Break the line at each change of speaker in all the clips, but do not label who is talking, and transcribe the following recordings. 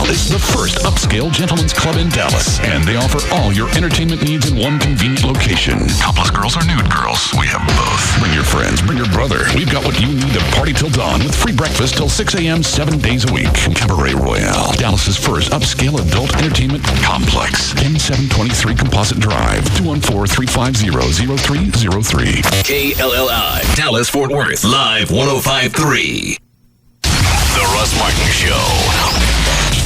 Royale is the first upscale gentleman's club in Dallas, and they offer all your entertainment needs in one convenient location. Topless girls or nude girls, we have both. Bring your friends, bring your brother. We've got what you need to party till dawn with free breakfast till 6 a.m. 7 days a week. Cabaret Royale, Dallas's first upscale adult entertainment complex. 10723 Composite Drive, 214-350-0303.
KLLI, Dallas Fort Worth, live 105.3. The Russ Martin Show.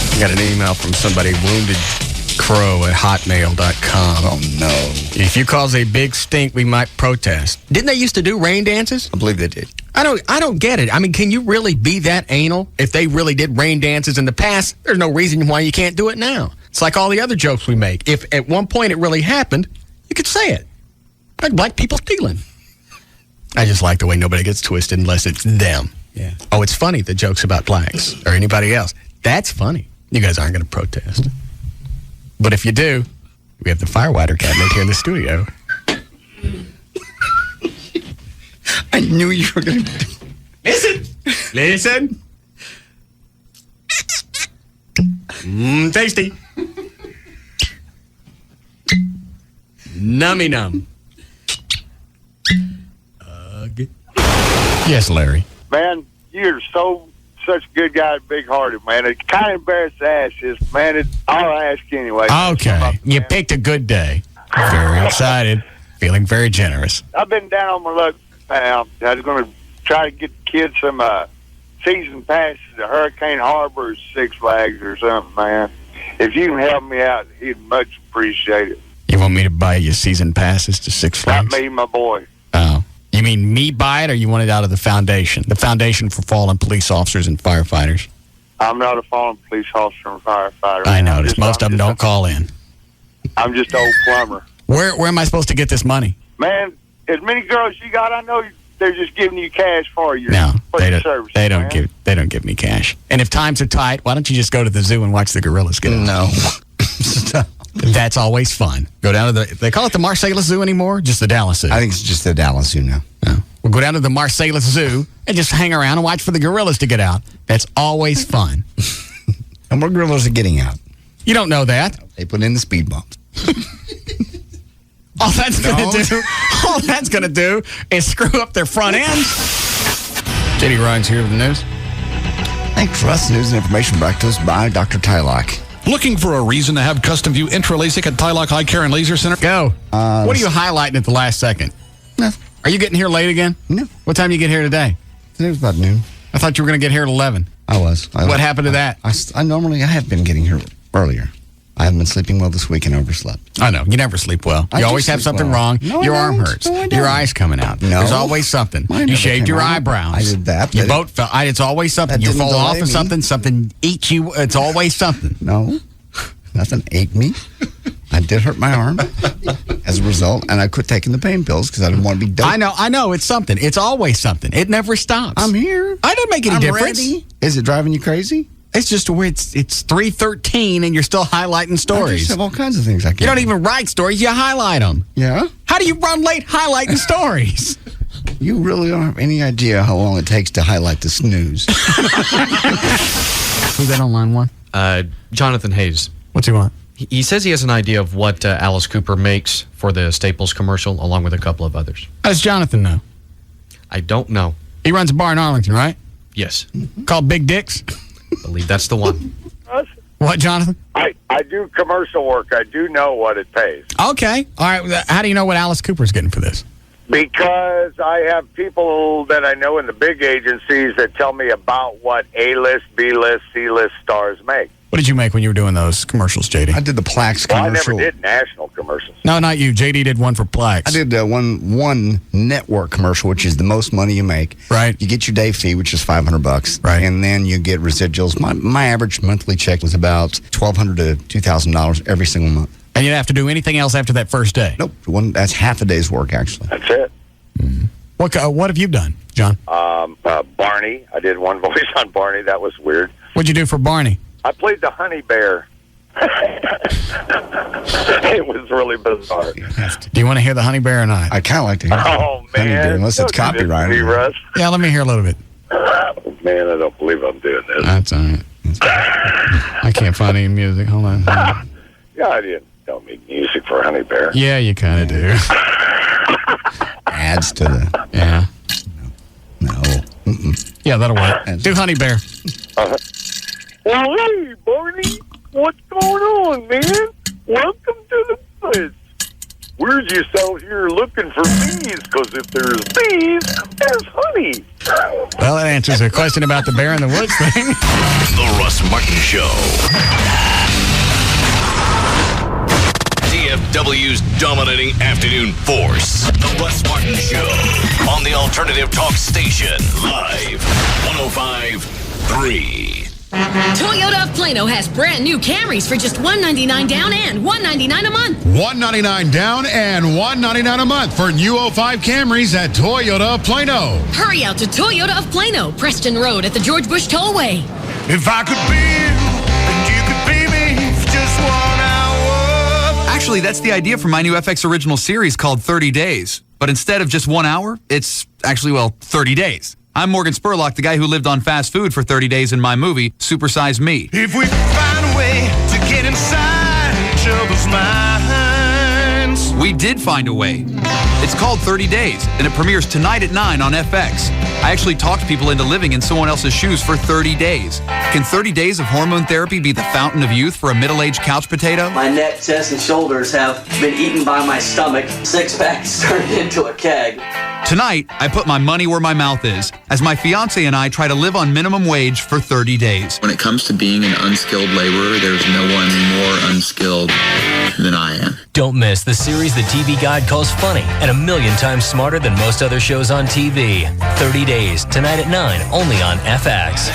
I got an email from somebody, woundedcrow@hotmail.com.
Oh, no.
If you cause a big stink, we might protest. Didn't they used to do rain dances?
I believe they did.
I don't get it. I mean, can you really be that anal? If they really did rain dances in the past, there's no reason why you can't do it now. It's like all the other jokes we make. If at one point it really happened, you could say it. Like black people stealing. I just like the way nobody gets twisted unless it's them.
Yeah.
Oh, it's funny, the jokes about blacks or anybody else. That's funny. You guys aren't going to protest. But if you do, we have the Firewater cabinet here in the studio.
I knew you were going to.
Listen. Tasty. Nummy num. Yes, Larry.
Man, you're such a good guy, big-hearted, man. It's kind of embarrassed to ask this, man. I'll ask anyway.
Okay. You picked a good day. Very excited. Feeling very generous.
I've been down on my luck, pal. I was going to try to get the kids some season passes to Hurricane Harbor or Six Flags or something, man. If you can help me out, he'd much appreciate it.
You want me to buy you season passes to Six Flags?
Not me, my boy.
Oh. You mean me buy it, or you want it out of the foundation? The Foundation for Fallen Police Officers and Firefighters.
I'm not a fallen police officer and firefighter.
I noticed. Most of them don't call in.
I'm just an old plumber.
Where am I supposed to get this money?
Man, as many girls you got, I know they're just giving you cash for your service.
They don't give me cash. And if times are tight, why don't you just go to the zoo and watch the gorillas get out?
No.
That's always fun. Go down to they call it the Marsalis Zoo anymore? Just the Dallas Zoo?
I think it's just the Dallas Zoo now.
No. We'll go down to the Marsalis Zoo and just hang around and watch for the gorillas to get out. That's always fun.
And more gorillas are getting out.
You don't know that.
They put in the speed bumps.
All that's gonna do is screw up their front end. JD Ryan's here with the news.
Thanks, Russ. News and information brought to us by Dr. Tylock.
Looking for a reason to have custom view intra LASIK at Tylock Eye Care and Laser Center?
Go. What are you highlighting at the last second?
No.
Are you getting here late again?
No.
What time did you get here today?
It was about noon.
I thought you were going to get here at 11.
I was.
What happened to that?
I have been getting here earlier. I haven't been sleeping well this week and overslept.
I know. You never sleep well. You always have something wrong.
No,
your
I
arm
don't.
hurts.
No, I don't.
Your eyes coming out.
No.
There's always something.
Mine
You
never
shaved
came
your
out.
eyebrows.
I did that.
You both fell. It's always something.
That
You
didn't
fall off
delay
of
me.
something. Something eats you. It's always something.
No. Nothing ate me. I did hurt my arm as a result, and I quit taking the pain pills because I didn't want to be doped.
I know. It's something. It's always something. It never stops.
I'm here.
I don't make any
I'm
difference.
Ready. Is it driving you crazy?
It's just where it's 3:13 and you're still highlighting
I
stories.
just have all kinds of things I can.
You don't even write stories. You highlight them.
Yeah?
How do you run late highlighting stories?
You really don't have any idea how long it takes to highlight the snooze.
Who's that on line one?
Jonathan Hayes.
What's he want?
He says he has an idea of what Alice Cooper makes for the Staples commercial, along with a couple of others.
How does Jonathan know?
I don't know.
He runs a bar in Arlington, right?
Yes.
Called Big Dicks?
I believe that's the one.
What, Jonathan?
I do commercial work. I do know what it pays.
Okay. All right. How do you know what Alice Cooper's getting for this?
Because I have people that I know in the big agencies that tell me about what A-list, B-list, C-list stars make.
What did you make when you were doing those commercials, JD?
I did the Plaques
Well, I
commercial.
never did national commercials.
No, not you. JD did one for Plex.
I did one network commercial, which is the most money you make.
Right.
You get your day fee, which is $500.
Right.
And then you get residuals. My average monthly check was about $1,200 to $2,000 every single month.
And you didn't have to do anything else after that first day?
Nope. That's half a day's work, actually.
That's it.
What have you done, John?
Barney. I did one voice on Barney. That was weird.
What'd you do for Barney?
I played the honey bear. It was really bizarre.
Do you want to hear the honey bear or not?
I kind of like to hear
Oh,
Honey
man.
Bear, unless it's
Don't do this to me,
copyrighted.
Russ.
Yeah, let me hear a little bit.
Man, I don't believe I'm doing this.
That's all right.
Jones.
I can't find any music. Hold on.
Yeah, I don't make music for Honey Bear.
Yeah, you kind of do.
Adds to the...
Yeah.
No.
Yeah, that'll work. Do Honey Bear.
Well, hey, Barney, what's going on, man? Welcome to the place. We're just out here looking for bees, because if there's bees, there's honey.
Well, that answers a question about the bear in the woods thing.
The Russ Martin Show. DFW's dominating afternoon force. The Russ Martin Show. On the Alternative Talk Station. Live. 105.3.
Toyota of Plano has brand new Camrys for just $199 down and $199 a month.
$199 down and $199 a month for new 05 Camrys at Toyota of Plano.
Hurry out to Toyota of Plano, Preston Road at the George Bush Tollway.
If I could be you, then you could be me for just 1 hour.
Actually, that's the idea for my new FX original series called 30 Days. But instead of just 1 hour, it's actually, 30 days. I'm Morgan Spurlock, the guy who lived on fast food for 30 days in my movie, Super Size Me.
If we could find a way to get inside each other's minds.
We did find a way. It's called 30 Days, and it premieres tonight at 9 on FX. I actually talked people into living in someone else's shoes for 30 days. Can 30 days of hormone therapy be the fountain of youth for a middle-aged couch potato?
My neck, chest, and shoulders have been eaten by my stomach. Six-pack's turned into a keg.
Tonight, I put my money where my mouth is, as my fiance and I try to live on minimum wage for 30 days.
When it comes to being an unskilled laborer, there's no one more unskilled than I am.
Don't miss the series the TV Guide calls funny and a million times smarter than most other shows on TV. 30 Days, tonight at 9, only on FX.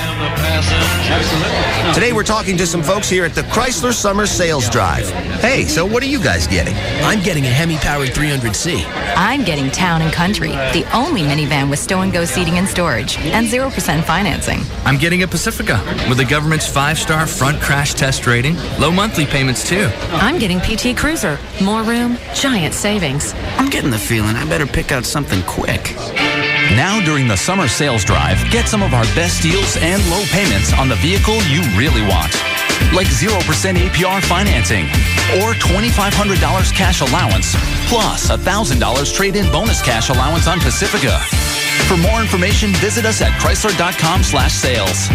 Today we're talking to some folks here at the Chrysler Summer Sales Drive. Hey, so what are you guys getting?
I'm getting a Hemi-powered 300C.
I'm getting Town & Country, the only minivan with stow-and-go seating and storage, and 0% financing.
I'm getting a Pacifica with the government's 5-star front crash test rating, low monthly payments too.
I'm getting PT Cruiser, more room, giant savings.
I'm getting the feeling I better pick out something quick.
Now during the summer sales drive, get some of our best deals and low payments on the vehicle you really want. Like 0% APR financing or $2,500 cash allowance plus $1,000 trade-in bonus cash allowance on Pacifica. For more information, visit us at Chrysler.com/sales.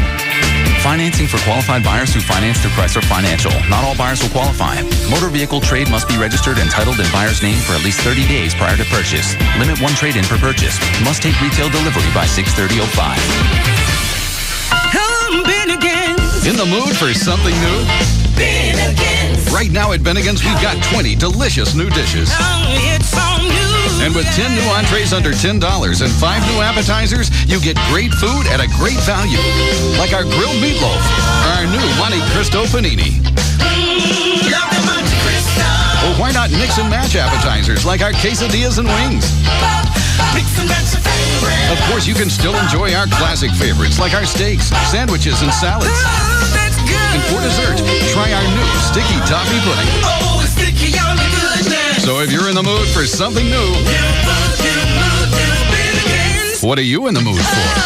Financing for qualified buyers who finance through Chrysler Financial. Not all buyers will qualify. Motor vehicle trade must be registered and titled in buyer's name for at least 30 days prior to purchase. Limit 1 trade-in per purchase. Must take retail delivery by 6/30/05.
In the mood for something new?
Bennigan's.
Right now at Bennigan's, we've got 20 delicious new dishes.
It's all new.
And with 10 new entrees under $10 and 5 new appetizers, you get great food at a great value. Like our grilled meatloaf or our new Monte Cristo panini.
Love the Monte Cristo.
Or why not mix and match appetizers like our quesadillas and wings?
Mix and match your favorite.
Of course, you can still enjoy our classic favorites like our steaks, sandwiches, and salads.
Oh, that's good.
And for dessert, try our new sticky toffee pudding.
Oh, it's sticky on the goodness.
So if you're in the mood for something new, what are you in the mood for?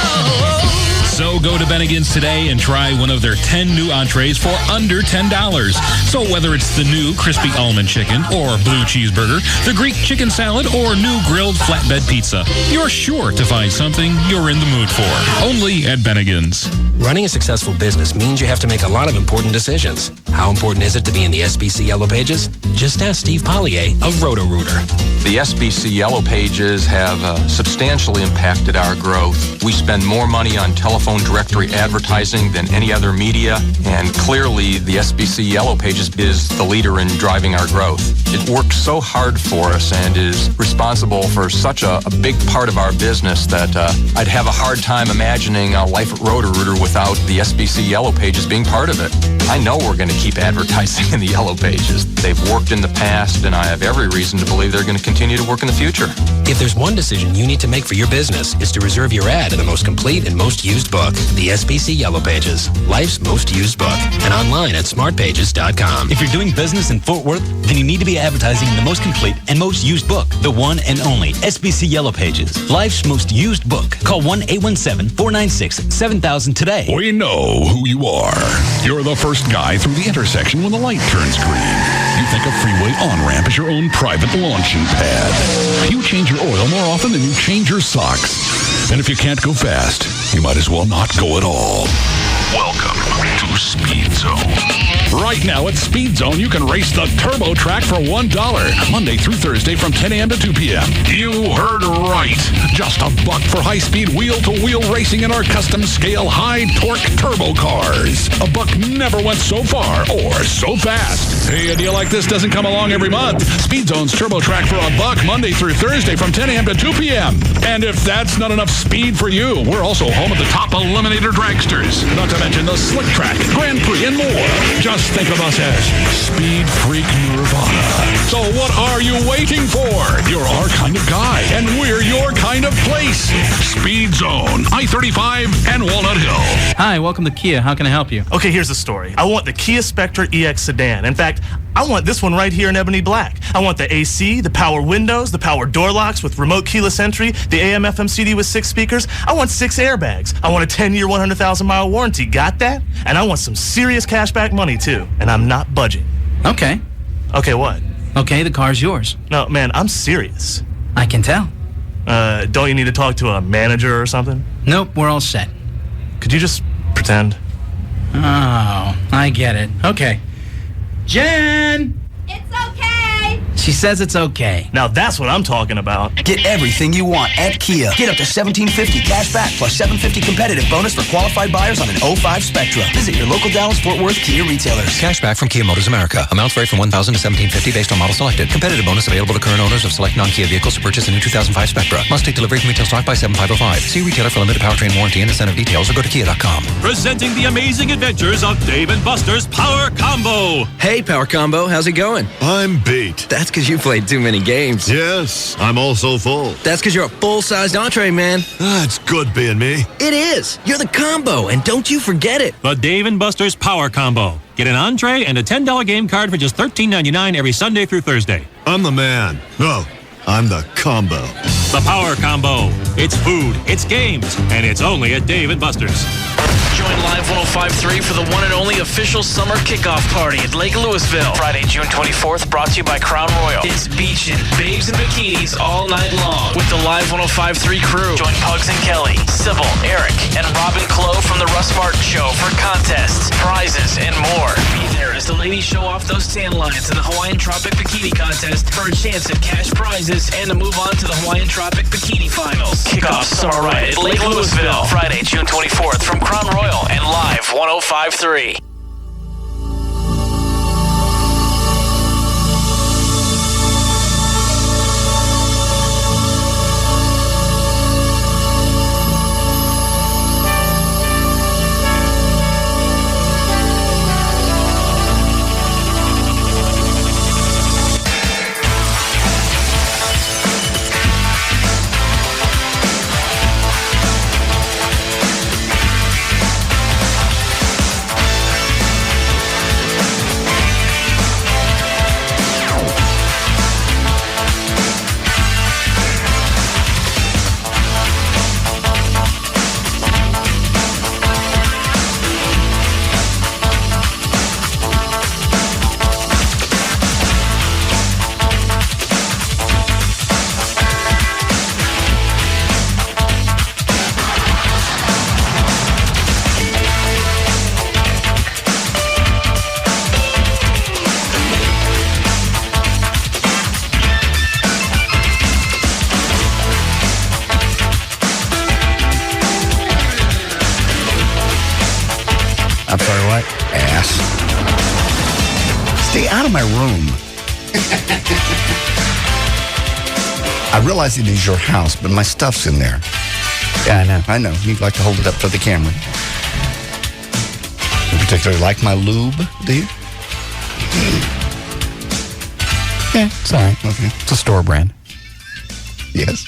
So go to Bennigan's today and try one of their 10 new entrees for under $10. So whether it's the new crispy almond chicken or blue cheeseburger, the Greek chicken salad, or new grilled flatbed pizza, you're sure to find something you're in the mood for. Only at Bennigan's.
Running a successful business means you have to make a lot of important decisions. How important is it to be in the SBC Yellow Pages? Just ask Steve Pollier of Roto-Rooter.
The SBC Yellow Pages have substantially impacted our growth. We spend more money on telephone directory advertising than any other media, and clearly the SBC Yellow Pages is the leader in driving our growth. It works so hard for us and is responsible for such a big part of our business that I'd have a hard time imagining a life at Roto-Rooter without the SBC Yellow Pages being part of it. I know we're going to keep advertising in the Yellow Pages. They've worked in the past, and I have every reason to believe they're going to continue to work in the future.
If there's one decision you need to make for your business, it's to reserve your ad in the most complete and most used used book. The SBC Yellow Pages, life's most used book. And online at smartpages.com.
If you're doing business in Fort Worth, then you need to be advertising in the most complete and most used book. The one and only SBC Yellow Pages, life's most used book. Call 1-817-496-7000 today.
We know who you are. You're the first guy through the intersection when the light turns green. You think a freeway on-ramp is your own private launching pad. You change your oil more often than you change your socks. And if you can't go fast, you might as well not go at all. Welcome to Speed Zone. Right now at Speed Zone, you can race the Turbo Track for $1, Monday through Thursday from 10 a.m. to 2 p.m. You heard right. Just $1 for high-speed wheel-to-wheel racing in our custom-scale high-torque turbo cars. $1 never went so far or so fast. Hey, a deal like this doesn't come along every month. Speed Zone's Turbo Track for $1, Monday through Thursday from 10 a.m. to 2 p.m. And if that's not enough speed for you, we're also home of the top Eliminator dragsters. Not to mention the Slick Track, Grand Prix, and more. Just think of us as Speed Freak Nirvana. So what are you waiting for? You're our kind of guy, and we're your kind of place. Speed Zone, I-35 and Walnut Hill.
Hi, welcome to Kia. How can I help you?
Okay, here's the story. I want the Kia Spectra EX sedan. In fact, I want this one right here in ebony black. I want the AC, the power windows, the power door locks with remote keyless entry, the AM/FM CD with 6 speakers. I want 6 airbags. I want a 10-year, 100,000-mile warranty. Got that? And I want some serious cashback money, too. And I'm not budging.
Okay.
Okay, what?
Okay, the car's yours.
No, man, I'm serious.
I can tell.
Don't you need to talk to a manager or something?
Nope, we're all set.
Could you just pretend?
Oh, I get it. Okay. Jen!
It's okay.
She says it's okay.
Now that's what I'm talking about.
Get everything you want at Kia. Get up to $1,750 cash back plus $750 competitive bonus for qualified buyers on an 05 Spectra. Visit your local Dallas-Fort Worth Kia retailers.
Cashback from Kia Motors America. Amounts vary from $1,000 to $1,750 based on model selected. Competitive bonus available to current owners of select non-Kia vehicles to purchase a new 2005 Spectra. Must take delivery from retail stock by 7505. See retailer for limited powertrain warranty and incentive details or go to kia.com.
Presenting the amazing adventures of Dave & Buster's Power Combo.
Hey, Power Combo, how's it going?
I'm beat.
That's because you played too many games.
Yes, I'm also full.
That's because you're a full-sized entree, man.
It's good being me.
It is. You're the combo, and don't you forget it.
The Dave & Buster's Power Combo. Get an entree and a $10 game card for just $13.99 every Sunday through Thursday.
I'm the man. No, I'm the combo.
The Power Combo. It's food, it's games, and it's only at Dave & Buster's.
Join Live 105.3 for the one and only official summer kickoff party at Lake Louisville. Friday, June 24th, brought to you by Crown Royal. It's beaching, babes in bikinis all night long with the Live 105.3 crew. Join Pugs and Kelly, Sybil, Eric, and Robin Clough from the Russ Martin Show for contests, prizes, and more. Be there as the ladies show off those tan lines in the Hawaiian Tropic Bikini Contest for a chance at cash prizes and to move on to the Hawaiian Tropic Bikini Finals. Kickoff summer ride at Lake Louisville. Friday, June 24th from Crown Royal and Live 105.3.
I'm sorry, what? Ass. Stay out of my room. I realize it is your house, but my stuff's in there. Yeah, I know. I know. You'd like to hold it up for the camera. You particularly like my lube, do you?
Yeah, it's all right.
Okay.
It's a store brand.
Yes.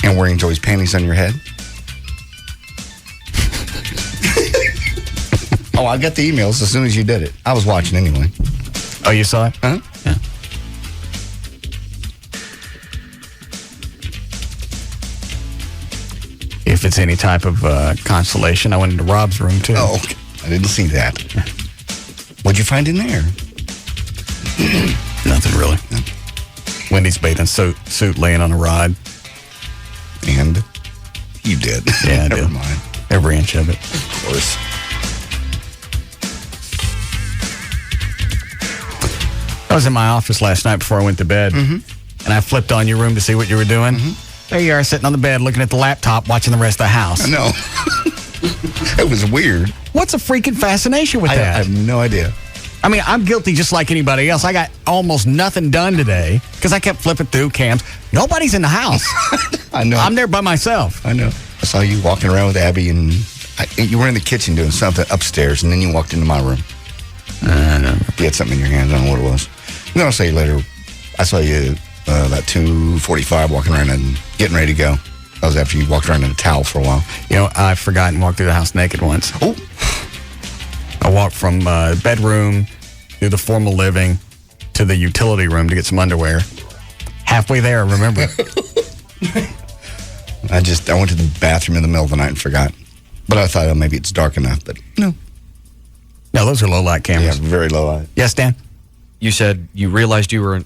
And wearing Joey's panties on your head? Oh, I got the emails as soon as you did it. I was watching anyway.
Oh, you saw it?
Huh?
Yeah. If it's any type of consolation, I went into Rob's room, too.
Oh, okay. I didn't see that. What'd you find in there?
Nothing really. No. Wendy's bathing suit laying on a rod.
And you did.
Yeah, I
Never
did.
mind.
Every inch of it.
Of course.
I was in my office last night before I went to bed, and I flipped on your room to see what you were doing. There you are, sitting on the bed, looking at the laptop, watching the rest of the house.
I know. It was weird.
What's a freaking fascination with that?
I have no idea.
I mean, I'm guilty just like anybody else. I got almost nothing done today because I kept flipping through cams. Nobody's in the house.
I know.
I'm there by myself.
I know. I saw you walking around with Abby, and you were in the kitchen doing something upstairs, and then you walked into my room.
I know.
You had something in your hands. I don't know what it was. And then I'll say later, I saw you about 2:45 walking around and getting ready to go. That was after you walked around in a towel for a while.
You know, I forgot and walked through the house naked once.
Oh.
I walked from bedroom through the formal living to the utility room to get some underwear. Halfway there, I remember.
I went to the bathroom in the middle of the night and forgot. But I thought, maybe it's dark enough, but no.
No, those are low light cameras.
Yeah, very low light.
Yes, Dan?
You said you realized you were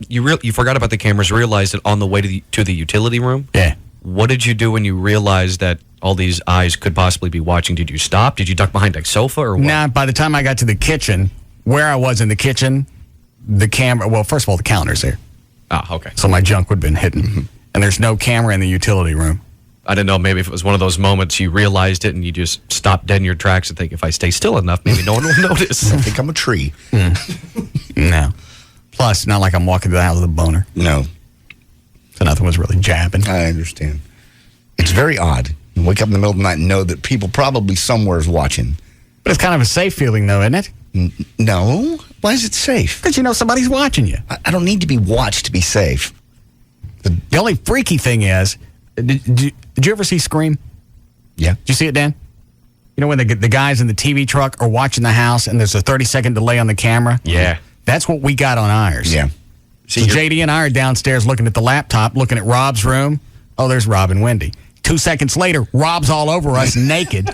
you forgot about the cameras, realized it on the way to the utility room?
Yeah.
What did you do when you realized that all these eyes could possibly be watching? Did you stop? Did you duck behind a sofa or what?
Nah, by the time I got to the kitchen, where I was in the kitchen, the camera, well, first of all, the counter's there.
Ah, okay.
So my junk would have been hidden. And there's no camera in the utility room.
I didn't know, maybe if it was one of those moments you realized it and you just stopped dead in your tracks and think, if I stay still enough, maybe no one will notice.
I think I'm a tree.
No. Plus, not like I'm walking to the house with a boner.
No.
So nothing was really jabbing.
I understand. It's very odd. You wake up in the middle of the night and know that people probably somewhere is watching.
But it's kind of a safe feeling, though, isn't it?
No. Why is it safe?
Because you know somebody's watching you.
I don't need to be watched to be safe.
The only freaky thing is, did you ever see Scream?
Yeah.
Did you see it, Dan? You know when the guys in the TV truck are watching the house and there's a 30-second delay on the camera?
Yeah.
That's what we got on ours.
Yeah.
So JD and I are downstairs looking at the laptop, looking at Rob's room. Oh, there's Rob and Wendy. 2 seconds later, Rob's all over us naked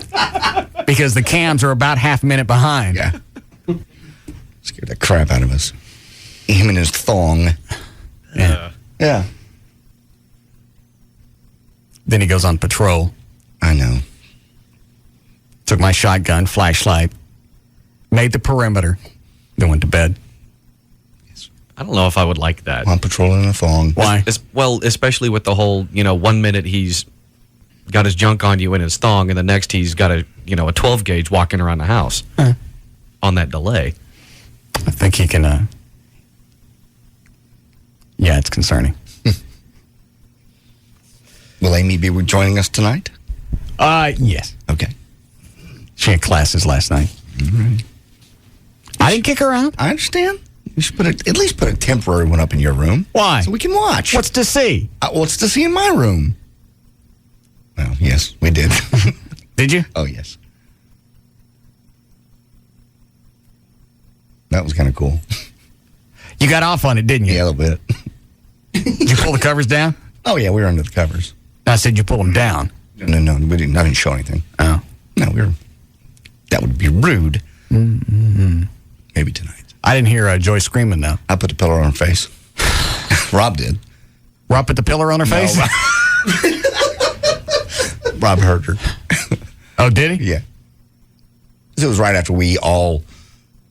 because the cams are about half a minute behind.
Yeah. Scared the crap out of us. Him and his thong.
Yeah.
Yeah.
Then he goes on patrol.
I know.
Took my shotgun, flashlight, made the perimeter, then went to bed.
I don't know if I would like that.
On patrol in a thong.
Why?
Well, especially with the whole, 1 minute he's got his junk on you in his thong, and the next he's got a 12 gauge walking around the house on that delay.
I think he can, yeah, it's concerning.
Will Amy be joining us tonight?
Yes.
Okay.
She had classes last night.
Right.
I didn't kick her out.
I understand. You should at least put a temporary one up in your room.
Why?
So we can watch.
What's to see?
What's to see in my room? Well, yes, we did.
Did you?
Oh, yes. That was kind of cool.
You got off on it, didn't you?
Yeah, a little bit.
Did you pull the covers down?
Oh, yeah, we were under the covers.
I said you pull them down.
No, we didn't. I didn't show anything.
Oh.
No, that would be rude.
Mm-hmm.
Maybe tonight.
I didn't hear Joy screaming, though.
I put the pillow on her face. Rob did.
Rob put the pillow on her face?
Rob hurt her.
Oh, did he?
Yeah. It was right after we all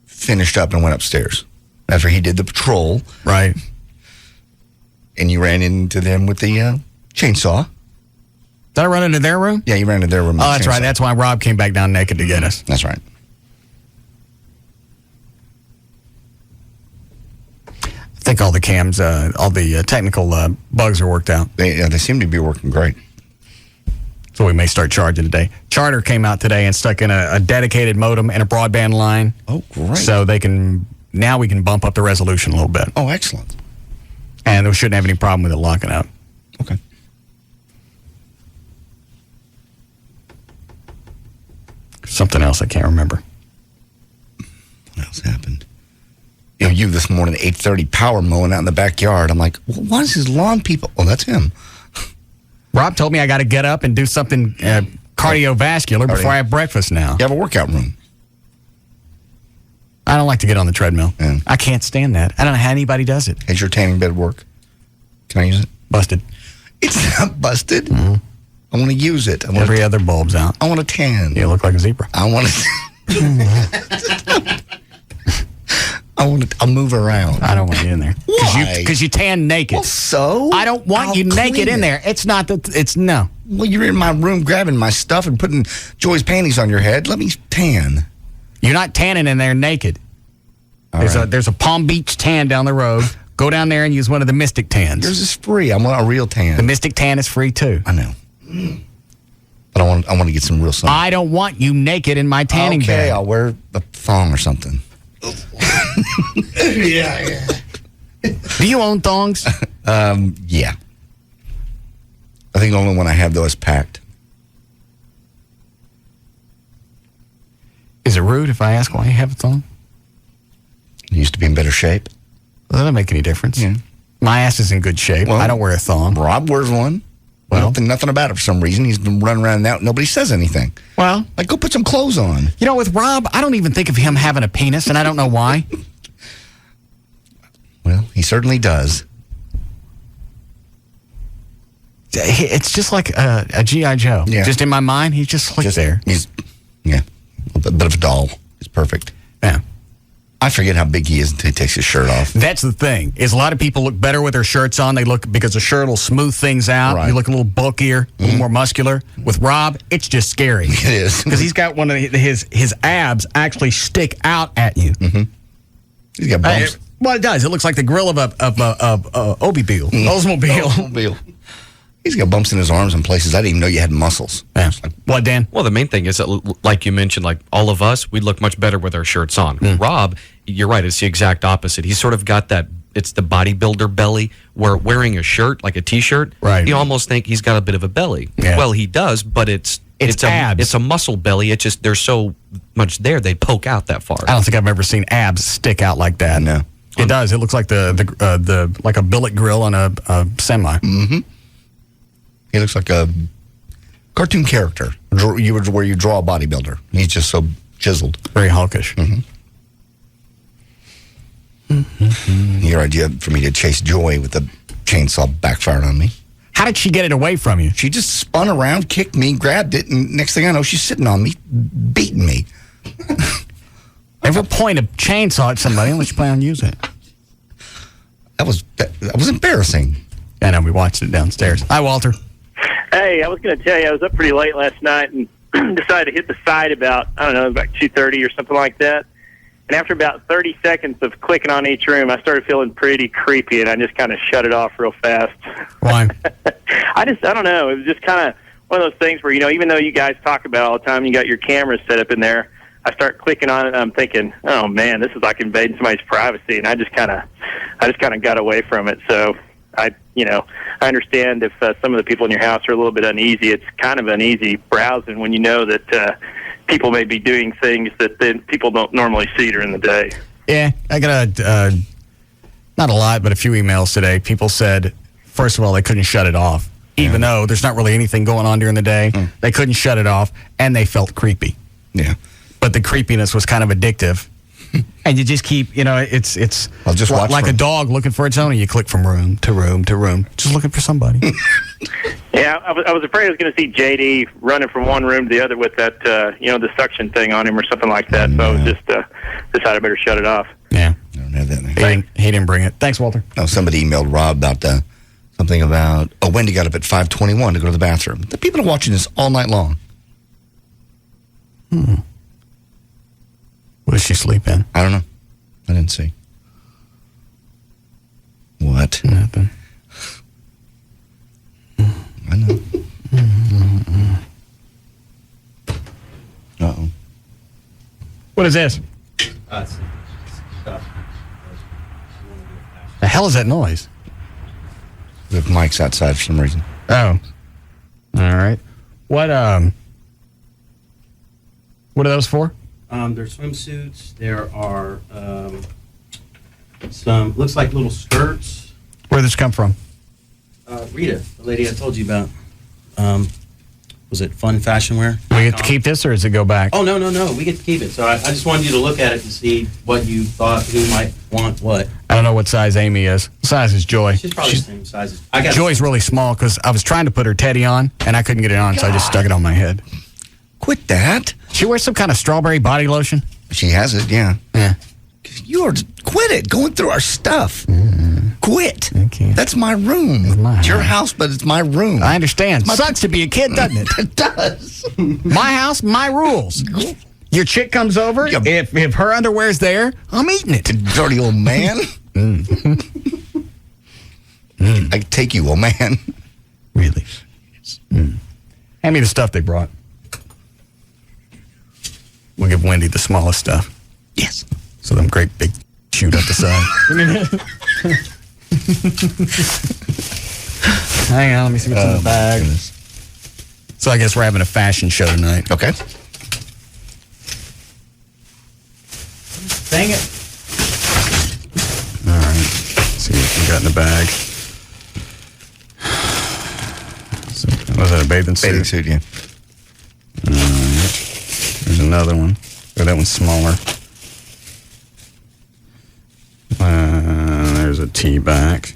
finished up and went upstairs. After he did the patrol.
Right.
And you ran into them with the chainsaw.
Did I run into their room?
Yeah, you ran into their room.
Oh, that's right. That's why Rob came back down naked to get us.
That's right.
I think all the cams, all the technical bugs are worked out.
They seem to be working great.
So we may start charging today. Charter came out today and stuck in a dedicated modem and a broadband line.
Oh, great.
So we can bump up the resolution a little bit.
Oh, excellent.
And we shouldn't have any problem with it locking up.
Okay.
something else I can't remember.
What else happened? You this morning at 8:30, power mowing out in the backyard. I'm like, well, why is his lawn people? Oh, that's him.
Rob told me I got to get up and do something cardiovascular before I have breakfast now.
You have a workout room.
I don't like to get on the treadmill.
Yeah.
I can't stand that. I don't know how anybody does it.
Has your tanning bed work? Can I use it?
Busted.
It's not busted.
Mm-hmm.
I want to use it.
Every other bulb's out.
I want to tan.
You look like a zebra.
I want to. I'll move around.
I don't want you in there.
Why?
Because you tan naked.
Well, so?
I don't want you naked in there. It's not that. It's no.
Well, you're in my room grabbing my stuff and putting Joy's panties on your head. Let me tan.
You're not tanning in there naked. There's a Palm Beach tan down the road. Go down there and use one of the Mystic tans.
Yours is free. I want a real tan.
The Mystic tan is free too.
I know. But I want to get some real sun.
I don't want you naked in my tanning bed.
Okay, I'll wear a thong or something.
Yeah. Do you own thongs?
Yeah. I think the only one I have, though, is packed.
Is it rude if I ask why you have a thong?
It used to be in better shape.
Well, that doesn't make any difference.
Yeah.
My ass is in good shape.
Well,
I don't wear a thong.
Rob wears one. I don't think nothing about it for some reason. He's been running around now. Nobody says anything.
Well,
like, go put some clothes on.
You know, with Rob, I don't even think of him having a penis, and I don't know why.
Well, he certainly does.
It's just like a G.I. Joe.
Yeah.
Just in my mind, he's just like there.
He's, a bit of a doll. He's perfect.
Yeah.
I forget how big he is until he takes his shirt off.
That's the thing, is a lot of people look better with their shirts on. They look, because the shirt will smooth things out.
Right.
You look a little bulkier, a little more muscular. With Rob, it's just scary.
It is.
Because he's got one of his abs actually stick out at you.
Mm-hmm. He's got bumps.
Well, it does. It looks like the grill of a Oldsmobile.
Oldsmobile. He's got bumps in his arms in places I didn't even know you had muscles.
Yeah. What, Dan?
Well, the main thing is that, like you mentioned, like all of us, we look much better with our shirts on. Rob, you're right, it's the exact opposite. He's sort of got that, it's the bodybuilder belly, where wearing a shirt, like a T-shirt,
right,
you almost think he's got a bit of a belly.
Yeah.
Well, he does, but it's
abs.
It's a muscle belly. It's just, there's so much there, they poke out that far.
I don't think I've ever seen abs stick out like that.
No.
It does. It looks like the like a billet grill on a semi.
Mm-hmm. He looks like a cartoon character where you draw a bodybuilder. He's just so chiseled.
Very hulkish.
Your idea for me to chase Joy with the chainsaw backfired on me.
How did she get it away from you?
She just spun around, kicked me, grabbed it, and next thing I know, she's sitting on me, beating me.
Ever point a chainsaw at somebody unless you plan on using it?
That was embarrassing.
I know, we watched it downstairs. Hi, Walter.
Hey, I was going to tell you, I was up pretty late last night and decided to hit the site about 2:30 or something like that. And after about 30 seconds of clicking on each room, I started feeling pretty creepy, and I just kind of shut it off real fast.
Why?
I don't know. It was just kind of one of those things where, even though you guys talk about it all the time, you got your cameras set up in there, I start clicking on it, and I'm thinking, oh, man, this is like invading somebody's privacy, and I just kind of got away from it. So I understand if some of the people in your house are a little bit uneasy. It's kind of uneasy browsing when you know that people may be doing things that then people don't normally see during the day.
Yeah, I got not a lot, but a few emails today. People said, first of all, they couldn't shut it off. Even though there's not really anything going on during the day, they couldn't shut it off, and they felt creepy.
Yeah.
But the creepiness was kind of addictive. And you just keep, it's
I'll just watch
like a dog looking for its owner. You click from room to room to room, just looking for somebody.
Yeah, I was afraid I was going to see JD running from one room to the other with that, the suction thing on him or something like that. So I was just decided I better shut it off.
Yeah.
I don't have that thing.
He didn't bring it. Thanks, Walter.
Oh, somebody emailed Rob about something about, Wendy got up at 5:21 to go to the bathroom. The people are watching this all night long.
What does she sleep in?
I don't know. I didn't see. What?
Nothing.
I know. Uh-oh.
What is this? The hell is that noise?
We have mics outside for some reason.
Oh. All right. What What are those for?
They're swimsuits. There are some, looks like little skirts.
Where did this come from?
Rita, the lady I told you about. Was it Fun Fashion Wear?
Do we get to keep this, or does it go back?
Oh, no. We get to keep it. So I just wanted you to look at it and see what you thought, who might want what.
I don't know what size Amy is. What size is Joy?
She's probably the same size.
Joy's really small because I was trying to put her teddy on, and I couldn't get it on, so I just stuck it on my head.
Quit that.
She wears some kind of strawberry body lotion.
She has it, yeah.
Yeah.
Quit it. Going through our stuff. Quit. Okay. That's my room. It's your house, but it's my room.
I understand. Sucks to be a kid, doesn't it?
It does.
My house, my rules. Your chick comes over. If her underwear's there, I'm eating it.
Dirty old man. I can take you, old man.
Really? Hand me the stuff they brought. We'll give Wendy the smallest stuff.
Yes.
So them great big shoot up the side. Hang on, let me see what's in the bag. So I guess we're having a fashion show tonight.
Okay.
Dang it.
All right. Let's see what we got in the bag. So, was that a bathing suit?
Bathing suit, yeah.
All right. There's another one. Oh, that one's smaller. There's a tee back.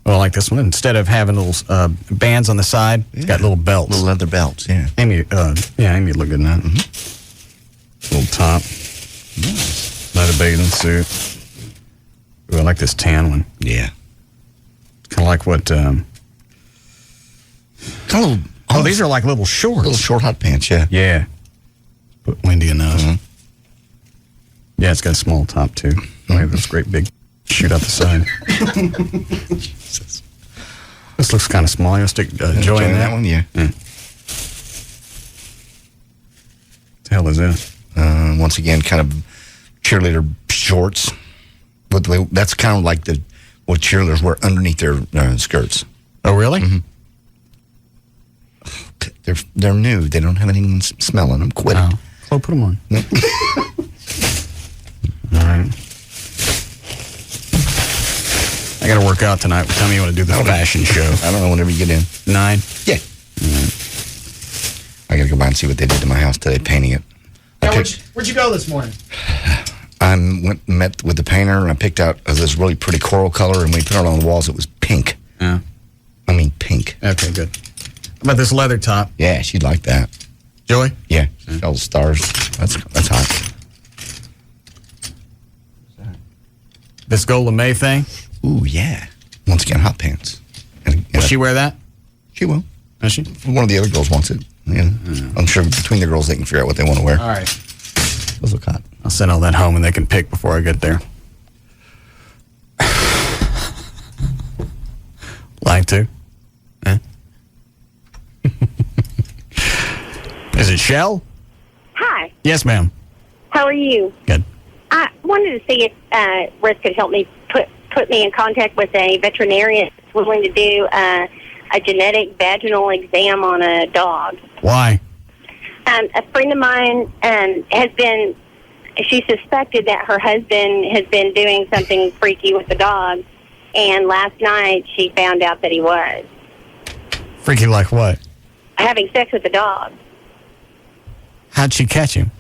Oh, I like this one. Instead of having little bands on the side, it's got little belts.
Little leather belts, yeah.
Amy, Amy would look good in that. Little top.
Nice.
Another bathing suit. Ooh, I like this tan one.
Yeah.
It's kind of like what... these are like little shorts.
Little short hot pants, yeah.
Yeah. Put Wendy in those. Yeah, it's got a small top, too. Oh, yeah, this great big shoot out the side. This looks kind of small. You'll stick Joy in
that one, yeah.
What the hell is this?
Once again, kind of cheerleader shorts. But that's kind of like what cheerleaders wear underneath their skirts.
Oh, really?
They're new. They don't have anything smelling them. Quit it.
Chloe, put them on. All right. I got to work out tonight. What time do you want to do the fashion show?
I don't know. Whenever you get in.
9?
Yeah. I got to go by and see what they did to my house today, painting it.
Where'd you go this morning?
I went and met with the painter, and I picked out this really pretty coral color, and when we put it on the walls, it was pink.
Yeah.
I mean, pink.
Okay, good. How about this leather top?
Yeah, she'd like that.
Joey?
Yeah. All the stars. That's hot.
This Gold LeMay thing?
Ooh, yeah. Once again, hot pants.
Will she wear that?
She will.
Does she?
One of the other girls wants it. Yeah. I'm sure between the girls they can figure out what they want to wear.
All right.
Those look hot.
I'll send all that home and they can pick before I get there. Like to? Eh? Is it Shell?
Hi.
Yes, ma'am.
How are you?
Good.
I wanted to see if Russ could help me put me in contact with a veterinarian that's willing to do a genetic vaginal exam on a dog.
Why?
A friend of mine she suspected that her husband has been doing something freaky with the dog, and last night she found out that he was.
Freaky like what?
Having sex with the dog.
How'd she catch him?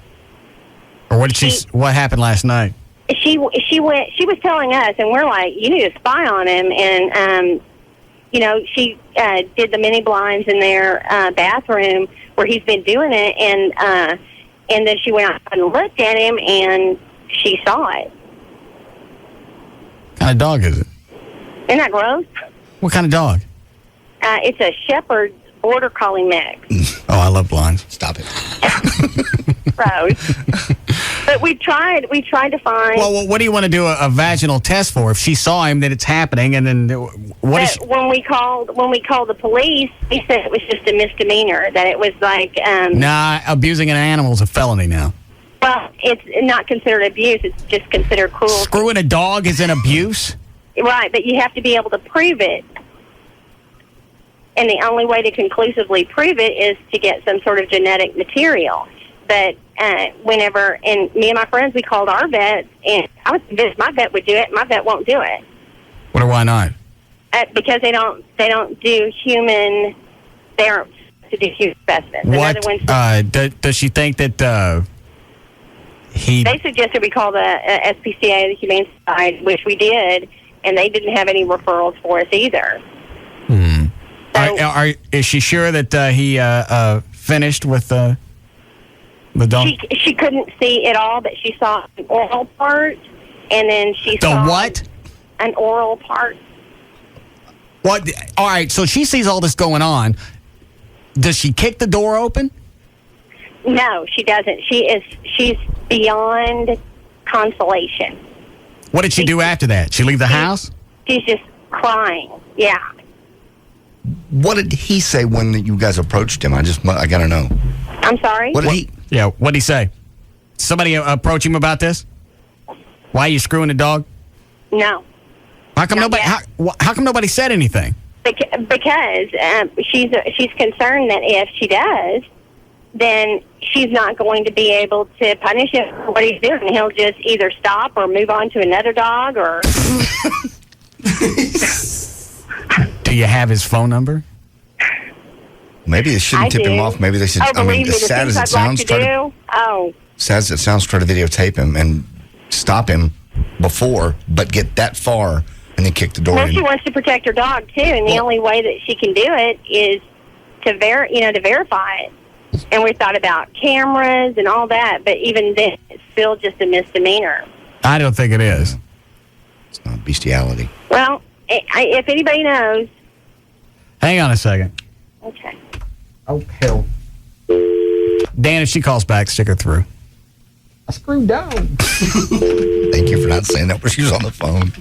Or what what happened last night?
She was telling us, and we're like, you need to spy on him, and she did the mini blinds in their bathroom where he's been doing it, and then she went out and looked at him, and she saw it.
What kind of dog is it?
Isn't that gross?
What kind of dog?
It's a Shepherd Border Collie mix.
Oh, I love blinds.
Stop it.
Gross. But we tried to find.
Well, what do you want to do a vaginal test for? If she saw him, that it's happening, and then what is?
When we called the police, they said it was just a misdemeanor. That it was like.
Nah, abusing an animal is a felony now.
Well, it's not considered abuse. It's just considered cruelty.
Screwing a dog is an abuse.
Right, but you have to be able to prove it. and the only way to conclusively prove it is to get some sort of genetic material. But whenever, and me and my friends, we called our vets, and I was convinced my vet would do it. My vet won't do it.
Wonder why not?
Because they don't do human. They aren't to do human specimens.
What?
Another one,
Does she think that he?
they suggested we call the SPCA, the Humane Society, which we did, and they didn't have any referrals for us either.
Is she sure that he finished with the dog?
She couldn't see it all, but she saw an oral part, and then she saw
what?
An oral part.
What? All right, so she sees all this going on. Does she kick the door open?
No, she doesn't. She's beyond consolation.
What did she do after that? She leave the house?
She's just crying. Yeah.
What did he say when you guys approached him? I got to know.
I'm sorry?
What did he?
Yeah, what did he say? Somebody approach him about this? Why are you screwing the dog?
No.
How come nobody said anything?
Because she's concerned that if she does, then she's not going to be able to punish him for what he's doing. He'll just either stop or move on to another dog or...
Do you have his phone number?
Maybe they shouldn't tip him off. Maybe they should.
Oh, believe me,
as sad as it sounds, sad as it sounds, try to videotape him and stop him before, but get that far and then kick the door
Well,
in.
she wants to protect her dog too, and the only way that she can do it is to verify it. And we thought about cameras and all that, but even then, it's still just a misdemeanor.
I don't think it is.
It's not bestiality.
Well, if anybody knows.
Hang on a second.
Okay.
Oh, hell. Dan, if she calls back, stick her through. I screwed down.
Thank you for not saying that when she was on the phone.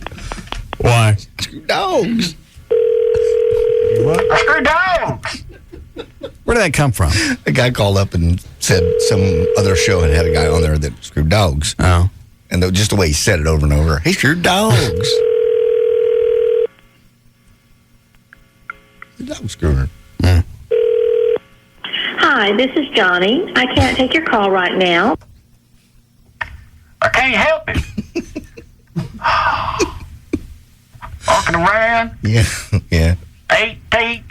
Why?
Screw dogs.
What?
I screw dogs.
Where did that come from?
A guy called up and said some other show had a guy on there that screwed dogs.
Oh.
And just the way he said it over and over. He screwed dogs. The dog screwer.
Hi, this is Johnny. I can't take your call right now.
I can't help it. Walking around.
Yeah, yeah.
8 feet.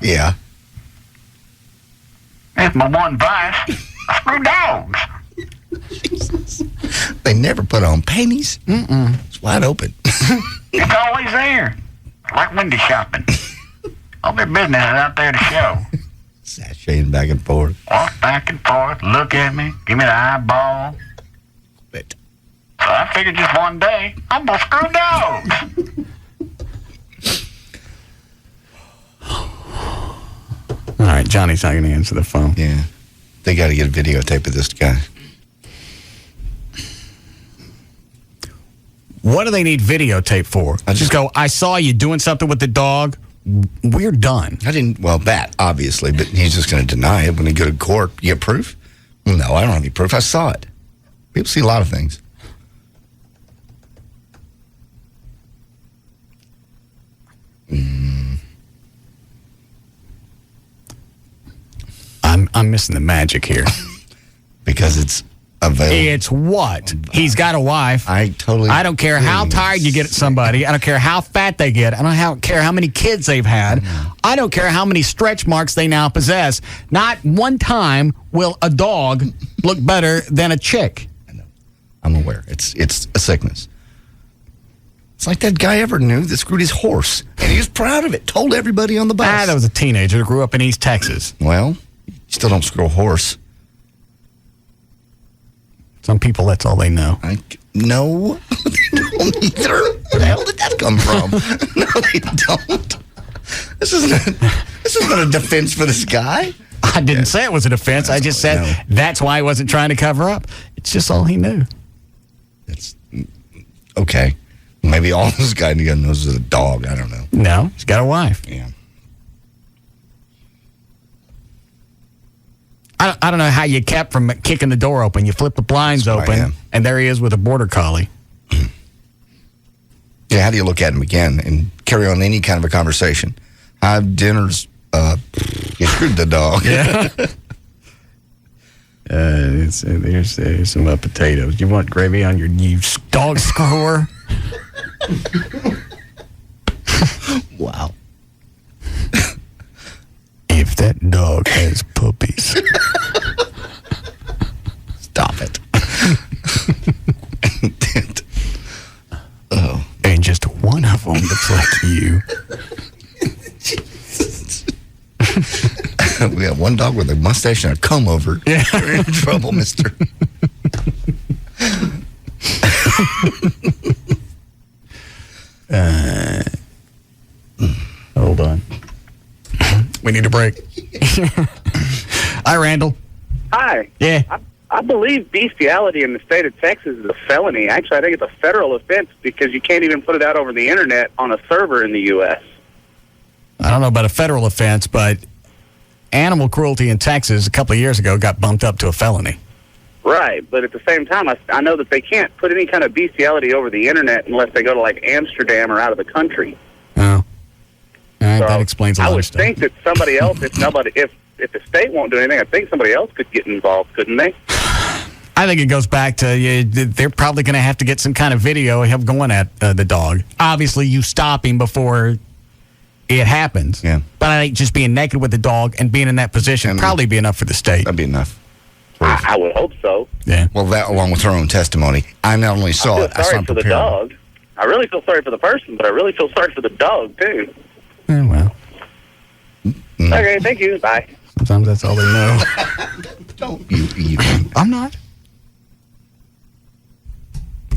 Yeah.
That's my one vice. Screw dogs.
They never put on panties. It's wide open.
It's always there. Like window shopping. All their business is out there to show.
Sashaying back and forth.
Walk back and forth, look at me, give me the eyeball. So I figured just one day, I'm going to screw dogs.
All right, Johnny's not going to answer the phone.
Yeah. They got to get a videotape of this guy.
What do they need videotape for? Just go, I saw you doing something with the dog. We're done.
Well, that, obviously, but he's just going to deny it when he go to court. You get proof? No, I don't have any proof. I saw it. People see a lot of things.
I'm missing the magic here.
Because it's available.
It's what? He's got a wife. I don't care how tired you get at somebody. I don't care how fat they get. I don't care how many kids they've had. I don't care how many stretch marks they now possess. Not one time will a dog look better than a chick.
I know. I'm aware. It's a sickness. It's like that guy ever knew that screwed his horse. And he was proud of it. Told everybody on the bus.
That was a teenager who grew up in East Texas.
Well, you still don't screw a horse.
Some people, that's all they know.
No, they don't either. Where the hell did that come from? No, they don't. This isn't a defense for this guy.
I didn't say it was a defense. I just said that's why he wasn't trying to cover up. It's just all he knew.
It's okay. Maybe all this guy knows is a dog. I don't know.
No, he's got a wife.
Yeah.
I don't know how you kept from kicking the door open. You flip the blinds open, and there he is with a border collie.
Yeah, how do you look at him again and carry on any kind of a conversation? Have dinner's, you screwed the dog.
Yeah. Here's some potatoes. You want gravy on your new dog screwer?
Wow.
If that dog has puppies.
Stop it. Oh.
And just one of them looks like you.
We have one dog with a mustache and a comb over.
Yeah.
You're in trouble, mister.
Hold on. We need a break. Hi, Randall.
Hi.
Yeah.
I believe bestiality in the state of Texas is a felony. Actually, I think it's a federal offense because you can't even put it out over the internet on a server in the U.S.
I don't know about a federal offense, but animal cruelty in Texas a couple of years ago got bumped up to a felony.
Right, but at the same time, I know that they can't put any kind of bestiality over the internet unless they go to, like, Amsterdam or out of the country.
Oh. All right,
So,
that explains a lot
I would
of stuff.
think that somebody else, if the state won't do anything, I think somebody else could get involved, couldn't they?
I think it goes back to they're probably going to have to get some kind of video of him going at the dog. Obviously, you stop him before it happens.
Yeah.
But I think just being naked with the dog and being in that position would probably be enough for the state.
That'd be enough.
I would hope so.
Yeah.
Well, that along with her own testimony. I not only saw
I
it,
feel
I saw
sorry
it
for the
prepared.
dog. I really feel sorry for the person, but I really feel sorry for the dog, too.
Oh, well.
Okay, thank you. Bye.
Sometimes that's all they know.
Don't you even.
I'm not.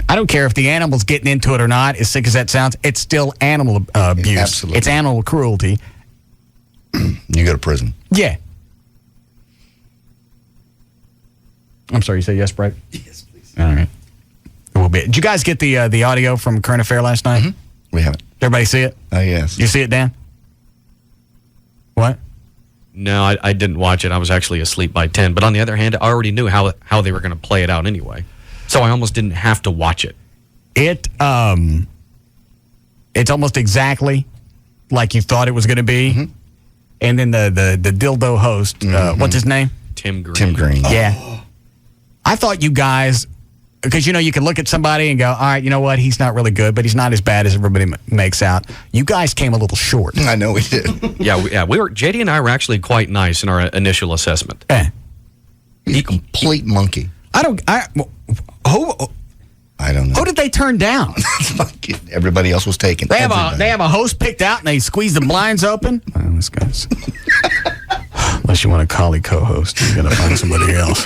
I don't care if the animal's getting into it or not, as sick as that sounds. It's still animal abuse.
Absolutely.
It's animal cruelty.
You go to prison.
Yeah. I'm sorry, you say yes, Brett?
Yes, please.
All right. It will be. Did you guys get the audio from Current Affair last night?
We haven't.
Did everybody see it?
Oh, yes.
You see it, Dan? What?
No, I didn't watch it. I was actually asleep by 10. But on the other hand, I already knew how they were going to play it out anyway. So I almost didn't have to watch it.
It's almost exactly like you thought it was going to be. And then the dildo host, what's his name?
Tim Green.
Tim Green.
Yeah. I thought you guys, because, you can look at somebody and go, all right, you know what? He's not really good, but he's not as bad as everybody makes out. You guys came a little short.
I know we did.
We were. JD and I were actually quite nice in our initial assessment.
He's a complete monkey.
I don't know. Who did they turn down?
Everybody else was taken.
They have a host picked out and they squeeze the blinds open. Oh, this guy's. Unless you want a collie co-host, you got to find somebody else.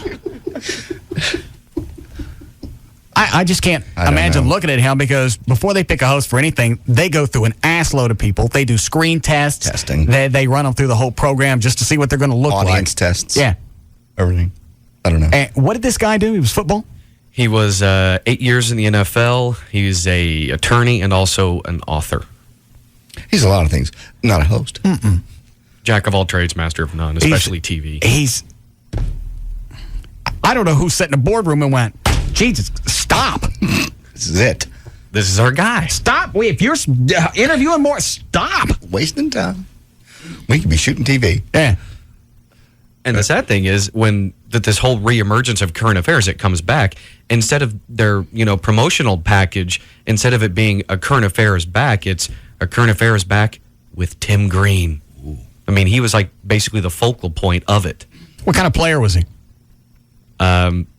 I just can't imagine looking at him, because before they pick a host for anything, they go through an ass load of people. They do screen tests.
Testing.
They run them through the whole program just to see what they're going to look like.
Audience tests.
Yeah.
Everything. I don't know.
And what did this guy do? He was football?
He was 8 years in the NFL. He's a attorney and also an author.
He's a lot of things. Not a host.
Jack of all trades, master of none, especially TV.
I don't know who sat in a boardroom and went, Jesus, stop.
This is it.
This is our guy.
Stop. If you're interviewing more, stop.
Wasting time. We could be shooting TV.
Yeah.
And the sad thing is, when this whole reemergence of Current Affairs, it comes back, instead of their promotional package, instead of it being a Current Affairs back, it's a Current Affairs back with Tim Green. I mean, he was like basically the focal point of it.
What kind of player was he?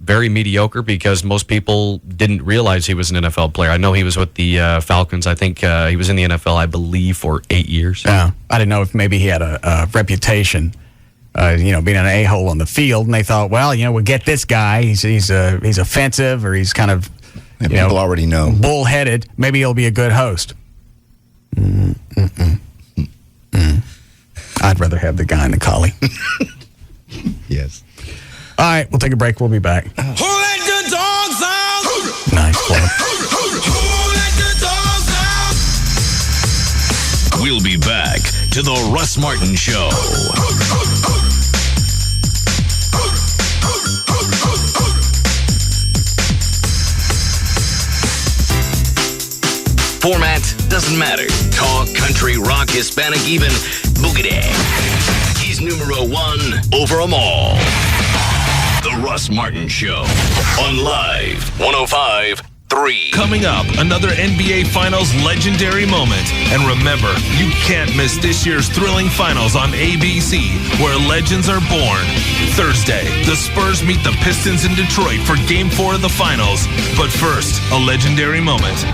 Very mediocre, because most people didn't realize he was an NFL player. I know he was with the Falcons. I think he was in the NFL, I believe, for 8 years.
Yeah. I didn't know if maybe he had a reputation, being an a-hole on the field, and they thought, well, we'll get this guy. He's offensive, or he's kind of,
people already know,
bullheaded. Maybe he'll be a good host. I'd rather have the guy in the collie.
Yes.
All right, we'll take a break. We'll be back.
Who let the dogs out?
Nice plug.
Who let the dogs out?
We'll be back to the Russ Martin Show.
Formats
doesn't matter. Talk, country, rock, Hispanic, even boogity. He's numero one over them all. The Russ Martin Show on Live 105.3.
Coming up, another NBA Finals legendary moment. And remember, you can't miss this year's thrilling finals on ABC, where legends are born. Thursday, the Spurs meet the Pistons in Detroit for Game 4 of the finals. But first, a legendary moment.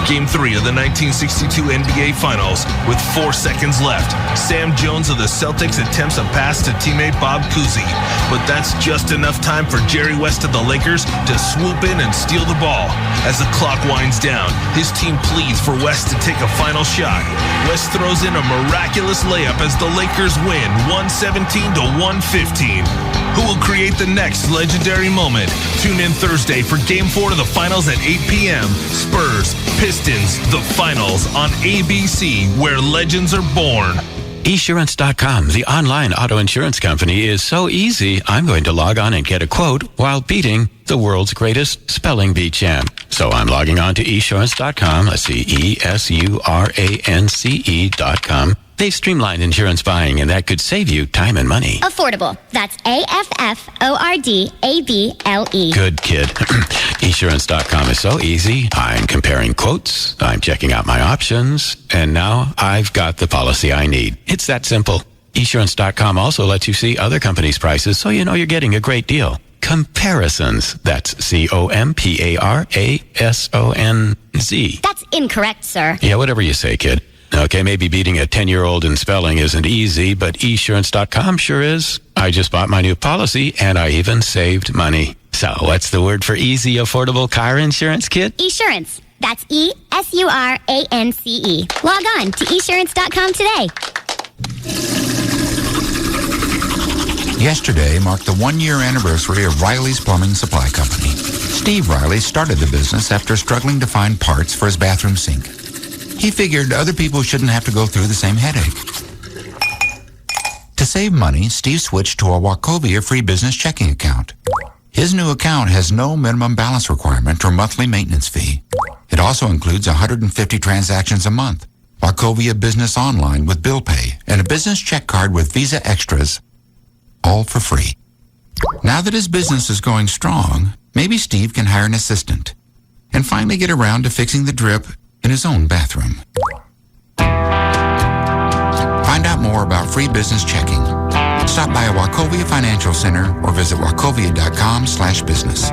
Game 3 of the 1962 NBA Finals. With 4 seconds left, Sam Jones of the Celtics attempts a pass to teammate Bob Cousy. But that's just enough time for Jerry West of the Lakers to swoop in and steal the ball. As the clock winds down, his team pleads for West to take a final shot. West throws in a miraculous layup as the Lakers win 117 to 115. Who will create the next legendary moment? Tune in Thursday for Game 4 of the finals at 8 p.m. Spurs, Pistons, the finals on ABC, where legends are born.
Esurance.com, the online auto insurance company, is so easy, I'm going to log on and get a quote while beating the world's greatest spelling bee champ. So I'm logging on to Esurance.com. Let's see, ESURANCE.com. They've streamlined insurance buying, and that could save you time and money.
Affordable. That's AFFORDABLE.
Good kid. Esurance.com is so easy. I'm comparing quotes, I'm checking out my options, and now I've got the policy I need. It's that simple. Esurance.com also lets you see other companies' prices, so you know you're getting a great deal. Comparisons. That's COMPARASONZ.
That's incorrect, sir.
Yeah, whatever you say, kid. Okay, maybe beating a 10-year-old in spelling isn't easy, but Esurance.com sure is. I just bought my new policy, and I even saved money. So what's the word for easy, affordable car insurance, kid?
Esurance. That's ESURANCE. Log on to Esurance.com today.
Yesterday marked the one-year anniversary of Riley's Plumbing Supply Company. Steve Riley started the business after struggling to find parts for his bathroom sink. He figured other people shouldn't have to go through the same headache. To save money, Steve switched to a Wachovia free business checking account. His new account has no minimum balance requirement or monthly maintenance fee. It also includes 150 transactions a month, Wachovia Business Online with bill pay, and a business check card with Visa Extras, all for free. Now that his business is going strong, maybe Steve can hire an assistant and finally get around to fixing the drip in his own bathroom. Find out more about free business checking. Stop by a Wachovia Financial Center or visit wachovia.com/business.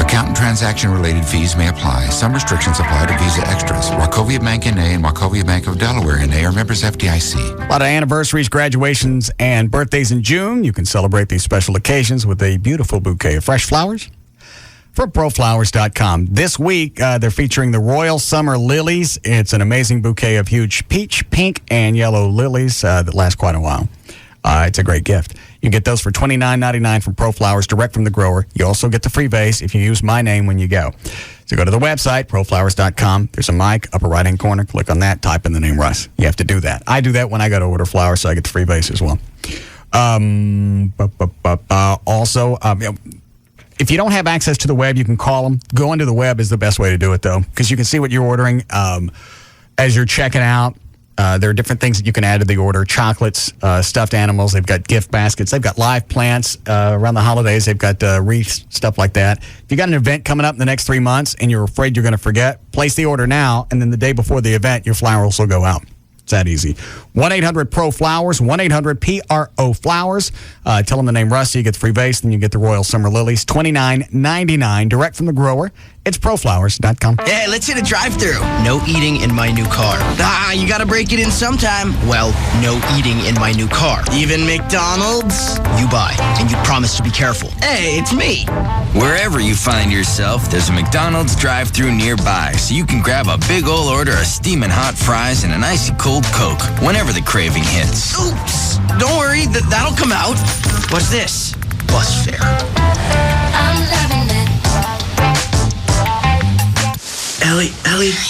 Account and transaction-related fees may apply. Some restrictions apply to Visa Extras. Wachovia Bank N.A. and Wachovia Bank of Delaware N.A. are members FDIC.
A lot of anniversaries, graduations, and birthdays in June. You can celebrate these special occasions with a beautiful bouquet of fresh flowers from ProFlowers.com. This week, they're featuring the Royal Summer Lilies. It's an amazing bouquet of huge peach, pink, and yellow lilies that last quite a while. It's a great gift. You can get those for $29.99 from ProFlowers, direct from the grower. You also get the free vase if you use my name when you go. So go to the website, ProFlowers.com. There's a mic, upper right-hand corner. Click on that, type in the name Russ. You have to do that. I do that when I go to order flowers, so I get the free vase as well. Also, if you don't have access to the web, you can call them. Going to the web is the best way to do it, though, because you can see what you're ordering as you're checking out. There are different things that you can add to the order. Chocolates, stuffed animals. They've got gift baskets. They've got live plants around the holidays. They've got wreaths, stuff like that. If you got an event coming up in the next 3 months and you're afraid you're going to forget, place the order now, and then the day before the event, your flowers will go out. It's that easy. 1-800-PRO-FLOWERS, 1-800-PRO-FLOWERS. Tell them the name Rusty. You get the free vase, then you get the Royal Summer Lilies. $29.99, direct from the grower. It's ProFlowers.com.
Hey, let's hit a drive-thru. No eating in my new car. You gotta break it in sometime. Well, no eating in my new car. Even McDonald's? You buy, and you promise to be careful. Hey, it's me.
Wherever you find yourself, there's a McDonald's drive-thru nearby, so you can grab a big ol' order of steaming hot fries and an icy cold Coke whenever the craving hits.
Oops. Don't worry, that'll come out. What's this? Bus fare. I'm loving it. Ellie?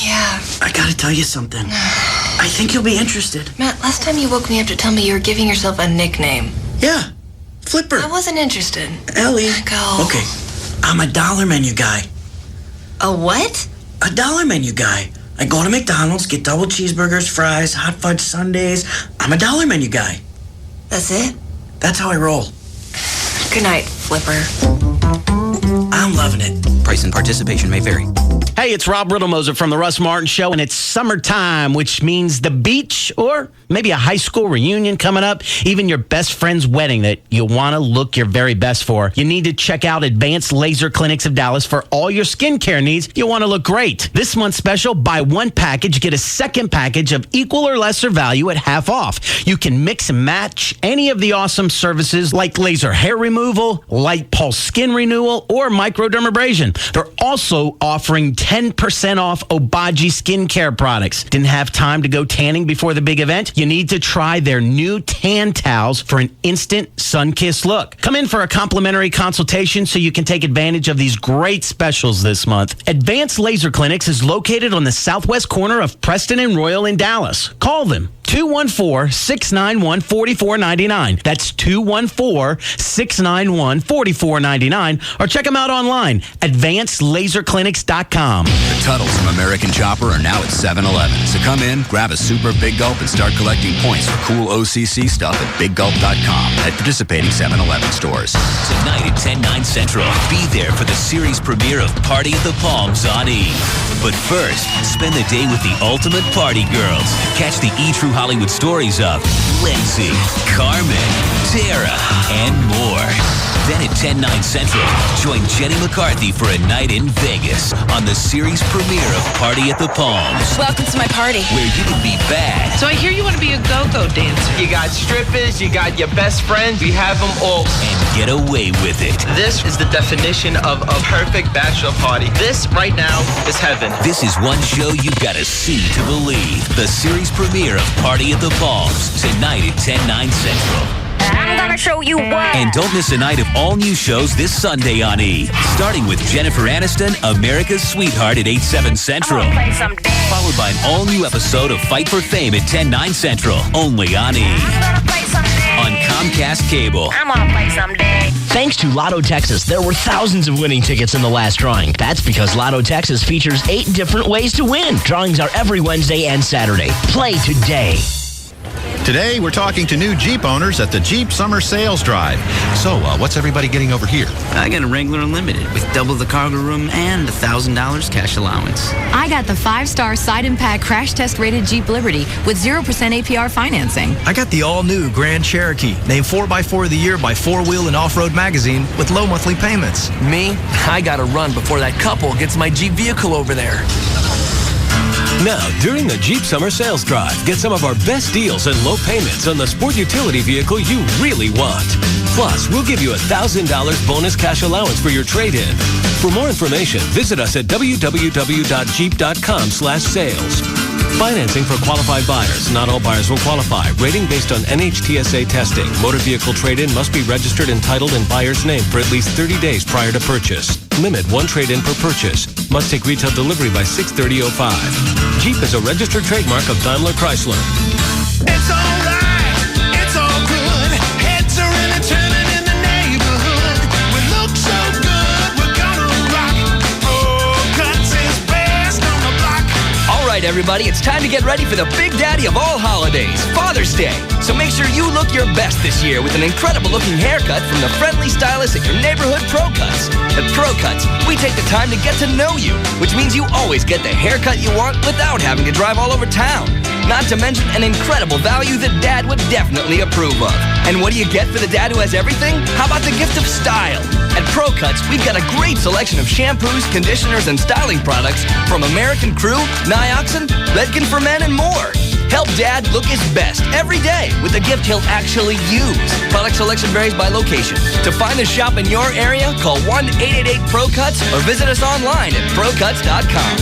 Yeah?
I gotta tell you something. I think you'll be interested.
Matt, last time you woke me up to tell me you were giving yourself a nickname.
Yeah, Flipper.
I wasn't interested.
Ellie.
Go.
Okay, I'm a dollar menu guy.
A what?
A dollar menu guy. I go to McDonald's, get double cheeseburgers, fries, hot fudge sundaes. I'm a dollar menu guy.
That's it?
That's how I roll.
Good night, Flipper.
I'm loving it.
Price and participation may vary.
Hey, it's Rob Riddlemoser from the Russ Martin Show, and it's summertime, which means the beach or maybe a high school reunion coming up, even your best friend's wedding that you'll want to look your very best for. You need to check out Advanced Laser Clinics of Dallas for all your skincare needs. You'll want to look great. This month's special, buy one package, get a second package of equal or lesser value at half off. You can mix and match any of the awesome services like laser hair removal, light pulse skin renewal, or microdermabrasion. They're also offering 10% off Obagi skincare products. Didn't have time to go tanning before the big event? You need to try their new tan towels for an instant sun-kissed look. Come in for a complimentary consultation so you can take advantage of these great specials this month. Advanced Laser Clinics is located on the southwest corner of Preston and Royal in Dallas. Call them. 214-691-4499. That's 214-691-4499. Or check them out online, advancedlaserclinics.com.
The Tuttles from American Chopper are now at 7-Eleven. So come in, grab a super Big Gulp, and start collecting points for cool OCC stuff at biggulp.com at participating 7-Eleven stores.
Tonight at 10/9 Central, be there for the series premiere of Party at the Palms on E! But first, spend the day with the ultimate party girls. Catch the E! True Hollywood stories of Lindsay, Carmen, Tara, and more. Then at 10/9 Central, join Jenny McCarthy for a night in Vegas on the series premiere of Party at the Palms.
Welcome to my party.
Where you can be bad.
So I hear you want to be a go-go dancer.
You got strippers, you got your best friends, we have them all.
And get away with it.
This is the definition of a perfect bachelor party. This right now is heaven.
This is one show you gotta see to believe. The series premiere of Party at the Palms, tonight at 10/9 Central.
I'm gonna show you what.
And don't miss a night of all new shows this Sunday on E! Starting with Jennifer Aniston, America's Sweetheart at 8/7 Central. Followed by an all-new episode of Fight for Fame at 10/9 Central, only on E! On Comcast Cable.
I'm gonna play someday.
Thanks to Lotto Texas, there were thousands of winning tickets in the last drawing. That's because Lotto Texas features 8 different ways to win. Drawings are every Wednesday and Saturday. Play today.
Today, we're talking to new Jeep owners at the Jeep Summer Sales Drive. So, what's everybody getting over here?
I got a Wrangler Unlimited with double the cargo room and $1,000 cash allowance.
I got the 5-star side impact crash test rated Jeep Liberty with 0% APR financing.
I got the all-new Grand Cherokee, named 4x4 of the Year by 4-Wheel and Off-Road Magazine with low monthly payments.
Me? I gotta run before that couple gets my Jeep vehicle over there.
Now, during the Jeep Summer Sales Drive, get some of our best deals and low payments on the sport utility vehicle you really want. Plus, we'll give you $1,000 bonus cash allowance for your trade-in. For more information, visit us at www.jeep.com/sales. Financing for qualified buyers. Not all buyers will qualify. Rating based on NHTSA testing. Motor vehicle trade-in must be registered and titled in buyer's name for at least 30 days prior to purchase. Limit 1 trade-in per purchase. Must take retail delivery by 6/30/05. Jeep is a registered trademark of Daimler Chrysler.
It's all right, it's all good. Heads are really turning in the neighborhood. We look so good, we're gonna rock. Oh, Cuts is best on the block.
All right, everybody, it's time to get ready for the big daddy of all holidays, Father's Day. So make sure you look your best this year with an incredible-looking haircut from the friendly stylist at your neighborhood Pro Cuts. At Pro Cuts, we take the time to get to know you, which means you always get the haircut you want without having to drive all over town. Not to mention an incredible value that Dad would definitely approve of. And what do you get for the dad who has everything? How about the gift of style? At Pro Cuts, we've got a great selection of shampoos, conditioners, and styling products from American Crew, Nioxin, Redken for Men, and more. Help Dad look his best every day with a gift he'll actually use. Product selection varies by location. To find a shop in your area, call 1-888-PRO-CUTS or visit us online at ProCuts.com.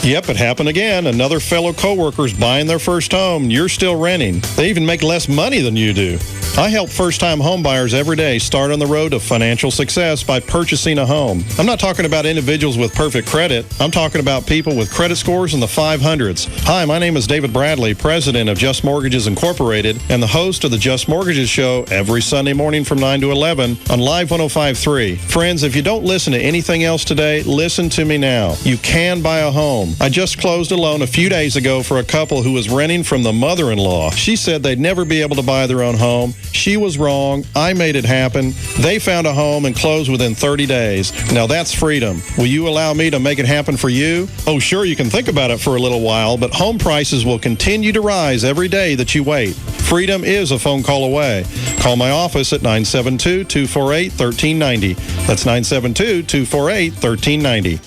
Yep, it happened again. Another fellow coworker's buying their first home. You're still renting. They even make less money than you do. I help first-time homebuyers every day start on the road to financial success by purchasing a home. I'm not talking about individuals with perfect credit. I'm talking about people with credit scores in the 500s. Hi, my name is David Bradley, president of Just Mortgages Incorporated, and the host of the Just Mortgages Show every Sunday morning from 9 to 11 on Live 105.3. Friends, if you don't listen to anything else today, listen to me now. You can buy a home. I just closed a loan a few days ago for a couple who was renting from the mother-in-law. She said they'd never be able to buy their own home. She was wrong. I made it happen. They found a home and closed within 30 days. Now that's freedom. Will you allow me to make it happen for you? Oh, sure, you can think about it for a little while, but home prices will continue to rise every day that you wait. Freedom is a phone call away. Call my office at 972-248-1390. That's 972-248-1390.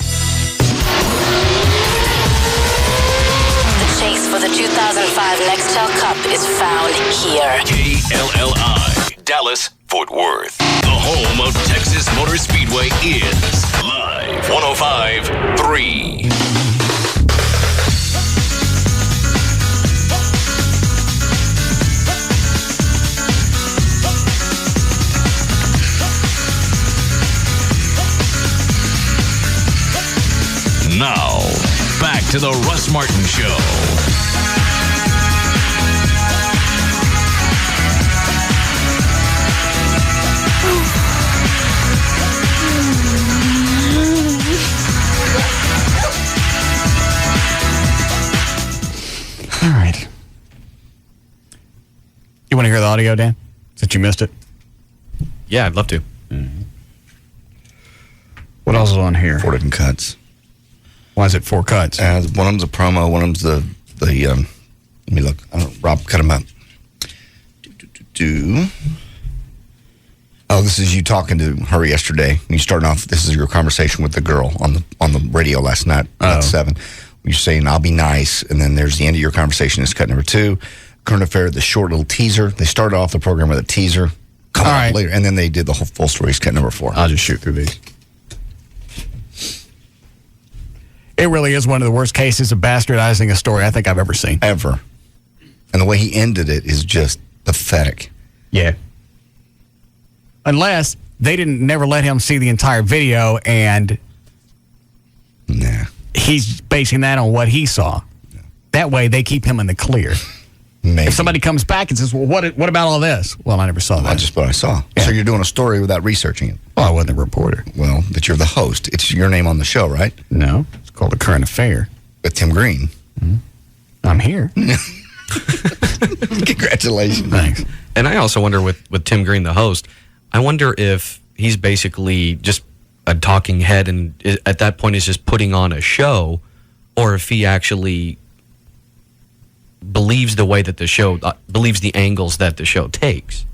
The chase for the 2005 Nextel Cup is found here.
KLLI, Dallas, Fort Worth. The home of Texas Motor Speedway is Live 105.3. Now, back to the Russ Martin Show.
All right. You want to hear the audio, Dan? Since you missed it?
Yeah, I'd love to.
What else is on here?
4 different cuts.
Why is it 4 cuts?
One of them's a promo. One of them's the let me look. Rob, cut them up. Oh, this is you talking to her yesterday. You starting off. This is your conversation with the girl on the radio last night at 7. You're saying I'll be nice, and then there's the end of your conversation. Is cut number 2. Current affair, the short little teaser. They started off the program with a teaser. Come on later, and then they did the whole full story. Is cut number 4.
I'll just shoot through these. It really is one of the worst cases of bastardizing a story I think I've ever seen.
Ever. And the way he ended it is just pathetic.
Yeah. Unless they never let him see the entire video, and he's basing that on what he saw. That way they keep him in the clear.
Maybe.
If somebody comes back and says, well, what about all this? Well, I never saw that.
That's just what I saw.
Yeah.
So you're doing a story without researching it.
Well, I wasn't a reporter.
Well, but you're the host. It's your name on the show, right?
No. It's called A Current Affair.
With Tim Green.
Mm-hmm. I'm here.
Congratulations.
Thanks.
And I also wonder with Tim Green, the host, I wonder if he's basically just a talking head and at that point is just putting on a show, or if he actually believes the way that the show, believes the angles that the show takes.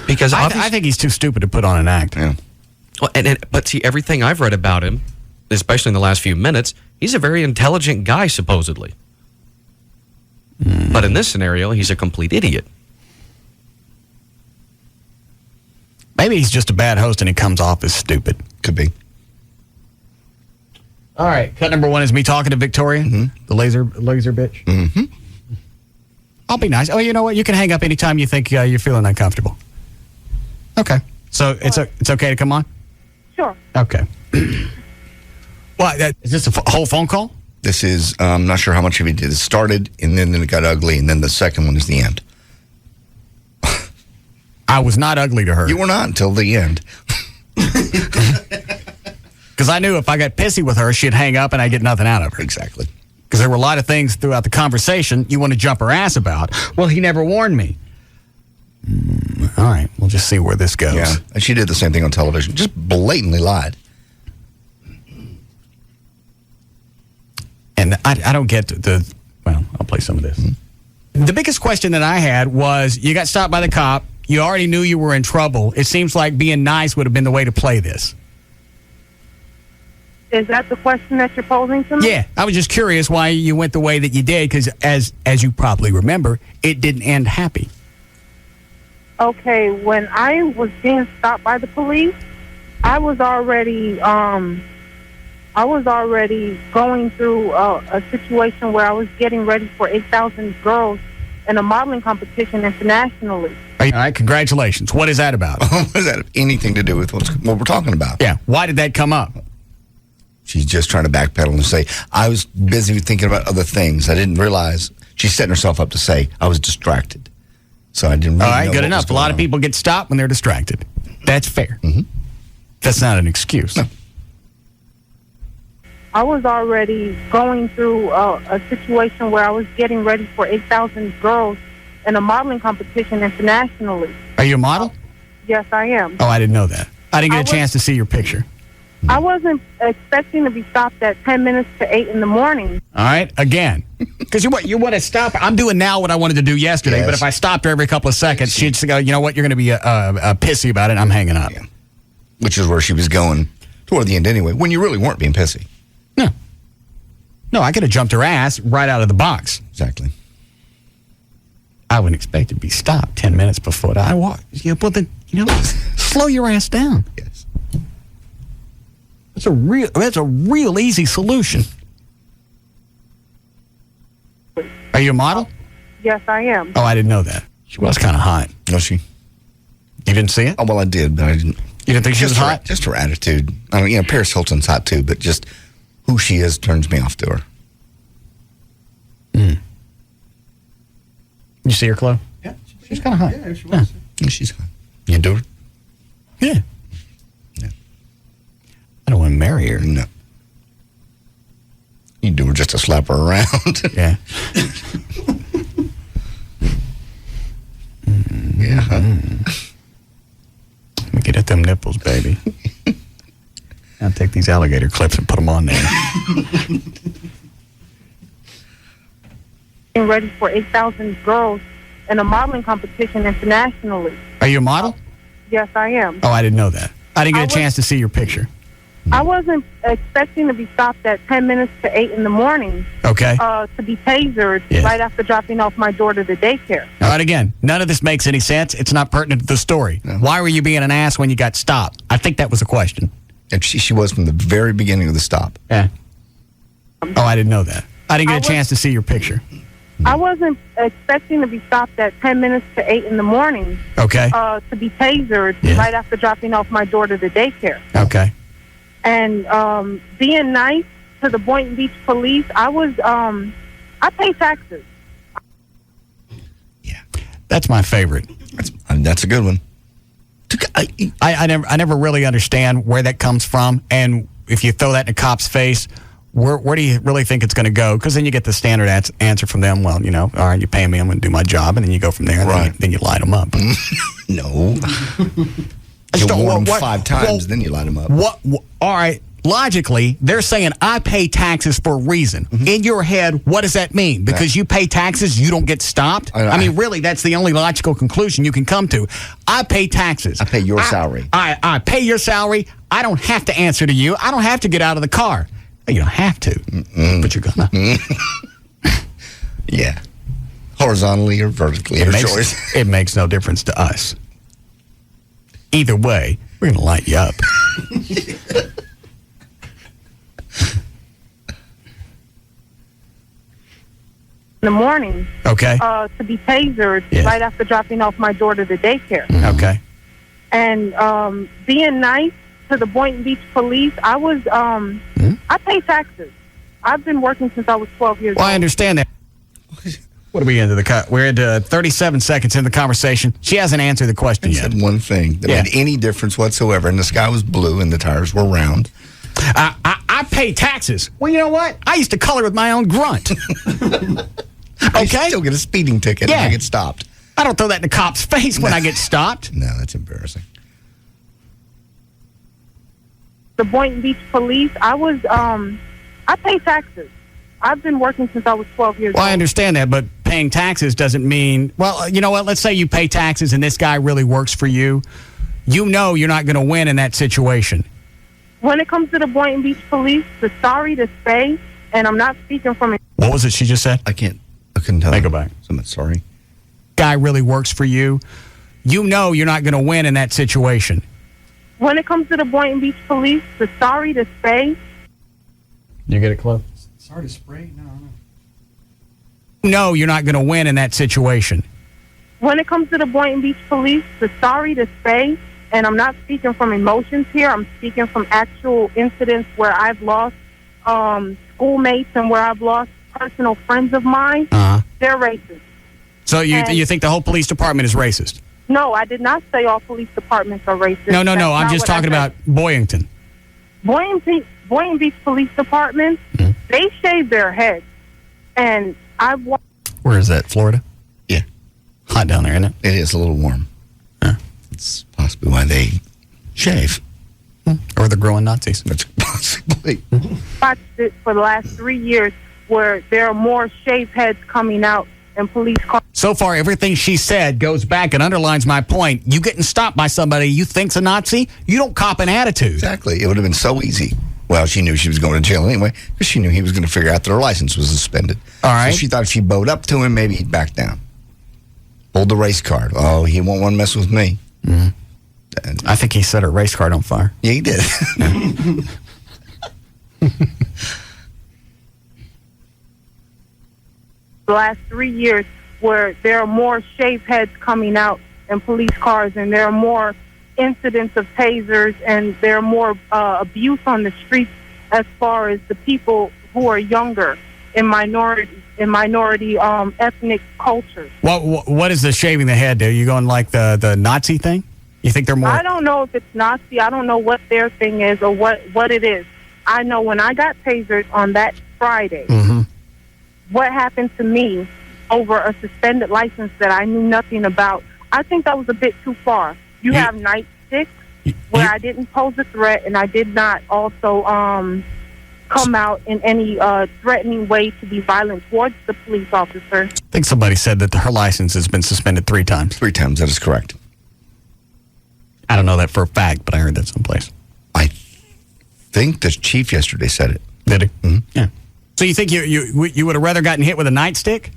Because
I think he's too stupid to put on an act.
Yeah.
Well, but see, everything I've read about him, especially in the last few minutes, he's a very intelligent guy, supposedly. But in this scenario, he's a complete idiot.
Maybe he's just a bad host and he comes off as stupid.
Could be.
All right. Cut number 1 is me talking to Victoria, the laser bitch.
Mm-hmm.
I'll be nice. Oh, you know what? You can hang up anytime you think you're feeling uncomfortable. Okay. So it's okay to come on?
Sure.
Okay. What? Is this a whole phone call?
This is, I'm not sure how much of it did. It started, and then it got ugly, and then the second one is the end.
I was not ugly to her.
You were not until the end.
Because I knew if I got pissy with her, she'd hang up and I'd get nothing out of her.
Exactly.
Because there were a lot of things throughout the conversation you want to jump her ass about. Well, he never warned me. All right, we'll just see where this goes.
Yeah, and she did the same thing on television. Just blatantly lied.
And I don't get well, I'll play some of this. The biggest question that I had was, you got stopped by the cop. You already knew you were in trouble. It seems like being nice would have been the way to play this.
Is that the question that you're posing to me?
Yeah, I was just curious why you went the way that you did, because as you probably remember, it didn't end happy.
Okay, when I was being stopped by the police, I was already going through a situation where I was getting ready for 8,000 girls in a modeling competition internationally.
All right, congratulations. What is that about?
What does that have anything to do with what we're talking about?
Yeah, why did that come up?
She's just trying to backpedal and say, I was busy thinking about other things. I didn't realize. She's setting herself up to say, I was distracted. So I didn't really
All right,
know
good
what
enough.
was
A lot
going
of
on.
people get stopped when they're distracted. That's fair.
Mm-hmm.
That's not an excuse.
No.
I was already going through a situation where I was getting ready for 8,000 girls in a modeling competition internationally.
Are you a model?
Yes, I am.
Oh, I didn't know that. I didn't get a chance to see your picture.
I wasn't expecting to be stopped at 10 minutes to 8 in the morning.
All right, again. Because you want to stop. I'm doing now what I wanted to do yesterday, but if I stopped her every couple of seconds, she'd just go, you know what, you're going to be pissy about it, I'm hanging up.
Yeah. Which is where she was going toward the end anyway, when you really weren't being pissy.
No, I could have jumped her ass right out of the box.
Exactly.
I wouldn't expect to be stopped 10 minutes before I walk. Yeah, but then, slow your ass down.
Yes.
That's a real easy solution. Are you a model?
Yes, I am.
Oh, I didn't know that. She was kind of hot.
No, she.
You didn't see it?
Oh, well, I did, but I didn't.
You didn't think she was
Just
hot?
Just her attitude. I mean, Paris Hilton's hot too, but just who she is turns me off to her.
You see her, Chloe?
Yeah.
She's kind of hot.
Yeah, she was.
Yeah, she's hot. You into her?
Yeah. I don't want to marry her.
No. You do her just to slap her around.
Yeah.
Yeah.
Let me get at them nipples, baby. I'll take these alligator clips and put them on there.
Getting ready for 8,000 girls in a modeling competition internationally.
Are you a model?
Yes, I am.
Oh, I didn't know that. I didn't get a chance to see your picture.
I wasn't expecting to be stopped at 10 minutes to 8 in the morning.
Okay.
To be tasered
Yes.
right after dropping off my daughter to daycare.
All right, again, none of this makes any sense. It's not pertinent to the story. No. Why were you being an ass when you got stopped? I think that was the question.
And she was from the very beginning of the stop.
Yeah. Oh, I didn't know that. I didn't get a chance to see your picture.
I wasn't expecting to be stopped at 10 minutes to 8 in the morning.
Okay.
To be tasered right after dropping off my daughter to daycare.
Okay.
And being nice to the Boynton Beach police, I pay taxes.
That's my favorite.
That's a good one.
I never really understand where that comes from, and if you throw that in a cop's face, where do you really think it's going to go? Because then you get the standard answer from them. Well, all right, you pay me, I'm going to do my job, and then you go from there. And then you light them up.
No. You warn them 5 times, then you light them up.
What? All right. Logically, they're saying I pay taxes for a reason. Mm-hmm. In your head, what does that mean? Because you pay taxes, you don't get stopped? I mean, really, that's the only logical conclusion you can come to. I pay taxes.
I pay your salary.
I pay your salary. I don't have to answer to you. I don't have to get out of the car. You don't have to, but you're gonna.
Yeah. Horizontally or vertically.
It makes no difference to us. Either way, we're going to light you up.
In the morning.
Okay.
To be tasered right after dropping off my daughter to daycare.
Okay.
And being nice to the Boynton Beach police, I pay taxes. I've been working since I was 12 years old.
Well, I understand that. What are we into we're into 37 seconds in the conversation. She hasn't answered the question yet.
Said one thing that made any difference whatsoever, and the sky was blue and the tires were round.
I pay taxes. Well, you know what? I used to color with my own grunt.
I still get a speeding ticket and I get stopped.
I don't throw that in the cop's face when I get stopped.
No, that's embarrassing.
The Boynton Beach police, I pay taxes. I've been working since I was 12 years old.
Well, I understand that, but paying taxes doesn't mean, well, you know what? Let's say you pay taxes and this guy really works for you. You know you're not going to win in that situation.
When it comes to the Boynton Beach police, the sorry to say, and I'm not speaking from it.
What was it she just said?
I couldn't tell.
Go back.
I'm sorry.
Guy really works for you. You know you're not going to win in that situation.
When it comes to the Boynton Beach police, the sorry to say.
You get it, Cliff?
Sorry to spray? No.
know you're not going to win in that situation?
When it comes to the Boynton Beach Police, sorry to say, and I'm not speaking from emotions here, I'm speaking from actual incidents where I've lost schoolmates and where I've lost personal friends of mine, they're racist.
So you think the whole police department is racist?
No, I did not say all police departments are racist.
No.
That's
I'm
not
just
what I
talking
said.
about Boynton.
Boynton Beach Police Department, they shave their heads. And I've watched...
Where is that, Florida?
Yeah.
Hot down there, isn't it?
It is a little warm. It's possibly why they shave.
Or they're growing Nazis.
That's possibly.
watched it for the last 3 years where there are more shaved heads coming out in police cars.
So far, everything she said goes back and underlines my point. You getting stopped by somebody you think's a Nazi, you don't cop an attitude.
Exactly. It would have been so easy. Well, she knew she was going to jail anyway, because she knew he was going to figure out that her license was suspended.
All right.
So she thought if she bowed up to him, maybe he'd back down. Hold the race card. Oh, he won't want to mess with me.
Mm-hmm. I think he set her race card on fire.
Yeah, he did.
The last 3 years where there are more shaved heads coming out in police cars, and there are more incidents of tasers, and there are more abuse on the streets as far as the people who are younger in minority ethnic cultures.
What is the shaving the head do? You going like the Nazi thing? You think they're more...
I don't know if it's Nazi. I don't know what their thing is or what it is. I know when I got tasered on that Friday, what happened to me over a suspended license that I knew nothing about, I think that was a bit too far. You have nightsticks where I didn't pose a threat, and I did not also come out in any threatening way to be violent towards the police officer.
I think somebody said that her license has been suspended 3 times.
3 times, that is correct.
I don't know that for a fact, but I heard that someplace.
I think the chief yesterday said it.
Did he? Mm-hmm. Yeah. So you think you would have rather gotten hit with a nightstick?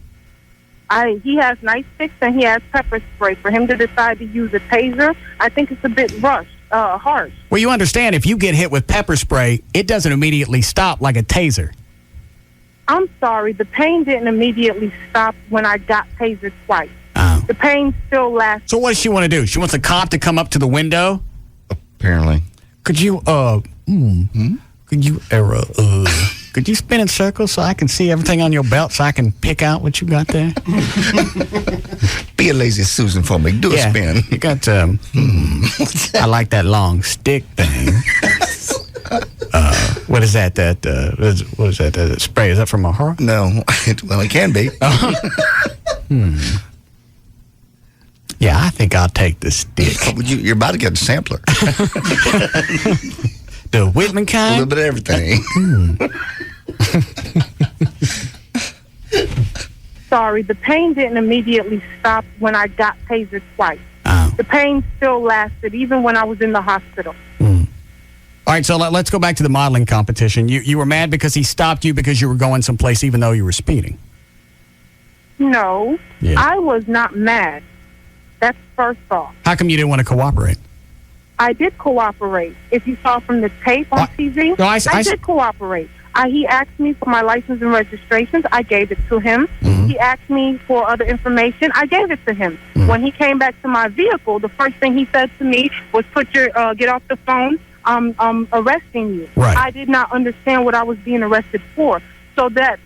He has nightsticks and he has pepper spray. For him to decide to use a taser, I think it's a bit harsh.
Well, you understand, if you get hit with pepper spray, it doesn't immediately stop like a taser.
I'm sorry, the pain didn't immediately stop when I got tasered twice.
Oh.
The pain still lasts.
So what does she want to do? She wants a cop to come up to the window?
Apparently.
Could you, could you spin in circles so I can see everything on your belt so I can pick out what you got there?
Be a lazy Susan for me. Do a spin.
You got, I like that long stick thing. What is that? What is that? Spray? Is that from a horror?
No. Well, it can be.
Yeah, I think I'll take the stick.
You're about to get a sampler.
The Whitman kind?
A little bit of everything.
Sorry, the pain didn't immediately stop when I got tasered twice.
Oh.
The pain still lasted even when I was in the hospital.
All right, so let's go back to the modeling competition. You were mad because he stopped you because you were going someplace even though you were speeding.
No,
Yeah.
I was not mad. That's first off.
How come you didn't want to cooperate?
I did cooperate. If you saw from the tape on TV,
no, I
did cooperate. He asked me for my license and registrations. I gave it to him. He asked me for other information. I gave it to him. When he came back to my vehicle, the first thing he said to me was, get off the phone. I'm arresting you.
Right.
I did not understand what I was being arrested for. So that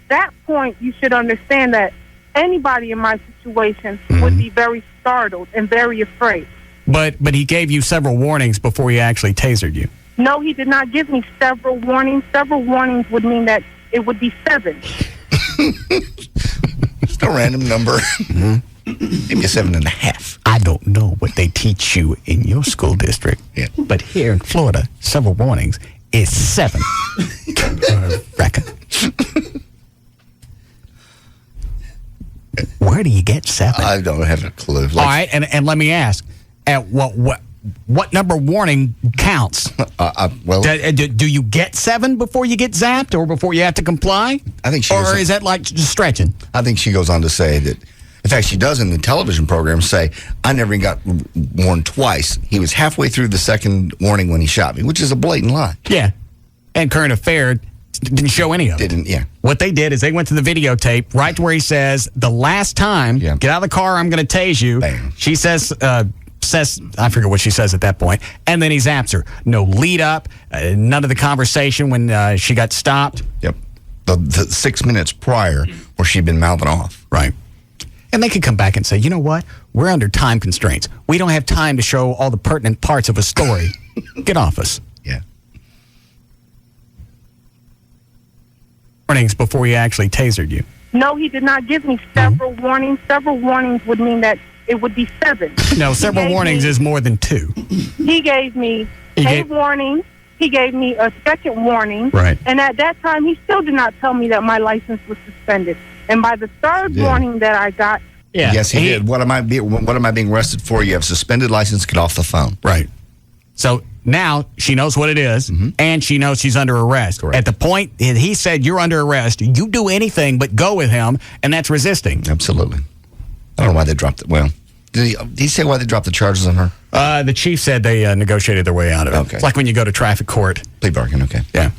point, you should understand that anybody in my situation would be very startled and very afraid.
But he gave you several warnings before he actually tasered you.
No, he did not give me several warnings. Several warnings would mean that it would be 7.
Just a random number. Maybe a 7.5.
I don't know what they teach you in your school district, but here in Florida, several warnings is 7. Reckon. Where do you get 7?
I don't have a clue.
All right, and let me ask, at what number warning counts?
Well,
do you get 7 before you get zapped or before you have to comply?
I think she.
Or is that like just stretching?
I think she goes on to say that. In fact, she does in the television program say, I never got warned twice. He was halfway through the second warning when he shot me, which is a blatant lie.
Yeah. And current affair, Didn't show any of it.
Didn't, yeah.
What they did is they went to the videotape right to where he says, the last time, get out of the car, I'm going to tase you.
Bang.
She says, I forget what she says at that point, and then he zaps her. No lead up, none of the conversation when she got stopped.
Yep. The 6 minutes prior where she'd been mouthing off.
Right. And they could come back and say, you know what? We're under time constraints. We don't have time to show all the pertinent parts of a story. Get off us.
Yeah.
Warnings before he actually tasered you.
No, he did not give me several warnings. Several warnings would mean that it would be 7.
No, several warnings is more than 2.
He gave me a warning. He gave me a second warning.
Right.
And at that time, he still did not tell me that my license was suspended. And by the third warning that I got...
Yes, he did. What am I being arrested for? You have suspended license, get off the phone.
Right. So now she knows what it is, and she knows she's under arrest.
Correct.
At the point that he said, you're under arrest, you do anything but go with him, and that's resisting.
Absolutely. I don't know why they dropped it. Well, did he say why they dropped the charges on her?
The chief said they negotiated their way out of it.
Okay.
It's like when you go to traffic court.
Plea bargain, okay.
Yeah.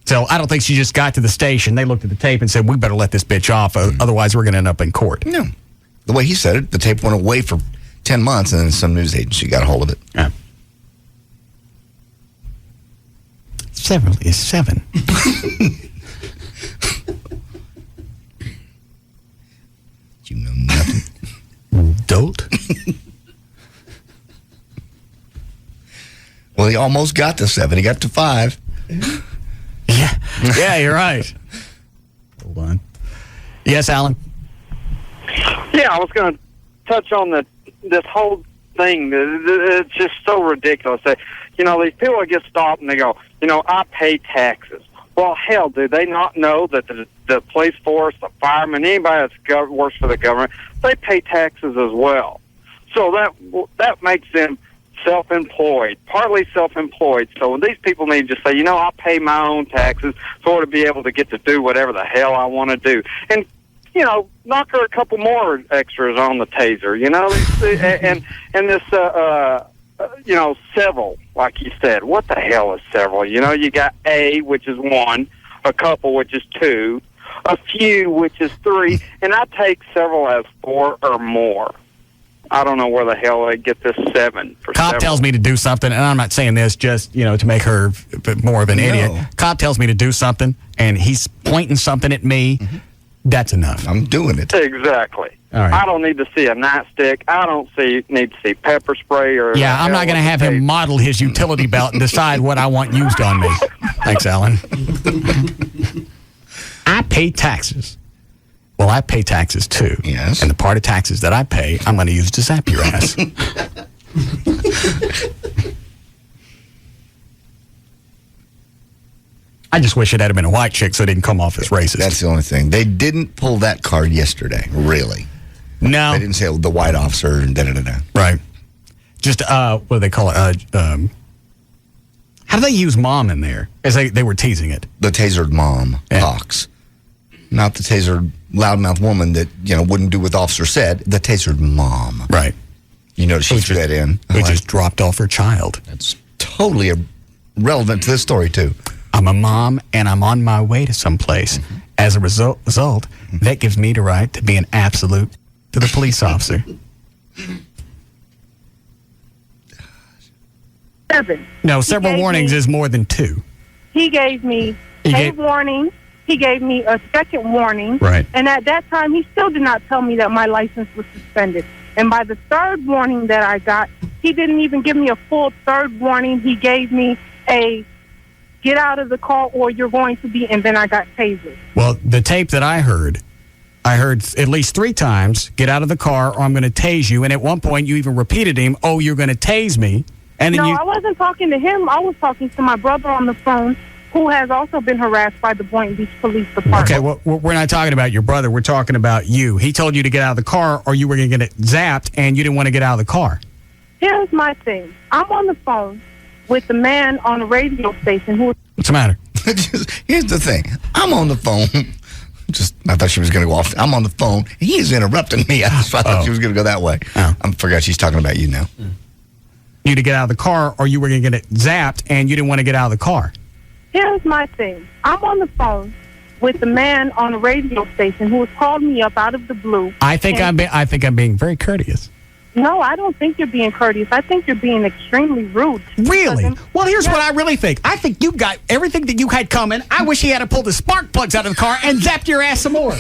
So I don't think she just got to the station. They looked at the tape and said, we better let this bitch off, otherwise we're going to end up in court.
No. The way he said it, the tape went away for 10 months, and then some news agency got a hold of it.
Yeah. Several is 7.
You know nothing.
Dolt.
Well, he almost got to 7. He got to 5.
Yeah, you're right. Hold on. Yes, Alan?
Yeah, I was going to touch on this whole thing. It's just so ridiculous. You know, these people get stopped and they go, you know, I pay taxes. Well, hell, do they not know that the police force, the firemen, anybody that works for the government, they pay taxes as well. So that makes them self-employed, partly self-employed. So these people need to just say, you know, I'll pay my own taxes so to be able to get to do whatever the hell I want to do. And, you know, knock her a couple more extras on the taser, you know, and this, you know, several, like you said. What the hell is several? You know, you got a, which is 1, a couple, which is 2, a few, which is 3, and I take several as 4 or more. I don't know where the hell they get this 7 for
Cop tells me to do something, and I'm not saying this just, you know, to make her more of an idiot. Cop tells me to do something, and he's pointing something at me. That's enough.
I'm doing it.
Exactly.
All right.
I don't need to see a nightstick. I don't need to see pepper spray or...
Yeah, I'm not going to have him model his utility belt and decide what I want used on me. Thanks, Alan. I pay taxes. Well, I pay taxes too.
Yes.
And the part of taxes that I pay, I'm going to use to zap your ass. I just wish it had been a white chick so it didn't come off as racist.
That's the only thing. They didn't pull that card yesterday, really.
No.
They didn't say the white officer and da-da-da-da.
Right. Just, what do they call it? How do they use mom in there? As they were teasing it.
The tasered mom talks. Not the tasered loudmouth woman that, you know, wouldn't do what the officer said. The tasered mom.
Right.
You notice she threw that in.
Who just dropped off her child.
That's totally relevant to this story, too.
I'm a mom, and I'm on my way to someplace. As a result, that gives me the right to be an absolute to the police officer.
7.
No, several warnings is more than 2.
He gave me a warning. He gave me a second warning.
Right.
And at that time, he still did not tell me that my license was suspended. And by the third warning that I got, he didn't even give me a full third warning. He gave me a get out of the car or you're going to be, and then I got tasered.
Well, the tape that I heard at least 3 times, get out of the car or I'm going to tase you. And at one point, you even repeated him, oh, you're going to tase me. And then
I wasn't talking to him. I was talking to my brother on the phone, who has also been harassed by the Boynton Beach Police Department.
Okay, well, we're not talking about your brother. We're talking about you. He told you to get out of the car or you were going to get zapped and you didn't want to get out of the car.
Here's my thing. I'm on the phone with the man on the radio station who...
What's the matter?
Here's the thing. I'm on the phone. I thought she was going to go off. I'm on the phone. He is interrupting me. I thought she was going to go that way. I forgot she's talking about you now.
You to get out of the car or you were going to get zapped and you didn't want to get out of the car.
Here's my thing. I'm on the phone with the man on a radio station who has called me up out of the blue.
I think I'm being very courteous.
No, I don't think you're being courteous. I think you're being extremely rude.
Really? Well, here's what I really think. I think you got everything that you had coming. I wish he had pulled the spark plugs out of the car and zapped your ass some more.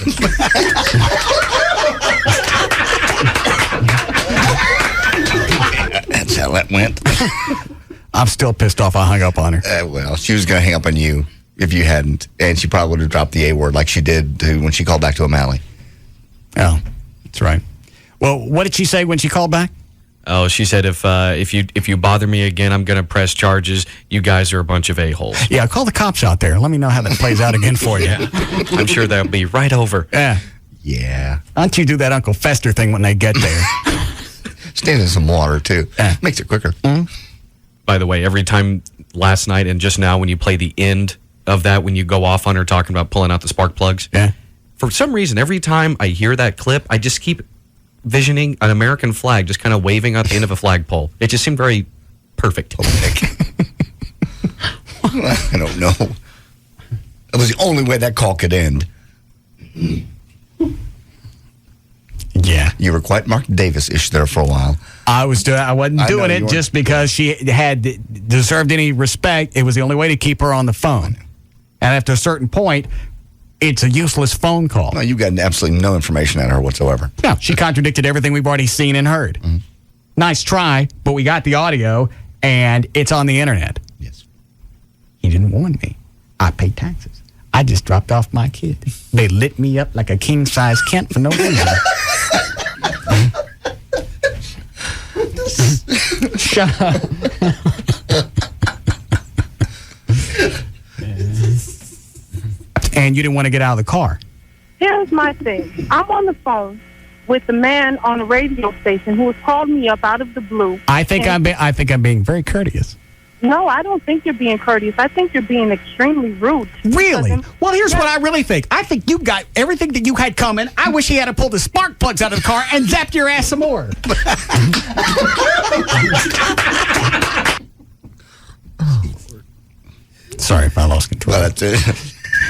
That's how that went.
I'm still pissed off I hung up on her.
Well, she was going to hang up on you if you hadn't, and she probably would have dropped the A word like she did when she called back to O'Malley.
Oh, that's right. Well, what did she say when she called back?
Oh, she said if you bother me again, I'm going to press charges. You guys are a bunch of a-holes.
Yeah, call the cops out there. Let me know how that plays out again for you.
Yeah. I'm sure that'll be right over.
Yeah.
Yeah.
Why don't you do that Uncle Fester thing when they get there?
Stand in some water, too. Makes it quicker.
Mm-hmm.
By the way, every time last night and just now when you play the end of that, when you go off on her talking about pulling out the spark plugs, for some reason, every time I hear that clip, I just keep visioning an American flag just kind of waving at the end of a flagpole. It just seemed very perfect.
I don't know. That was the only way that call could end.
Yeah.
You were quite Mark Davis-ish there for a while.
I wasn't doing it just because she had deserved any respect. It was the only way to keep her on the phone. And after a certain point, it's a useless phone call.
No, you got absolutely no information out of her whatsoever.
No, she contradicted everything we've already seen and heard. Mm-hmm. Nice try, but we got the audio, and it's on the internet.
Yes.
He didn't warn me. I paid taxes. I just dropped off my kid. They lit me up like a king-size Kent for no reason. Shut up. And you didn't want to get out of the car.
Here's my thing. I'm on the phone with the man on a radio station who has called me up out of the blue.
I think I'm being very courteous.
No, I don't think you're being courteous. I think you're being extremely rude.
Really? Well, here's what I really think. I think you got everything that you had coming. I wish he had pulled the spark plugs out of the car and zapped your ass some more. Sorry if I lost control.
Well, that's it.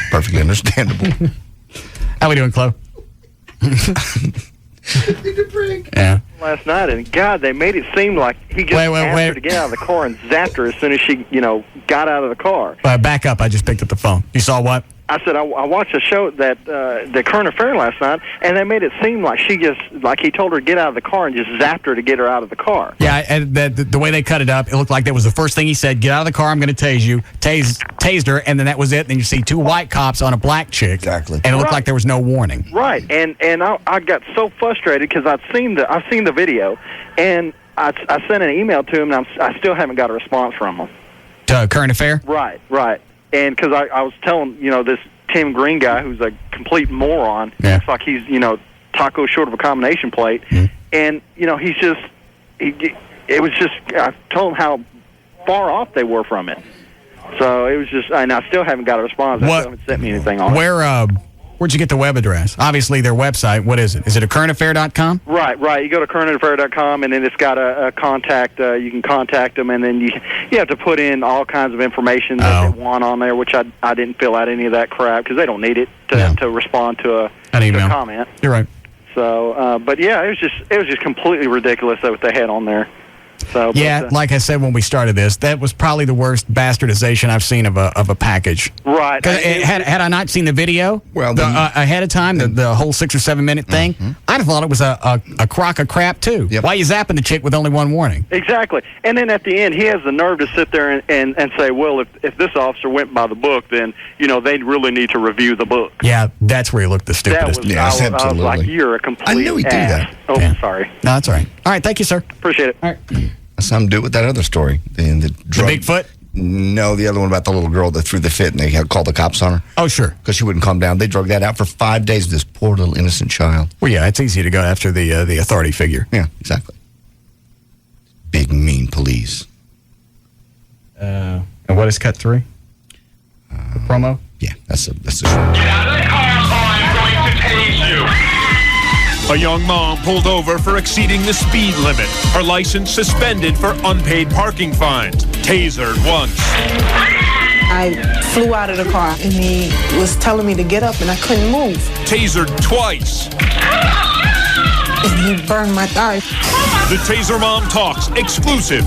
Perfectly understandable.
How we doing, Chloe? Yeah.
Last night, and God, they made it seem like he just asked her to get out of the car and zapped her as soon as she, got out of the car.
Back up. I just picked up the phone. You saw what?
I said I watched a show that the current affair last night, and they made it seem like he told her to get out of the car and just zapped her to get her out of the car.
Yeah, and the way they cut it up, it looked like that was the first thing he said. Get out of the car. I'm going to tase you. Tased her, and then that was it. Then you see two white cops on a black chick.
Exactly.
And it looked like there was no warning.
Right, and I got so frustrated because I've seen the video, and I sent an email to him, and I still haven't got a response from him.
To current affair?
Right. And because I was telling, this Tim Green guy who's a complete moron, looks like he's, taco short of a combination plate. And, he's just, it was just, I told him how far off they were from it. So it was just, and I still haven't got a response. They haven't sent me anything on it.
Where'd you get the web address? Obviously, their website. What is it? Is it a currentaffair.com?
Right. You go to currentaffair.com, and then it's got a contact. You can contact them, and then you have to put in all kinds of information that they want on there, which I didn't fill out any of that crap because they don't need it to respond to
an email.
To a comment.
You're right.
So, but yeah, it was just completely ridiculous that what they had on there. So,
like I said when we started this, that was probably the worst bastardization I've seen of a package.
Right.
Had I not seen the video ahead of time, the whole 6 or 7 minute thing, I'd have thought it was a crock of crap too. Yep. Why are you zapping the chick with only one warning?
Exactly. And then at the end, he has the nerve to sit there and say, well, if this officer went by the book, then, they'd really need to review the book.
Yeah, that's where he looked the stupidest.
Yes, absolutely.
I was like, you're a complete
I knew he'd do that.
Oh, sorry.
No, that's all right. All right, thank you, sir.
Appreciate it.
All right.
That's something to do with that other story. The
Bigfoot?
No, the other one about the little girl that threw the fit and they had called the cops on her.
Oh, sure.
Because she wouldn't calm down. They drug that out for 5 days, this poor little innocent child.
Well, yeah, it's easy to go after the authority figure.
Yeah, exactly. Big, mean police.
And what is cut 3? The promo?
Yeah, that's the
Get out of the car or I'm going to tase you. A young mom pulled over for exceeding the speed limit. Her license suspended for unpaid parking fines. Tasered once.
I flew out of the car, and he was telling me to get up, and I couldn't move.
Tasered twice.
And he burned my thigh.
The Taser Mom Talks, exclusive.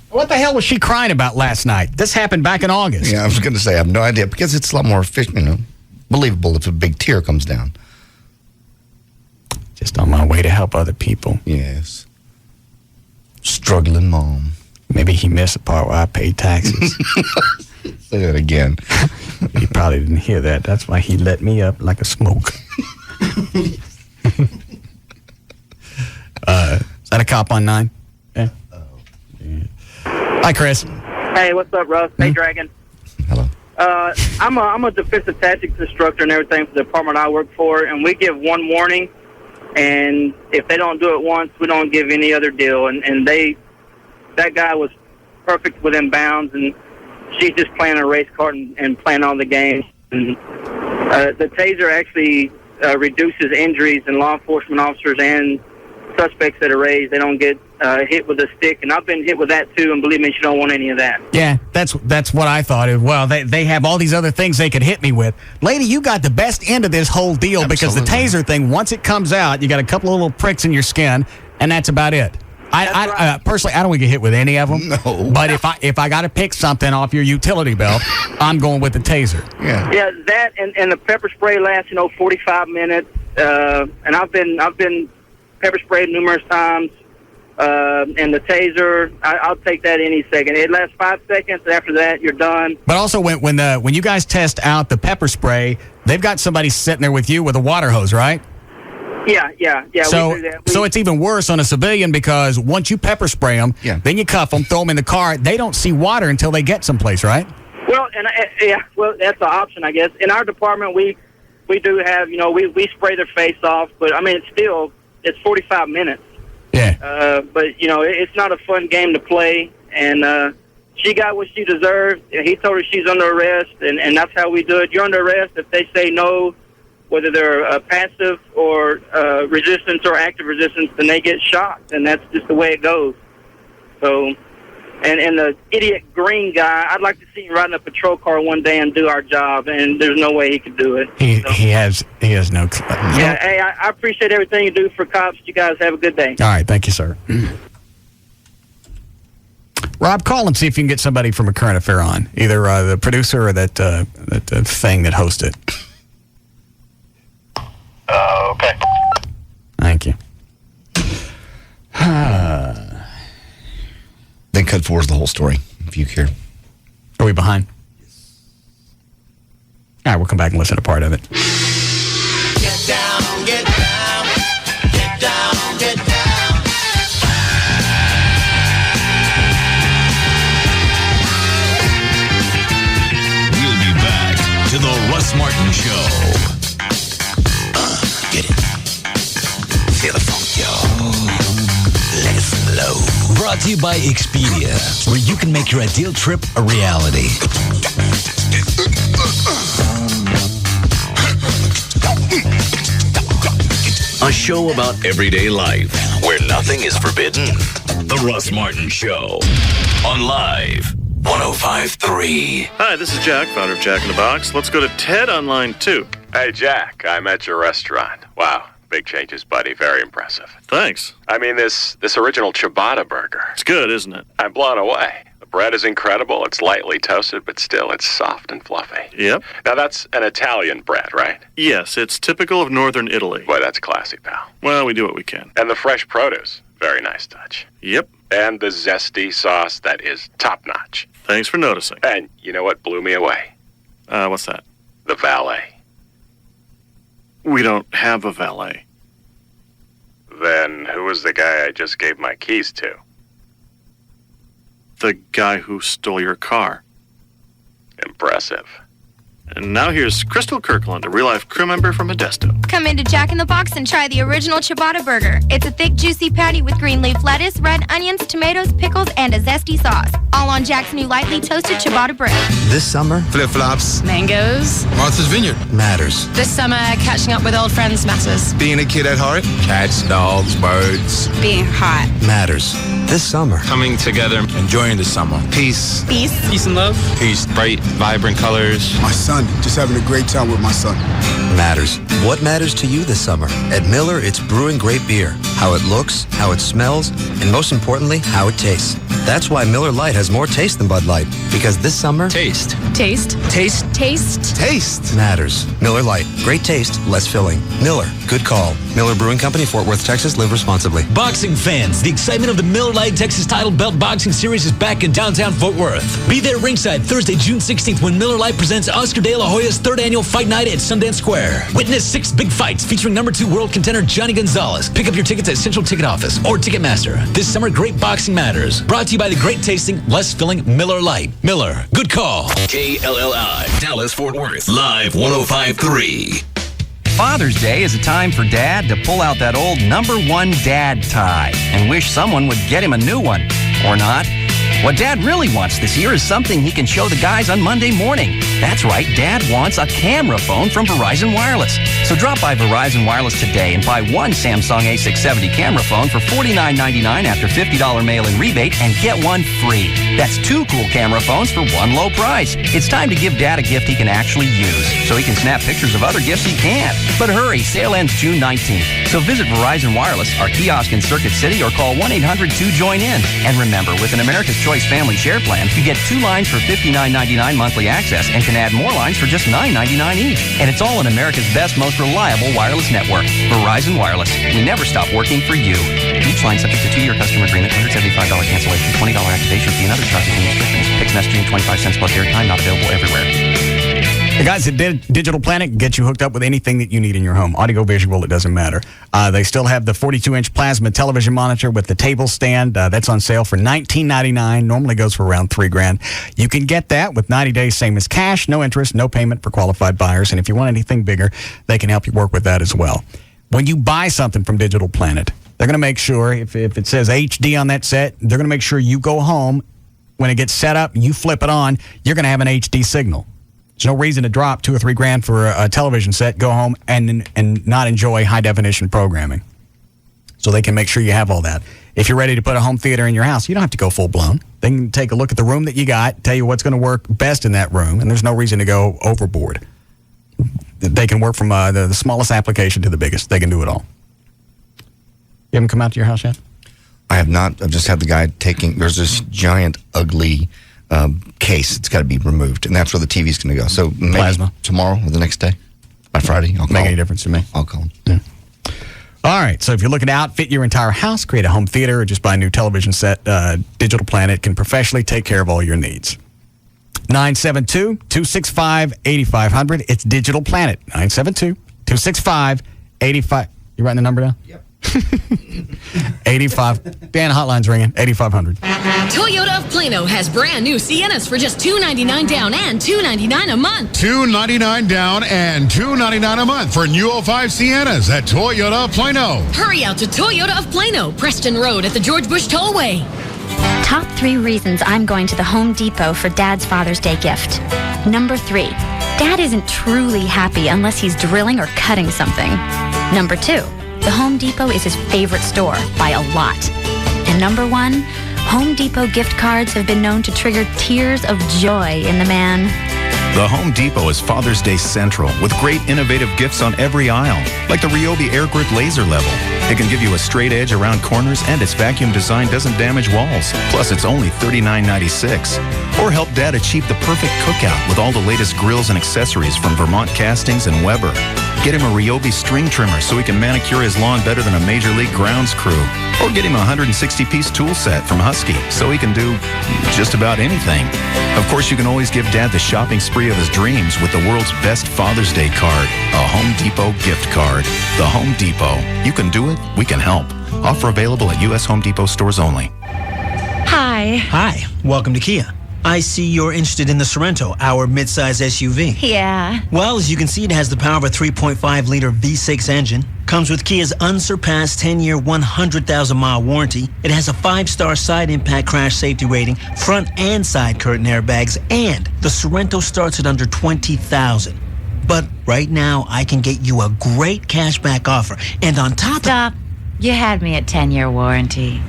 What the hell was she crying about last night? This happened back in August.
Yeah, I was going to say, I have no idea, because it's a lot more believable if a big tear comes down.
Just on my way to help other people.
Yes. Struggling mom.
Maybe he missed the part where I paid taxes.
Say that again.
He probably didn't hear that. That's why he let me up like a smoke. Is that a cop on 9? Yeah. Hi, Chris.
Hey, what's up, Russ? Hey, Dragon.
Hello.
I'm a defensive tactics instructor and everything for the department I work for, and we give one warning, and if they don't do it once, we don't give any other deal. And that guy was perfect within bounds, and she's just playing a race card and playing all the games. And the taser actually reduces injuries in law enforcement officers and suspects that are raised. They don't get hit with a stick, and I've been hit with that too, and believe me, she don't want any of that.
Yeah, that's what I thought. Well, they have all these other things they could hit me with. Lady, you got the best end of this whole deal. Absolutely. Because the taser thing, once it comes out, you got a couple of little pricks in your skin, and that's about it. I personally, I don't want to get hit with any of them.
No.
But if I got to pick something off your utility belt, I'm going with the taser.
Yeah.
Yeah, that and the pepper spray lasts 45 minutes, and I've been pepper sprayed numerous times. And the taser, I'll take that any second. It lasts 5 seconds. After that, you're done.
But also, when you guys test out the pepper spray, they've got somebody sitting there with you with a water hose, right?
Yeah.
So,
we do that.
So it's even worse on a civilian because once you pepper spray them, then you cuff them, throw them in the car. They don't see water until they get someplace, right?
Well, that's an option, I guess. In our department, we do have, we spray their face off, but I mean, it's 45 minutes.
Yeah.
But it's not a fun game to play, and she got what she deserved. And he told her she's under arrest, and that's how we do it. You're under arrest. If they say no, whether they're passive or resistance or active resistance, then they get shot, and that's just the way it goes. So, and the idiot green guy, I'd like to see him ride in a patrol car one day and do our job, and there's no way he could do it.
He has no clue.
Yeah, hey, I appreciate everything you do for cops. You guys have a good day.
All right, thank you, sir. Rob, call and see if you can get somebody from A Current Affair on, either the producer or that thing that hosts it.
Okay.
Thank you.
Then cut forward the whole story, if you care.
Are we behind? All right, we'll come back and listen to part of it.
Get down, get down, get down, get down.
We'll be back to the Russ Martin Show. Get it. Feel the funk, yo. Let it flow. Brought to you by Expedia, where you can make your ideal trip a reality. A show about everyday life, where nothing is forbidden. The Russ Martin Show. On Live 105.3.
Hi, this is Jack, founder of Jack in the Box. Let's go to Ted on line 2.
Hey, Jack, I'm at your restaurant. Wow, big changes, buddy. Very impressive.
Thanks.
I mean, this original ciabatta burger.
It's good, isn't it?
I'm blown away. The bread is incredible. It's lightly toasted, but still, it's soft and fluffy.
Yep.
Now, that's an Italian bread, right?
Yes, it's typical of northern Italy.
Boy, that's classy, pal.
Well, we do what we can.
And the fresh produce. Very nice touch.
Yep.
And the zesty sauce, that is top-notch.
Thanks for noticing.
And you know what blew me away?
What's that?
The valet.
We don't have a valet.
Then who was the guy I just gave my keys to?
The guy who stole your car.
Impressive.
And now here's Crystal Kirkland, a real-life crew member from Modesto.
Come into Jack in the Box and try the original ciabatta burger. It's a thick, juicy patty with green leaf lettuce, red onions, tomatoes, pickles, and a zesty sauce. All on Jack's new lightly toasted ciabatta bread.
This summer, flip-flops.
Mangoes.
Martha's Vineyard. Matters.
This summer, catching up with old friends matters.
Being a kid at heart. Cats, dogs, birds.
Being hot.
Matters. This summer. Coming together. Enjoying the summer. Peace.
Peace.
Peace and love. Peace. Bright, vibrant colors.
My son. Just having a great time with my son.
Matters. What matters to you this summer? At Miller, it's brewing great beer. How it looks, how it smells, and most importantly, how it tastes. That's why Miller Lite has more taste than Bud Light. Because this summer... Taste.
Taste.
Taste.
Taste.
Taste. Matters. Miller Lite. Great taste, less filling. Miller. Good call. Miller Brewing Company, Fort Worth, Texas. Live responsibly.
Boxing fans, the excitement of the Miller Lite Texas Title Belt Boxing Series is back in downtown Fort Worth. Be there ringside Thursday, June 16th when Miller Lite presents Oscar De La Hoya's 3rd annual Fight Night at Sundance Square. Witness 6 big fights featuring number 2 world contender Johnny Gonzalez. Pick up your tickets at Central Ticket Office or Ticketmaster. This summer, great boxing matters. Brought to you by the great tasting, less filling Miller Lite. Miller, good call.
KLLI, Dallas, Fort Worth, live 105.3.
Father's Day is a time for Dad to pull out that old #1 dad tie and wish someone would get him a new one. Or not. What Dad really wants this year is something he can show the guys on Monday morning. That's right, Dad wants a camera phone from Verizon Wireless. So drop by Verizon Wireless today and buy one Samsung A670 camera phone for $49.99 after $50 mail-in rebate and get one free. That's 2 cool camera phones for one low price. It's time to give Dad a gift he can actually use so he can snap pictures of other gifts he can't. But hurry, sale ends June 19th. So visit Verizon Wireless, our kiosk in Circuit City, or call 1-800-2JOIN-IN. And remember, with an America's Choice Family Share Plan, you get 2 lines for $59.99 monthly access and can add more lines for just $9.99 each. And it's all in America's best, most reliable wireless network. Verizon Wireless. We never stop working for you. Each line subject to 2-year customer agreement, $175 cancellation, $20 activation fee, and other charges and restrictions. Fixed messaging, 25 cents plus airtime, not available everywhere.
The guys at Digital Planet can get you hooked up with anything that you need in your home. Audio, visual, it doesn't matter. They still have the 42-inch plasma television monitor with the table stand. That's on sale for $19.99. Normally goes for around $3,000. You can get that with 90 days, same as cash, no interest, no payment for qualified buyers. And if you want anything bigger, they can help you work with that as well. When you buy something from Digital Planet, they're going to make sure, if it says HD on that set, they're going to make sure you go home, when it gets set up, you flip it on, you're going to have an HD signal. There's no reason to drop $2 or $3,000 for a television set, go home, and not enjoy high-definition programming. So they can make sure you have all that. If you're ready to put a home theater in your house, you don't have to go full-blown. They can take a look at the room that you got, tell you what's going to work best in that room, and there's no reason to go overboard. They can work from the smallest application to the biggest. They can do it all. You haven't come out to your house yet?
I have not. I've just had the guy there's this giant, ugly case. It's got to be removed, and that's where the TV's going to go. So maybe
Plasma.
Tomorrow or the next day, by Friday, I'll call.
Make any difference to me?
I'll call him.
Yeah. All right. So if you're looking to outfit your entire house, create a home theater, or just buy a new television set, Digital Planet can professionally take care of all your needs. 972-265-8500. It's Digital Planet. 972-265-8500. You writing the number down? Yep. 85. Dan, hotline's ringing. 8500.
Toyota of Plano has brand new Siennas for just $299 down and $299 a month.
$299 down and $299 a month for new 05 Siennas at Toyota of Plano.
Hurry out to Toyota of Plano, Preston Road at the George Bush Tollway.
Top 3 reasons I'm going to the Home Depot for Dad's Father's Day gift. Number 3, Dad isn't truly happy unless he's drilling or cutting something. Number 2, the Home Depot is his favorite store by a lot. And number 1, Home Depot gift cards have been known to trigger tears of joy in the man.
The Home Depot is Father's Day Central with great innovative gifts on every aisle, like the Ryobi Air Grip Laser Level. It can give you a straight edge around corners, and its vacuum design doesn't damage walls. Plus, it's only $39.96. Or help Dad achieve the perfect cookout with all the latest grills and accessories from Vermont Castings and Weber. Get him a Ryobi string trimmer so he can manicure his lawn better than a Major League grounds crew. Or get him a 160-piece tool set from Husky so he can do just about anything. Of course, you can always give Dad the shopping spree of his dreams with the world's best Father's Day card, a Home Depot gift card. The Home Depot. You can do it, we can help. Offer available at U.S. Home Depot stores only.
Hi.
Hi. Welcome to Kia.
I see you're interested in the Sorento, our midsize SUV.
Yeah.
Well, as you can see, it has the power of a 3.5-liter V6 engine. Comes with Kia's unsurpassed 10-year, 100,000-mile warranty. It has a 5-star side impact crash safety rating, front and side curtain airbags, and the Sorento starts at under $20,000. But right now, I can get you a great cashback offer. And on top
Stop. You had me at 10-year warranty.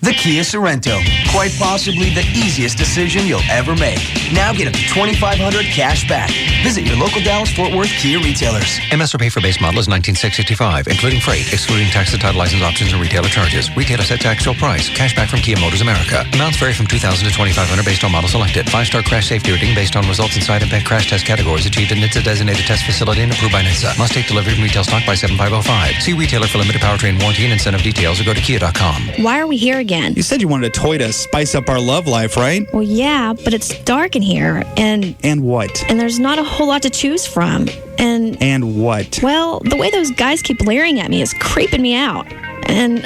The Kia Sorento. Quite possibly the easiest decision you'll ever make. Now get up to $2,500 cash back. Visit your local Dallas-Fort Worth Kia retailers.
MSRP for base model is $19,665, including freight, excluding tax and title license options and retailer charges. Retailer set to actual price. Cashback from Kia Motors America. Amounts vary from $2,000 to $2,500 based on model selected. 5-star crash safety rating based on results in side impact crash test categories achieved in NHTSA designated test facility and approved by NHTSA. Must take delivery from retail stock by 7505. See retailer for limited powertrain warranty and incentive details or go to kia.com.
Why are we here again?
You said you wanted a toy to spice up our love life, right?
Well, yeah, but it's dark in here, and
what?
And there's not a whole lot to choose from,
and what?
Well, the way those guys keep leering at me is creeping me out.
And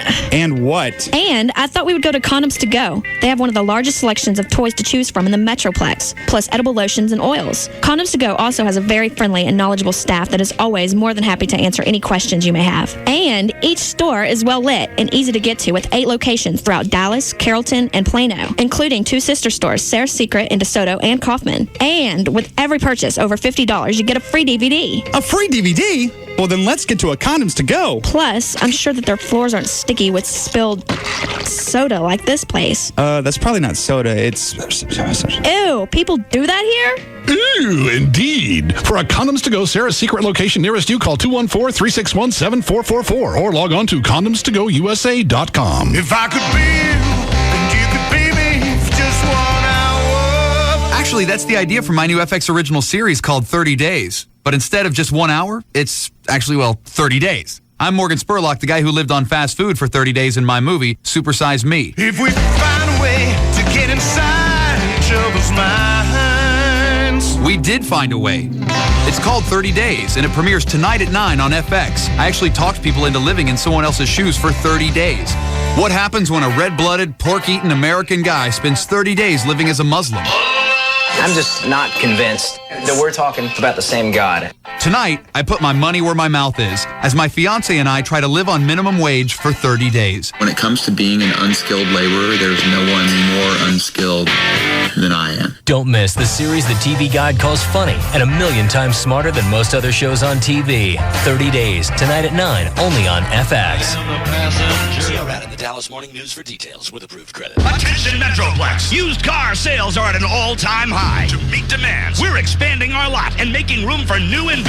what?
And I thought we would go to Condoms to Go. They have one of the largest selections of toys to choose from in the Metroplex, plus edible lotions and oils. Condoms to Go also has a very friendly and knowledgeable staff that is always more than happy to answer any questions you may have. And each store is well lit and easy to get to with 8 locations throughout Dallas, Carrollton, and Plano, including 2 sister stores, Sarah's Secret in DeSoto and Kaufman. And with every purchase over $50, you get a free DVD.
A free DVD? Well, then let's get to a Condoms to Go.
Plus, I'm sure that their floors aren't sticky with spilled soda like this place.
That's probably not soda. It's...
Ew, people do that here?
Ew, indeed. For a Condoms to Go Sarah's Secret location nearest you, call 214-361-7444 or log on to condomstogousa.com.
If I could be you, then you could be me for just 1 hour.
Actually, that's the idea for my new FX original series called 30 Days. But instead of just 1 hour, it's actually, 30 days. I'm Morgan Spurlock, the guy who lived on fast food for 30 days in my movie, Supersize Me.
If we could find a way to get inside each other's minds.
We did find a way. It's called 30 Days, and it premieres tonight at 9 on FX. I actually talked people into living in someone else's shoes for 30 days. What happens when a red-blooded, pork-eating American guy spends 30 days living as a Muslim?
I'm just not convinced that we're talking about the same God.
Tonight, I put my money where my mouth is as my fiance and I try to live on minimum wage for 30 days.
When it comes to being an unskilled laborer, there's no one more unskilled than I am.
Don't miss the series the TV Guide calls funny and 1,000,000 times smarter than most other shows on TV. 30 Days, tonight at 9, only on FX.
See our ad in the Dallas Morning News for details with approved credit.
Attention Metroplex! Used car sales are at an all-time high. To meet demands, we're expanding our lot and making room for new inventory.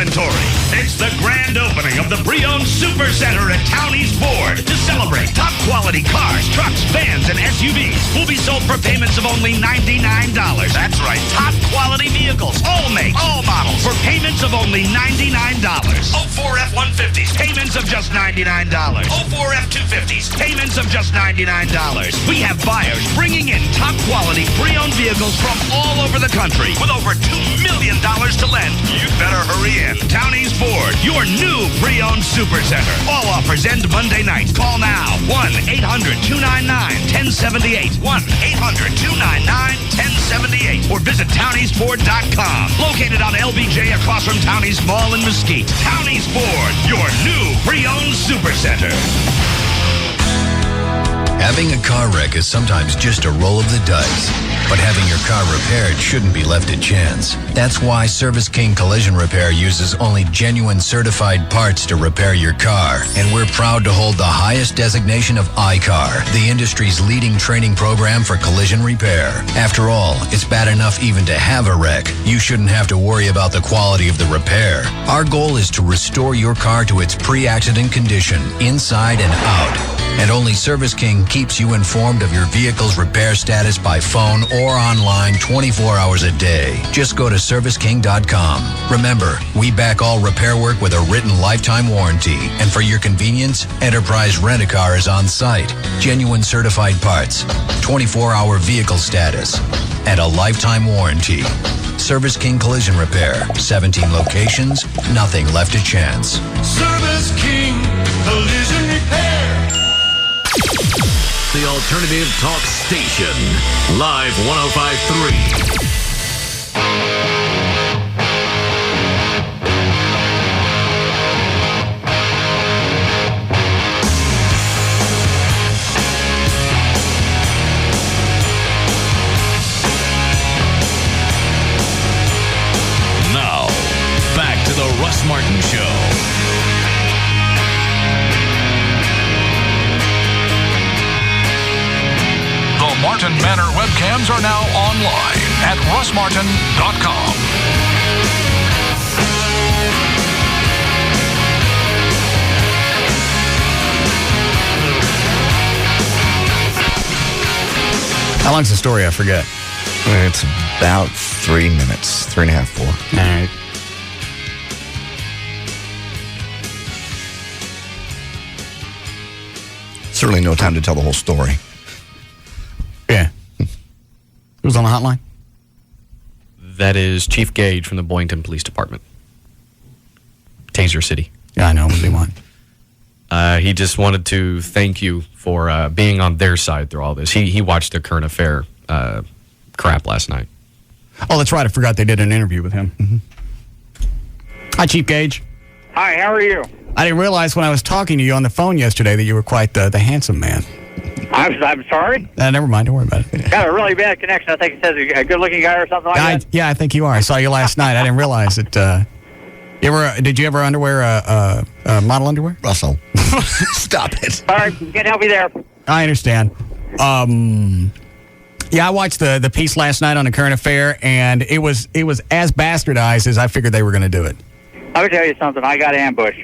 It's the grand opening of the Pre-Owned Super Center at Townies Ford. To celebrate, top-quality cars, trucks, vans, and SUVs will be sold for payments of only $99. That's right, top-quality vehicles, all make, all models, for payments of only $99. 04 F-150s, payments of just $99. 04 F-250s, payments of just $99. We have buyers bringing in top-quality pre-owned vehicles from all over the country with over $2 million to lend. You better hurry in. Townies Ford, your new pre-owned super center. All offers end Monday night. Call now. 1-800-299-1078. 1-800-299-1078. Or visit towniesford.com. Located on LBJ across from Townies Mall in Mesquite. Townies Ford, your new pre-owned super center.
Having a car wreck is sometimes just a roll of the dice, but having your car repaired shouldn't be left to chance. That's why Service King Collision Repair uses only genuine certified parts to repair your car, and we're proud to hold the highest designation of I-CAR, the industry's leading training program for collision repair. After all, it's bad enough even to have a wreck. You shouldn't have to worry about the quality of the repair. Our goal is to restore your car to its pre-accident condition, inside and out. And only Service King keeps you informed of your vehicle's repair status by phone or online 24 hours a day. Just go to ServiceKing.com. Remember, we back all repair work with a written lifetime warranty. And for your convenience, Enterprise Rent-A-Car is on site. Genuine certified parts, 24-hour vehicle status, and a lifetime warranty. Service King Collision Repair. 17 locations, nothing left to chance.
Service King Collision Repair.
the alternative talk station. Live 105.3. The Russ Martin Show.
The Martin Manor webcams are now online at russmartin.com.
How long's the story? I forget.
It's about 3 minutes, 3.5, 4.
All right.
Certainly no time to tell the whole story.
Yeah. Who's on the hotline?
That is Chief Gage from the Boynton Police Department. Taser City.
Yeah, I know. What do they want?
He just wanted to thank you for being on their side through all this. He watched the current affair crap last night.
Oh, that's right. I forgot they did an interview with him. Mm-hmm. Hi, Chief Gage.
Hi, how are you?
I didn't realize when I was talking to you on the phone yesterday that you were quite the handsome man.
I'm sorry?
Never mind. Don't worry about it.
Got a really bad connection. I think it says a good-looking guy or something like that.
Yeah, I think you are. I saw you last night. I didn't realize that. Did you ever wear model underwear?
Russell. Stop it.
All right, can't help you there.
I understand. Yeah, I watched the piece last night on the current affair, and it was as bastardized as I figured they were going to do it.
Let me tell you something. I got ambushed.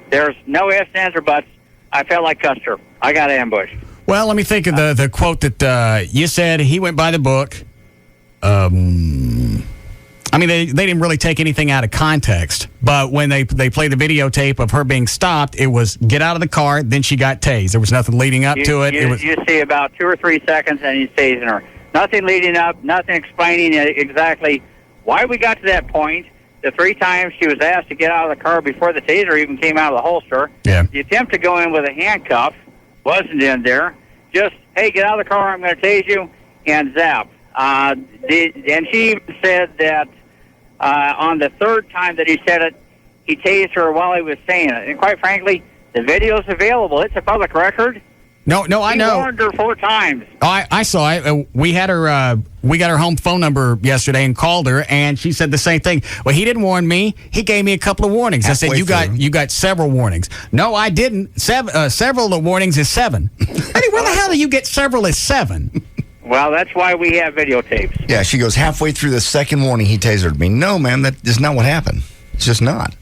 There's no ifs, ands, or buts. I felt like Custer. I got ambushed.
Well, let me think of the quote that you said. He went by the book. I mean, they didn't really take anything out of context, but when they played the videotape of her being stopped, it was get out of the car, then she got tased. There was nothing leading up to it.
You see about 2 or 3 seconds, and he's tasing her. Nothing leading up, nothing explaining exactly why we got to that point. The 3 times she was asked to get out of the car before the taser even came out of the holster.
Yeah.
The attempt to go in with a handcuff wasn't in there. Just, hey, get out of the car, I'm going to tase you, and zap. And she even said that on the 3rd time that he said it, he tased her while he was saying it. And quite frankly, the video's available. It's a public record.
No, I know.
He warned her 4 times.
Oh, I saw it. We had her. We got her home phone number yesterday and called her, and she said the same thing. Well, he didn't warn me. He gave me a couple of warnings. I said, you got several warnings. No, I didn't. Several of the warnings is 7. Eddie, where the hell do you get several is 7?
Well, that's why we have videotapes.
Yeah, she goes halfway through the second warning he tasered me. No, man, that is not what happened. It's just not.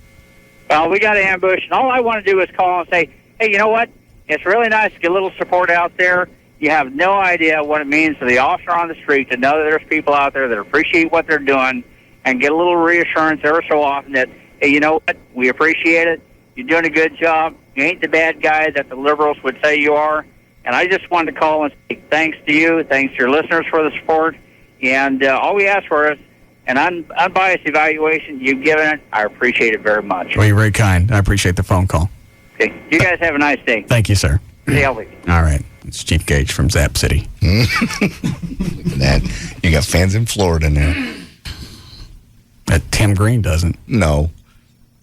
Well, we got an ambush, and all I want to do is call and say, hey, you know what? It's really nice to get a little support out there. You have no idea what it means to the officer on the street to know that there's people out there that appreciate what they're doing and get a little reassurance ever so often that, hey, you know what? We appreciate it. You're doing a good job. You ain't the bad guy that the liberals would say you are. And I just wanted to call and say thanks to you, thanks to your listeners for the support. And all we ask for is an unbiased evaluation. You've given it. I appreciate it very much.
Well, you're very kind. I appreciate the phone call.
Okay. You guys have a nice day.
Thank you, sir.
Stay healthy.
All right. It's Chief Gage from Zap City.
Look at that. You got fans in Florida now.
That Tim Green doesn't.
No.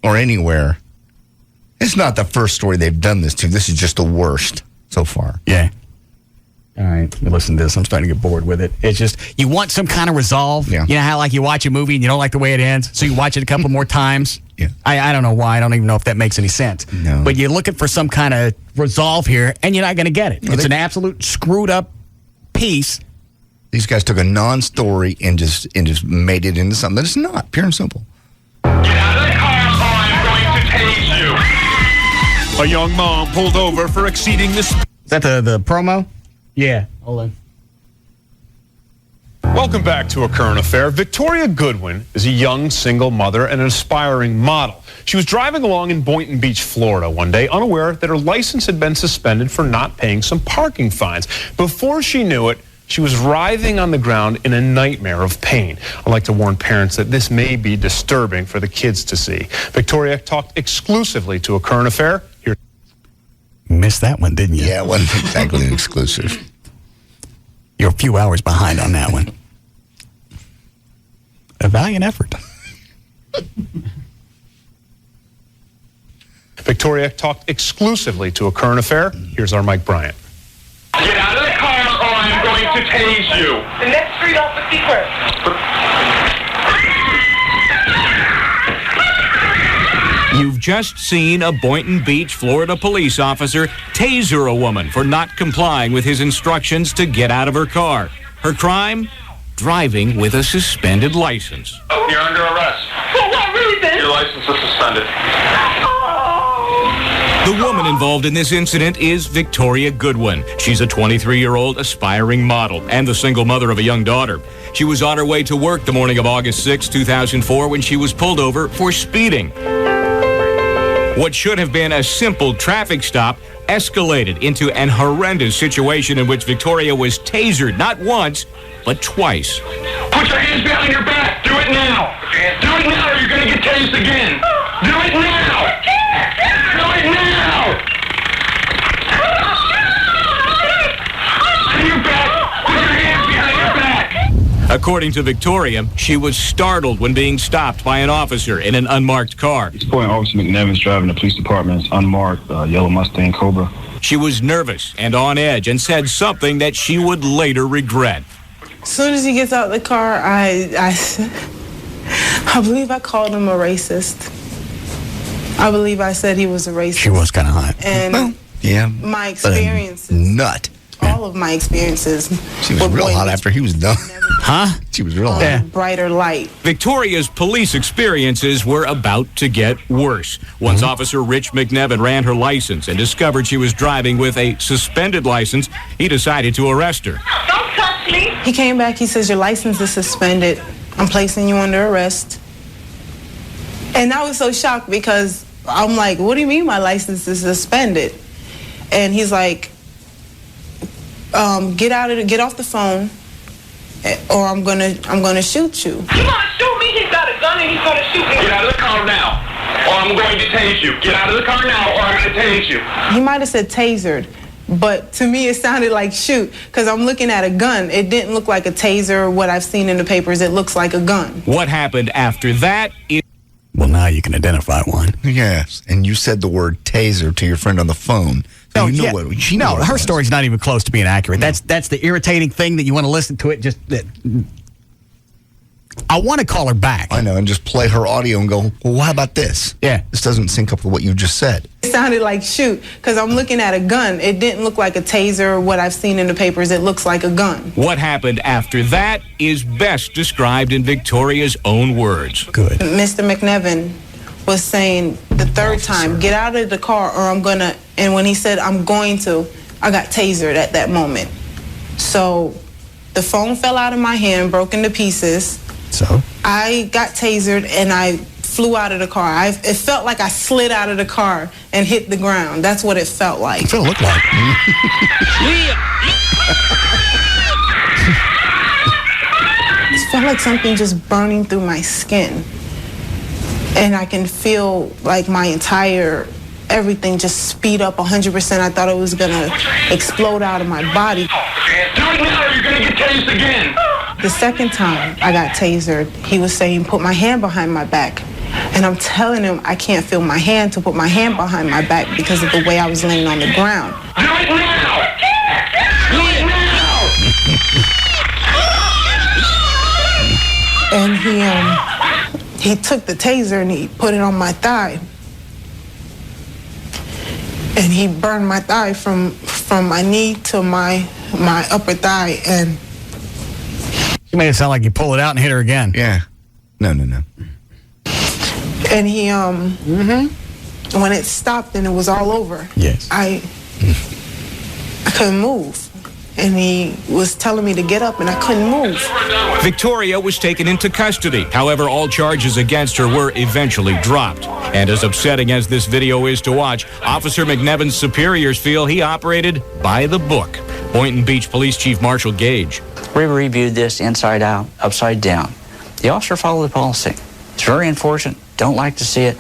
Or anywhere. It's not the first story they've done this to. This is just the worst so far.
Yeah. All right. Listen to this. I'm starting to get bored with it. It's just, you want some kind of resolve.
Yeah.
You know how, like, you watch a movie and you don't like the way it ends, so you watch it a couple more times?
Yeah.
I don't know why. I don't even know if that makes any sense.
No.
But you're looking for some kind of resolve here, and you're not going to get it. It's an absolute screwed up piece.
These guys took a non-story and just made it into something that it's not. Pure and simple.
Get out of the car or I'm going to tase you. A young mom pulled over for exceeding the
Is that the promo? Yeah. Hold on.
Welcome back to A Current Affair. Victoria Goodwin is a young single mother and an aspiring model. She was driving along in Boynton Beach, Florida one day, unaware that her license had been suspended for not paying some parking fines. Before she knew it, she was writhing on the ground in a nightmare of pain. I'd like to warn parents that this may be disturbing for the kids to see. Victoria talked exclusively to A Current Affair. Here.
Missed that one, didn't you?
Yeah, it wasn't exactly an exclusive.
You're a few hours behind on that one. A valiant effort.
Victoria talked exclusively to a current affair. Here's our Mike Bryant.
Get out of the car or I'm going to tase you. The next street off the secret.
You've just seen a Boynton Beach, Florida police officer taser a woman for not complying with his instructions to get out of her car. Her crime? Driving with a suspended license.
You're under arrest. For what reason? Your license is suspended.
The woman involved in this incident is Victoria Goodwin. She's a 23-year-old aspiring model and the single mother of a young daughter. She was on her way to work the morning of August 6, 2004, when she was pulled over for speeding. What should have been a simple traffic stop escalated into an horrendous situation in which Victoria was tasered not once, but twice.
Put your hands behind your back. Do it now. Do it now or you're going to get tased again. Do it now. Do it now. On your back. Put your hands behind your back.
According to Victoria, she was startled when being stopped by an officer in an unmarked car.
It's point Officer McNevin's driving the police department's unmarked yellow Mustang Cobra.
She was nervous and on edge and said something that she would later regret.
As soon as he gets out of the car, I believe I called him a racist. I believe I said he was a racist.
She was kind of hot.
And
yeah,
my experiences,
nut.
all of my experiences.
She was real hot after he was done.
Huh?
She was real hot.
Brighter light.
Victoria's police experiences were about to get worse. Once Officer Rich McNevin ran her license and discovered she was driving with a suspended license, he decided to arrest her.
Don't touch me. He came back, he says, your license is suspended. I'm placing you under arrest. And I was so shocked because I'm like, what do you mean my license is suspended? And he's like, get off the phone, or I'm gonna shoot you.
You gonna shoot me? He's got a gun and he's gonna shoot me. Get out of the car now, or I'm going to tase you. Get out of the car now, or I'm gonna tase you.
He might have said tasered, but to me it sounded like shoot, because I'm looking at a gun. It didn't look like a taser. What I've seen in the papers, it looks like a gun.
What happened after that is...
Well, now you can identify one.
Yes, and you said the word taser to your friend on the phone. So you know what she
no,
what
her
was.
story's not even close to being accurate.
No.
That's the irritating thing that you want to listen to it. Just that. I want to call her back.
I know, and just play her audio and go, well, how about this?
Yeah.
This doesn't sync up with what you just said.
It sounded like shoot, because I'm looking at a gun. It didn't look like a taser. What I've seen in the papers, it looks like a gun.
What happened after that is best described in Victoria's own words.
Good.
Mr. McNevin was saying the third time, get out of the car or I'm gonna, and when he said I'm going to, I got tasered at that moment. So the phone fell out of my hand, broke into pieces.
So?
I got tasered and I flew out of the car. It felt like I slid out of the car and hit the ground. That's what it felt like.
That's what it looked like.
It felt like something just burning through my skin. And I can feel like my entire everything just speed up 100%. I thought it was gonna explode out of my body.
Do it now or you're gonna get tased again.
The second time I got tasered, he was saying, put my hand behind my back. And I'm telling him I can't feel my hand to put my hand behind my back because of the way I was laying on the ground.
Do it now. Do it now.
And he took the taser and he put it on my thigh. And he burned my thigh from my knee to my upper thigh. And
She made it sound like you pull it out and hit her again.
Yeah. No.
And he when it stopped and it was all over.
Yes.
I couldn't move. And he was telling me to get up and I couldn't move.
Victoria was taken into custody. However, all charges against her were eventually dropped. And as upsetting as this video is to watch, Officer McNevin's superiors feel he operated by the book. Boynton Beach Police Chief Marshall Gage.
We reviewed this inside out, upside down. The officer followed the policy. It's very unfortunate. Don't like to see it.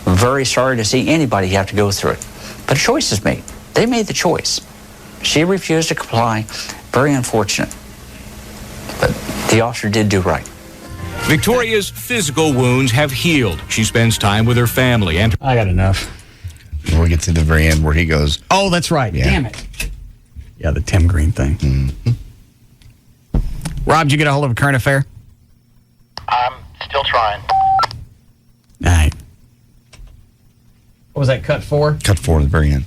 I'm very sorry to see anybody have to go through it. But a choice is made. They made the choice. She refused to comply. Very unfortunate. But the officer did do right.
Victoria's physical wounds have healed. She spends time with her family and...
I got enough.
We'll get to the very end where he goes...
Oh, that's right.
Yeah.
Damn it. Yeah, the Tim Green thing.
Mm-hmm.
Rob, did you get a hold of a current affair?
I'm still trying.
All right. What was that, cut 4?
Cut 4 at the very end.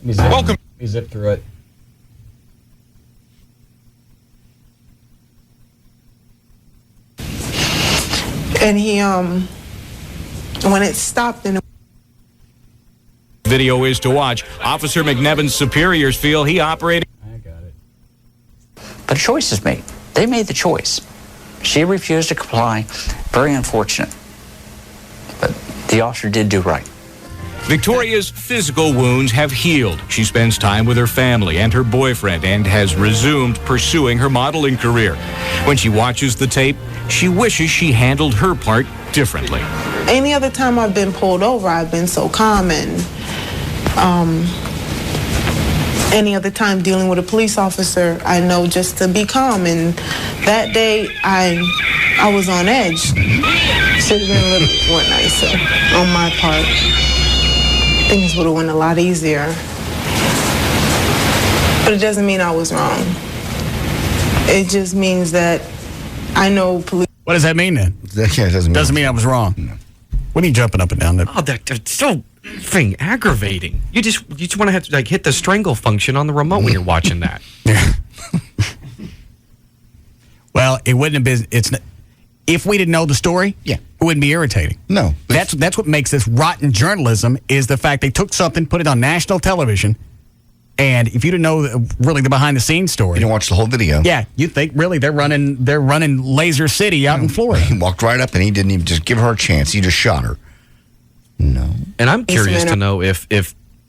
Welcome. Let me zip through it.
And he, when it stopped and
Video is to watch. Officer McNevins' superiors feel he operated...
But a choice is made. They made the choice. She refused to comply. Very unfortunate. But the officer did do right.
Victoria's physical wounds have healed. She spends time with her family and her boyfriend and has resumed pursuing her modeling career. When she watches the tape, she wishes she handled her part differently.
any other time I've been pulled over, I've been so calm, and any other time dealing with a police officer, I know just to be calm. And that day, I was on edge. Should have been a little more nicer on my part. Things would have went a lot easier. But it doesn't mean I was wrong. It just means that I know police.
What does that mean then?
Yeah, it doesn't mean
I was wrong. No. What are you jumping up and down?
Oh, that's so aggravating. You just want to have to like hit the strangle function on the remote when you're watching that.
Well, it wouldn't have been. If we didn't know the story, it wouldn't be irritating.
No,
that's what makes this rotten journalism is the fact they took something, put it on national television, and if you didn't know really the behind the scenes story,
you didn't watch the whole video.
Yeah, you think really they're running Laser City out in Florida.
He walked right up and he didn't even just give her a chance. He just shot her. No.
And I'm curious to know if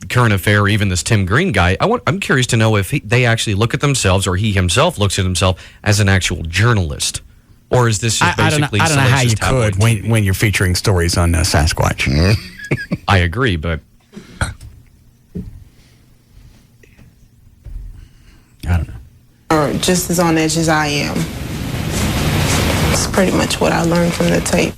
Current Affair, or even this Tim Green guy, I'm curious to know if they actually look at themselves, or he himself looks at himself as an actual journalist. Or is this just basically
I don't know how you could when you're featuring stories on Sasquatch.
I agree, but
I don't know.
Or just as on edge as I am. It's pretty much what I learned from the tape.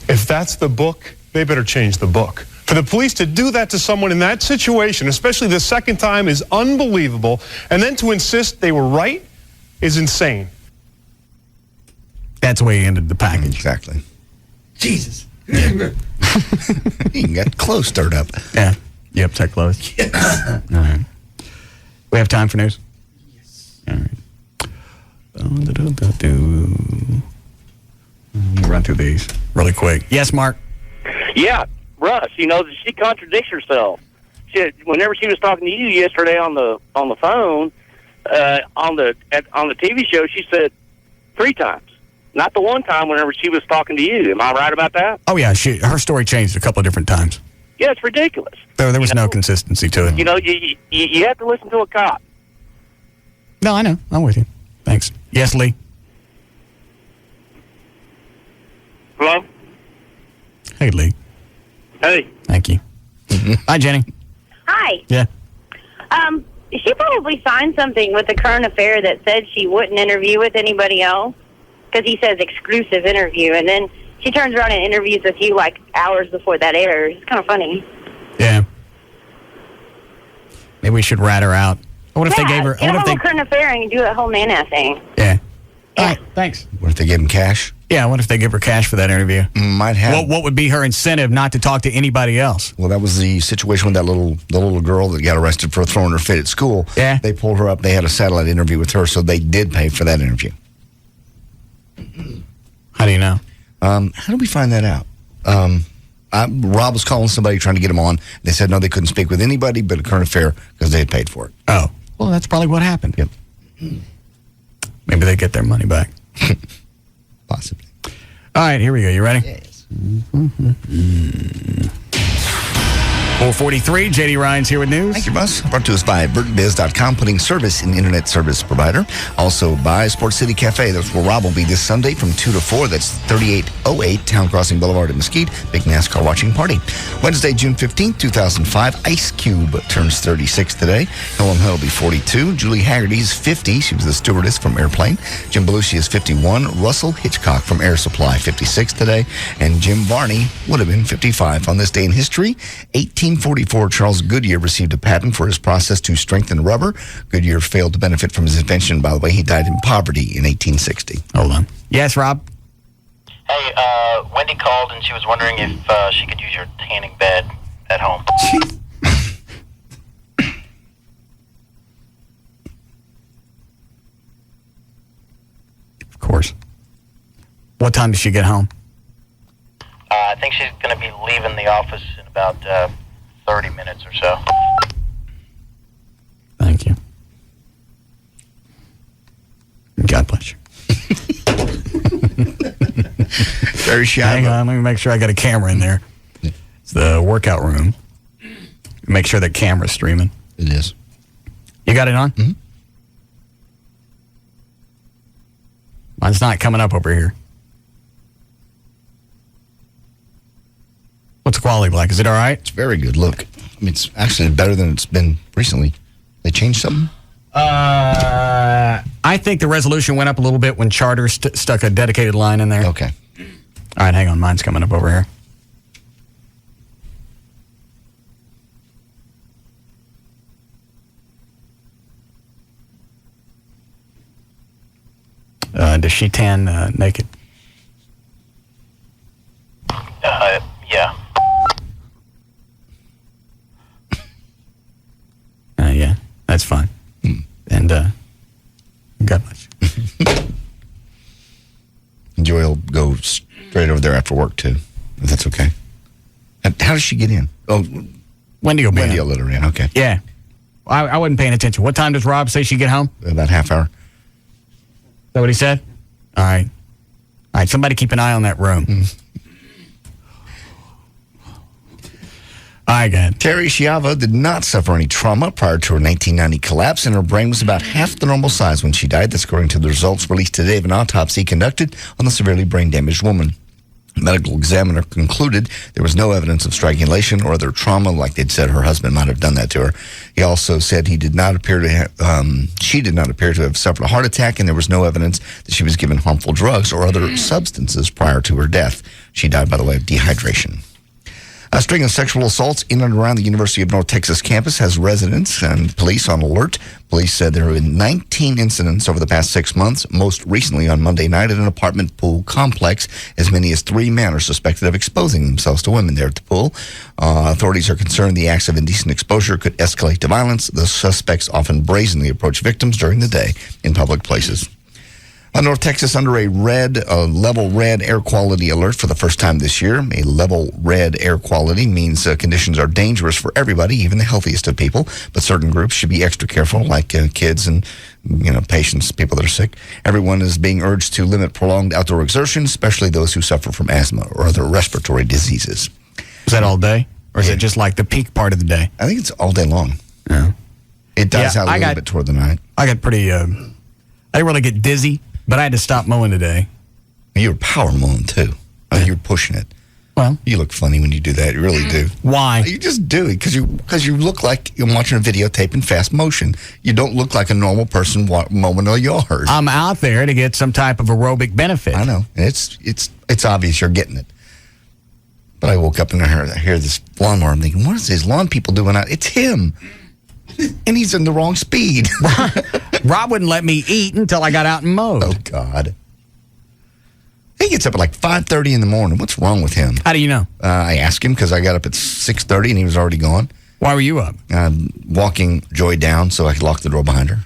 If that's the book, they better change the book. For the police to do that to someone in that situation, especially the second time, is unbelievable. And then to insist they were right is insane.
That's the way he ended the package.
Exactly.
Jesus.
Yeah. He got clothes stirred up.
Yeah. You upset clothes? Yes. All right. We have time for news? Yes. All right. Let me run through these really quick. Yes, Mark?
Yeah, Russ, she contradicts herself. Whenever she was talking to you yesterday on the phone, on the TV show, she said 3 times. Not the one time whenever she was talking to you. Am I right about that?
Oh, yeah. Her story changed a couple of different times.
Yeah, it's ridiculous.
There was no consistency to it.
You have to listen to a cop.
No, I know. I'm with you. Thanks. Yes, Lee?
Hello?
Hey, Lee.
Hey.
Thank you. Hi, Jenny.
Hi.
Yeah.
She probably signed something with the Current Affair that said she wouldn't interview with anybody else because he says exclusive interview, and then she turns around and interviews with you like hours before that airs. It's kind of funny.
Yeah. Maybe we should rat her out. What if they gave her?
Get a whole Current Affair and do a whole man-ass thing.
Yeah. All right. Thanks.
What if they gave him cash?
Yeah. What if they give her cash for that interview?
Might have.
What would be her incentive not to talk to anybody else?
Well, that was the situation with the little girl that got arrested for throwing her fit at school.
Yeah.
They pulled her up. They had a satellite interview with her, so they did pay for that interview.
How do you know?
How do we find that out? Rob was calling somebody trying to get him on. They said no, they couldn't speak with anybody but a Current Affair because they had paid for it.
Oh. Well, that's probably what happened.
Yep.
Maybe they get their money back.
Possibly.
All right, here we go. You ready?
Yes.
4:43, JD Ryan's here with news.
Thank you, Russ. Brought to us by BurtonBiz.com, putting service in internet service provider. Also by Sports City Cafe. That's where Rob will be this Sunday from 2 to 4. That's 3808 Town Crossing Boulevard in Mesquite. Big NASCAR watching party. Wednesday, June 15th, 2005. Ice Cube turns 36 today. Helen Hill will be 42. Julie Haggerty's 50. She was the stewardess from Airplane. Jim Belushi is 51. Russell Hitchcock from Air Supply, 56 today. And Jim Varney would have been 55. On this day in history, 1844, Charles Goodyear received a patent for his process to strengthen rubber. Goodyear failed to benefit from his invention. By the way, he died in poverty in 1860.
Hold on. Yes, Rob?
Hey, Wendy called and she was wondering if she could use your tanning bed at home.
Of course. What time does she get home?
I think she's going to be leaving the office in about 30 minutes or so.
Thank you. God bless you.
Very shy.
Hang on, let me make sure I got a camera in there. It's the workout room. Make sure the camera's streaming.
It is.
You got it on?
Mm-hmm.
Mine's not coming up over here. What's the quality like? Is it all right?
It's very good. Look, I mean, it's actually better than it's been recently. They changed something?
I think the resolution went up a little bit when Charter stuck a dedicated line in there.
Okay.
All right, hang on. Mine's coming up over here. Does she tan naked?
Yeah.
Yeah, that's fine. And God bless you.
Joy will go straight over there after work, too, if that's okay. And how does she get in? Oh,
Wendy will be
Wendy
in.
will let her in, okay.
Yeah. I wasn't paying attention. What time does Rob say she get home?
About half hour.
Is that what he said? All right. All right, somebody keep an eye on that room. All right, go ahead.
Terry Schiavo did not suffer any trauma prior to her 1990 collapse, and her brain was about half the normal size when she died. That's according to the results released today of an autopsy conducted on the severely brain-damaged woman. The medical examiner concluded there was no evidence of strangulation or other trauma, like they'd said her husband might have done that to her. He also said she did not appear to have suffered a heart attack, and there was no evidence that she was given harmful drugs or other substances prior to her death. She died, by the way, of dehydration. A string of sexual assaults in and around the University of North Texas campus has residents and police on alert. Police said there have been 19 incidents over the past 6 months, most recently on Monday night at an apartment pool complex. As many as 3 men are suspected of exposing themselves to women there at the pool. Authorities are concerned the acts of indecent exposure could escalate to violence. The suspects often brazenly approach victims during the day in public places. North Texas under a level red air quality alert for the first time this year. A level red air quality means conditions are dangerous for everybody, even the healthiest of people. But certain groups should be extra careful, like kids and patients, people that are sick. Everyone is being urged to limit prolonged outdoor exertion, especially those who suffer from asthma or other respiratory diseases.
Is that all day? Or is it just like the peak part of the day?
I think it's all day long.
Yeah.
It dies out a little bit toward the night.
I got pretty, I didn't really get dizzy, but I had to stop mowing today.
You were power mowing, too. I mean, you're pushing it.
Well,
you look funny when you do that. You really do.
Why?
You just do it because you look like you're watching a videotape in fast motion. You don't look like a normal person mowing a yard.
I'm out there to get some type of aerobic benefit.
I know. It's obvious you're getting it. But I woke up and I hear this lawnmower. I'm thinking, what is these lawn people doing out? It's him. And he's in the wrong speed.
Rob wouldn't let me eat until I got out and mowed.
Oh, God. He gets up at like 5:30 in the morning. What's wrong with him?
How do you know?
I asked him because I got up at 6:30 and he was already gone.
Why were you up?
Walking Joy down so I could lock the door behind her.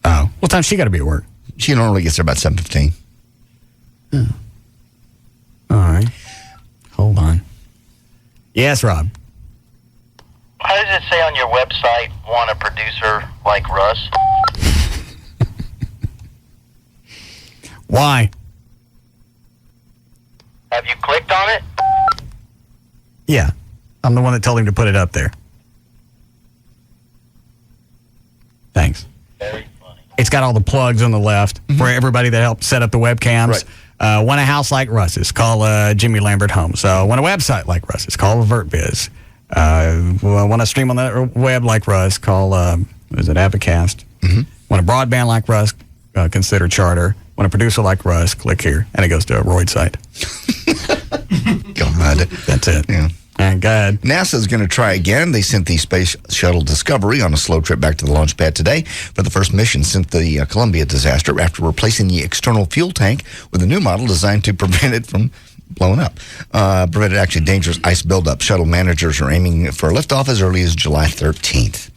Oh. What time she got to be at work?
She normally gets there about 7:15.
Oh. All right. Hold on. Yes, Rob.
How does it say on your website, want a producer like Russ?
Why?
Have you clicked on it?
Yeah. I'm the one that told him to put it up there. Thanks.
Very funny.
It's got all the plugs on the left for everybody that helped set up the webcams.
Right.
Want a house like Russ's? Call Jimmy Lambert Homes. Want a website like Russ's? Call AvertBiz. Want to stream on the web like Russ? Call, is it Avocast? Want a broadband like Russ? Consider Charter. Want a producer like Russ? Click here. And it goes to a Royd site.
God.
That's it.
Yeah.
And go ahead.
NASA's going to try again. They sent the Space Shuttle Discovery on a slow trip back to the launch pad today for the first mission since the Columbia disaster after replacing the external fuel tank with a new model designed to prevent it from blowing up. Prevented actually dangerous ice buildup. Shuttle managers are aiming for liftoff as early as July 13th.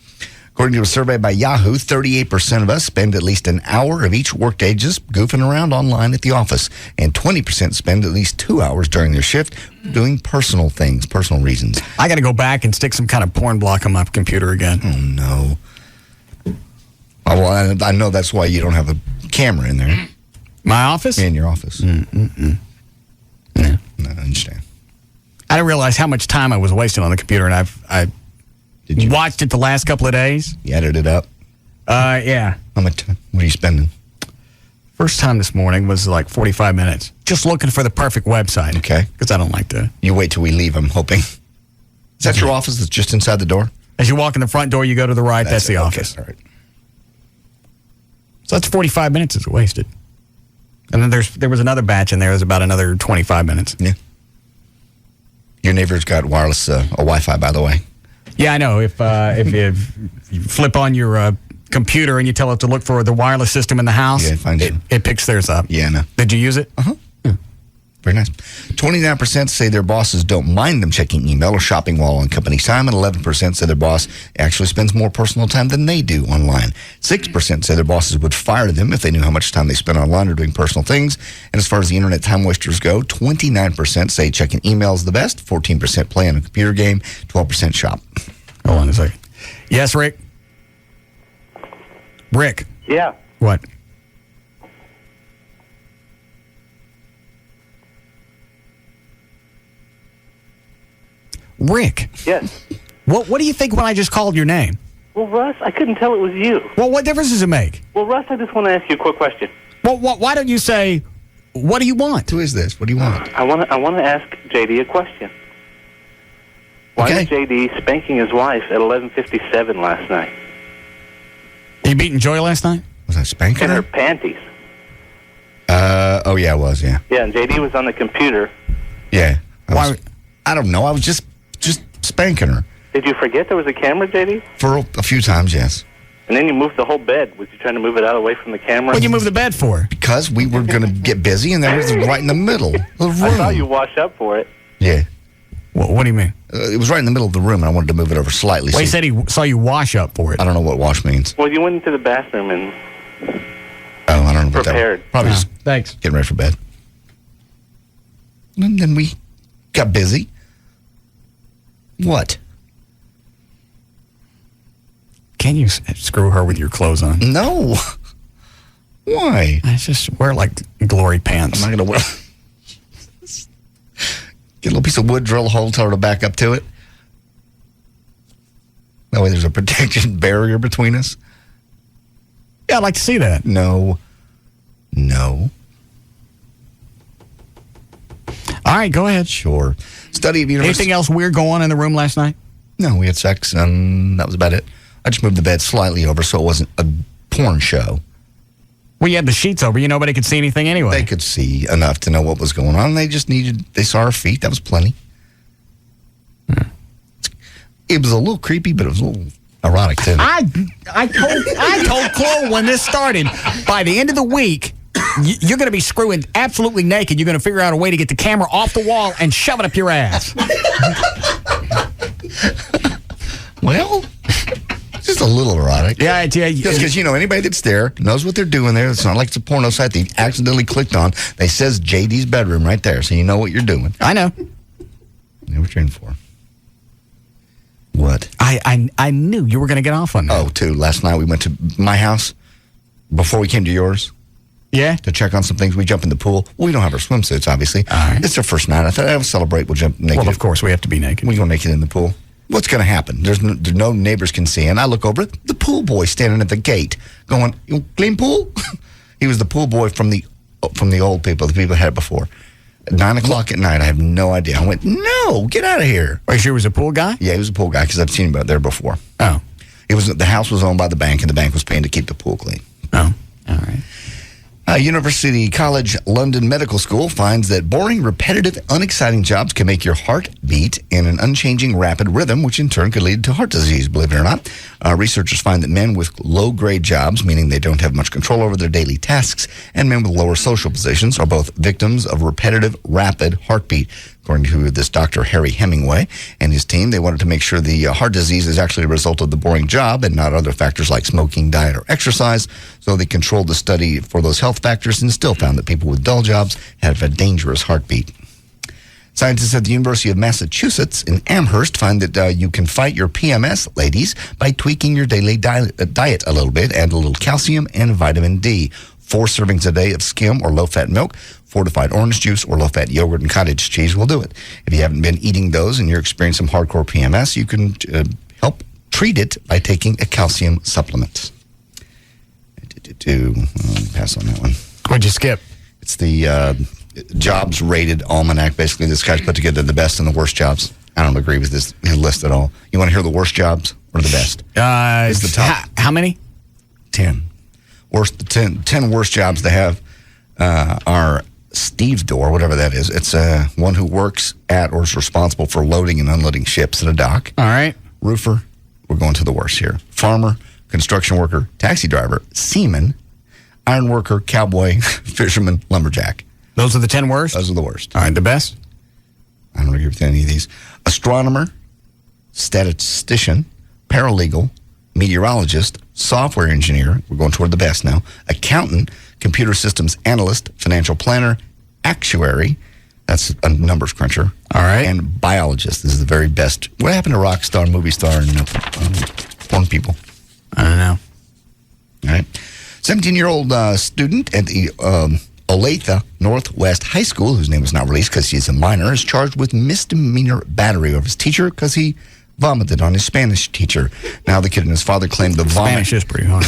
According to a survey by Yahoo, 38% of us spend at least an hour of each workday just goofing around online at the office, and 20% spend at least 2 hours during their shift doing personal things, personal reasons.
I got to go back and stick some kind of porn block on my computer again.
Oh, no. Oh, well, I know that's why you don't have a camera in there.
My office?
In your office.
Yeah.
No, I understand.
I didn't realize how much time I was wasting on the computer, and I watched it the last couple of days.
You edited it up?
Yeah.
How much time? What are you spending?
First time this morning was like 45 minutes. Just looking for the perfect website.
Okay.
Because I don't like to.
You wait till we leave, I'm hoping. Is that your office that's just inside the door?
As you walk in the front door, you go to the right. That's the office.
Okay. All right.
So that's 45 minutes is wasted. And then there was another batch in there. It was about another 25 minutes.
Yeah. Your neighbor's got wireless Wi-Fi, by the way.
Yeah, I know. If you flip on your computer and you tell it to look for the wireless system in the house, it picks theirs up.
Yeah, I know.
Did you use it?
Uh-huh. Yeah. Very nice. 29% say their bosses don't mind them checking email or shopping while on company time, and 11% say their boss actually spends more personal time than they do online. 6% say their bosses would fire them if they knew how much time they spent online or doing personal things. And as far as the internet time wasters go, 29% say checking email is the best, 14% play on a computer game, 12% shop.
Hold on a second. Yes, Rick? Rick?
Yeah.
What? Rick?
Yes.
What do you think when I just called your name?
Well, Russ, I couldn't tell it was you.
Well, what difference does it make?
Well, Russ, I just want to ask you a quick question.
Well, why don't you say, what do you want?
Who is this? What do you want?
I want to ask JD a question. Why is JD spanking his wife at 11:57 last night?
You beating Joy last night?
Was I spanking
In
her?
her panties.
Oh, yeah, I was, yeah.
Yeah, and JD was on the computer.
Yeah. I don't know. I was just spanking her.
Did you forget there was a camera, JD?
For a few times, yes.
And then you moved the whole bed. Was you trying to move it out away from the camera?
What'd you move the bed for?
Because we were going to get busy, and that was right in the middle of the room.
I saw you wash up for it.
Yeah.
What do you mean?
It was right in the middle of the room, and I wanted to move it over slightly.
Well, he said he saw you wash up for it.
I don't know what wash means.
Well, you went into the bathroom and
I don't know about
prepared.
that. Probably just
thanks.
Getting ready for bed. And then we got busy. What?
Can you screw her with your clothes on?
No. Why?
I just wear like glory pants.
I'm not going to wear... Get a little piece of wood, drill a hole, tell her to back up to it. That way there's a protection barrier between us.
Yeah, I'd like to see that.
No.
All right, go ahead.
Sure. Study of university.
Anything else weird going on in the room last night?
No, we had sex, and that was about it. I just moved the bed slightly over so it wasn't a porn show.
Well, you had the sheets over. Nobody could see anything anyway.
They could see enough to know what was going on. They saw our feet. That was plenty. It was a little creepy, but it was a little erotic, too.
I told Chloe when this started, by the end of the week, you're going to be screwing absolutely naked. You're going to figure out a way to get the camera off the wall and shove it up your ass.
Well, just a little erotic.
Yeah.
Just because, anybody that's there knows what they're doing there. It's not like it's a porno site they accidentally clicked on. They says JD's bedroom right there, so you know what you're doing.
I know.
You know what you're in for. What?
I knew you were going to get off on that.
Oh, too. Last night we went to my house before we came to yours.
Yeah.
To check on some things. We jump in the pool. We don't have our swimsuits, obviously.
All right.
It's our first night. I thought I would celebrate. We'll jump naked.
Well, of course, we have to be naked.
We go naked in the pool. What's going to happen? There's no neighbors can see. And I look over at the pool boy standing at the gate going, "You clean pool?" He was the pool boy from the old people, the people that had it before. At 9 o'clock at night, I have no idea. I went, "No, get out of here."
Are you sure he was a pool guy?
Yeah, he was a pool guy because I've seen him out there before.
Oh.
The house was owned by the bank, and the bank was paying to keep the pool clean.
Oh, all right.
University College London Medical School finds that boring, repetitive, unexciting jobs can make your heart beat in an unchanging, rapid rhythm, which in turn could lead to heart disease, believe it or not. Researchers find that men with low-grade jobs, meaning they don't have much control over their daily tasks, and men with lower social positions are both victims of repetitive, rapid heartbeat. According to this Dr. Harry Hemingway and his team, they wanted to make sure the heart disease is actually a result of the boring job and not other factors like smoking, diet, or exercise. So they controlled the study for those health factors and still found that people with dull jobs have a dangerous heartbeat. Scientists at the University of Massachusetts in Amherst find that you can fight your PMS, ladies, by tweaking your daily diet a little bit, add a little calcium and vitamin D. 4 servings a day of skim or low-fat milk, fortified orange juice, or low-fat yogurt and cottage cheese will do it. If you haven't been eating those and you're experiencing some hardcore PMS, you can help treat it by taking a calcium supplement. Pass on that one.
What'd you skip?
It's the jobs rated almanac. Basically, this guy's put together the best and the worst jobs. I don't agree with his list at all. You want to hear the worst jobs or the best?
It's the top. How many?
10. The 10 worst jobs they have are stevedore, whatever that is. It's one who works at or is responsible for loading and unloading ships at a dock.
All right.
Roofer, we're going to the worst here. Farmer, construction worker, taxi driver, seaman, iron worker, cowboy, fisherman, lumberjack.
Those are the 10 worst?
Those are the worst.
All right, the best?
I don't agree with any of these. Astronomer, statistician, paralegal, meteorologist, software engineer, we're going toward the best now, accountant, computer systems analyst, financial planner, actuary, that's a numbers cruncher.
All right.
And biologist. This is the very best. What happened to rock star, movie star, and porn people?
I don't know.
All right. 17-year-old student at the Olathe Northwest High School, whose name was not released because he's a minor, is charged with misdemeanor battery of his teacher because he vomited on his Spanish teacher. Now the kid and his father claimed the vomit.
Spanish is pretty hard.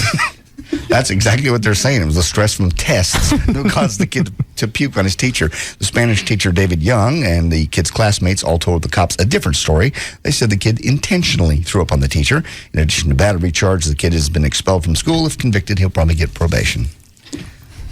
That's exactly what they're saying. It was the stress from tests that caused the kid to puke on his teacher. The Spanish teacher, David Young, and the kid's classmates all told the cops a different story. They said the kid intentionally threw up on the teacher. In addition to battery charge, the kid has been expelled from school. If convicted, he'll probably get probation.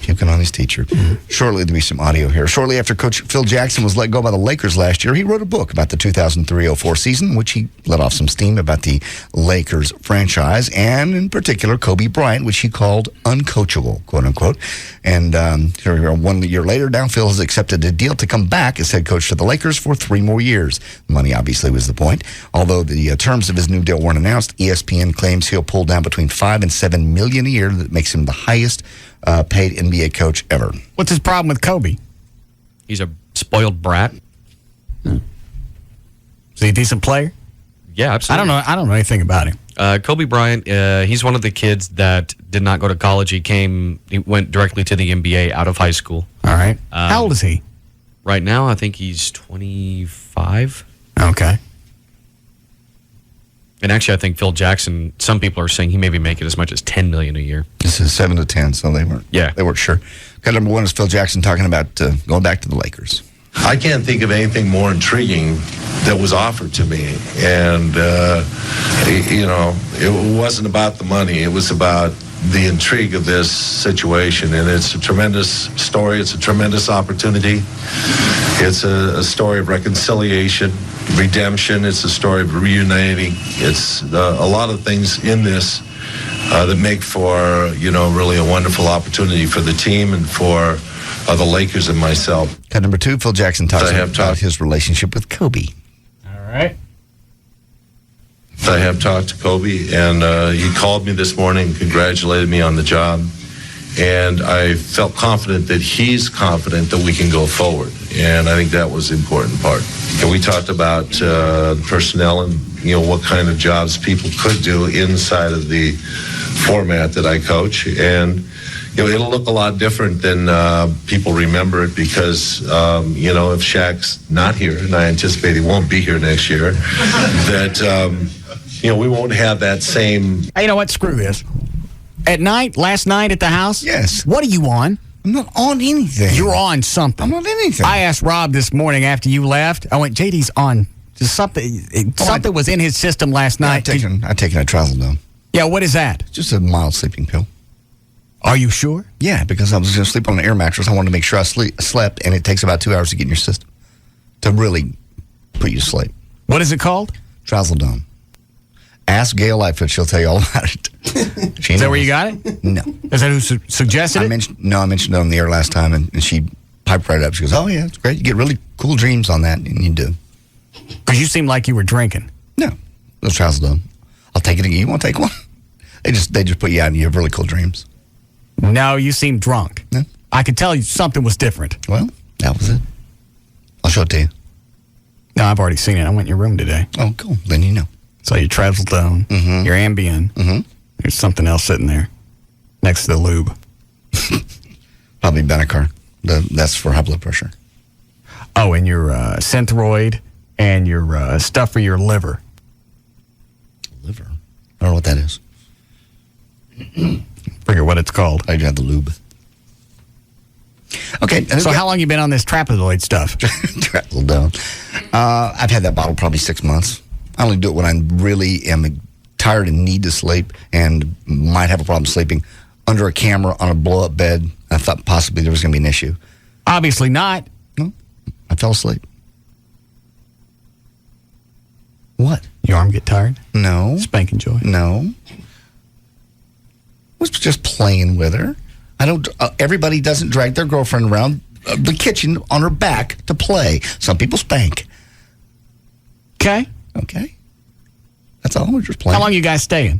Puking on his teacher. Shortly, there'll be some audio here. Shortly after Coach Phil Jackson was let go by the Lakers last year, he wrote a book about the 2003-04 season, in which he let off some steam about the Lakers franchise, and in particular, Kobe Bryant, which he called uncoachable, quote unquote. And 1 year later, now Phil has accepted a deal to come back as head coach to the Lakers for 3 more years. Money obviously was the point. Although the terms of his new deal weren't announced, ESPN claims he'll pull down between $5 and $7 million a year. That makes him the highest paid NBA coach ever.
What's his problem with Kobe?
He's a spoiled brat.
Is he a decent player?
Yeah, absolutely.
I don't know anything about him.
Kobe Bryant, he's one of the kids that did not go to college. He went directly to the NBA out of high school.
All right. How old is he?
Right now, I think he's 25.
Okay.
And
actually, I think Phil Jackson, some people are saying he may be making as much as $10 million a year.
This is 7 to 10, so they weren't sure. Cut number 1 is Phil Jackson talking about going back to the Lakers.
I can't think of anything more intriguing that was offered to me. And, it wasn't about the money. It was about the intrigue of this situation. And it's a tremendous story. It's a tremendous opportunity. It's a story of reconciliation, redemption. It's a story of reuniting. It's a lot of things in this that make for, really a wonderful opportunity for the team and for the Lakers and myself.
Cut number 2, Phil Jackson talks about his relationship with Kobe.
All right.
I have talked to Kobe, and he called me this morning, congratulated me on the job, and I felt confident that he's confident that we can go forward, and I think that was the important part. And we talked about personnel and, what kind of jobs people could do inside of the format that I coach, and it'll look a lot different than people remember it because, if Shaq's not here, and I anticipate he won't be here next year, that, we won't have that same...
Hey, you know what? Screw this. Last night at the house?
Yes.
What are you on?
I'm not on anything.
You're on something.
I'm on anything.
I asked Rob this morning after you left. I went, JD's on just something. Something was in his system last night.
I've taken a Trazodone.
Yeah, what is that?
Just a mild sleeping pill.
Are you sure?
Yeah, because I was going to sleep on an air mattress. I wanted to make sure I slept, and it takes about 2 hours to get in your system to really put you to sleep.
What is it called?
Trazodone. Ask Gail Lightfoot. She'll tell you all about it.
Is that where you got it?
No.
Is that who suggested it?
I mentioned it on the air last time, and she piped right up. She goes, oh, yeah, it's great. You get really cool dreams on that, and you do.
Because you seem like you were drinking.
No. Those Trazodone. I'll take it again. You want to take one? They just put you out, and you have really cool dreams.
No, you seem drunk.
No.
I could tell you something was different.
Well, that was it. I'll show it to you.
No, I've already seen it. I went in your room today.
Oh, cool. Then you know.
So your Trazodone, your Ambien. There's something else sitting there next to the lube.
Probably Benacar. That's for high blood pressure.
Oh, and your Synthroid and your stuff for your liver.
Liver? I don't know what that is.
Forget what it's called.
I do have the lube. Okay.
So how long you been on this trapezoid stuff?
Trazodone. I've had that bottle probably 6 months. I only do it when I really am tired and need to sleep and might have a problem sleeping under a camera on a blow-up bed. I thought possibly there was going to be an issue.
Obviously not.
No, I fell asleep. What?
Your arm get tired?
No.
Spanking joy?
No. I was just playing with her. I don't. Everybody doesn't drag their girlfriend around the kitchen on her back to play. Some people spank.
Okay.
That's all. We're just playing.
How long you guys staying?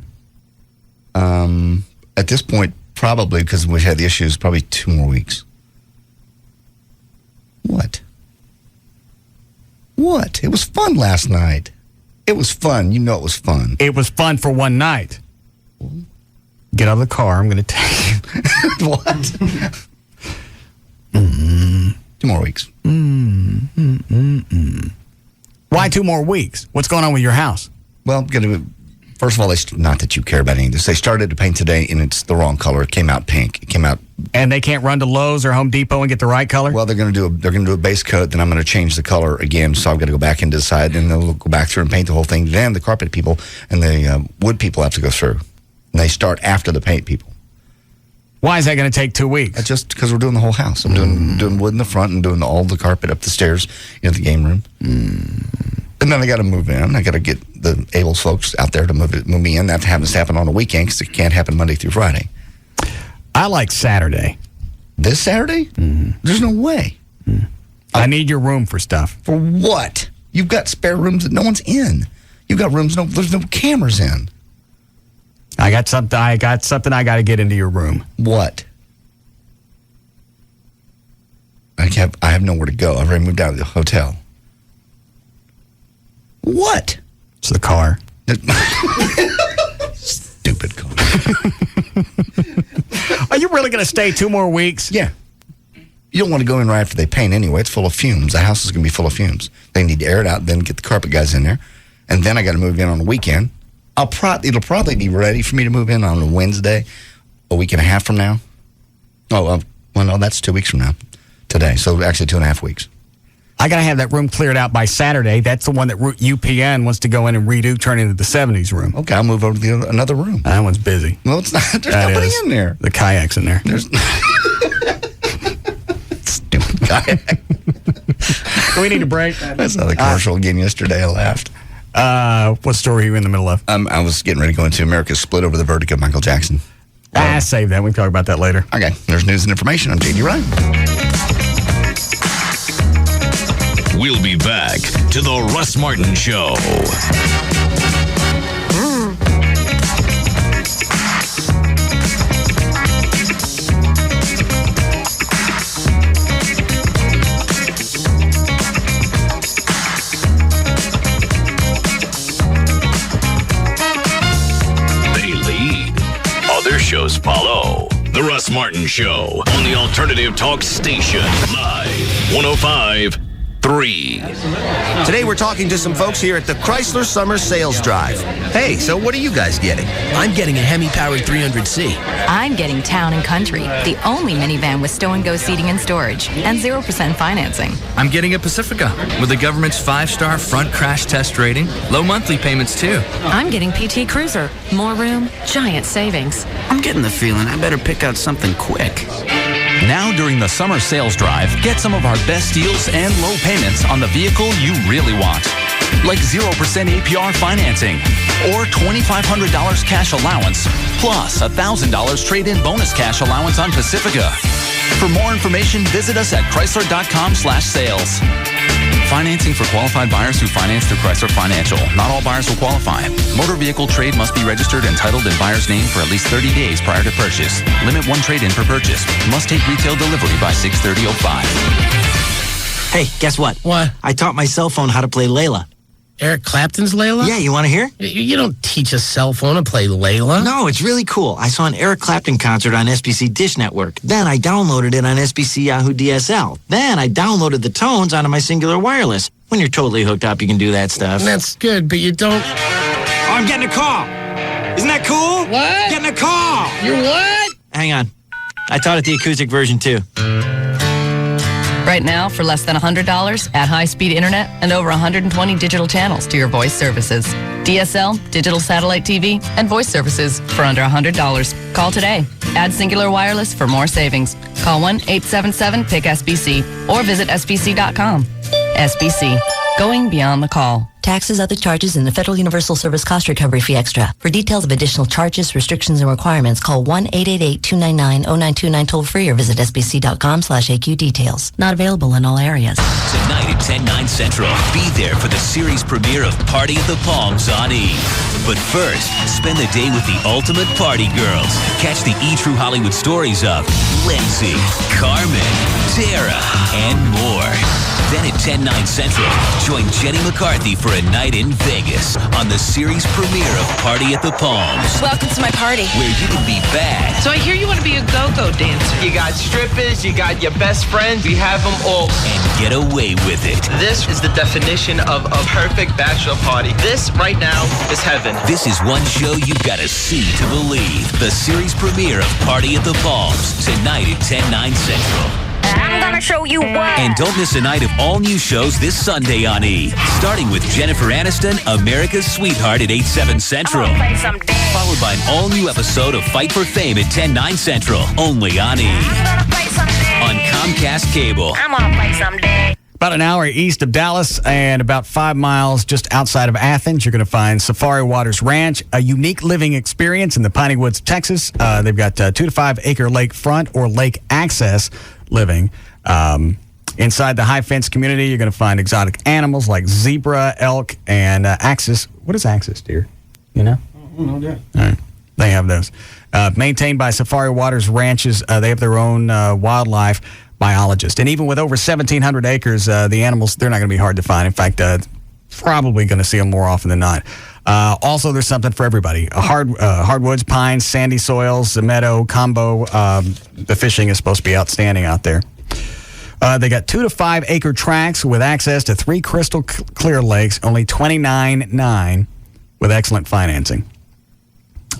At this point, probably, because we had the issues, probably 2 more weeks. What? It was fun last night. It was fun. You know it was fun.
It was fun for one night. Get out of the car. I'm going to take you.
What? 2 more weeks.
Why 2 more weeks? What's going on with your house?
Well, first of all, not that you care about any of this. They started to paint today, and it's the wrong color. It came out pink.
And they can't run to Lowe's or Home Depot and get the right color?
Well, they're going to do a base coat. Then I'm going to change the color again. So I've got to go back and decide, and they'll go back through and paint the whole thing. Then the carpet people and the wood people have to go through, and they start after the paint people.
Why is that going to take 2 weeks?
Just because we're doing the whole house. I'm doing wood in the front and doing all the carpet up the stairs into the game room. And then I got to move in. I got to get the Abels folks out there to move me in. That happens to happen on a weekend because it can't happen Monday through Friday.
I like Saturday.
This Saturday? There's no way.
I need your room for stuff.
For what? You've got spare rooms that no one's in. You've got rooms there's no cameras in.
I got something I got to get into your room.
What? I have nowhere to go. I've already moved out of the hotel. What?
It's the car.
Stupid car.
Are you really going to stay 2 more weeks?
Yeah. You don't want to go in right after they paint anyway. It's full of fumes. The house is going to be full of fumes. They need to air it out, then get the carpet guys in there. And then I got to move in on the weekend. It'll probably be ready for me to move in on a Wednesday, a week and a half from now. Oh, well, no, that's 2 weeks from now. Today. So actually 2.5 weeks.
I got to have that room cleared out by Saturday. That's the one that UPN wants to go in and redo, turn into the 70s room.
Okay, I'll move over to another room.
That one's busy.
Well, it's not. There's nobody in there.
The kayak's in there.
There's stupid kayak.
Do we need a break?
That's another commercial again yesterday. I laughed.
What story are you in the middle of?
I was getting ready to go into America's Split over the verdict of Michael Jackson.
Save that. We can talk about that later.
Okay. There's news and information. I'm JD Ryan.
We'll be back to the Russ Martin Show. They lead. Other shows follow. The Russ Martin Show on the Alternative Talk Station. Live 105.3.
Today we're talking to some folks here at the Chrysler Summer Sales Drive. Hey, so what are you guys getting?
I'm getting a Hemi-powered 300C.
I'm getting Town & Country, the only minivan with stow-and-go seating and storage, and 0% financing.
I'm getting a Pacifica with the government's 5-star front crash test rating, low monthly payments too.
I'm getting PT Cruiser, more room, giant savings.
I'm getting the feeling I better pick out something quick.
Now during the summer sales drive, get some of our best deals and low payments on the vehicle you really want. Like 0% APR financing or $2,500 cash allowance plus $1,000 trade-in bonus cash allowance on Pacifica. For more information, visit us at Chrysler.com/sales. Financing for qualified buyers who finance through Chrysler Financial. Not all buyers will qualify. Motor vehicle trade must be registered and titled in buyer's name for at least 30 days prior to purchase. Limit 1 trade-in per purchase. Must take retail delivery by 6/30/05.
Hey, guess what?
What?
I taught my cell phone how to play Layla.
Eric Clapton's Layla?
Yeah, you want to hear?
You don't teach a cell phone to play Layla.
No, it's really cool. I saw an Eric Clapton concert on SBC Dish Network. Then I downloaded it on SBC Yahoo DSL. Then I downloaded the tones onto my Singular Wireless. When you're totally hooked up, you can do that stuff.
That's good, but you don't...
Oh, I'm getting a call. Isn't that cool?
What?
Getting a call.
You're what?
Hang on. I taught it the acoustic version, too.
Right now, for less than $100, add high-speed internet and over 120 digital channels to your voice services. DSL, digital satellite TV, and voice services for under $100. Call today. Add Singular Wireless for more savings. Call 1-877-PIC-SBC or visit SBC.com. SBC, going beyond the call.
Taxes, other charges, and the Federal Universal Service Cost Recovery Fee Extra. For details of additional charges, restrictions, and requirements, call 1-888-299-0929 toll-free or visit sbc.com/AQ details. Not available in all areas.
Tonight at 10/9 Central, be there for the series premiere of Party at the Palms on E! But first, spend the day with the ultimate party girls. Catch the E! True Hollywood stories of Lindsay, Carmen, Tara, and more. Then at 10/9 Central, join Jenny McCarthy for a night in Vegas on the series premiere of Party at the Palms.
Welcome to my party.
Where you can be bad.
So I hear you want to be a go-go dancer.
You got strippers, you got your best friends, we have them all.
And get away with it.
This is the definition of a perfect bachelor party. This, right now, is heaven.
This is one show you've got to see to believe. The series premiere of Party at the Palms, tonight at 10/9 Central.
I'm gonna show you what.
And don't miss a night of all new shows this Sunday on E! Starting with Jennifer Aniston, America's Sweetheart at 8/7 Central. Followed by an all-new episode of Fight for Fame at 10/9 Central, only on E! On Comcast Cable.
I'm gonna play someday.
About an hour east of Dallas and about 5 miles just outside of Athens, you're going to find Safari Waters Ranch, a unique living experience in the Piney Woods, Texas. They've got 2 to 5 acre lakefront or lake access living. Inside the high fence community, you're going to find exotic animals like zebra, elk, and axis. What is axis, deer? You know?
No, yeah.
All right. They have those. Maintained by Safari Waters Ranches. They have their own wildlife biologist. And even with over 1,700 acres, the animals, they're not going to be hard to find. In fact, probably going to see them more often than not. Also, there's something for everybody. Hardwoods, pines, sandy soils, the meadow, combo. The fishing is supposed to be outstanding out there. They got 2 to 5 acre tracts with access to 3 crystal clear lakes, only $29,900 with excellent financing.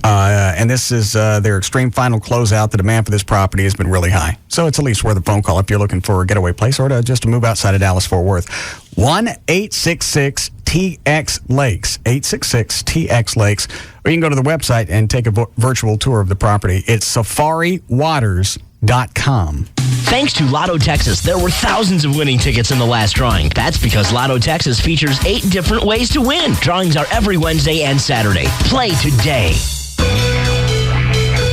And this is their extreme final closeout. The demand for this property has been really high. So it's at least worth a phone call if you're looking for a getaway place or just to move outside of Dallas-Fort Worth. 1-866-TX-LAKES, 866-TX-LAKES. Or you can go to the website and take a virtual tour of the property. It's SafariWaters.com.
Thanks to Lotto Texas, there were thousands of winning tickets in the last drawing. That's because Lotto Texas features 8 different ways to win. Drawings are every Wednesday and Saturday. Play today.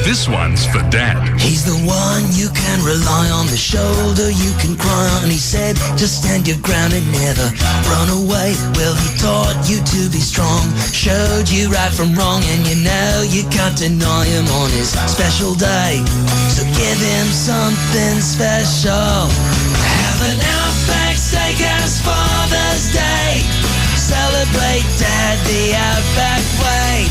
This one's for Dad.
He's the one you can rely on, the shoulder you can cry on. He said, just stand your ground and never run away. Well, he taught you to be strong, showed you right from wrong, and you know you can't deny him on his special day. So give him something special. Have an Outback Steakhouse Father's Day. Celebrate Dad the Outback way.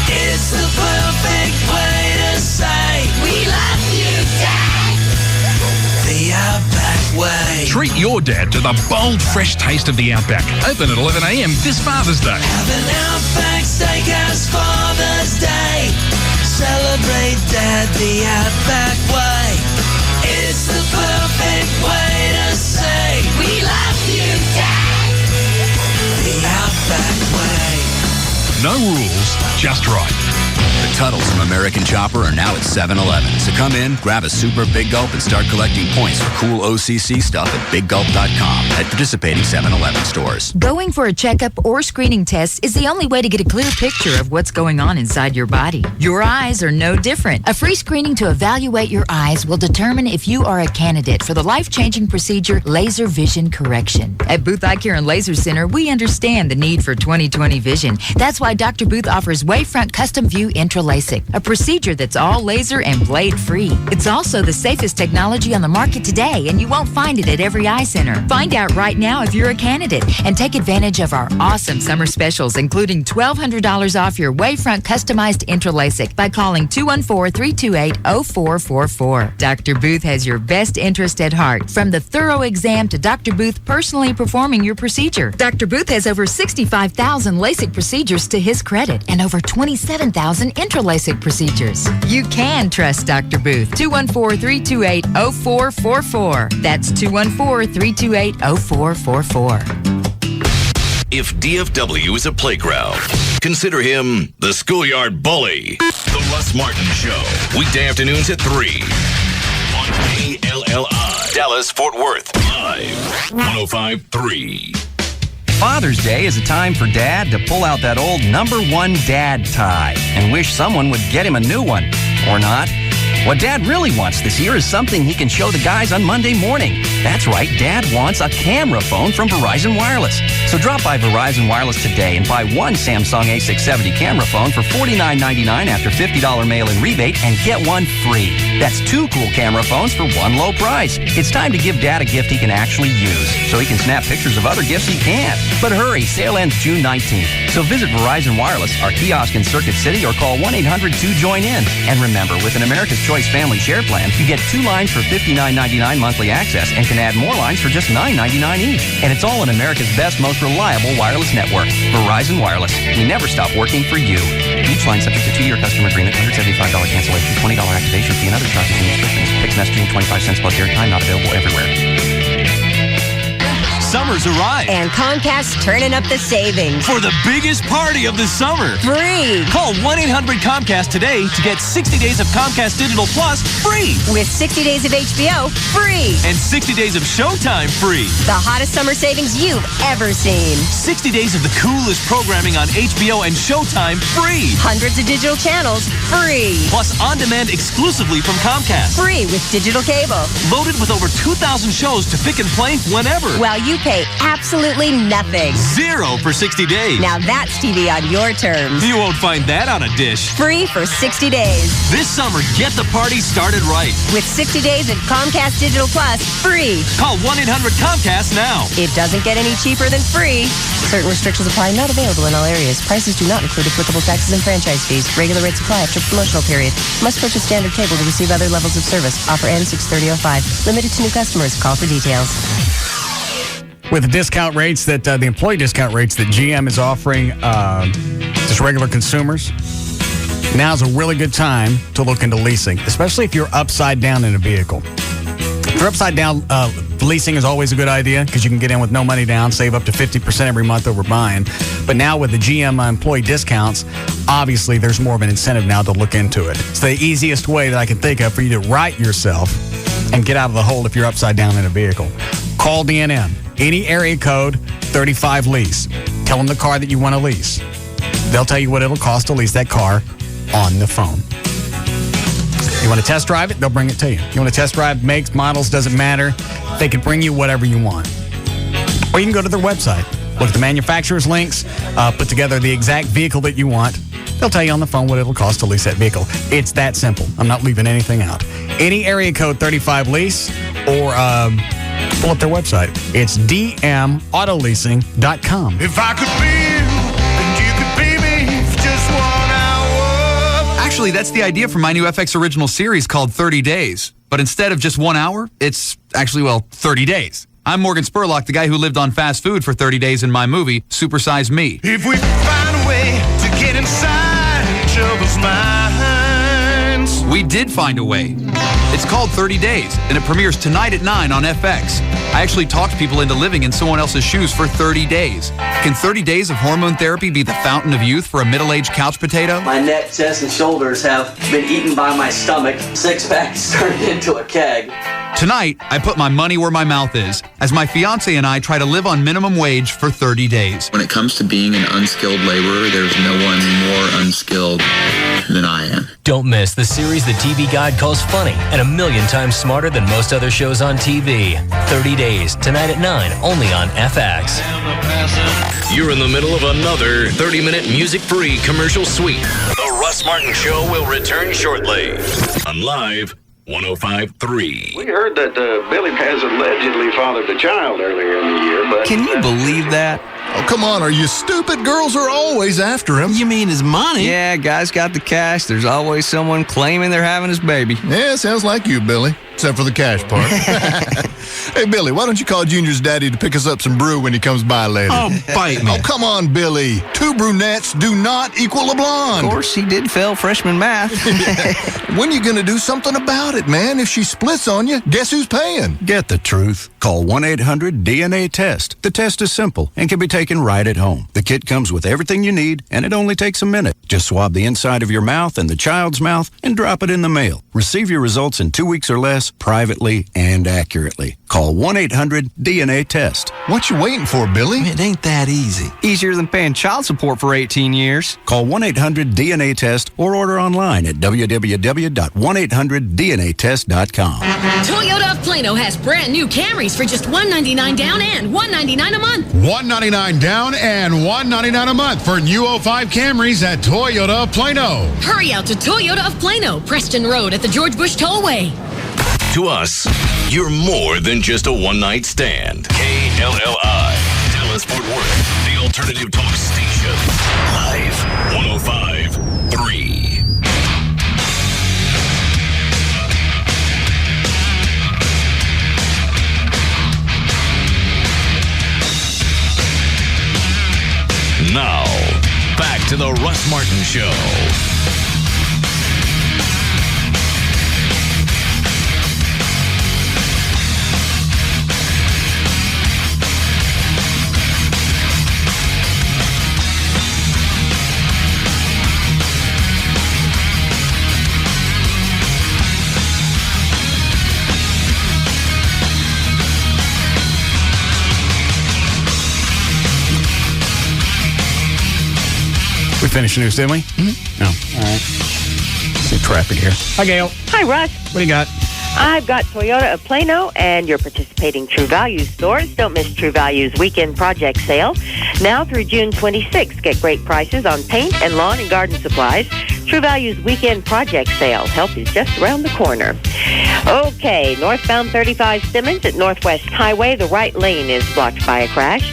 It's the perfect way to say we love you.
Treat your dad to the bold, fresh taste of the Outback. Open at 11 a.m. this Father's Day.
Have an Outback Steakhouse Father's Day. Celebrate Dad the Outback way. It's the perfect way to say we love you, Dad. The Outback way.
No rules, just right.
The Tuttles from American Chopper are now at 7-Eleven. So come in, grab a super Big Gulp, and start collecting points for cool OCC stuff at BigGulp.com at participating 7-Eleven stores.
Going for a checkup or screening test is the only way to get a clear picture of what's going on inside your body. Your eyes are no different. A free screening to evaluate your eyes will determine if you are a candidate for the life-changing procedure laser vision correction. At Booth Eye Care and Laser Center, we understand the need for 20/20 vision. That's why Dr. Booth offers Wavefront Custom View Intralasic, a procedure that's all laser and blade free. It's also the safest technology on the market today, and you won't find it at every eye center. Find out right now if you're a candidate and take advantage of our awesome summer specials, including $1,200 off your Wavefront customized Intralasic by calling 214-328-0444. Dr. Booth has your best interest at heart, from the thorough exam to Dr. Booth personally performing your procedure. Dr. Booth has over 65,000 LASIK procedures to his credit and over 27,000 Intralasic procedures. You can trust Dr. Booth. 214-328-0444. That's 214-328-0444.
If DFW is a playground, consider him the schoolyard bully. The Russ Martin Show. Weekday afternoons at 3 on KLLI. Dallas, Fort Worth. Live. 105.3.
Father's Day is a time for Dad to pull out that old #1 dad tie and wish someone would get him a new one. Or not. What Dad really wants this year is something he can show the guys on Monday morning. That's right, Dad wants a camera phone from Verizon Wireless. So drop by Verizon Wireless today and buy one Samsung A670 camera phone for $49.99 after $50 mail-in rebate and get one free. That's 2 cool camera phones for one low price. It's time to give Dad a gift he can actually use so he can snap pictures of other gifts he can't. But hurry, sale ends June 19th. So visit Verizon Wireless, our kiosk in Circuit City, or call 1-800-2JOIN-IN. And remember, with an America's Choice Family Share Plan, you get 2 lines for $59.99 monthly access and can add more lines for just $9.99 each. And it's all in America's best, most reliable wireless network. Verizon Wireless. We never stop working for you. Each line subject to 2-year customer agreement, $175 cancellation, $20 activation fee, and other charges and restrictions. Fixed messaging, 25 cents plus airtime, not available everywhere.
Summer's arrived.
And Comcast's turning up the savings.
For the biggest party of the summer.
Free.
Call 1-800-COMCAST today to get 60 days of Comcast Digital Plus free.
With 60 days of HBO free.
And 60 days of Showtime free.
The hottest summer savings you've ever seen.
60 days of the coolest programming on HBO and Showtime free.
Hundreds of digital channels free.
Plus on-demand exclusively from Comcast.
Free with digital cable.
Loaded with over 2,000 shows to pick and play whenever.
While you pay absolutely nothing.
Zero for 60 days.
Now that's TV on your terms.
You won't find that on a dish.
Free for 60 days.
This summer, get the party started right.
With 60 days of Comcast Digital Plus free.
Call 1-800-COMCAST now.
It doesn't get any cheaper than free. Certain restrictions apply. Not available in all areas. Prices do not include applicable taxes and franchise fees. Regular rates apply after promotional period. Must purchase standard cable to receive other levels of service. Offer ends 6/30/05. Limited to new customers. Call for details.
With the discount rates that the employee discount rates that GM is offering just regular consumers, now's a really good time to look into leasing, especially if you're upside down in a vehicle. If you're upside down, leasing is always a good idea because you can get in with no money down, save up to 50% every month over buying. But now with the GM employee discounts, obviously there's more of an incentive now to look into it. It's the easiest way that I can think of for you to right yourself and get out of the hole if you're upside down in a vehicle. Call D&M. Any area code, 35 lease. Tell them the car that you want to lease. They'll tell you what it'll cost to lease that car on the phone. You want to test drive it, they'll bring it to you. You want to test drive makes, models, doesn't matter. They can bring you whatever you want. Or you can go to their website, look at the manufacturer's links, put together the exact vehicle that you want. They'll tell you on the phone what it'll cost to lease that vehicle. It's that simple. I'm not leaving anything out. Any area code 35 lease or pull up their website. It's dmautoleasing.com.
If I could be you, and you could be me for just 1 hour.
Actually, that's the idea for my new FX original series called 30 Days. But instead of just 1 hour, it's actually, 30 days. I'm Morgan Spurlock, the guy who lived on fast food for 30 days in my movie, Supersize Me.
If we find a way to get inside each other's minds.
We did find a way. It's called 30 Days, and it premieres tonight at 9 on FX. I actually talked people into living in someone else's shoes for 30 days. Can 30 days of hormone therapy be the fountain of youth for a middle-aged couch potato?
My neck, chest, and shoulders have been eaten by my stomach. Six-packs turned into a keg.
Tonight, I put my money where my mouth is, as my fiance and I try to live on minimum wage for 30 days.
When it comes to being an unskilled laborer, there's no one more unskilled than I am.
Don't miss the series the TV Guide calls funny and a million times smarter than most other shows on TV. 30 Days, tonight at 9, only on FX.
You're in the middle of another 30-minute music-free commercial suite. The Russ Martin Show will return shortly on Live 105.3.
We heard that Billy has allegedly fathered a child earlier in the year, but...
Can you believe that?
Oh, come on, are you stupid? Girls are always after him.
You mean his money? Yeah, guys got the cash. There's always someone claiming they're having his baby.
Yeah, sounds like you, Billy. Except for the cash part. Hey, Billy, why don't you call Junior's daddy to pick us up some brew when he comes by later?
Oh, bite me.
Oh, come on, Billy. 2 brunettes do not equal a blonde.
Of course, he did fail freshman math.
When you going to do something about it, man? If she splits on you, guess who's paying?
Get the truth. Call 1-800-DNA-TEST. The test is simple and can be taken right at home. The kit comes with everything you need, and it only takes a minute. Just swab the inside of your mouth and the child's mouth and drop it in the mail. Receive your results in 2 weeks or less, privately and accurately. Call 1-800-DNA-TEST.
What you waiting for, Billy?
It ain't that easy. Easier than paying child support for 18 years.
Call 1-800-DNA-TEST or order online at www.1800DNAtest.com.
Toyota of Plano has brand new Camrys for just $199 down and $199 a month.
$199 down and $199 a month for new 05 Camrys at Toyota of Plano.
Hurry out to Toyota of Plano, Preston Road at the George Bush Tollway.
To us, you're more than just a one-night stand. KLLI, Dallas Fort Worth, the alternative talk station. Live 105.3. Now, back to the Russ Martin Show.
We finished news, didn't we? Mm-hmm. No. All right. See traffic here. Hi, Gail.
Hi, Russ.
What do you got?
I've got Toyota of Plano and your participating True Values stores. Don't miss True Values weekend project sale. Now through June 26th, get great prices on paint and lawn and garden supplies. True Values weekend project sale. Help is just around the corner. Okay, northbound 35 Simmons at Northwest Highway. The right lane is blocked by a crash.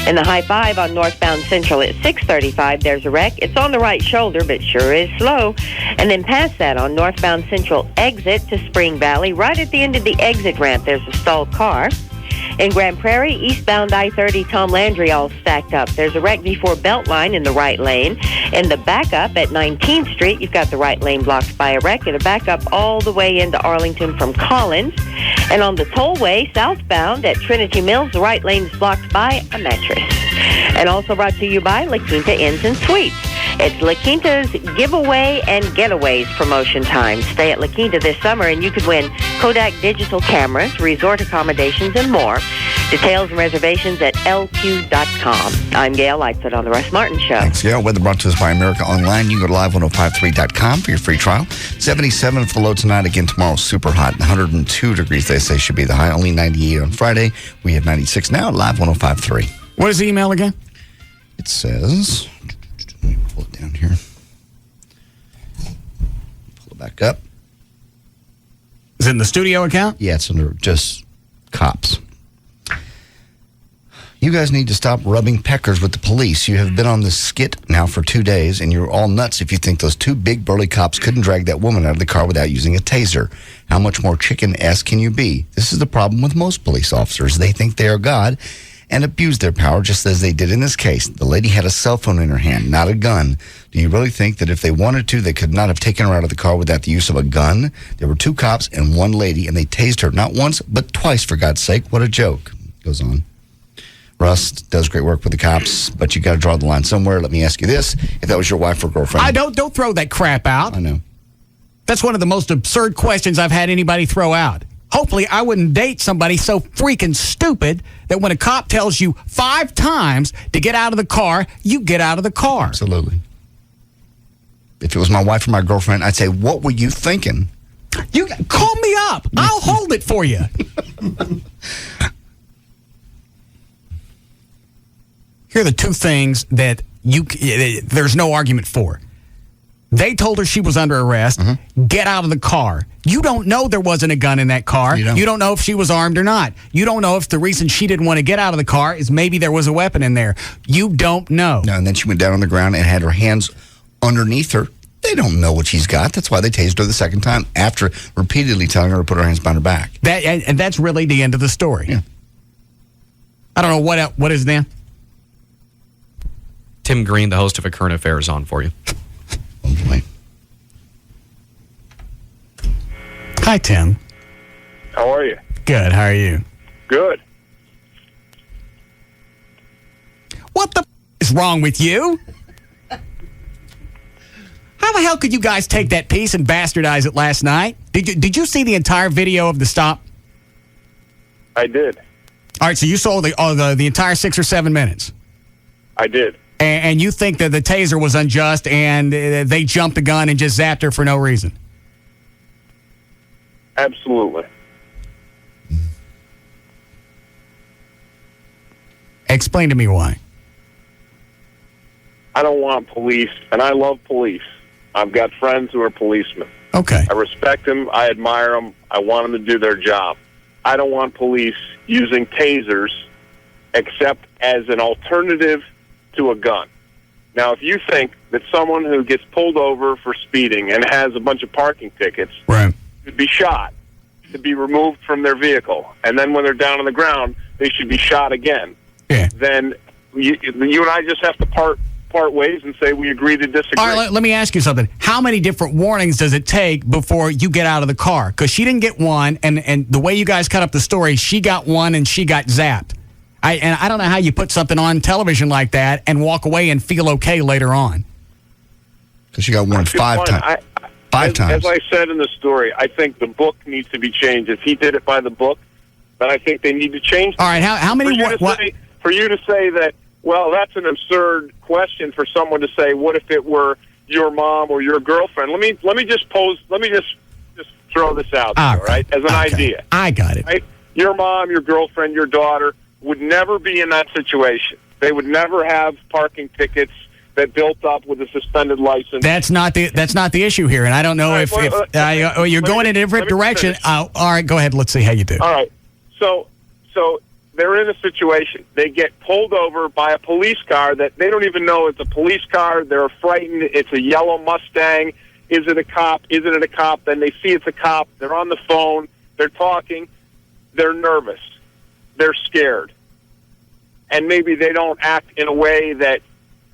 In the high 5 on northbound Central at 635, there's a wreck. It's on the right shoulder, but sure is slow. And then past that on northbound Central exit to Spring Valley, right at the end of the exit ramp, there's a stalled car. In Grand Prairie, eastbound I-30 Tom Landry all stacked up. There's a wreck before Beltline in the right lane. In the backup at 19th Street, you've got the right lane blocked by a wreck and a backup all the way into Arlington from Collins. And on the tollway, southbound at Trinity Mills, the right lane is blocked by a mattress. And also brought to you by La Quinta Inns and Suites. It's La Quinta's giveaway and getaways promotion time. Stay at La Quinta this summer and you could win Kodak digital cameras, resort accommodations, and more. Details and reservations at lq.com. I'm Gail Lightfoot on The Russ Martin Show.
Thanks, Gail. Weather brought to us by America Online. You can go to live1053.com for your free trial. 77 for the low tonight. Again, tomorrow, super hot. 102 degrees, they say, should be the high. Only 98 on Friday. We have 96 now at Live 105.3.
What is the email again?
It says, let me pull it down here. Pull it back up.
Is it in the studio account?
Yeah, it's under just cops. You guys need to stop rubbing peckers with the police. You have been on this skit now for 2 days, and you're all nuts if you think those two big burly cops couldn't drag that woman out of the car without using a taser. How much more chicken-ass can you be? This is the problem with most police officers. They think they are God and abuse their power just as they did in this case. The lady had a cell phone in her hand, not a gun. Do you really think that if they wanted to, they could not have taken her out of the car without the use of a gun? There were two cops and one lady, and they tased her not once, but twice, for God's sake. What a joke. Goes on. Russ does great work with the cops, but you got to draw the line somewhere. Let me ask you this: if that was your wife or girlfriend,
don't throw that crap out.
I know.
That's one of the most absurd questions I've had anybody throw out. Hopefully, I wouldn't date somebody so freaking stupid that when a cop tells you 5 times to get out of the car, you get out of the car.
Absolutely. If it was my wife or my girlfriend, I'd say, "What were you thinking?"
You call me up. I'll hold it for you. Here are the two things that there's no argument for. They told her she was under arrest. Get out of the car. You don't know there wasn't a gun in that car. You don't know if she was armed or not. You don't know if the reason she didn't want to get out of the car is maybe there was a weapon in there. You don't know.
No, and then she went down on the ground and had her hands underneath her. They don't know what she's got. That's why they tased her the second time after repeatedly telling her to put her hands behind her back.
And that's really the end of the story.
Yeah.
I don't know what is Dan?
Tim Green, the host of A Current Affairs, on for you.
Hi, Tim.
How are you?
Good. How are you?
Good.
What the is wrong with you? How the hell could you guys take that piece and bastardize it last night? Did you see the entire video of the stop?
I did.
All right, so you saw the entire 6 or 7 minutes.
I did.
And you think that the taser was unjust and they jumped the gun and just zapped her for no reason?
Absolutely.
Explain to me why.
I don't want police, and I love police. I've got friends who are policemen.
Okay.
I respect them. I admire them. I want them to do their job. I don't want police using tasers except as an alternative to a gun. Now, if you think that someone who gets pulled over for speeding and has a bunch of parking tickets should be shot, to be removed from their vehicle, and then when they're down on the ground, they should be shot again, then you and I just have to part ways and say we agree to disagree.
All right, let me ask you something. How many different warnings does it take before you get out of the car? Because she didn't get one, and the way you guys cut up the story, she got one and she got zapped. I don't know how you put something on television like that and walk away and feel okay later on.
Because she got warned 5 times.
As I said in the story, I think the book needs to be changed. If he did it by the book, then I think they need to change it.
All right, how many...
For you to say that, well, that's an absurd question for someone to say, what if it were your mom or your girlfriend? Let me just throw this out there, all right, as an idea.
I got it.
Right? Your mom, your girlfriend, your daughter would never be in that situation. They would never have parking tickets that built up with a suspended license.
That's not the issue here, and I don't know if you're going in a different direction. All right, go ahead. Let's see how you do.
All right. So they're in a situation. They get pulled over by a police car that they don't even know it's a police car. They're frightened. It's a yellow Mustang. Is it a cop? Isn't it a cop? Then they see it's a cop. They're on the phone. They're talking. They're nervous. They're scared. And maybe they don't act in a way that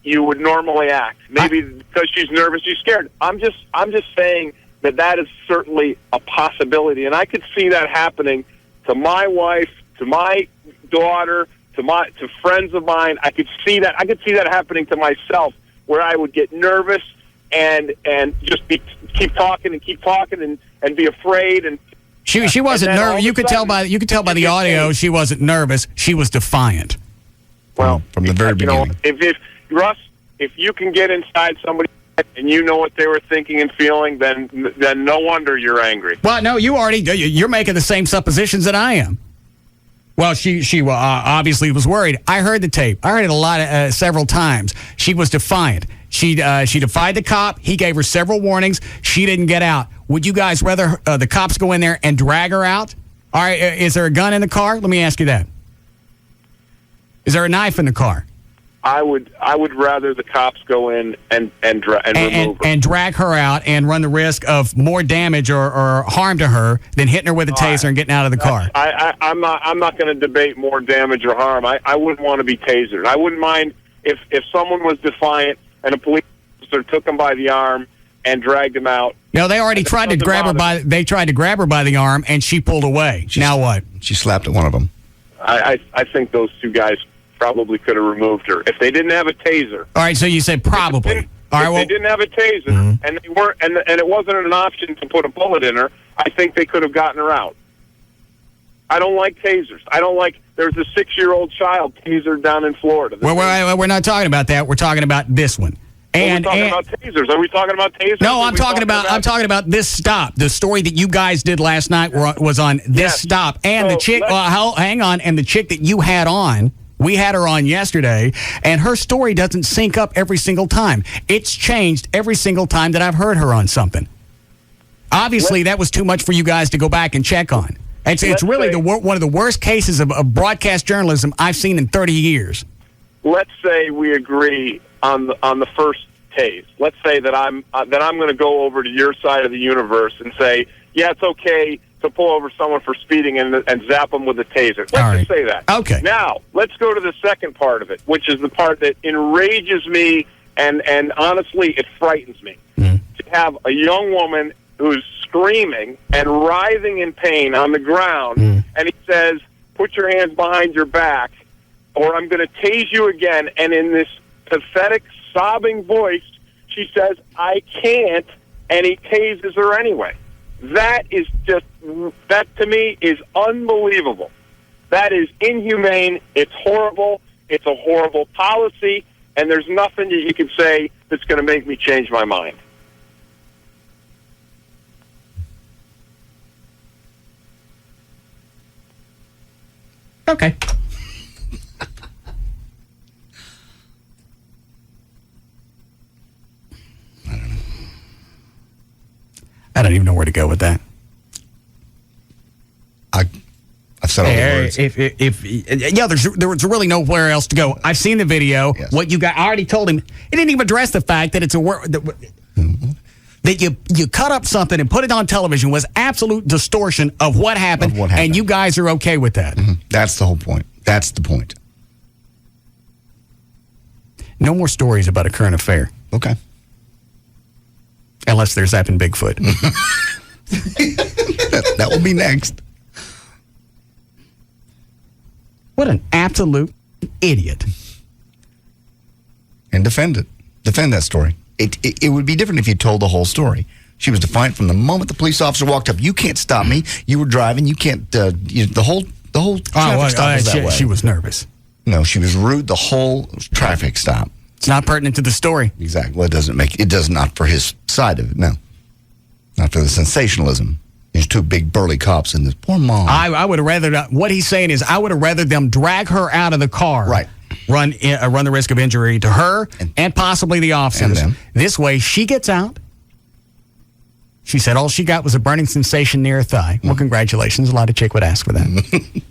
you would normally act. Maybe because she's nervous, she's scared. I'm just saying that is certainly a possibility, and I could see that happening to my wife, to my daughter, to friends of mine. I could see that happening to myself, where I would get nervous and just keep talking and be afraid. And
she wasn't nervous. You could tell by the audio she wasn't nervous. She was defiant.
Well,
from the very beginning.
If Russ, if you can get inside somebody and you know what they were thinking and feeling, then no wonder you're angry.
Well, no, you're making the same suppositions that I am. Well, she obviously was worried. I heard the tape. I heard it several times. She was defiant. She defied the cop. He gave her several warnings. She didn't get out. Would you guys rather the cops go in there and drag her out? All right, is there a gun in the car? Let me ask you that. Is there a knife in the car?
I would rather the cops go in and remove her.
And drag her out and run the risk of more damage or harm to her than hitting her with a taser and getting out of the car.
I'm not going to debate more damage or harm. I wouldn't want to be tasered. I wouldn't mind if someone was defiant and a police officer took him by the arm and dragged him out.
No, they already tried to grab her by. They tried to grab her by the arm, and she pulled away. Now what?
She slapped at one of them.
I think those two guys probably could have removed her if they didn't have a taser.
All right, so you said probably. All right,
if they didn't have a taser and they weren't, and it wasn't an option to put a bullet in her, I think they could have gotten her out. I don't like tasers. I don't like. There's a 6-year-old child tasered down in Florida.
We're not talking about that. We're talking about this one.
We're talking about tasers. Are we talking about tasers?
No, I'm talking about this stop. The story that you guys did last night was on this stop, and the chick. Hang on, and the chick that you had on. We had her on yesterday, and her story doesn't sync up every single time. It's changed every single time that I've heard her on something. Obviously, that was too much for you guys to go back and check on. It's really one of the worst cases of broadcast journalism I've seen in 30 years.
Let's say we agree on the first tase. Let's say that I'm going to go over to your side of the universe and say, yeah, it's okay to pull over someone for speeding and zap them with a taser. Let's just say that.
Okay.
Now, let's go to the second part of it, which is the part that enrages me and honestly, it frightens me. To have a young woman who's screaming and writhing in pain on the ground, and he says, put your hands behind your back, or I'm going to tase you again. And in this pathetic, sobbing voice, she says, I can't, and he tases her anyway. That to me is unbelievable. That is inhumane. It's horrible. It's a horrible policy, and there's nothing that you can say that's going to make me change my mind.
Okay. I don't even know where to go with that.
I've said all the words.
There's really nowhere else to go. I've seen the video. Yes. What you got? I already told him. He didn't even address the fact that it's a word that you cut up something and put it on television was absolute distortion of what happened, and you guys are okay with that.
That's the whole point. That's the point.
No more stories about a current affair.
Okay.
Unless there's zapping Bigfoot.
That will be next.
What an absolute idiot.
And defend it. Defend that story. It would be different if you told the whole story. She was defiant from the moment the police officer walked up. You can't stop me. You were driving. You can't. The whole traffic stop was that way.
She was nervous.
No, she was rude. The whole traffic stop.
It's not pertinent to the story.
Exactly. Well, it does not for his side of it. No, not for the sensationalism. There's two big burly cops in this. Poor mom.
I would have rather. What he's saying is, I would have rather them drag her out of the car.
Right.
Run the risk of injury to her and possibly the officers. This way, she gets out. She said all she got was a burning sensation near her thigh. Well, congratulations. A lot of chick would ask for that.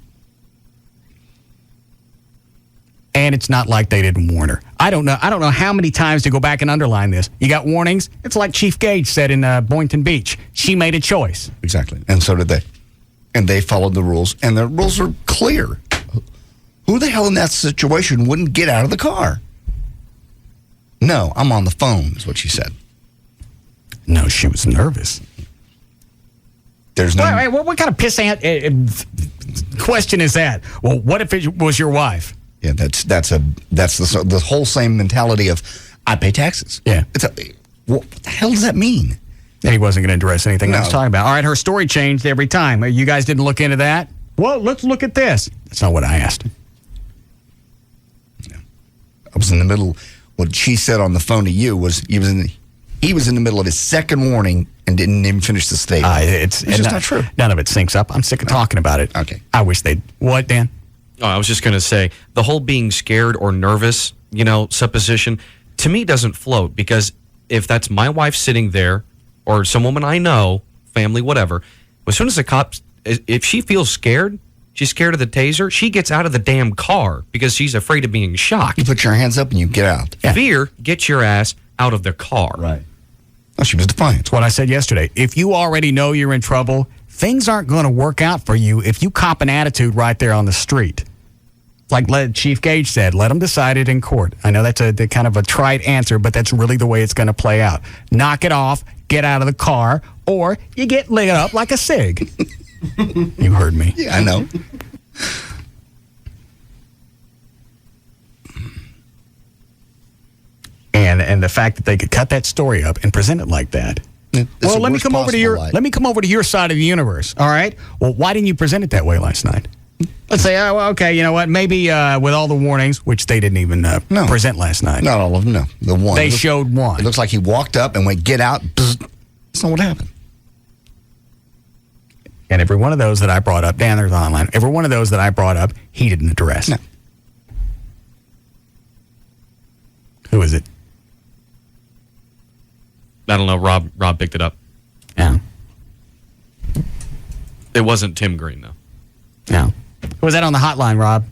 And it's not like they didn't warn her. I don't know how many times to go back and underline this. You got warnings. It's like Chief Gage said in Boynton Beach. She made a choice.
Exactly. And so did they. And they followed the rules. And the rules are clear. Who the hell in that situation wouldn't get out of the car? No, I'm on the phone, is what she said.
No, she was nervous.
There's no...
Wait, what kind of pissant question is that? Well, what if it was your wife?
Yeah, that's the whole same mentality of, I pay taxes.
Yeah.
What the hell does that mean?
And he wasn't going to address anything I was talking about. All right, her story changed every time. You guys didn't look into that? Well, let's look at this. That's not what I asked.
I was in the middle. What she said on the phone to you was he was in the middle of his second warning and didn't even finish the statement. It's just not true.
None of it syncs up. I'm sick of talking about it.
Okay.
I wish they'd. What, Dan?
Oh, I was just going to say, the whole being scared or nervous, supposition, to me doesn't float, because if that's my wife sitting there or some woman I know, family, whatever, as soon as the cops, if she feels scared, She's scared of the taser. She gets out of the damn car because she's afraid of being shocked.
You put your hands up and you get out.
Yeah. Fear gets your ass out of the car.
Right. Oh, she was defiant.
That's what I said yesterday. If you already know you're in trouble, things aren't going to work out for you if you cop an attitude right there on the street. Like Chief Gage said, let them decide it in court. I know that's a kind of a trite answer, but that's really the way it's going to play out. Knock it off, get out of the car, or you get lit up like a cig. You heard me.
Yeah, I know.
And the fact that they could cut that story up and present it like that. Well, let me come over to your side of the universe. All right. Well, why didn't you present it that way last night? Let's say, oh, well, okay, you know what? Maybe with all the warnings, which they didn't even present last night.
Not all of them, no. The one.
They showed one.
It looks like he walked up and went, get out. Bzz. That's not what happened.
And every one of those that I brought up, Dan, there's online, every one of those that I brought up, he didn't address.
No.
Who is it?
I don't know. Rob picked it up.
Yeah.
It wasn't Tim Green, though.
No. Who was that on the hotline, Rob?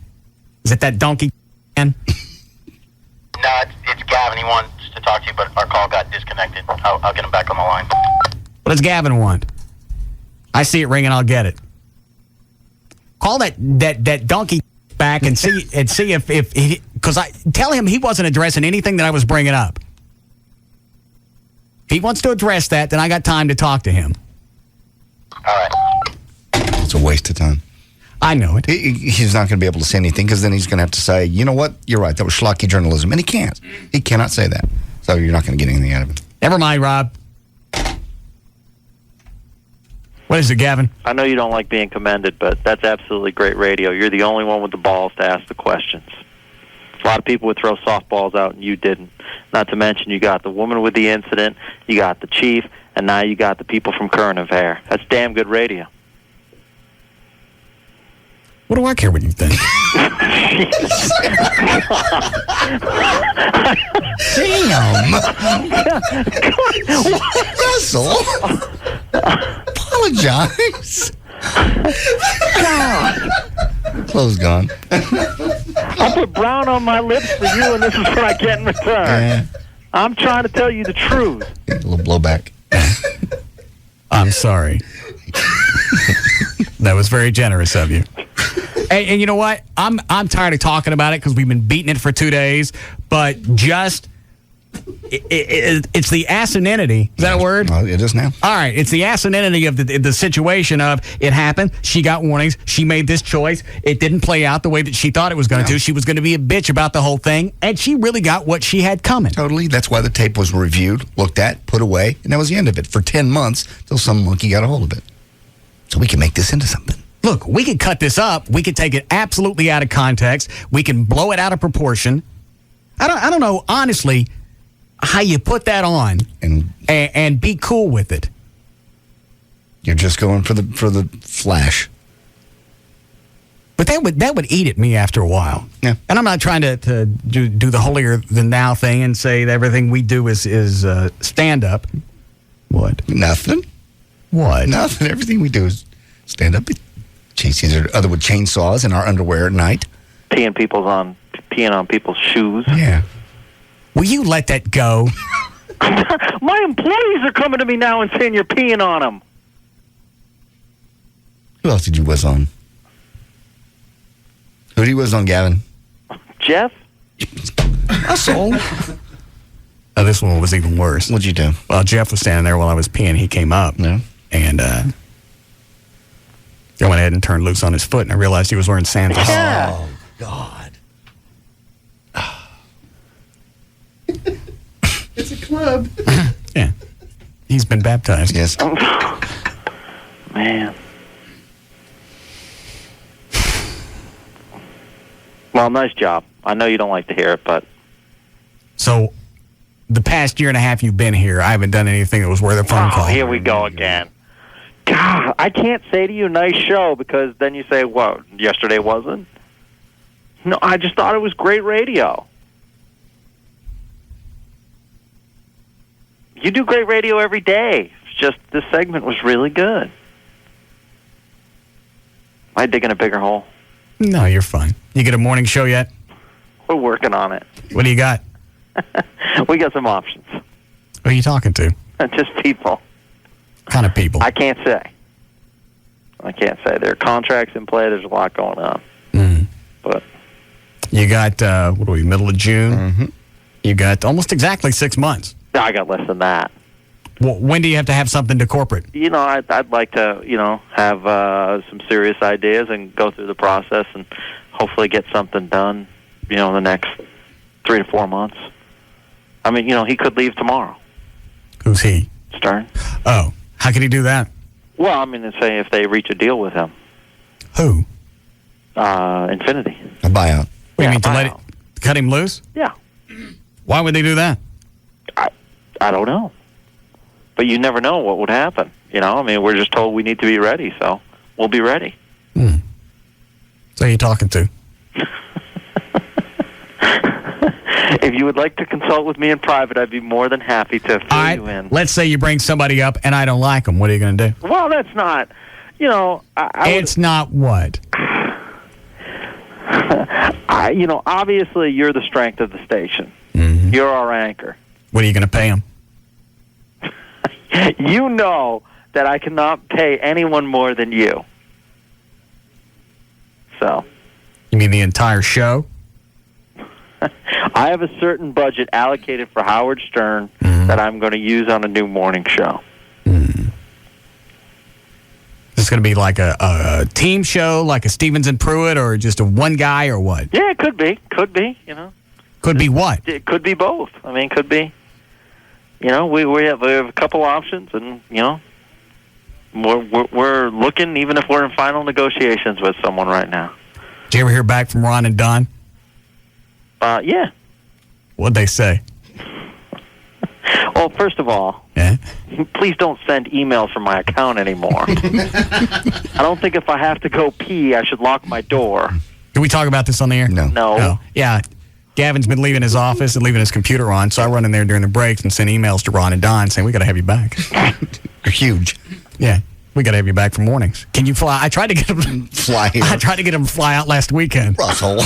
Is it that donkey man?
No, it's Gavin. He wants to talk to you, but our call got disconnected. I'll get him back on the line.
What does Gavin want? I see it ringing, I'll get it. Call that donkey back and see if because I tell him he wasn't addressing anything that I was bringing up. If he wants to address that, then I got time to talk to him.
All right.
It's a waste of time.
I know it.
He's not going to be able to say anything because then he's going to have to say, you know what, you're right, that was schlocky journalism. And he can't. He cannot say that. So you're not going to get anything out of it.
Never mind, Rob. What is it, Gavin?
I know you don't like being commended, but that's absolutely great radio. You're the only one with the balls to ask the questions. A lot of people would throw softballs out, and you didn't. Not to mention you got the woman with the incident, you got the chief, and now you got the people from Current Affair. That's damn good radio.
What do I care what you think?
Damn. Russell. Apologize.
God.
Clothes gone.
I put brown on my lips for you, and this is what I get in return.
Yeah.
I'm trying to tell you the truth.
A little blowback.
I'm sorry. That was very generous of you. And you know what? I'm tired of talking about it because we've been beating it for 2 days. But just it's the asininity. Is that a word?
Well, it is now.
All right. It's the asininity of the situation of it happened. She got warnings. She made this choice. It didn't play out the way that she thought it was going to. She was going to be a bitch about the whole thing. And she really got what she had coming.
Totally. That's why the tape was reviewed, looked at, put away, and that was the end of it for 10 months till some monkey got a hold of it. So we can make this into something.
Look, we could cut this up. We could take it absolutely out of context. We can blow it out of proportion. I don't know, honestly, how you put that on and be cool with it.
You're just going for the flash.
But that would eat at me after a while.
Yeah.
And I'm not trying to do the holier than thou thing and say that everything we do is stand up. What?
Nothing.
What?
Nothing. Everything we do is stand up. Chase each other with chainsaws in our underwear at night.
Peeing on people's shoes.
Yeah.
Will you let that go?
My employees are coming to me now and saying you're peeing on them.
Who else did you whiz on? Who did you whiz on, Gavin?
Jeff?
Russell. This one was even worse.
What'd you do?
Well, Jeff was standing there while I was peeing. He came up.
Yeah.
And I went ahead and turned loose on his foot, and I realized he was wearing sandals.
Yeah.
Oh, God.
It's a club. Yeah. He's been baptized.
Yes.
Man. Well, nice job. I know you don't like to hear it, but...
So, the past year and a half you've been here, I haven't done anything that was worth a phone call.
Here we go again. God, I can't say to you, nice show, because then you say, well, yesterday wasn't? No, I just thought it was great radio. You do great radio every day. It's just this segment was really good. I digging a bigger hole?
No, you're fine. You get a morning show yet?
We're working on it.
What do you got?
We got some options.
Who are you talking to?
Just people.
Kind of people?
I can't say. There are contracts in play. There's a lot going on. But
you got, what are we, middle of June? You got almost exactly 6 months.
No, I got less than that.
Well, when do you have to have something to corporate?
I'd like to, have some serious ideas and go through the process and hopefully get something done, in the next 3 to 4 months. I mean, he could leave tomorrow.
Who's he?
Stern.
Oh, how could he do that?
Well, I mean, say if they reach a deal with him.
Who?
Infinity.
A buyout.
What do you mean, to cut him loose?
Yeah.
Why would they do that?
I don't know. But you never know what would happen. I mean, we're just told we need to be ready, so we'll be ready.
So you're talking to?
If you would like to consult with me in private, I'd be more than happy to fill you in.
Let's say you bring somebody up and I don't like them. What are you going to do?
Well, that's not,
It's not what?
Obviously you're the strength of the station. You're our anchor.
What are you going to pay them?
You know that I cannot pay anyone more than you. So.
You mean the entire show?
I have a certain budget allocated for Howard Stern that I'm going to use on a new morning show.
Is this going to be like a team show, like a Stevens and Pruitt, or just a one guy, or what?
Yeah, it could be. Could be,
Could be what?
It could be both. I mean, could be. We have a couple options, and, we're looking, even if we're in final negotiations with someone right now.
Did you ever hear back from Ron and Don?
Yeah.
What'd they say?
Well, first of all, please don't send emails from my account anymore. I don't think if I have to go pee, I should lock my door.
Can we talk about this on the air?
No.
Oh, yeah. Gavin's been leaving his office and leaving his computer on, so I run in there during the breaks and send emails to Ron and Don saying, we got to have you back.
You're huge.
Yeah. We got to have you back for mornings. Can you fly? I tried to get him
fly here.
I tried to get him to fly out last weekend.
Russell.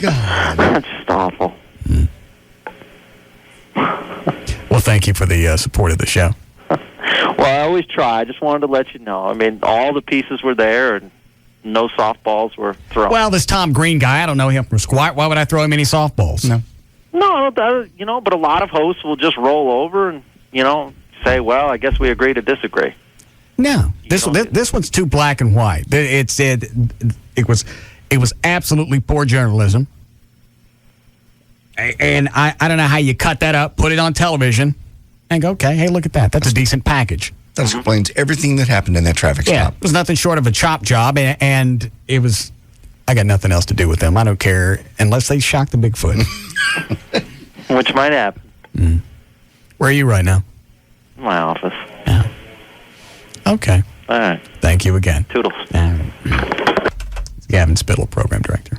God.
That's just awful.
Well, thank you for the support of the show.
Well, I always try. I just wanted to let you know. I mean, all the pieces were there, and no softballs were thrown.
Well, this Tom Green guy, I don't know him from squat. Why would I throw him any softballs?
No, but a lot of hosts will just roll over and, say, well, I guess we agree to disagree.
No, this one's too black and white. It was absolutely poor journalism, and I don't know how you cut that up, put it on television, and go, okay, hey, look at that. That's a decent package.
That explains everything that happened in that traffic stop.
It was nothing short of a chop job, and it was. I got nothing else to do with them. I don't care unless they shock the Bigfoot,
which might happen.
Where are you right now?
My office.
Yeah. Okay.
All right.
Thank you again.
Toodles.
It's Gavin Spittle, program director.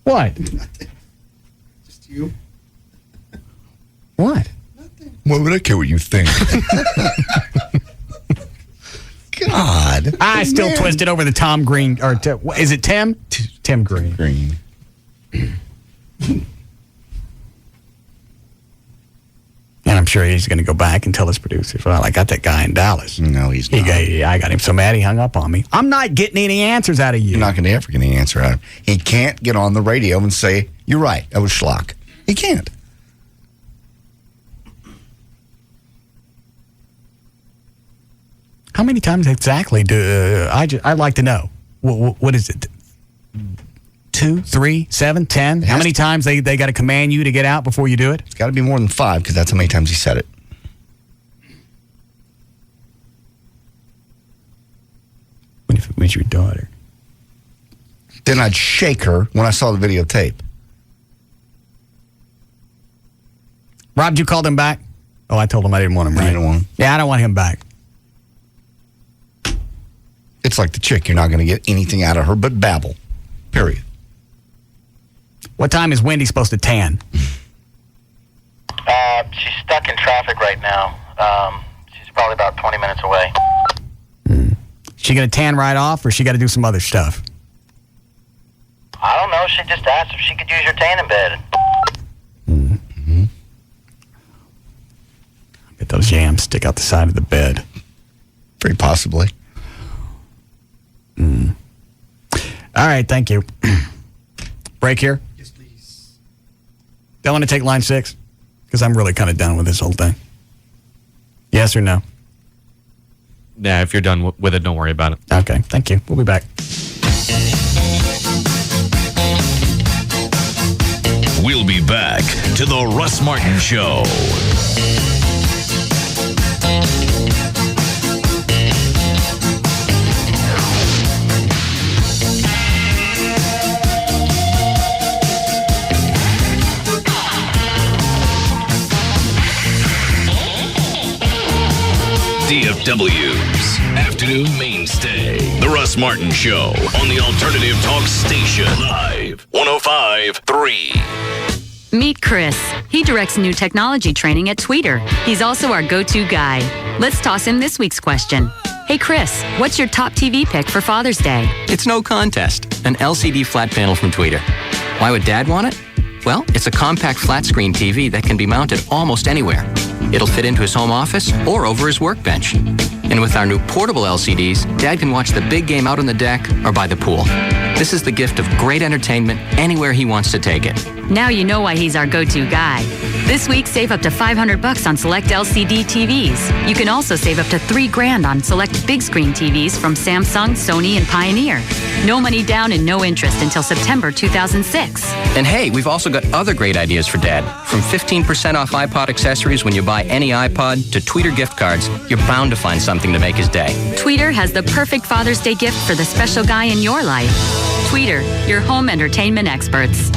What?
Just you.
What?
What would I care what you think?
God.
I still twisted over the Tom Green, or is it Tim? Tim Green. And I'm sure he's going to go back and tell his producers, well, I got that guy in Dallas.
No, he's not.
I got him so mad he hung up on me. I'm not getting any answers out of you.
You're not going to ever get any answer out of him. He can't get on the radio and say, you're right, that was schlock. He can't.
How many times exactly do I'd like to know? What is it? 2, 3, 7, 10? How many times they got to command you to get out before you do it?
It's got to be more than 5 because that's how many times he said it.
What if it was your daughter?
Then I'd shake her when I saw the videotape.
Rob, did you call them back? Oh, I told him I didn't want him, right?
You don't want him?
Yeah, I don't want him back.
It's like the chick. You're not going to get anything out of her but babble. Period.
What time is Wendy supposed to tan?
She's stuck in traffic right now. She's probably about 20 minutes away.
She gonna tan right off, or she got to do some other stuff?
I don't know. She just asked if she could use your tanning bed.
Get those yams stick out the side of the bed.
Very possibly.
All right, thank you. Break here?
Yes, please.
Don't want to take line 6? Because I'm really kind of done with this whole thing. Yes or no?
Yeah, if you're done with it, don't worry about it.
Okay, thank you. We'll be back.
We'll be back to the Russ Martin Show. DFW's afternoon mainstay. The Russ Martin Show on the Alternative Talk Station. Live 105.3.
Meet Chris. He directs new technology training at Tweeter. He's also our go-to guy. Let's toss him this week's question. Hey Chris, what's your top TV pick for Father's Day?
It's no contest. An LCD flat panel from Tweeter. Why would Dad want it? Well, it's a compact flat screen TV that can be mounted almost anywhere. It'll fit into his home office or over his workbench. And with our new portable LCDs, Dad can watch the big game out on the deck or by the pool. This is the gift of great entertainment anywhere he wants to take it.
Now you know why he's our go-to guy. This week, save up to $500 on select LCD TVs. You can also save up to $3,000 on select big screen TVs from Samsung, Sony, and Pioneer. No money down and no interest until September 2006.
And hey, we've also got other great ideas for Dad. From 15% off iPod accessories when you buy any iPod to Tweeter gift cards, you're bound to find something to make his day.
Tweeter has the perfect Father's Day gift for the special guy in your life. Tweeter, your home entertainment experts.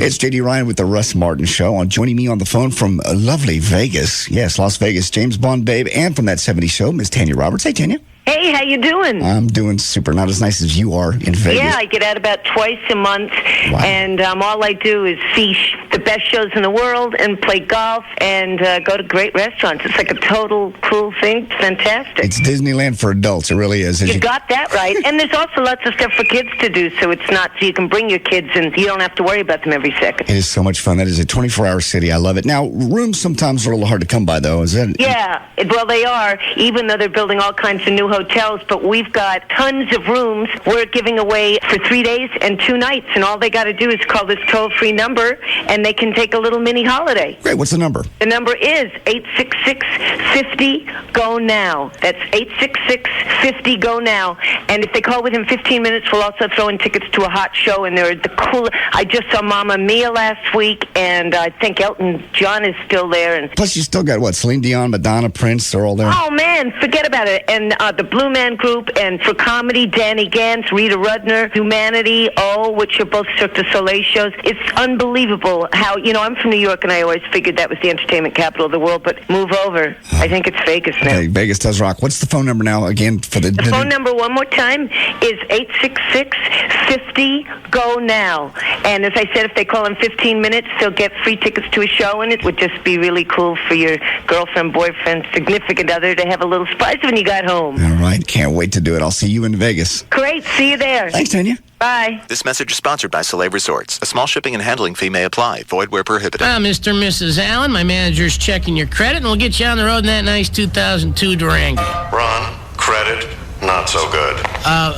It's J.D. Ryan with the Russ Martin Show. Joining me on the phone from lovely Vegas. Yes, Las Vegas, James Bond babe. And from that 70s show, Miss Tanya Roberts. Hey, Tanya.
Hey, how you doing?
I'm doing super. Not as nice as you are in Vegas.
Yeah, I get out about twice a month, and all I do is see the best shows in the world and play golf and go to great restaurants. It's like a total cool thing. Fantastic.
It's Disneyland for adults. It really is.
You got that right. And there's also lots of stuff for kids to do, so it's not, so you can bring your kids and you don't have to worry about them every second.
It is so much fun. That is a 24-hour city. I love it. Now, rooms sometimes are a little hard to come by, though. Is that?
Yeah, well, they are, even though they're building all kinds of new hotels, but we've got tons of rooms we're giving away for 3 days and 2 nights, and all they got to do is call this toll-free number, and they can take a little mini holiday.
Great. What's the number?
The number is 866-50-GO-NOW. That's 866-50-GO-NOW. And if they call within 15 minutes, we'll also throw in tickets to a hot show, and they're the cool. I just saw Mamma Mia last week, and I think Elton John is still there. And
plus, you still got, what, Celine Dion, Madonna, Prince, they're all there?
Oh, man, forget about it. And the Blue Man Group, and for comedy, Danny Gantz, Rita Rudner, Humanity, which are both Cirque du Soleil shows. It's unbelievable how, I'm from New York, and I always figured that was the entertainment capital of the world, but move over. I think it's Vegas now.
Hey, Vegas does rock. What's the phone number now, again, for the
phone number, one more time, is 866-50-GO-NOW. And as I said, if they call in 15 minutes, they'll get free tickets to a show, and it would just be really cool for your girlfriend, boyfriend, significant other to have a little surprise when you got home.
All right. Can't wait to do it. I'll see you in Vegas.
Great. See you there.
Thanks, Tanya.
Bye.
This message is sponsored by Soleil Resorts. A small shipping and handling fee may apply. Void where prohibited.
Mr. and Mrs. Allen, my manager's checking your credit, and we'll get you on the road in that nice 2002 Durango.
Ron, credit, not so good.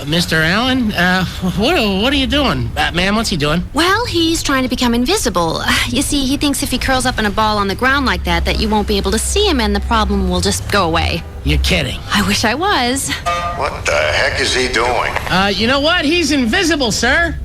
Mr. Allen, what are you doing? Ma'am, what's he doing?
Well, he's trying to become invisible. You see, he thinks if he curls up in a ball on the ground like that you won't be able to see him, and the problem will just go away.
You're kidding.
I wish I was.
What the heck is he doing?
You know what? He's invisible, sir.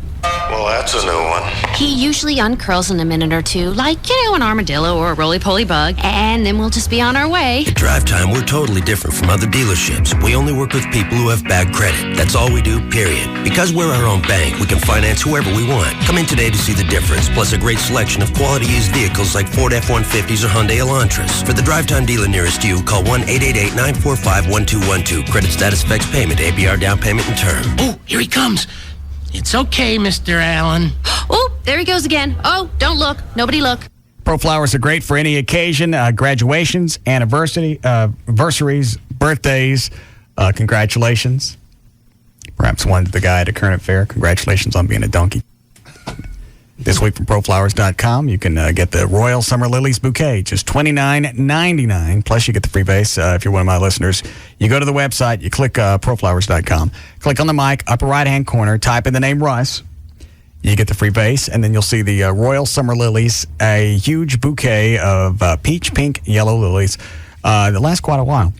Well, that's a new one.
He usually uncurls in a minute or two, like, an armadillo or a roly-poly bug, and then we'll just be on our way.
At Drive Time, we're totally different from other dealerships. We only work with people who have bad credit. That's all we do, period. Because we're our own bank, we can finance whoever we want. Come in today to see the difference, plus a great selection of quality used vehicles like Ford F-150s or Hyundai Elantras. For the Drive Time dealer nearest you, call 1-888-945-1212. Credit status affects payment, APR down payment and term.
Oh, here he comes. It's okay, Mr. Allen.
Oh, there he goes again. Oh, don't look. Nobody look.
Pro Flowers are great for any occasion, graduations, anniversaries, birthdays. Congratulations. Perhaps one to the guy at a current fair. Congratulations on being a donkey. This week from ProFlowers.com, you can get the Royal Summer Lilies bouquet, just $29.99. Plus, you get the free vase if you're one of my listeners. You go to the website, you click ProFlowers.com, click on the mic, upper right-hand corner, type in the name Russ. You get the free vase, and then you'll see the Royal Summer Lilies, a huge bouquet of peach, pink, yellow lilies that last quite a while.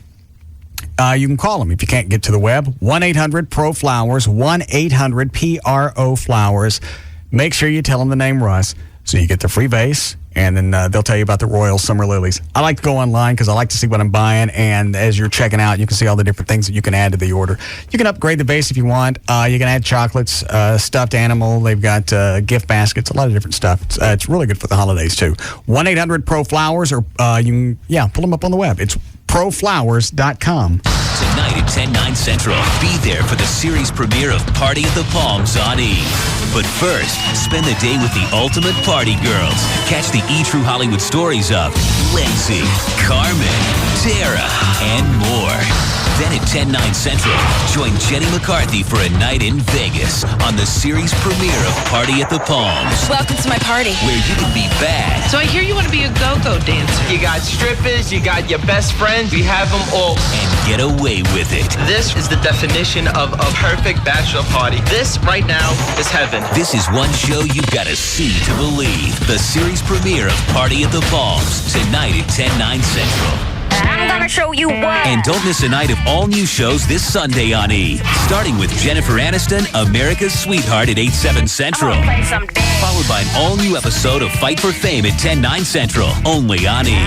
You can call them if you can't get to the web. 1-800-PRO-FLOWERS, 1-800-PRO-FLOWERS. Make sure you tell them the name Russ so you get the free vase, and then they'll tell you about the Royal Summer Lilies. I like to go online because I like to see what I'm buying, and as you're checking out, you can see all the different things that you can add to the order. You can upgrade the vase if you want. You can add chocolates, stuffed animal. They've got gift baskets, a lot of different stuff. It's really good for the holidays, too. 1-800-PRO-FLOWERS, or you can, pull them up on the web. It's ProFlowers.com.
Tonight at 10, 9 Central, be there for the series premiere of Party at the Palms on E! But first, spend the day with the ultimate party girls. Catch the E! True Hollywood stories of Lindsay, Carmen, Tara, and more. Then at 10, 9 Central, join Jenny McCarthy for a night in Vegas on the series premiere of Party at the Palms.
Welcome to my party.
Where you can be bad.
So I hear you want to be a go-go dancer.
You got strippers, you got your best friends, we have them all.
And get away with it.
This is the definition of a perfect bachelor party. This, right now, is heaven.
This is one show you've got to see to believe. The series premiere of Party at the Palms, tonight at 10, 9 Central.
I'm gonna show you what.
And don't miss a night of all new shows this Sunday on E! Starting with Jennifer Aniston, America's Sweetheart at 8, 7 Central. Followed by an all-new episode of Fight for Fame at 10, 9 Central. Only on E!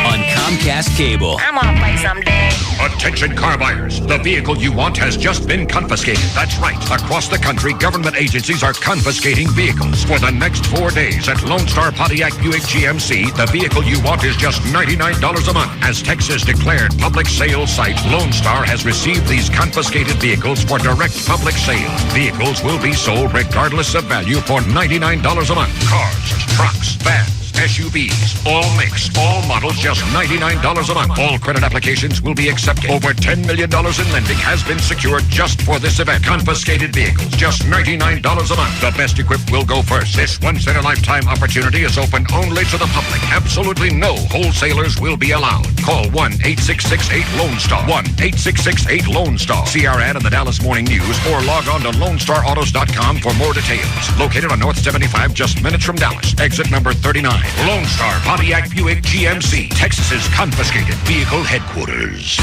On Comcast Cable.
I'm gonna play someday.
Attention car buyers. The vehicle you want has just been confiscated. That's right. Across the country, government agencies are confiscating vehicles. For the next 4 days at Lone Star Pontiac Buick GMC, the vehicle you want is just $99 a month. As Texas declared public sales site, Lone Star has received these confiscated vehicles for direct public sale. Vehicles will be sold regardless of value for $99 a month. Cars, trucks, vans, SUVs, all mixed, all models, just $99 a month. All credit applications will be accepted. Over $10 million in lending has been secured just for this event. Confiscated vehicles, just $99 a month. The best equipped will go first. This once-in-a-lifetime opportunity is open only to the public. Absolutely no wholesalers will be allowed. Call 1-866-8-LONE-STAR. 1-866-8-LONE-STAR. See our ad in the Dallas Morning News or log on to LoneStarAutos.com for more details. Located on North 75, just minutes from Dallas. Exit number 39. Lone Star Pontiac Buick GMC, Texas's confiscated vehicle headquarters.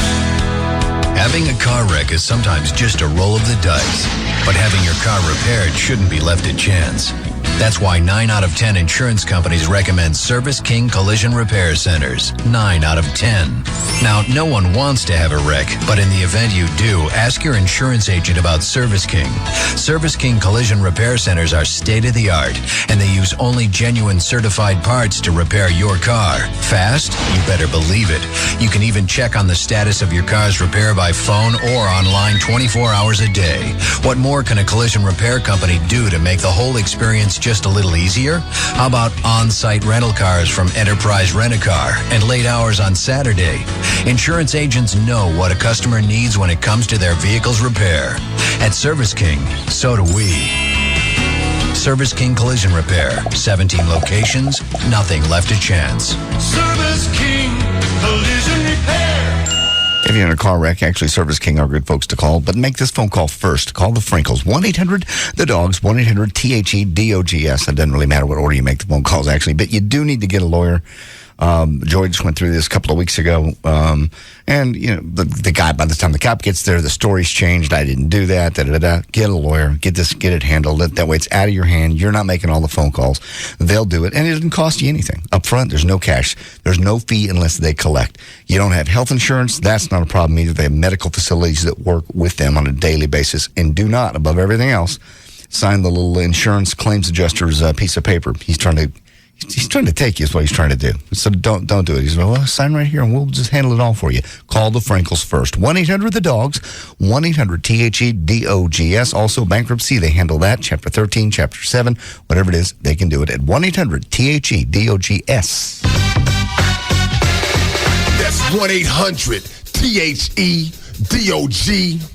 Having a car wreck is sometimes just a roll of the dice, but having your car repaired shouldn't be left to chance. That's why 9 out of 10 insurance companies recommend Service King Collision Repair Centers. 9 out of 10. Now, no one wants to have a wreck, but in the event you do, ask your insurance agent about Service King. Service King Collision Repair Centers are state-of-the-art, and they use only genuine certified parts to repair your car. Fast? You better believe it. You can even check on the status of your car's repair by phone or online 24 hours a day. What more can a collision repair company do to make the whole experience just a little easier? How about on-site rental cars from Enterprise Rent-A-Car and late hours on Saturday? Insurance agents know what a customer needs when it comes to their vehicle's repair. At Service King, so do we. Service King Collision Repair. 17 locations, nothing left to chance.
Service King Collision Repair.
If you're in a car wreck, actually, Service King are good folks to call, but make this phone call first. Call the Frinkles. 1-800-THE-DOGS, 1-800-THE-DOGS. It doesn't really matter what order you make the phone calls, actually, but you do need to get a lawyer. Joy just went through this a couple of weeks ago, and, you know, the guy, by the time the cop gets there, the story's changed. I didn't do that, da-da-da-da. Get a lawyer. Get it handled. That way it's out of your hand. You're not making all the phone calls. They'll do it, and it doesn't cost you anything. Up front, there's no cash. There's no fee unless they collect. You don't have health insurance. That's not a problem either. They have medical facilities that work with them on a daily basis, and do not, above everything else, sign the little insurance claims adjuster's piece of paper. He's He's trying to take you is what he's trying to do. So don't do it. He's like, well, sign right here and we'll just handle it all for you. Call the Frankels first. 1-800-THE-DOGS, 1-800-THEDOGS. Also bankruptcy, they handle that. Chapter 13, Chapter 7, whatever it is, they can do it at 1-800-THEDOGS.
That's 1-800-THEDOGS.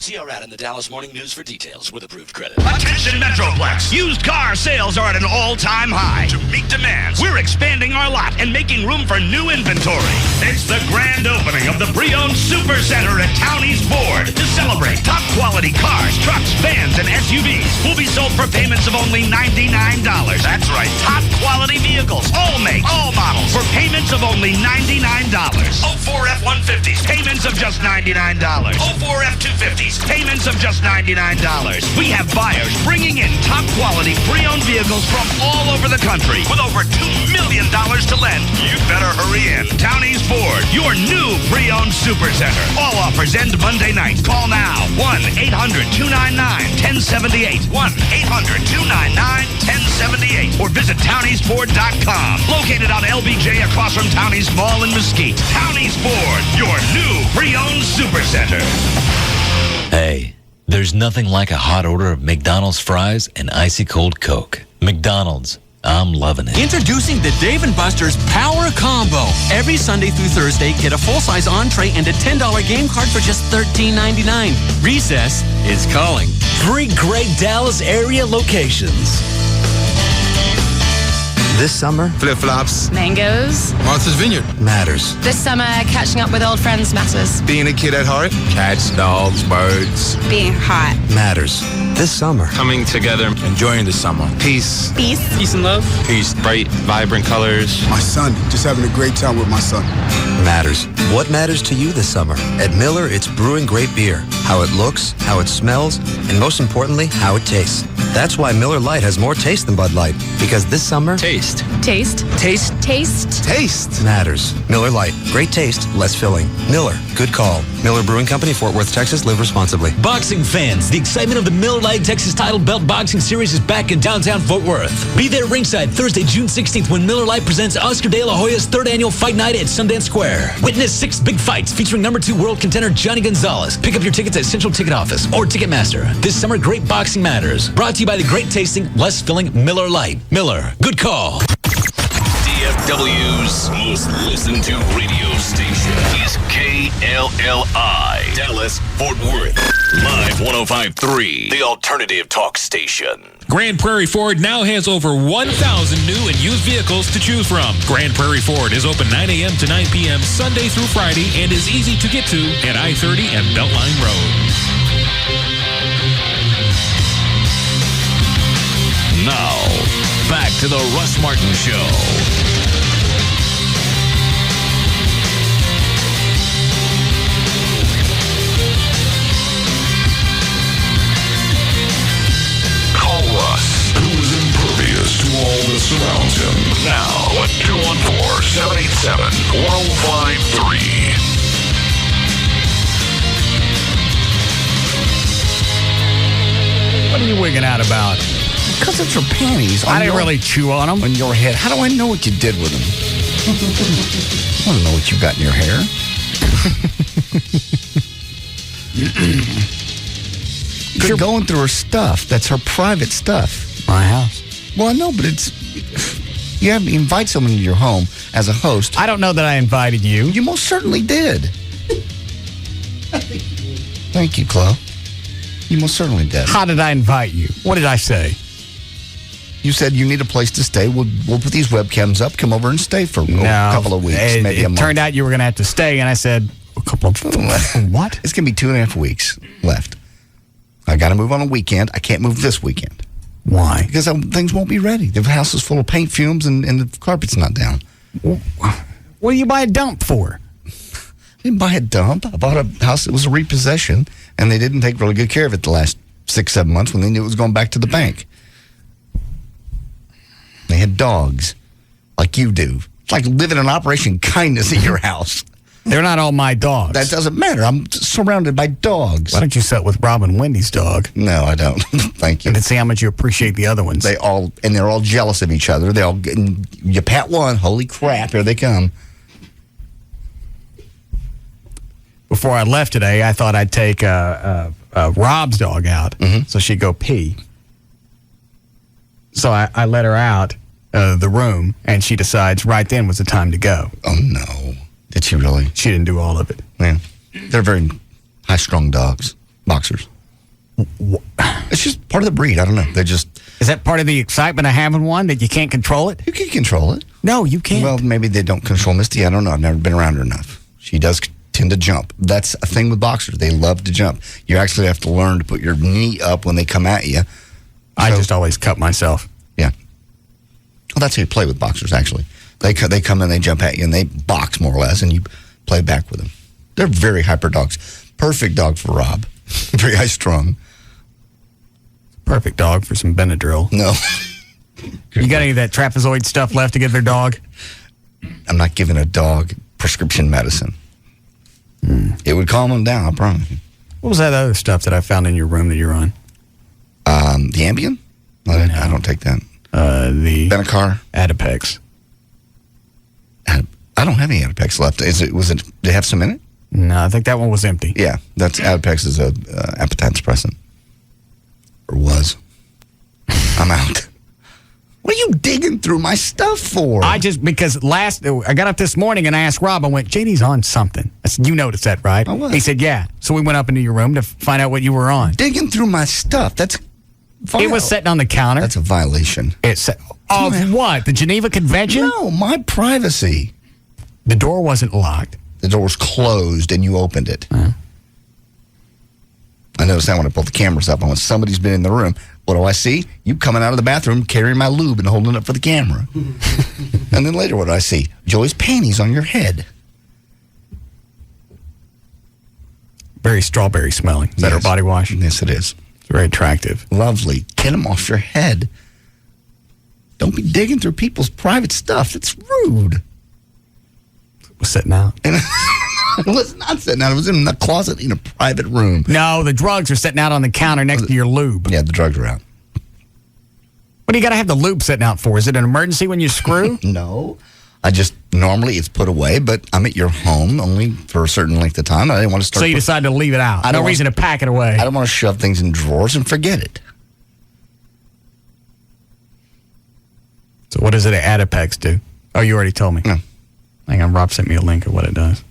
See our ad in the Dallas Morning News for details with approved credit.
Attention Metroplex! Used car sales are at an all-time high. To meet demands, we're expanding our lot and making room for new inventory. It's the grand opening of the pre-owned Super Center at Townie's Ford. To celebrate, top-quality cars, trucks, vans, and SUVs will be sold for payments of only $99. That's right, top-quality vehicles, all make, all models, for payments of only $99. 04 F-150s, payments of just $99. 04 F-250s, payments of just $99. We have buyers bringing in top-quality pre-owned vehicles from all over the country with over $2 million to lend. You better hurry in. Townie's Ford, your new pre-owned super center. All offers end Monday night. Call now. 1-800-299-1078. 1-800-299-1078. Or visit towniesford.com. Located on LBJ across from Townie's Mall in Mesquite. Townie's Ford, your new pre-owned super center.
Hey, there's nothing like a hot order of McDonald's fries and icy cold Coke. McDonald's, I'm loving it.
Introducing the Dave & Buster's Power Combo. Every Sunday through Thursday, get a full-size entree and a $10 game card for just $13.99. Recess is calling.
3 great Dallas area locations.
This summer,
flip-flops,
Mangoes.
Martha's Vineyard
matters.
This summer, catching up with old friends matters.
Being a kid at heart, cats, dogs, birds.
Being hot
Matters. This summer.
Coming together, enjoying the summer. Peace.
Peace.
Peace and love. Peace. Bright, vibrant colors.
My son, just having a great time with my son.
Matters. What matters to you this summer? At Miller, it's brewing great beer. How it looks, how it smells, and most importantly, how it tastes. That's why Miller Lite has more taste than Bud Light. Because this summer,
Taste.
Taste.
Taste.
Taste.
Taste.
matters. Miller Lite. Great taste, less filling. Miller. Good call. Miller Brewing Company, Fort Worth, Texas. Live responsibly.
Boxing fans, the excitement of the Miller Lite Texas Title Belt Boxing Series is back in downtown Fort Worth. Be there ringside Thursday, June 16th when Miller Lite presents Oscar De La Hoya's 3rd annual Fight Night at Sundance Square. Witness 6 big fights featuring number 2 world contender Johnny Gonzalez. Pick up your tickets at Central Ticket Office or Ticketmaster. This summer, great boxing matters. Brought to you by the great tasting, less filling Miller Lite. Miller, good call.
DFW's most listened to radio station is KLLI, Dallas, Fort Worth. Live 105.3, the alternative talk station.
Grand Prairie Ford now has over 1,000 new and used vehicles to choose from. Grand Prairie Ford is open 9 a.m. to 9 p.m. Sunday through Friday and is easy to get to at I-30 and Beltline Road.
Now, back to the Russ Martin Show.
Call Russ, who is impervious to all that surrounds him. Now at 214-787-1053.
What are you wigging out about?
Because it's her panties.
I didn't really chew on them.
On your head. How do I know what you did with them? I don't know what you got in your hair. You're going through her stuff. That's her private stuff.
My house.
Well, I know, but it's... You have to invite someone to your home as a host.
I don't know that I invited you.
You most certainly did. Thank you, Chloe. You most certainly did.
How did I invite you? What did I say?
You said you need a place to stay. We'll put these webcams up. Come over and stay for a couple of weeks, maybe a month.
It turned out you were going to have to stay, and I said, a couple of... What?
It's going to be 2.5 weeks left. I got to move on a weekend. I can't move this weekend.
Why?
Because things won't be ready. The house is full of paint fumes, and the carpet's not down.
What do you buy a dump for?
I didn't buy a dump. I bought a house that was a repossession, and they didn't take really good care of it the last 6-7 months when they knew it was going back to the bank. They had dogs, like you do. It's like living in Operation Kindness at your house.
They're not all my dogs.
That doesn't matter. I'm surrounded by dogs.
Why don't you sit with Rob and Wendy's dog?
No, I don't. Thank you.
And see how much you appreciate the other ones.
They're all jealous of each other. You pat one, holy crap, here they come.
Before I left today, I thought I'd take Rob's dog out so she'd go pee. So I let her out the room, and she decides right then was the time to go.
Oh, no. Did she really?
She didn't do all of it.
Yeah. They're very high-strung dogs, boxers. It's just part of the breed. I don't know. They just...
Is that part of the excitement of having one, that you can't control it?
You can control it.
No, you can't.
Well, maybe they don't control Misty. I don't know. I've never been around her enough. She does tend to jump. That's a thing with boxers. They love to jump. You actually have to learn to put your knee up when they come at you.
I just always cut myself.
Yeah. Well, that's how you play with boxers, actually. They come in, they jump at you, and they box more or less, and you play back with them. They're very hyper dogs. Perfect dog for Rob. Very high-strung.
Perfect dog for some Benadryl.
No.
You got any of that trapezoid stuff left to give their dog?
I'm not giving a dog prescription medicine. It would calm them down, I promise you.
What was that other stuff that I found in your room that you're on?
The Ambien? I don't take that.
The
Benacar?
Adipex.
I don't have any Adipex left. Did it have some in it?
No, I think that one was empty.
Yeah, Adipex is a appetite suppressant. Or was. I'm out. What are you digging through my stuff for?
Because I got up this morning and I asked Rob, I went, JD's on something. I said, you noticed that, right?
I was.
He said, yeah. So we went up into your room to find out what you were on.
Digging through my stuff. That's vile.
It was sitting on the counter.
That's a violation.
Of what? The Geneva Convention?
No, my privacy.
The door wasn't locked.
The door was closed and you opened it. I noticed that when I pulled the cameras up. I went, somebody's been in the room. What do I see? You coming out of the bathroom, carrying my lube and holding it for the camera. And then later, what do I see? Joey's panties on your head.
Very strawberry smelling. Is that her body wash?
Yes, it is.
It's very attractive.
Lovely. Get them off your head. Don't be digging through people's private stuff. It's rude.
It was sitting out.
It was not sitting out. It was in the closet in a private room.
No, the drugs are sitting out on the counter next to your lube.
Yeah, the drugs are out.
What do you got to have the lube sitting out for? Is it an emergency when you screw?
No. Normally it's put away, but I'm at your home only for a certain length of time. I didn't want to start.
So you decided to leave it out. No reason to pack it away.
I don't want to shove things in drawers and forget it.
So what does it Adipex do? Oh, you already told me.
No.
Hang on, Rob sent me a link of what it does.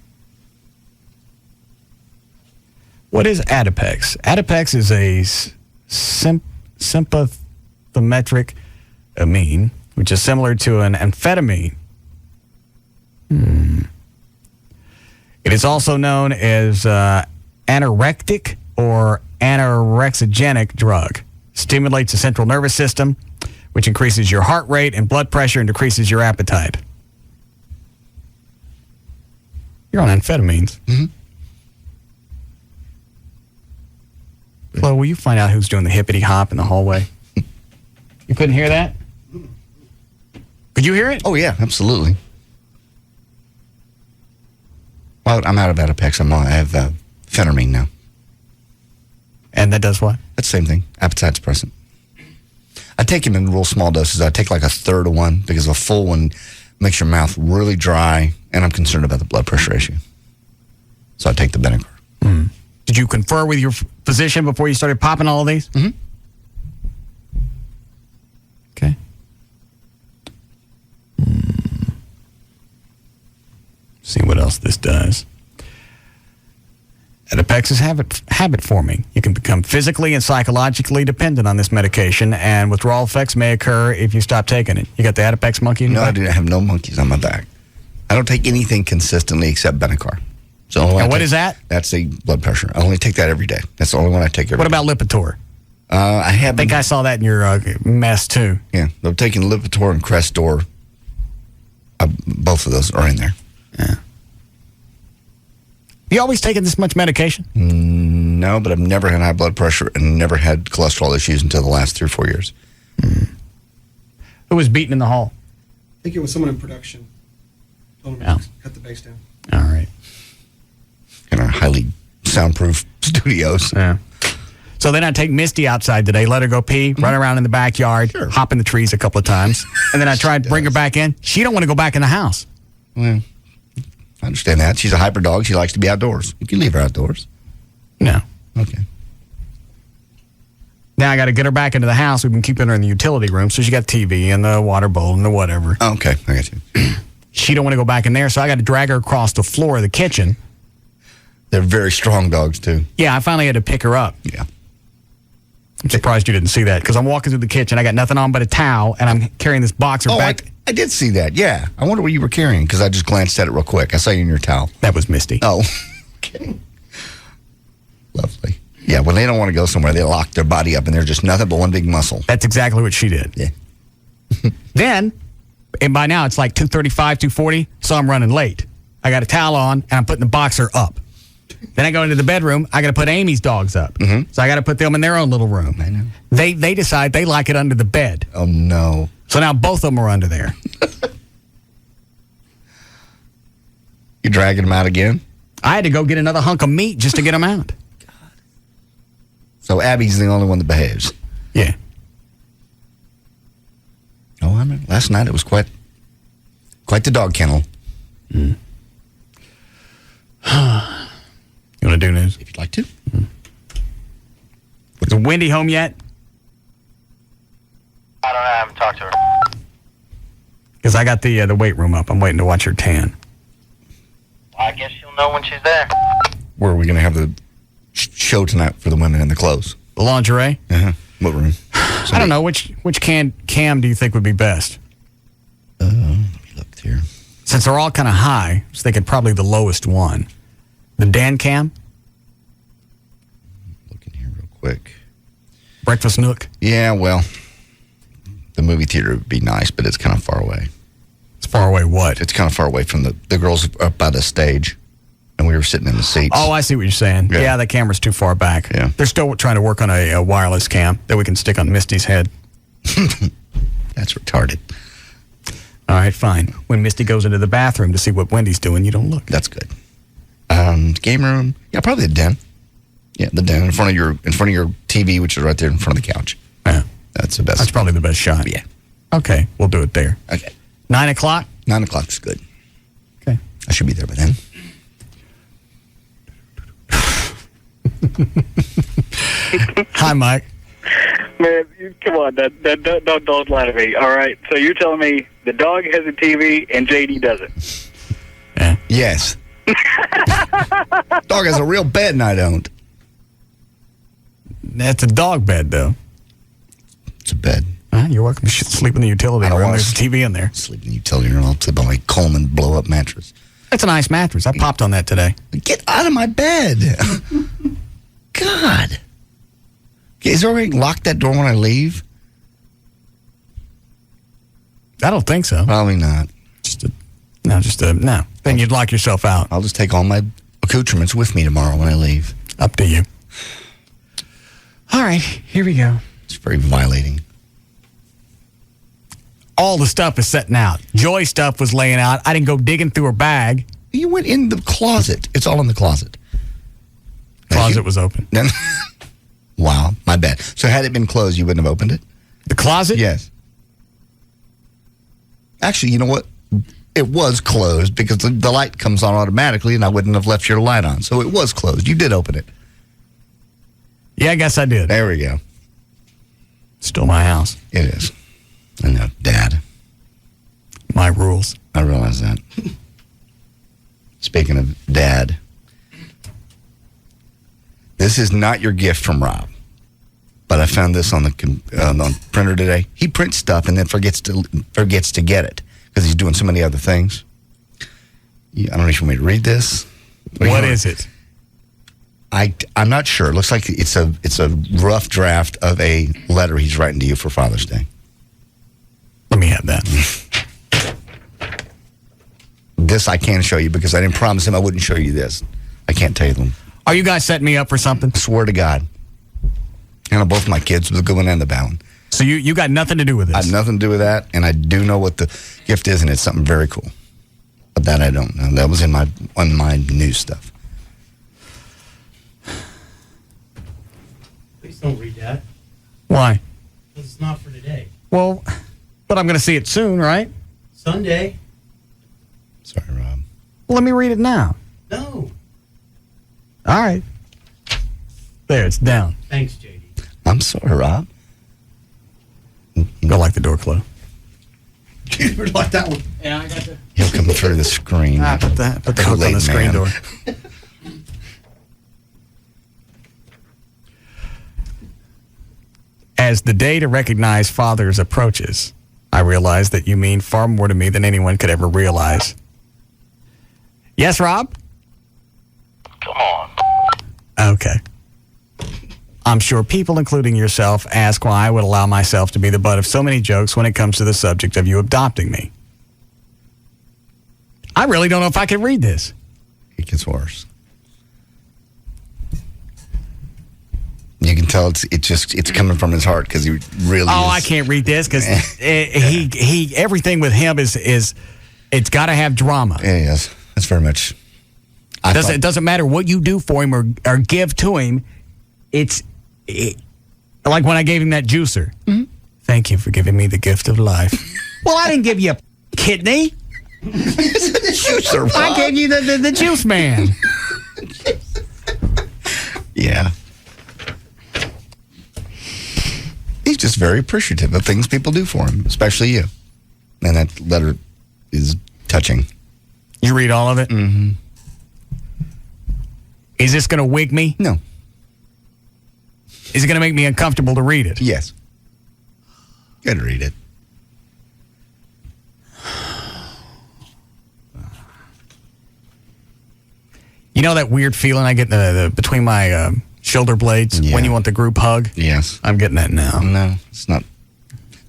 What is Adipex? Adipex is a sympathometric amine, which is similar to an amphetamine. It is also known as anorectic or anorexigenic drug. Stimulates the central nervous system, which increases your heart rate and blood pressure and decreases your appetite. You're on amphetamines.
Mm-hmm.
Flo, will you find out who's doing the hippity hop in the hallway? You couldn't hear that? Could you hear it?
Oh, yeah, absolutely. Well, I'm out of Adipex. I have phentermine now.
And that does what?
That's the same thing. Appetite suppressant. I take them in real small doses. I take like a third of one because a full one makes your mouth really dry, and I'm concerned about the blood pressure issue. So I take the Benacar.
Did you confer with your physician before you started popping all of these?
Mm-hmm.
Okay. See what else this does. Adipex is habit forming. You can become physically and psychologically dependent on this medication, and withdrawal effects may occur if you stop taking it. You got the Adipex monkey in your back?
No, I do have no monkeys on my back. I don't take anything consistently except Benacar. So
and what is that?
That's the blood pressure. I only take that every day. That's the only one I take every day.
What about Lipitor?
I
think I saw that in your mess, too.
Yeah, I'm taking Lipitor and Crestor. Both of those are in there.
Yeah. You always taking this much medication?
No, but I've never had high blood pressure and never had cholesterol issues until the last 3 or 4 years.
Who was beaten in the hall?
I think it was someone in production. Told him to cut the bass down.
All right.
In our highly soundproof studios.
Yeah. So then I take Misty outside today, let her go pee, run around in the backyard, hop in the trees a couple of times, and then I try to bring her back in. She don't want to go back in the house.
Well, I understand that. She's a hyper dog. She likes to be outdoors. You can leave her outdoors.
No.
Okay.
Now I got to get her back into the house. We've been keeping her in the utility room, so she got TV and the water bowl and the whatever.
Oh, okay, I got you.
She don't want to go back in there, so I got to drag her across the floor of the kitchen.
They're very strong dogs, too.
Yeah, I finally had to pick her up.
Yeah.
I'm surprised you didn't see that, because I'm walking through the kitchen. I got nothing on but a towel, and I'm carrying this boxer back.
I did see that, yeah. I wonder what you were carrying, because I just glanced at it real quick. I saw you in your towel.
That was Misty.
Oh, okay. Lovely. Yeah, when they don't want to go somewhere, they lock their body up, and they're just nothing but one big muscle.
That's exactly what she did.
Yeah.
Then, and by now it's like 2:35, 2:40, so I'm running late. I got a towel on, and I'm putting the boxer up. Then I go into the bedroom. I got to put Amy's dogs up. Mm-hmm. So I got to put them in their own little room.
I know.
They decide they like it under the bed.
Oh, no.
So now both of them are under there.
You dragging them out again?
I had to go get another hunk of meat just to get them out.
God. So Abby's the only one that behaves?
Yeah.
Oh, I mean, last night it was quite the dog kennel.
Mm. You want to do news?
If you'd like to.
Is Wendy home yet?
I don't know. I haven't talked to her.
Because I got the weight room up. I'm waiting to watch her tan.
I guess you'll know when she's there.
Where are we going to have the show tonight for the women in the clothes?
The lingerie?
Uh-huh. What room?
I don't know. Which cam do you think would be best?
Let me look here.
Since they're all kind of high, I was thinking probably the lowest one. The Dan cam?
Looking here real quick.
Breakfast Nook?
Yeah, well, the movie theater would be nice, but it's kind of far away.
It's far away what?
It's kind of far away from the girls up by the stage, and we were sitting in the seats.
Oh, I see what you're saying. Yeah, the camera's too far back.
Yeah.
They're still trying to work on a wireless cam that we can stick on Misty's head.
That's retarded.
All right, fine. When Misty goes into the bathroom to see what Wendy's doing, you don't look.
That's good. Game room. Yeah, probably the den. Yeah, the den in front of your TV, which is right there in front of the couch.
Yeah.
That's the best.
That's probably the best shot.
Yeah.
Okay, we'll do it there.
Okay.
9 o'clock?
9 o'clock is good.
Okay.
I should be there by then.
Hi, Mike.
Man, come on, don't lie to me. All right, so you're telling me the dog has a TV and JD doesn't?
Yeah.
Yes. Dog has a real bed and I don't.
That's a dog bed, though.
It's a bed.
You're welcome to sleep in the utility room. There's a TV in there.
Sleep in the utility room. I'll sleep on my Coleman blow-up mattress.
That's a nice mattress. I popped on that today.
Get out of my bed. God. Okay, is there a way to lock that door when I leave?
I don't think so.
Probably not.
No. Then you'd lock yourself out.
I'll just take all my accoutrements with me tomorrow when I leave.
Up to you. All right, here we go.
It's very violating.
All the stuff is setting out. Joy's stuff was laying out. I didn't go digging through her bag.
You went in the closet. It's all in the closet.
Closet was open.
Wow, my bad. So had it been closed, you wouldn't have opened it?
The closet?
Yes. Actually, you know what? It was closed because the light comes on automatically and I wouldn't have left your light on. So it was closed. You did open it.
Yeah, I guess I did.
There we go.
Still my house.
It is. I know, Dad.
My rules.
I realize that. Speaking of Dad, this is not your gift from Rob, but I found this on the printer today. He prints stuff and then forgets to get it because he's doing so many other things. I don't know if you want me to read this.
What is it?
I'm not sure. It looks like it's a rough draft of a letter he's writing to you for Father's Day.
Let me have that.
This I can show you because I didn't promise him I wouldn't show you this. I can't tell you them.
Are you guys setting me up for something?
Swear to God. And both my kids, the good one and the bad one.
So you got nothing to do with this?
I had nothing to do with that, and I do know what the gift is, and it's something very cool. But that I don't know. That was on my news stuff.
Please don't read that.
Why?
Because it's not for today.
Well, but I'm going to see it soon, right?
Sunday.
Sorry, Rob.
Well, let me read it now.
No.
All right. There, it's down.
Thanks, JD.
I'm sorry, Rob.
Go like the door closed.
Like that one. Yeah, I got the...
He'll come through the screen.
Put the hook on the screen door. As the day to recognize fathers approaches, I realize that you mean far more to me than anyone could ever realize. Yes, Rob?
Come on.
Okay. I'm sure people, including yourself, ask why I would allow myself to be the butt of so many jokes when it comes to the subject of you adopting me. I really don't know if I can read this.
It gets worse. You can tell it's coming from his heart because he really.
Oh,
is.
I can't read this because he everything with him is it's got to have drama.
Yeah, yes, that's very much.
It doesn't matter what you do for him or give to him. It's like when I gave him that juicer. Mm-hmm. Thank you for giving me the gift of life. Well, I didn't give you a kidney.
It's a juicer. Rob.
I gave you the juice man.
Yeah. He's just very appreciative of things people do for him, especially you. And that letter is touching.
You read all of it?
Mm-hmm.
Is this going to wig me?
No.
Is it going to make me uncomfortable to read it?
Yes. You got to read it.
You know that weird feeling I get between my shoulder blades when you want the group hug?
Yes.
I'm getting that now.
No, it's not.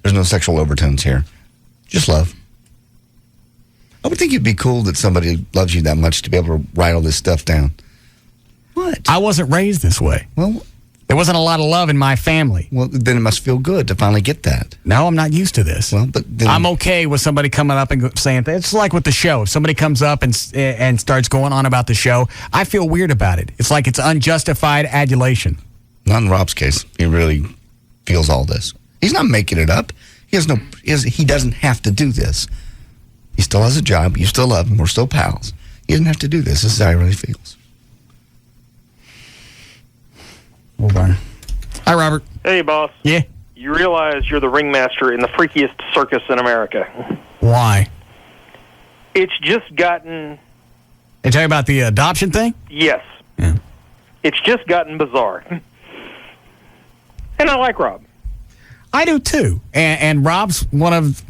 There's no sexual overtones here. Just love. I would think it'd be cool that somebody loves you that much to be able to write all this stuff down. What?
I wasn't raised this way.
Well,
there wasn't a lot of love in my family.
Well, then it must feel good to finally get that.
No, I'm not used to this.
Well, but then,
I'm okay with somebody coming up and saying it's like with the show. If somebody comes up and starts going on about the show, I feel weird about it. It's like it's unjustified adulation.
Not in Rob's case. He really feels all this. He's not making it up. He doesn't have to do this. He still has a job. You still love him. We're still pals. He doesn't have to do this. This is how he really feels.
Hold on. Hi, Robert.
Hey, boss.
Yeah?
You realize you're the ringmaster in the freakiest circus in America.
Why?
It's just gotten...
They tell you about the adoption thing?
Yes.
Yeah.
It's just gotten bizarre. And I like Rob.
I do, too. And Rob's one of...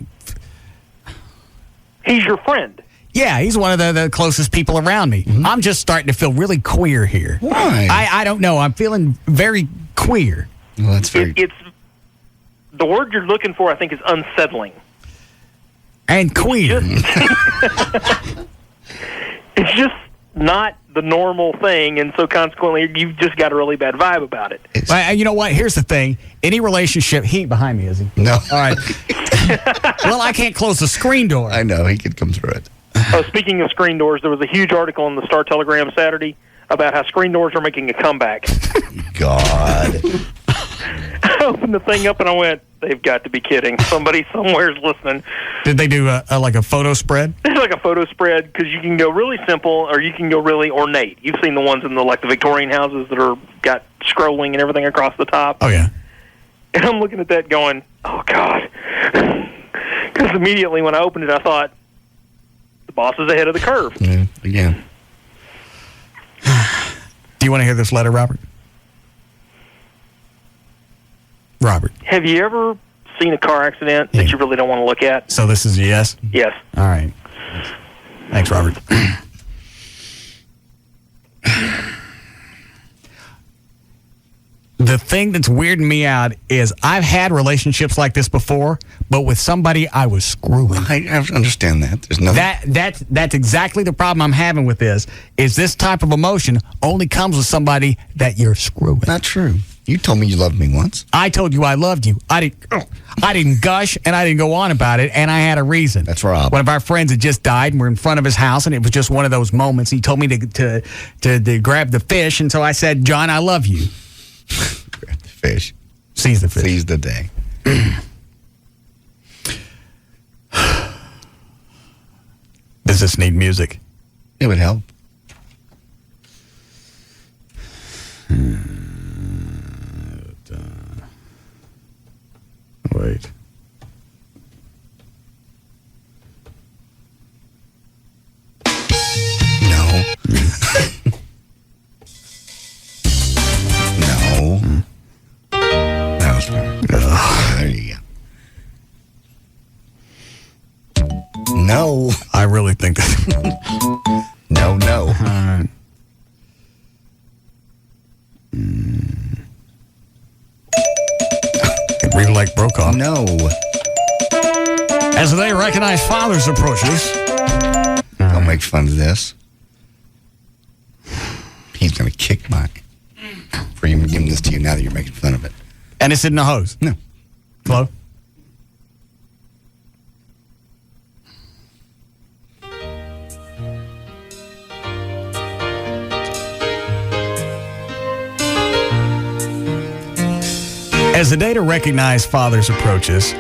He's your friend.
Yeah, he's one of the closest people around me. Mm-hmm. I'm just starting to feel really queer here.
Why?
I don't know. I'm feeling very queer.
Well, that's very...
It's the word you're looking for, I think, is unsettling.
And queer.
It's just not the normal thing, and so consequently, you've just got a really bad vibe about it.
Well, you know what? Here's the thing. Any relationship... He ain't behind me, is he?
No.
All right. Well, I can't close the screen door.
I know. He could come through it.
Speaking of screen doors, there was a huge article in the Star-Telegram Saturday about how screen doors are making a comeback.
God.
I opened the thing up and I went, they've got to be kidding. Somebody somewhere's listening.
Did they do like a photo spread?
It's like a photo spread because you can go really simple or you can go really ornate. You've seen the ones in the Victorian houses that are got scrolling and everything across the top.
Oh, yeah.
And I'm looking at that going, oh, God. Because immediately when I opened it, I thought, the boss is ahead of the curve.
Yeah, again.
Do you want to hear this letter, Robert? Robert.
Have you ever seen a car accident that you really don't want to look at?
So this is a yes?
Yes.
All right. Thanks, Robert. The thing that's weirding me out is I've had relationships like this before, but with somebody I was screwing.
I understand that. There's nothing.
That's exactly the problem I'm having with this. Is this type of emotion only comes with somebody that you're screwing.
Not true. You told me you loved me once.
I told you I loved you. I didn't gush, and I didn't go on about it, and I had a reason.
That's Rob.
One of our friends had just died, and we're in front of his house, and it was just one of those moments. He told me to grab the fish, and so I said, John, I love you.
Grab the fish.
Seize the fish.
Seize the day.
Does this need music?
It would help.
Wait.
No. No. That was better. There you go. No.
I really think that.
No.
Read it like Brokaw.
No.
As they recognize father's approaches.
Don't make fun of this. He's going to kick my... For even giving this to you now that you're making fun of it.
And it's in the hose?
No.
Flo? As the day to recognize father's approaches,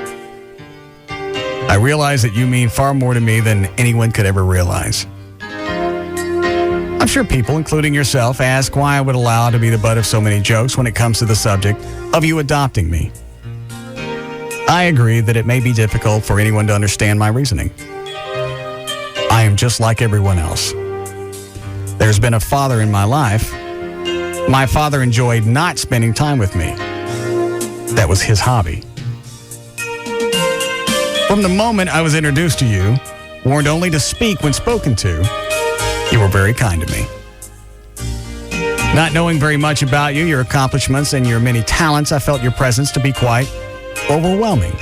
I realize that you mean far more to me than anyone could ever realize. I'm sure people, including yourself, ask why I would allow to be the butt of so many jokes when it comes to the subject of you adopting me. I agree that it may be difficult for anyone to understand my reasoning. I am just like everyone else. There's been a father in my life. My father enjoyed not spending time with me. That was his hobby. From the moment I was introduced to you, warned only to speak when spoken to, you were very kind to me. Not knowing very much about you, your accomplishments, and your many talents, I felt your presence to be quite overwhelming.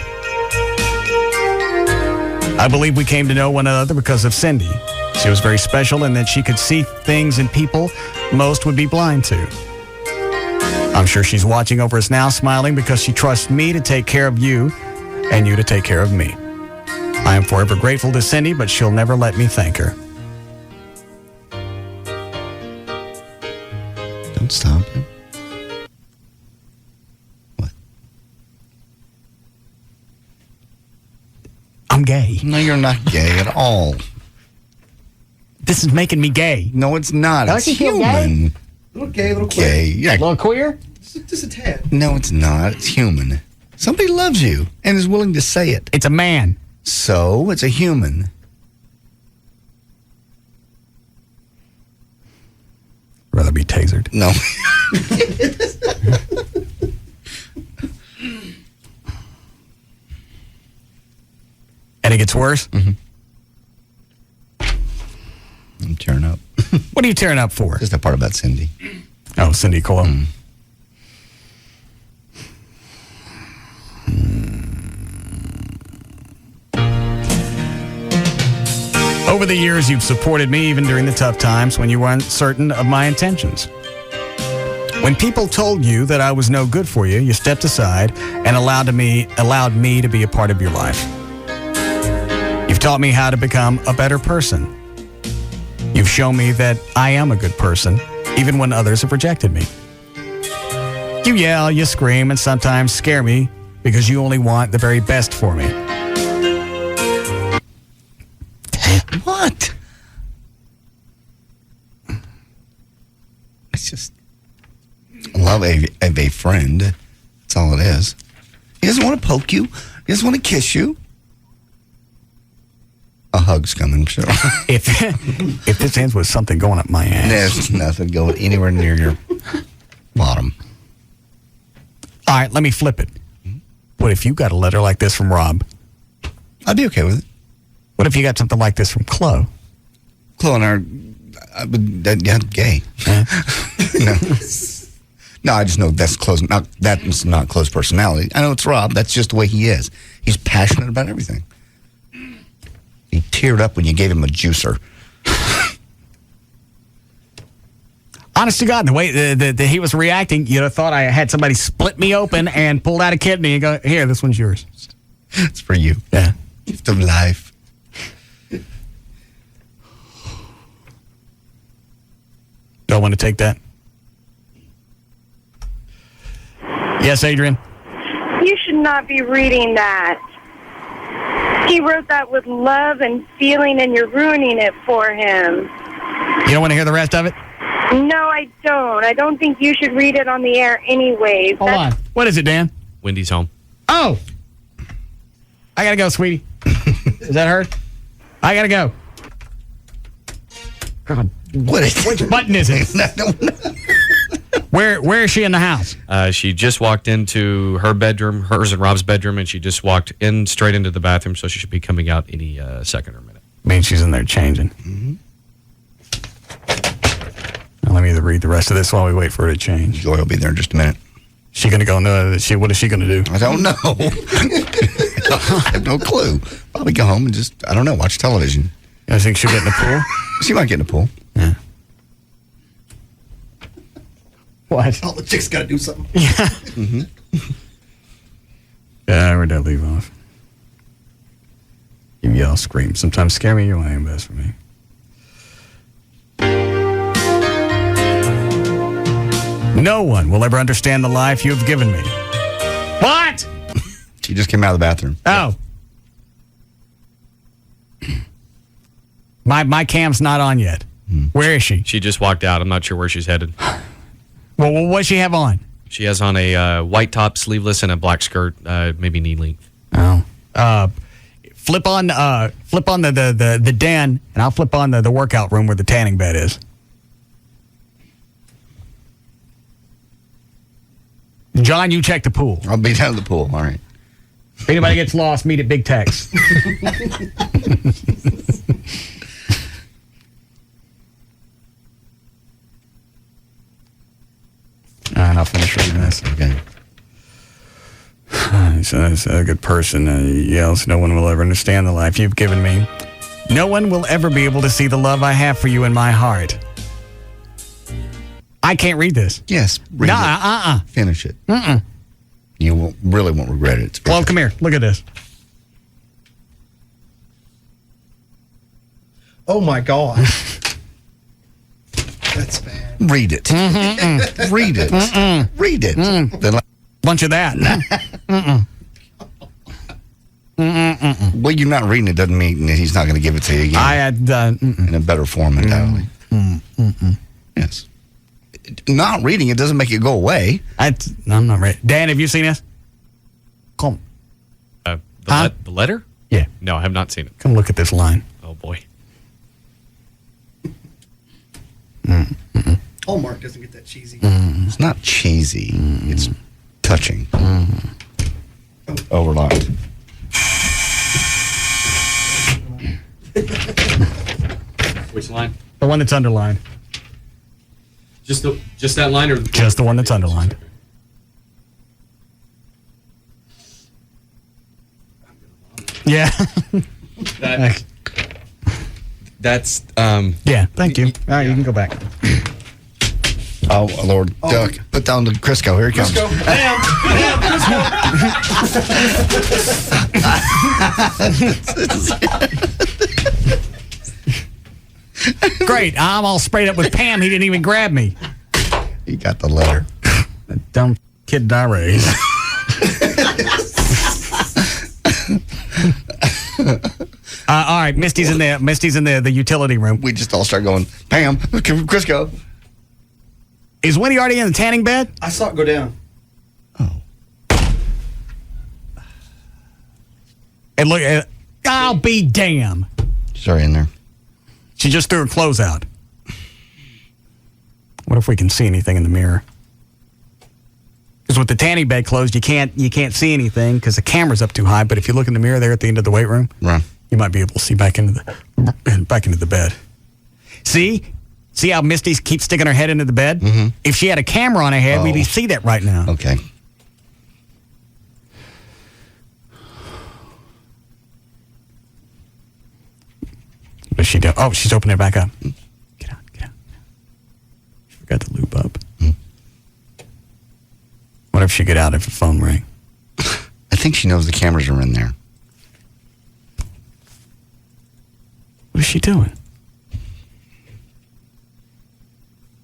I believe we came to know one another because of Cindy. She was very special in that she could see things in people most would be blind to. I'm sure she's watching over us now, smiling because she trusts me to take care of you and you to take care of me. I am forever grateful to Cindy, but she'll never let me thank her.
Don't stop it. What?
I'm gay.
No, you're not gay at all.
This is making me gay.
No, it's not.
Don't
It's
you feel
human.
gay?
A little gay, a little queer.
Gay. Yeah.
A little queer?
Just a tad.
No, it's not. It's human. Somebody loves you and is willing to say it.
It's a man.
So, it's a human.
Rather be tasered.
No.
And it gets worse?
Mm-hmm. I'm tearing up.
What are you tearing up for?
Just that part about Cindy.
Oh, Cindy Cole. Over the years, you've supported me even during the tough times when you weren't certain of my intentions. When people told you that I was no good for you, you stepped aside and allowed me to be a part of your life. You've taught me how to become a better person. You've shown me that I am a good person, even when others have rejected me. You yell, you scream, and sometimes scare me because you only want the very best for me.
What? It's just love of a friend. That's all it is. He doesn't want to poke you. He doesn't want to kiss you. A hug's coming, sure.
If this ends with something going up my ass.
There's nothing going anywhere near your bottom.
All right, let me flip it. What if you got a letter like this from Rob?
I'd be okay with it.
What if you got something like this from Chloe?
Chloe and I would, gay. No. No, I just know that's not Chloe's personality. I know it's Rob. That's just the way he is. He's passionate about everything. He teared up when you gave him a juicer.
Honest to God, the way that he was reacting, you'd have thought I had somebody split me open and pulled out a kidney and go, here, this one's yours.
It's for you.
Yeah.
Gift of life.
Don't want to take that? Yes, Adrian?
You should not be reading that. He wrote that with love and feeling, and you're ruining it for him.
You don't want to hear the rest of it?
No, I don't. I don't think you should read it on the air anyways.
Hold on. What is it, Dan?
Wendy's home.
Oh! I got to go, sweetie. Is that her? I got to go. God. Which button is it? Where is she in the house?
She just walked into her bedroom, hers and Rob's bedroom, and she just walked in straight into the bathroom, so she should be coming out any second or minute.
Means she's in there changing. Mm-hmm. Now, let me read the rest of this while we wait for her to change.
Joy will be there in just a minute.
She going to go, what is she going to do?
I don't know. I have no clue. Probably go home and just, I don't know, watch television.
I think she'll get in the pool?
She might get in the pool.
Yeah. What?
All the chicks got to do something.
Yeah.
Mm-hmm.
Yeah, where'd that leave off? You yell, scream. Sometimes scare me, you're lying best for me. No one will ever understand the life you have given me. What?
She just came out of the bathroom.
Oh. My cam's not on yet. Where is she?
She just walked out. I'm not sure where she's headed.
Well, what does she have on?
She has on a white top, sleeveless, and a black skirt, maybe knee length.
Oh. Flip on the den, and I'll flip on the workout room where the tanning bed is. John, you check the pool.
I'll be down at the pool. All right.
If anybody gets lost, meet at Big Tex. All right, I'll finish reading this.
Okay.
So that's a good person. He yells, no one will ever understand the life you've given me. No one will ever be able to see the love I have for you in my heart. I can't read this.
Yes. Read it. Finish it. You really won't regret it.
Well, come here. Look at this.
Oh, my God. That's bad.
Read it. Read it. Read it. Then
bunch of that.
Well, you're not reading it doesn't mean that he's not going to give it to you again.
I had
in a better form entirely. Yes. Not reading it doesn't make it go away.
I'm not ready. Dan, have you seen this? Come.
The letter?
Yeah.
No, I have not seen it.
Come look at this line.
Oh, boy.
Hallmark doesn't get that cheesy.
It's not cheesy. It's touching. Overlocked.
Which line?
The one that's underlined.
Just that line, or
just the one that's underlined? Yeah.
That's
yeah. Thank you. All right, you can go back.
Oh Lord, Duck, put down the Crisco. Here he comes.
Great. I'm all sprayed up with Pam. He didn't even grab me.
He got the letter.
That dumb kid I raised. All right, Misty's in the utility room.
We just all start going, Pam, Crisco.
Is Wendy already in the tanning bed?
I saw it go down.
And look, I'll be damn.
Sorry, in there.
She just threw her clothes out. What if we can see anything in the mirror? Because with the tanning bed closed, you can't see anything because the camera's up too high. But if you look in the mirror there at the end of the weight room,
right,
you might be able to see back into the bed. See how Misty keeps sticking her head into the bed? Mm-hmm. If she had a camera on her head, we'd see that right now.
Okay.
What does she do? Oh, she's opening it back up. Get out. Got the lube up. What if she get out if the phone rang?
I think she knows the cameras are in there.
What is she doing?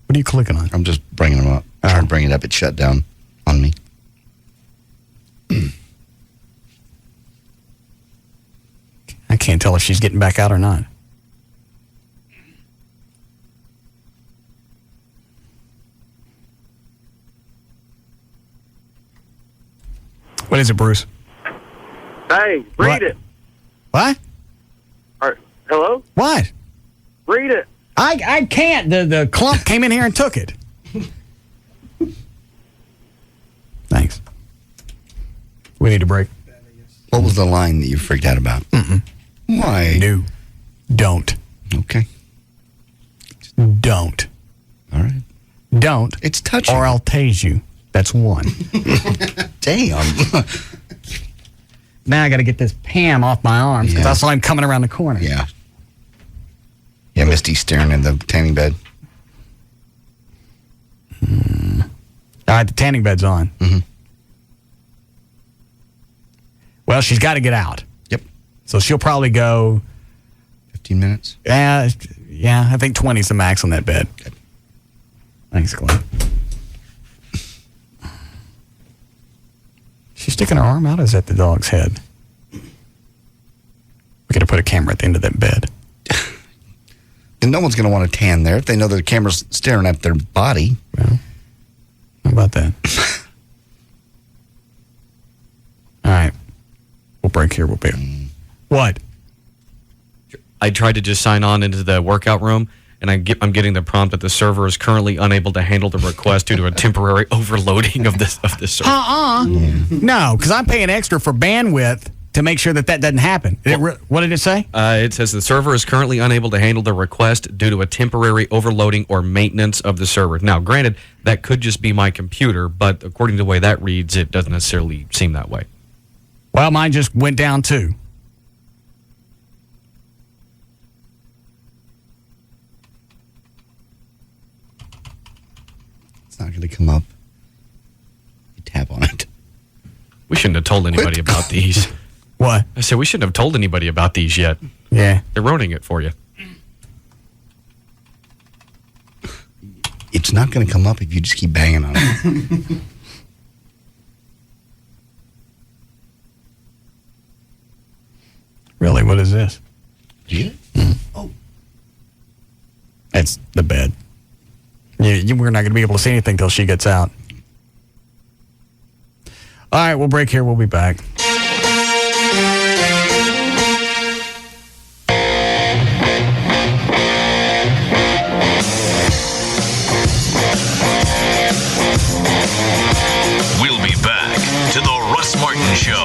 What are you clicking on?
I'm just bringing them up. Trying to bring it up. It shut down on me.
I can't tell if she's getting back out or not. What is it, Bruce?
Hey, read
What?
it.
What?
Hello?
What?
Read it.
I can't. The clump came in here and took it. Thanks. We need a break.
What was the line that you freaked out about? Why?
No. Don't.
Okay.
Don't.
All right.
Don't.
It's touching.
Or I'll tase you. That's one.
Damn.
Now I got to get this Pam off my arms because I saw him coming around the corner.
Yeah. Yeah, Misty's staring at the tanning bed.
All right, the tanning bed's on. Well, she's got to get out.
Yep.
So she'll probably go
15 minutes.
Yeah, I think 20 is the max on that bed. Okay. Thanks, Glenn. She's sticking her arm out, or is that the dog's head? We got to put a camera at the end of that bed.
And no one's going to want to tan there if they know the camera's staring at their body.
Well, how about that? All right. We'll break here. We'll be. What?
I tried to just sign on into the workout room, and I'm getting the prompt that the server is currently unable to handle the request due to a temporary overloading of the server.
No, because I'm paying extra for bandwidth to make sure that doesn't happen. What did it say?
It says the server is currently unable to handle the request due to a temporary overloading or maintenance of the server. Now, granted, that could just be my computer, but according to the way that reads, it doesn't necessarily seem that way.
Well, mine just went down too.
It's not going to come up. You tap on it.
We shouldn't have told anybody about these.
What?
I said we shouldn't have told anybody about these yet.
Yeah.
They're ruining it for you.
It's not going to come up if you just keep banging on it.
Really? What is this?
Yeah.
Oh. It's the bed. We're not going to be able to see anything until she gets out. All right, we'll break here. We'll be back.
We'll be back to the Russ Martin Show.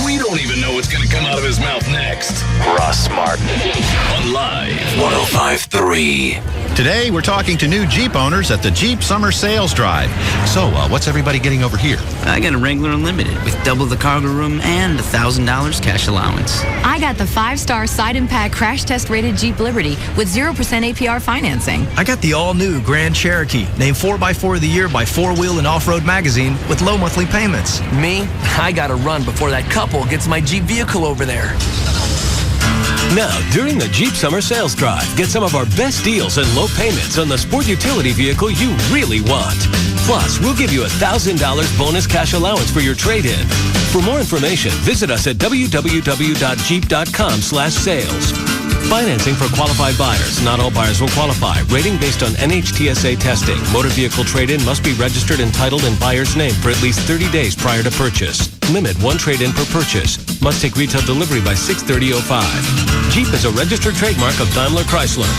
We don't even know what's going to come out of his mouth next. Russ Martin on Live 105.3.
Today, we're talking to new Jeep owners at the Jeep Summer Sales Drive. So, what's everybody getting over here?
I got a Wrangler Unlimited with double the cargo room and $1,000 cash allowance.
I got the 5-star side impact crash test rated Jeep Liberty with 0% APR financing.
I got the all-new Grand Cherokee, named 4x4 of the Year by 4-Wheel and Off-Road Magazine with low monthly payments.
Me? I gotta run before that couple gets my Jeep vehicle over there.
Now, during the Jeep Summer Sales Drive, get some of our best deals and low payments on the sport utility vehicle you really want. Plus, we'll give you $1,000 bonus cash allowance for your trade-in. For more information, visit us at www.jeep.com/sales. Financing for qualified buyers. Not all buyers will qualify. Rating based on NHTSA testing. Motor vehicle trade-in must be registered and titled in buyer's name for at least 30 days prior to purchase. Limit 1 trade-in per purchase. Must take retail delivery by 6/30/05. Jeep is a registered trademark of Daimler Chrysler.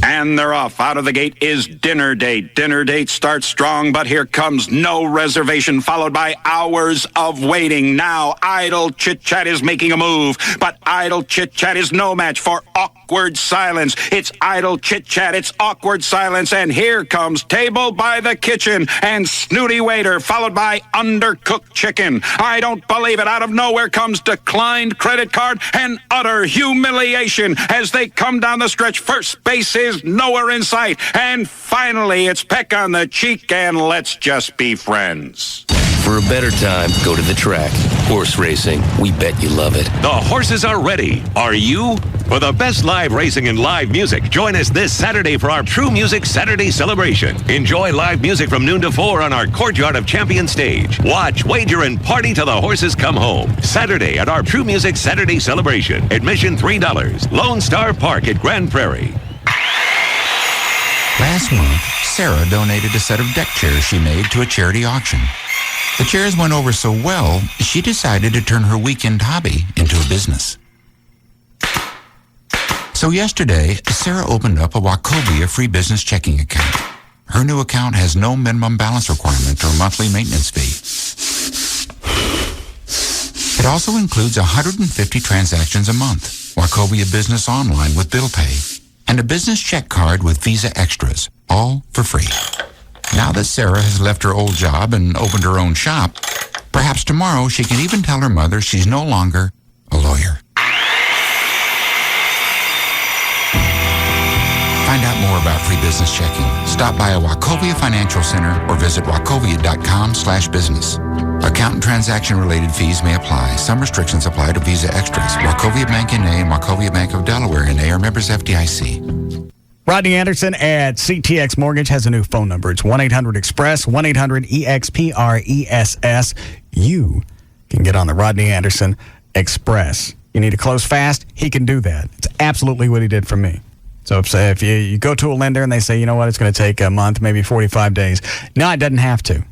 And they're off. Out of the gate is dinner date. Dinner date starts strong, but here comes no reservation, followed by hours of waiting. Now, idle chit-chat is making a move, but idle chit-chat is no match for awkward awkward silence. It's idle chit-chat, it's awkward silence, and here comes table by the kitchen and snooty waiter, followed by undercooked chicken. I don't believe it. Out of nowhere comes declined credit card and utter humiliation as they come down the stretch. First base is nowhere in sight, and finally it's peck on the cheek and let's just be friends.
For a better time, go to the track. Horse racing. We bet you love it.
The horses are ready. Are you? For the best live racing and live music, join us this Saturday for our True Music Saturday celebration. Enjoy live music from noon to 4 on our Courtyard of Champions stage. Watch, wager, and party till the horses come home. Saturday at our True Music Saturday celebration. Admission $3. Lone Star Park at Grand Prairie.
Last month, Sarah donated a set of deck chairs she made to a charity auction. The chairs went over so well, she decided to turn her weekend hobby into a business. So yesterday, Sarah opened up a Wachovia free business checking account. Her new account has no minimum balance requirement or monthly maintenance fee. It also includes 150 transactions a month, Wachovia Business Online with bill pay, and a business check card with Visa Extras, all for free. Now that Sarah has left her old job and opened her own shop, perhaps tomorrow she can even tell her mother she's no longer a lawyer. Find out more about free business checking. Stop by a Wachovia Financial Center or visit wachovia.com/business. Account and transaction-related fees may apply. Some restrictions apply to Visa Extras. Wachovia Bank N.A. and Wachovia Bank of Delaware N.A. are members FDIC.
Rodney Anderson at CTX Mortgage has a new phone number. It's 1-800-EXPRESS, 1-800-EXPRESS. You can get on the Rodney Anderson Express. You need to close fast, he can do that. It's absolutely what he did for me. So if you go to a lender and they say, you know what, it's going to take a month, maybe 45 days. No, it doesn't have to.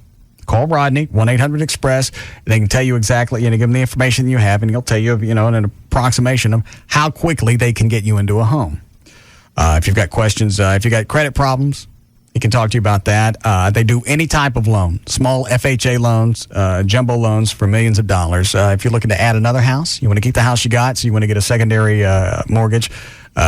Call Rodney, 1-800-EXPRESS. They can tell you exactly, give them the information you have, and he'll tell you, an approximation of how quickly they can get you into a home. If you've got questions, if you've got credit problems, he can talk to you about that. They do any type of loan, small FHA loans, jumbo loans for millions of dollars. If you're looking to add another house, you want to keep the house you got, so you want to get a secondary mortgage,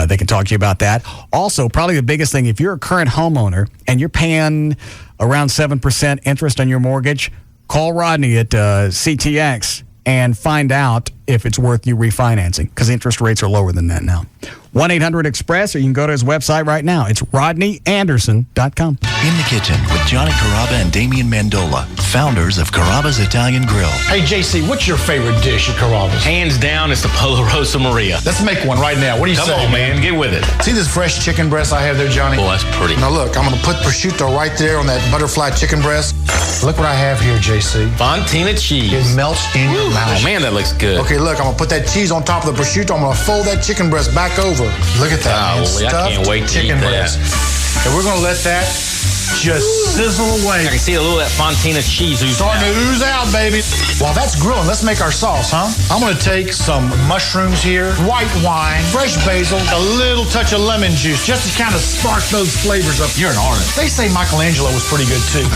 they can talk to you about that. Also, probably the biggest thing, if you're a current homeowner and you're paying around 7% interest on your mortgage, call Rodney at CTX and find out if it's worth you refinancing, because interest rates are lower than that now. 1-800-EXPRESS, or you can go to his website right now. It's RodneyAnderson.com.
In the kitchen with Johnny Carrabba and Damian Mandola, founders of Carrabba's Italian Grill.
Hey, JC, what's your favorite dish at Carrabba's?
Hands down, it's the Polo Rosa Maria.
Let's make one right now. What do you say?
Come on, man. Get with it.
See this fresh chicken breast I have there, Johnny?
Oh, that's pretty.
Now, look, I'm going to put prosciutto right there on that butterfly chicken breast. Look what I have here, JC.
Fontina cheese.
It melts in your mouth.
Oh, man, that looks good.
Okay, look, I'm going to put that cheese on top of the prosciutto. I'm going to fold that chicken breast back over. Look at that, man.
I can't wait to
chicken
eat
breast.
that.
And we're going to let that just sizzle away.
I can see a little of that Fontina cheese oozing
Starting to ooze out, baby. While that's grilling, let's make our sauce, huh? I'm going to take some mushrooms here, white wine, fresh basil, a little touch of lemon juice, just to kind of spark those flavors up. You're an artist. They say Michelangelo was pretty good, too.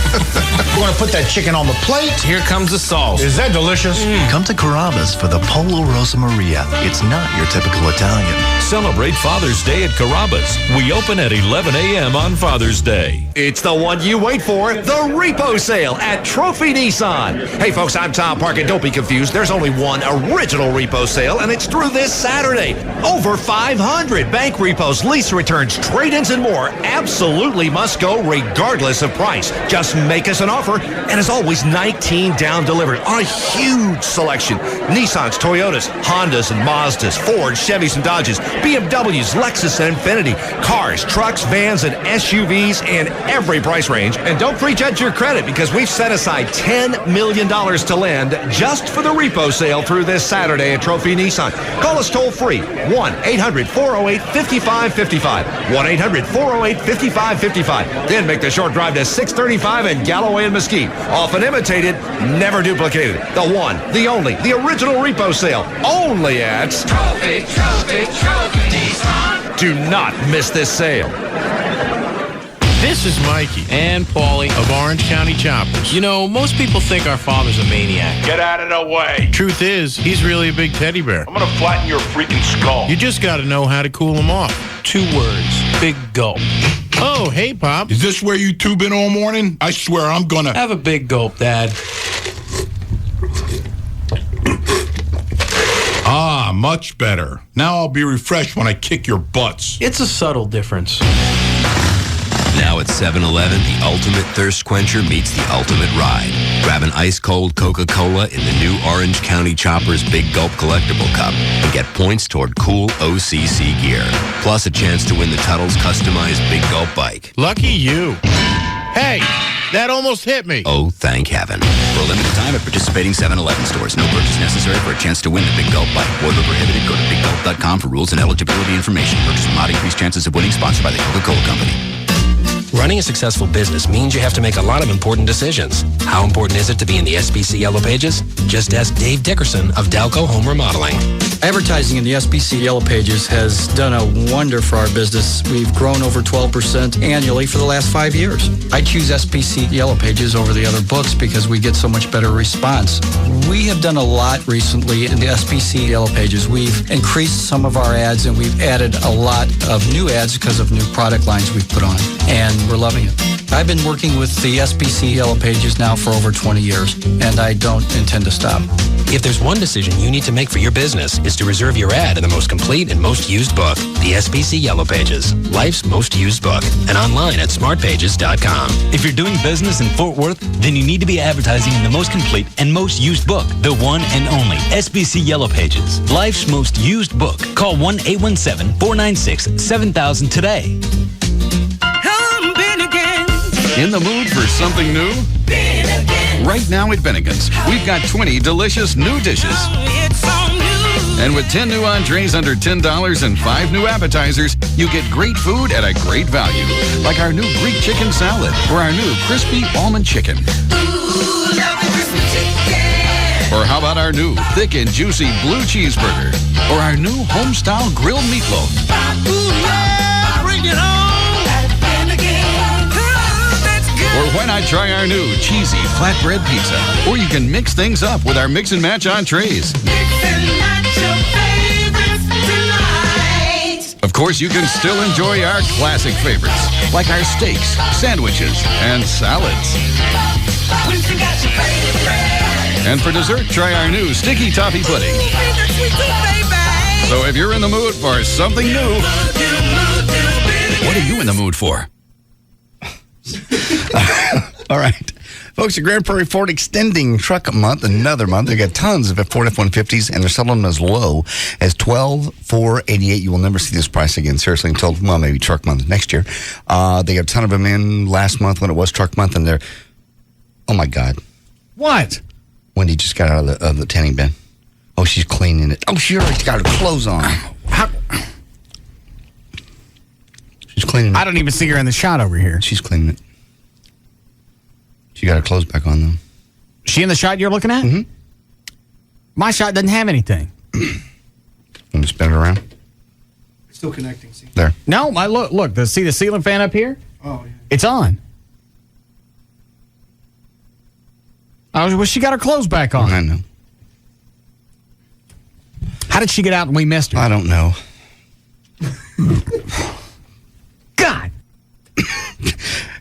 We're going to put that chicken on the plate.
Here comes the sauce.
Is that delicious?
Come to Carrabba's for the Polo Rosa Maria. It's not your typical Italian.
Celebrate Father's Day at Carrabba's. We open at 11 a.m. on Father's Day.
It's the one you wait for, the repo sale at Trophy Nissan. Hey folks, I'm Tom Parker. Don't be confused. There's only one original repo sale, and it's through this Saturday. Over 500 bank repos, lease returns, trade-ins, and more absolutely must go regardless of price. Just make us an offer, and as always, 19 down delivered on a huge selection. Nissans, Toyotas, Hondas, and Mazdas, Fords, Chevys, and Dodges, BMWs, Lexus, and Infiniti, cars, trucks, vans, and SUVs in every price range. And don't prejudge your credit, because we've set aside $10 million to lend just for the repo sale through this Saturday at Trophy Nissan. Call us toll free, 1-800-408-5555, 1-800-408-5555. Then make the short drive to 635 in Galloway and Mesquite. Often imitated, never duplicated. The one, the only, the original repo sale, only at Trophy Nissan. Do not miss this sale.
This is Mikey
And Paulie.
of Orange County Choppers.
You know, most people think our father's a maniac.
Get out of the way.
Truth is, he's really a big teddy bear.
I'm going to flatten your freaking skull.
You just got to know how to cool him off.
2 words. Big gulp.
Oh, hey, Pop.
Is this where you two been all morning? I swear I'm going to...
Have a big gulp, Dad.
Ah, much better. Now I'll be refreshed when I kick your butts.
It's a subtle difference.
Now at 7-Eleven, the ultimate thirst quencher meets the ultimate ride. Grab an ice-cold Coca-Cola in the new Orange County Choppers Big Gulp Collectible Cup and get points toward cool OCC gear. Plus a chance to win the Tuttle's customized Big Gulp bike.
Lucky you. Hey, that almost hit me.
Oh, thank heaven. For a limited time at participating 7-Eleven stores. No purchase necessary for a chance to win the Big Gulp bike. Void where prohibited. Go to biggulp.com for rules and eligibility information. Purchase will not increase chances of winning. Sponsored by the Coca-Cola Company.
Running a successful business means you have to make a lot of important decisions. How important is it to be in the SBC Yellow Pages? Just ask Dave Dickerson of Dalco Home Remodeling.
Advertising in the SBC Yellow Pages has done a wonder for our business. We've grown over 12% annually for the last 5 years. I choose SBC Yellow Pages over the other books because we get so much better response. We have done a lot recently in the SBC Yellow Pages. We've increased some of our ads and we've added a lot of new ads because of new product lines we've put on. And we're loving it. I've been working with the SBC Yellow Pages now for over 20 years, and I don't intend to stop.
If there's one decision you need to make for your business, it's to reserve your ad in the most complete and most used book, the SBC Yellow Pages, life's most used book, and online at smartpages.com.
If you're doing business in Fort Worth, then you need to be advertising in the most complete and most used book, the one and only SBC Yellow Pages, life's most used book. Call 1-817-496-7000 today.
In the mood for something new? Right now at Bennigan's, we've got 20 delicious new dishes. And with 10 new entrees under $10 and 5 new appetizers, you get great food at a great value. Like our new Greek chicken salad or our new crispy almond chicken. Or how about our new thick and juicy blue cheeseburger? Or our new home-style grilled meatloaf?
Bring it on!
Or why not try our new cheesy flatbread pizza? Or you can mix things up with our mix and match entrees.
Mix and match your favorites tonight.
Of course, you can still enjoy our classic favorites, like our steaks, sandwiches, and salads. And for dessert, try our new sticky toffee pudding. So if you're in the mood for something new, what are you in the mood for?
All right. Folks, the Grand Prairie Ford extending truck month, another month. They got tons of Ford F-150s, and they're selling them as low as $12,488. You will never see this price again, seriously, until, well, maybe truck month next year. They got a ton of them in last month when it was truck month, and they're, oh, my God.
What?
Wendy just got out of the tanning bin. Oh, she's cleaning it. Oh, she already got her clothes on. She's cleaning it.
I don't even see her in the shot over here.
She's cleaning it. She got her clothes back on, though.
She in the shot you're looking at?
Mm-hmm.
My shot doesn't have anything.
Want to spin it around?
It's still connecting. See?
There.
No, look. See the ceiling fan up here?
Oh, yeah.
It's on. Well, she got her clothes back on.
I know.
How did she get out and we missed her?
I don't know.
God.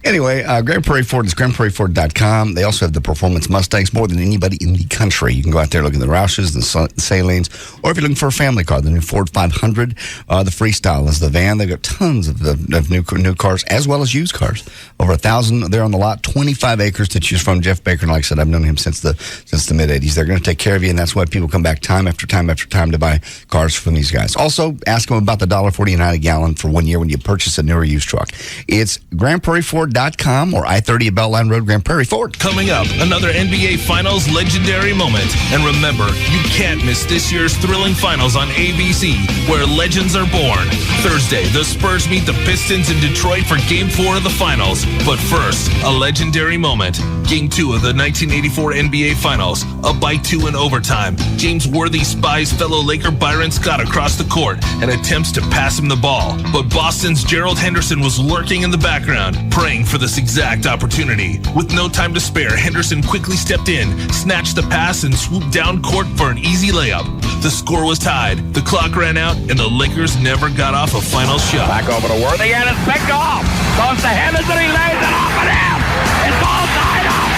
Anyway, Grand Prairie Ford is grandprairieford.com. They also have the performance Mustangs more than anybody in the country. You can go out there, look at the Roushes, the Salines, or if you're looking for a family car, the new Ford 500, the Freestyle is the van. They've got tons of new cars as well as used cars. Over 1,000 there on the lot, 25 acres to choose from. Jeff Baker, and like I said, I've known him since the mid-'80s. They're going to take care of you, and that's why people come back time after time after time to buy cars from these guys. Also, ask them about the $1.49 a gallon for 1 year when you purchase a newer used truck. It's grandprairieford.com. RossMartinShow.com or I-30 at Beltline Road, Grand Prairie, Ford.
Coming up, another NBA Finals legendary moment. And remember, you can't miss this year's thrilling finals on ABC, where legends are born. Thursday, the Spurs meet the Pistons in Detroit for Game 4 of the Finals. But first, a legendary moment. Game 2 of the 1984 NBA Finals. A bite to in overtime. James Worthy spies fellow Laker Byron Scott across the court and attempts to pass him the ball. But Boston's Gerald Henderson was lurking in the background, praying for this exact opportunity. With no time to spare, Henderson quickly stepped in, snatched the pass, and swooped down court for an easy layup. The score was tied, the clock ran out, and the Lakers never got off a final shot.
Back over to Worthy, and it's picked off. Goes to Henderson, he lays it off and in. It's all tied up.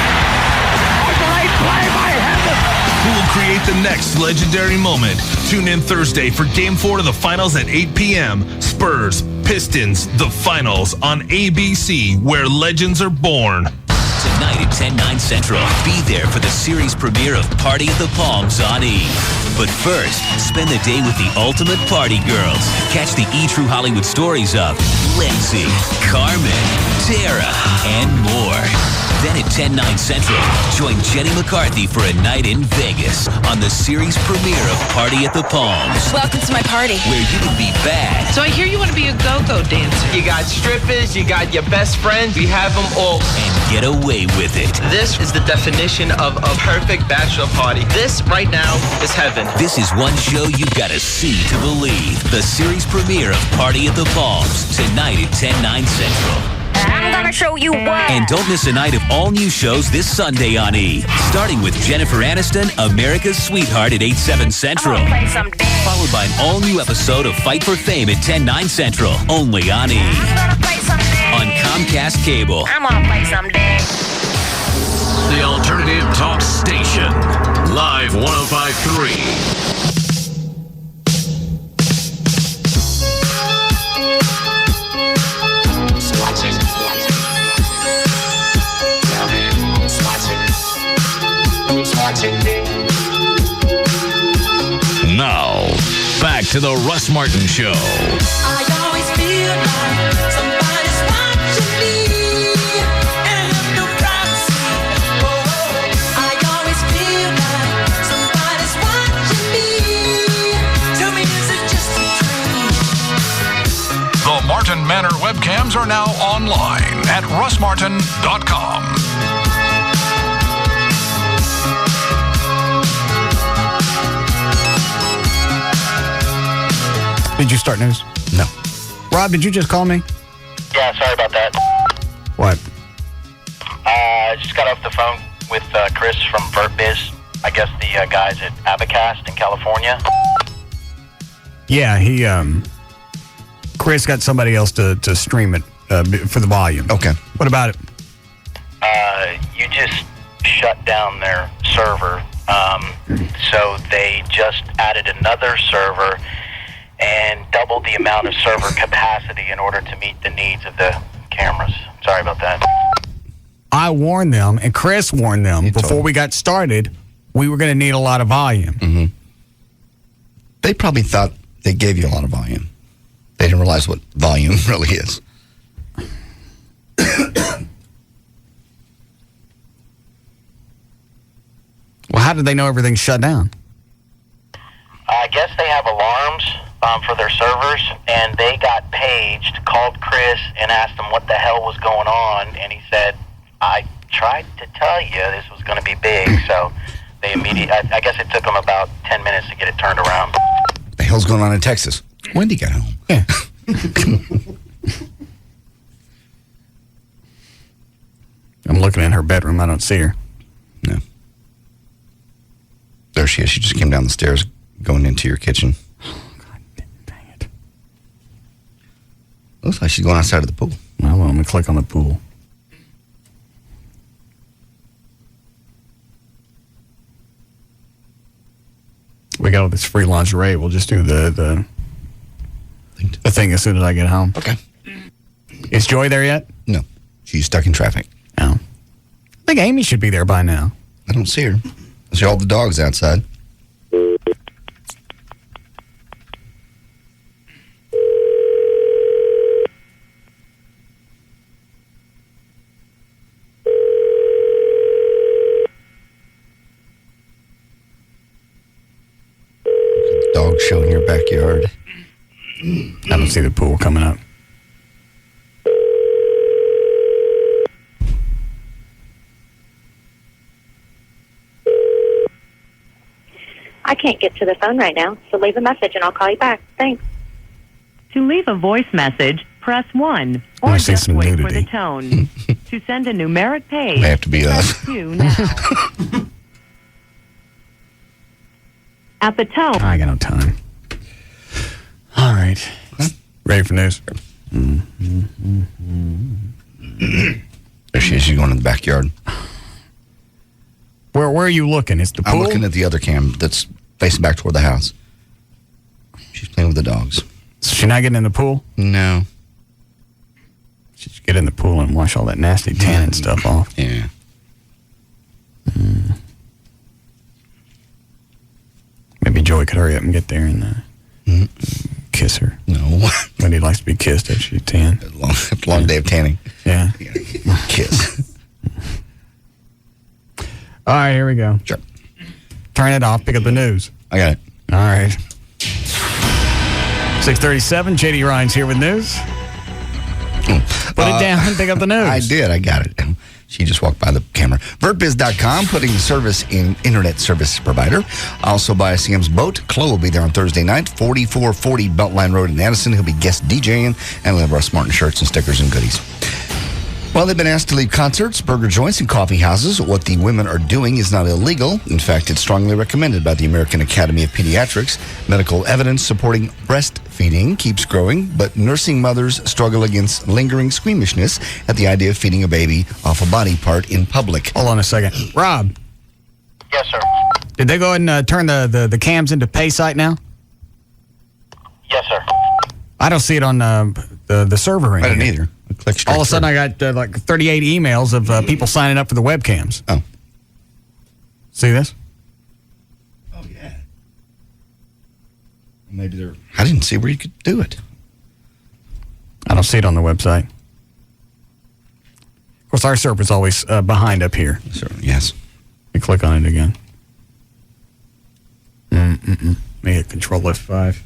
A great play by Henderson.
Who will create the next legendary moment? Tune in Thursday for Game 4 of the Finals at 8 p.m. Spurs, Pistons, the Finals on ABC, where legends are born.
Tonight at 10/9 Central, be there for the series premiere of Party at the Palms on E! But first, spend the day with the ultimate party girls. Catch the E! True Hollywood stories of Lindsay, Carmen, Tara, and more. Then at 10/9 Central, join Jenny McCarthy for a night in Vegas on the series premiere of Party at the Palms.
Welcome to my party.
Where you can be bad.
So I hear you want to be a go-go dancer.
You got strippers, you got your best friends, we have them all.
And get away with it.
This is the definition of a perfect bachelor party. This right now is heaven.
This is one show you've got to see to believe. The series premiere of Party at the Palms, tonight at 10/9 Central.
I'm gonna show you what.
And don't miss a night of all new shows this Sunday on E! Starting with Jennifer Aniston, America's Sweetheart at 8/7 Central. Followed by an all-new episode of Fight for Fame at 10/9 Central, only on E! On Comcast Cable.
I'm gonna play someday.
The alternative talk station. Live 105.3. Now, back to the Russ Martin Show.
I always feel like somebody's watching me, and I have no privacy. I always feel like somebody's watching me. Tell me, is it just a dream?
The Martin Manor webcams are now online at russmartin.com.
Did you start news?
No.
Rob, did you just call me?
Yeah, sorry about that.
What?
I just got off the phone with Chris from VertBiz. I guess the guys at Abacast in California.
Yeah, he, Chris got somebody else to stream it for the volume.
Okay.
What about it?
You just shut down their server. So they just added another server and doubled the amount of server capacity in order to meet the needs of the cameras. Sorry about that.
I warned them, and Chris warned them before we got started, we were going to need a lot of volume.
Mm-hmm. They probably thought they gave you a lot of volume. They didn't realize what volume really is.
Well, how did they know everything's shut down?
I guess they have alarms for their servers, and they got paged, called Chris, and asked him what the hell was going on, and he said, I tried to tell you this was going to be big, so they immediately, I guess it took them about 10 minutes to get it turned around.
What the hell's going on in Texas? Wendy got home.
Yeah. I'm looking in her bedroom. I don't see her.
No. There she is. She just came down the stairs going into your kitchen.
Dang it.
Looks like she's going outside of the pool.
Well, let me click on the pool. We got all this free lingerie. We'll just do the thing as soon as I get home.
Okay.
Is Joy there yet?
No. She's stuck in traffic.
Oh. I think Amy should be there by now.
I don't see her. I see all the dogs outside. show in your backyard.
I don't see the pool coming up.
I can't get to the phone right now, so leave a message and I'll call you back. Thanks.
To leave a voice message, press 1
I
or
see
just
some
wait for
nudity.
the tone. To send a numeric page,
May have to be us.
press 2 now. At the tone.
I got no time. All right. Ready for news?
There she is. She's going in the backyard.
Where are you looking? It's the pool?
I'm looking at the other cam that's facing back toward the house. She's playing with the dogs.
So she's not getting in the pool?
No.
She should get in the pool and wash all that nasty tan and stuff off.
Yeah.
Maybe Joey could hurry up and get there and kiss her.
No.
But he likes to be kissed after she's tan.
Long day of tanning.
Yeah.
Kiss.
All right, here we go.
Sure.
Turn it off. Pick up the news.
I got it.
All right. 6:37. JD Ryan's here with news. Put it down and pick up the news.
I did. I got it. She just walked by the camera. VertBiz.com, putting service in internet service provider. Also by Sam's Boat. Chloe will be there on Thursday night, 4440 Beltline Road in Addison. He'll be guest DJing, and we'll have Russ Martin shirts and stickers and goodies. Well, they've been asked to leave concerts, burger joints, and coffee houses. What the women are doing is not illegal. In fact, it's strongly recommended by the American Academy of Pediatrics. Medical evidence supporting breastfeeding keeps growing, but nursing mothers struggle against lingering squeamishness at the idea of feeding a baby off a body part in public.
Hold on a second. Rob.
Yes, sir.
Did they go ahead and turn the cams into pay site now?
Yes, sir.
I don't see it on the server.
I didn't either.
All of a sudden, I got like 38 emails of people signing up for the webcams.
Oh.
See this?
Oh, yeah. Maybe they're... I didn't see where you could do it.
I don't see it on the website. Of course, our server's always behind up here.
Yes.
You click on it again. Make it Control F5.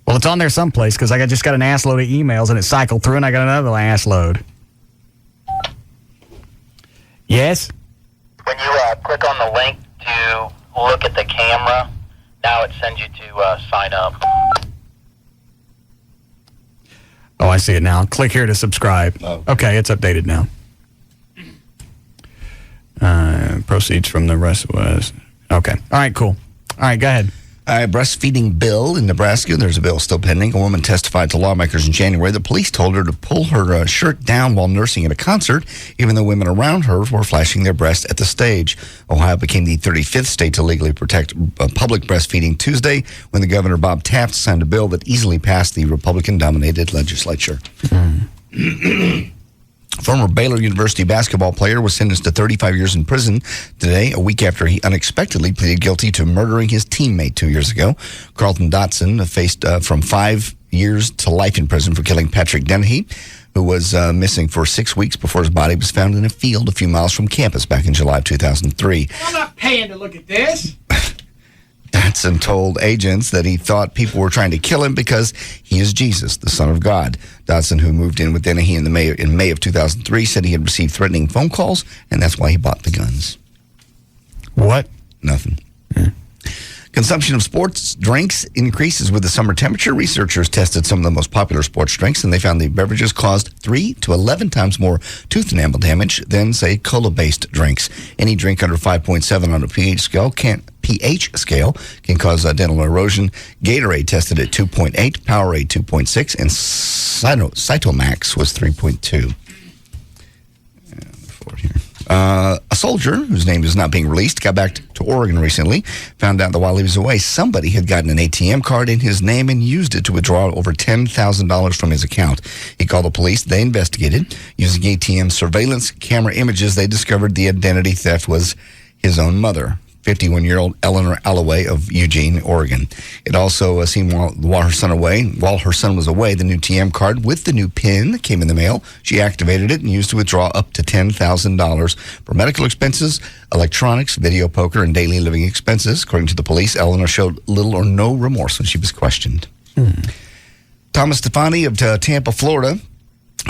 Well, it's on there someplace because I just got an ass load of emails and it cycled through and I got another ass load. Yes?
When you click on the link to look at the camera, now it sends you to sign up.
Oh, I see it now. Click here to subscribe.
Oh.
Okay, it's updated now. Proceeds from the rest was... Okay. All right, cool. All right, go ahead.
Breastfeeding bill in Nebraska. There's a bill still pending. A woman testified to lawmakers in January. The police told her to pull her shirt down while nursing at a concert, even though women around her were flashing their breasts at the stage. Ohio became the 35th state to legally protect public breastfeeding Tuesday when the governor, Bob Taft, signed a bill that easily passed the Republican-dominated legislature. Former Baylor University basketball player was sentenced to 35 years in prison today, a week after he unexpectedly pleaded guilty to murdering his teammate 2 years ago. Carlton Dotson faced from 5 years to life in prison for killing Patrick Dennehy, who was missing for 6 weeks before his body was found in a field a few miles from campus back in July of 2003.
I'm not paying to look at this.
Dotson told agents that he thought people were trying to kill him because he is Jesus, the Son of God. Dotson, who moved in with Dennehy in May of 2003, said he had received threatening phone calls, and that's why he bought the guns.
What?
Nothing. Consumption of sports drinks increases with the summer temperature. Researchers tested some of the most popular sports drinks, and they found the beverages caused 3 to 11 times more tooth enamel damage than, say, cola-based drinks. Any drink under 5.7 on a pH scale can cause dental erosion. Gatorade tested at 2.8, Powerade 2.6, and Cytomax was 3.2. A soldier, whose name is not being released, got back to Oregon recently, found out that while he was away, somebody had gotten an ATM card in his name and used it to withdraw over $10,000 from his account. He called the police. They investigated. Using ATM surveillance camera images, they discovered the identity theft was his own mother. 51-year-old Eleanor Alloway of Eugene, Oregon. It also seen while her son was away, the new TM card with the new PIN came in the mail. She activated it and used to withdraw up to $10,000 for medical expenses, electronics, video poker, and daily living expenses. According to the police, Eleanor showed little or no remorse when she was questioned. Thomas Stefani of Tampa, Florida.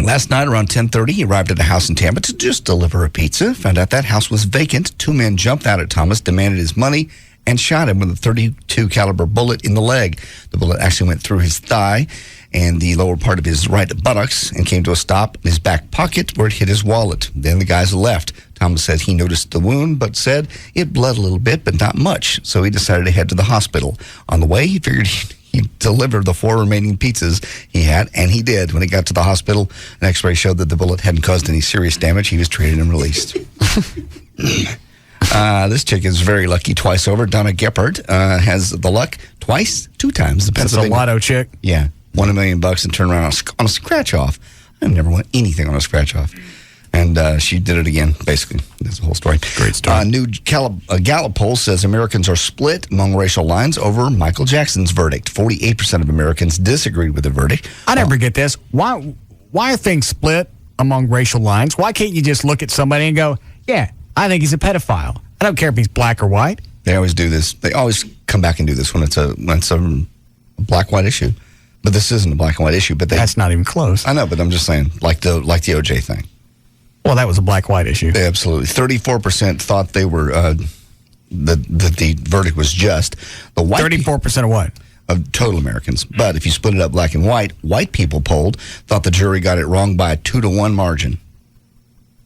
Last night around 10:30, he arrived at a house in Tampa to just deliver a pizza. Found out that house was vacant. 2 men jumped out at Thomas, demanded his money, and shot him with a .32 caliber bullet in the leg. The bullet actually went through his thigh and the lower part of his right buttocks and came to a stop in his back pocket where it hit his wallet. Then the guys left. Thomas said he noticed the wound, but said it bled a little bit, but not much. So he decided to head to the hospital. On the way, he figured he'd deliver the 4 remaining pizzas he had, and he did. When he got to the hospital, an x-ray showed that the bullet hadn't caused any serious damage. He was treated and released. This chick is very lucky twice over. Donna Geppert has the luck twice, 2 times. The
Pennsylvania lotto chick.
Yeah, won $1 million and turned around on a scratch off. I've never won anything on a scratch off. And she did it again, basically. That's the whole story.
Great story.
New Gallup poll says Americans are split among racial lines over Michael Jackson's verdict. 48% of Americans disagreed with the verdict.
I never get this. Why are things split among racial lines? Why can't you just look at somebody and go, yeah, I think he's a pedophile. I don't care if he's black or white.
They always do this. They always come back and do this when it's a black-white issue. But this isn't a black and white issue. But
that's not even close.
I know, but I'm just saying, like the OJ thing.
Well, that was a black-white issue.
They absolutely. 34% thought they were that the verdict was just. The white
34% of what?
Of total Americans. But if you split it up black and white people polled thought the jury got it wrong by a 2-to-1 margin.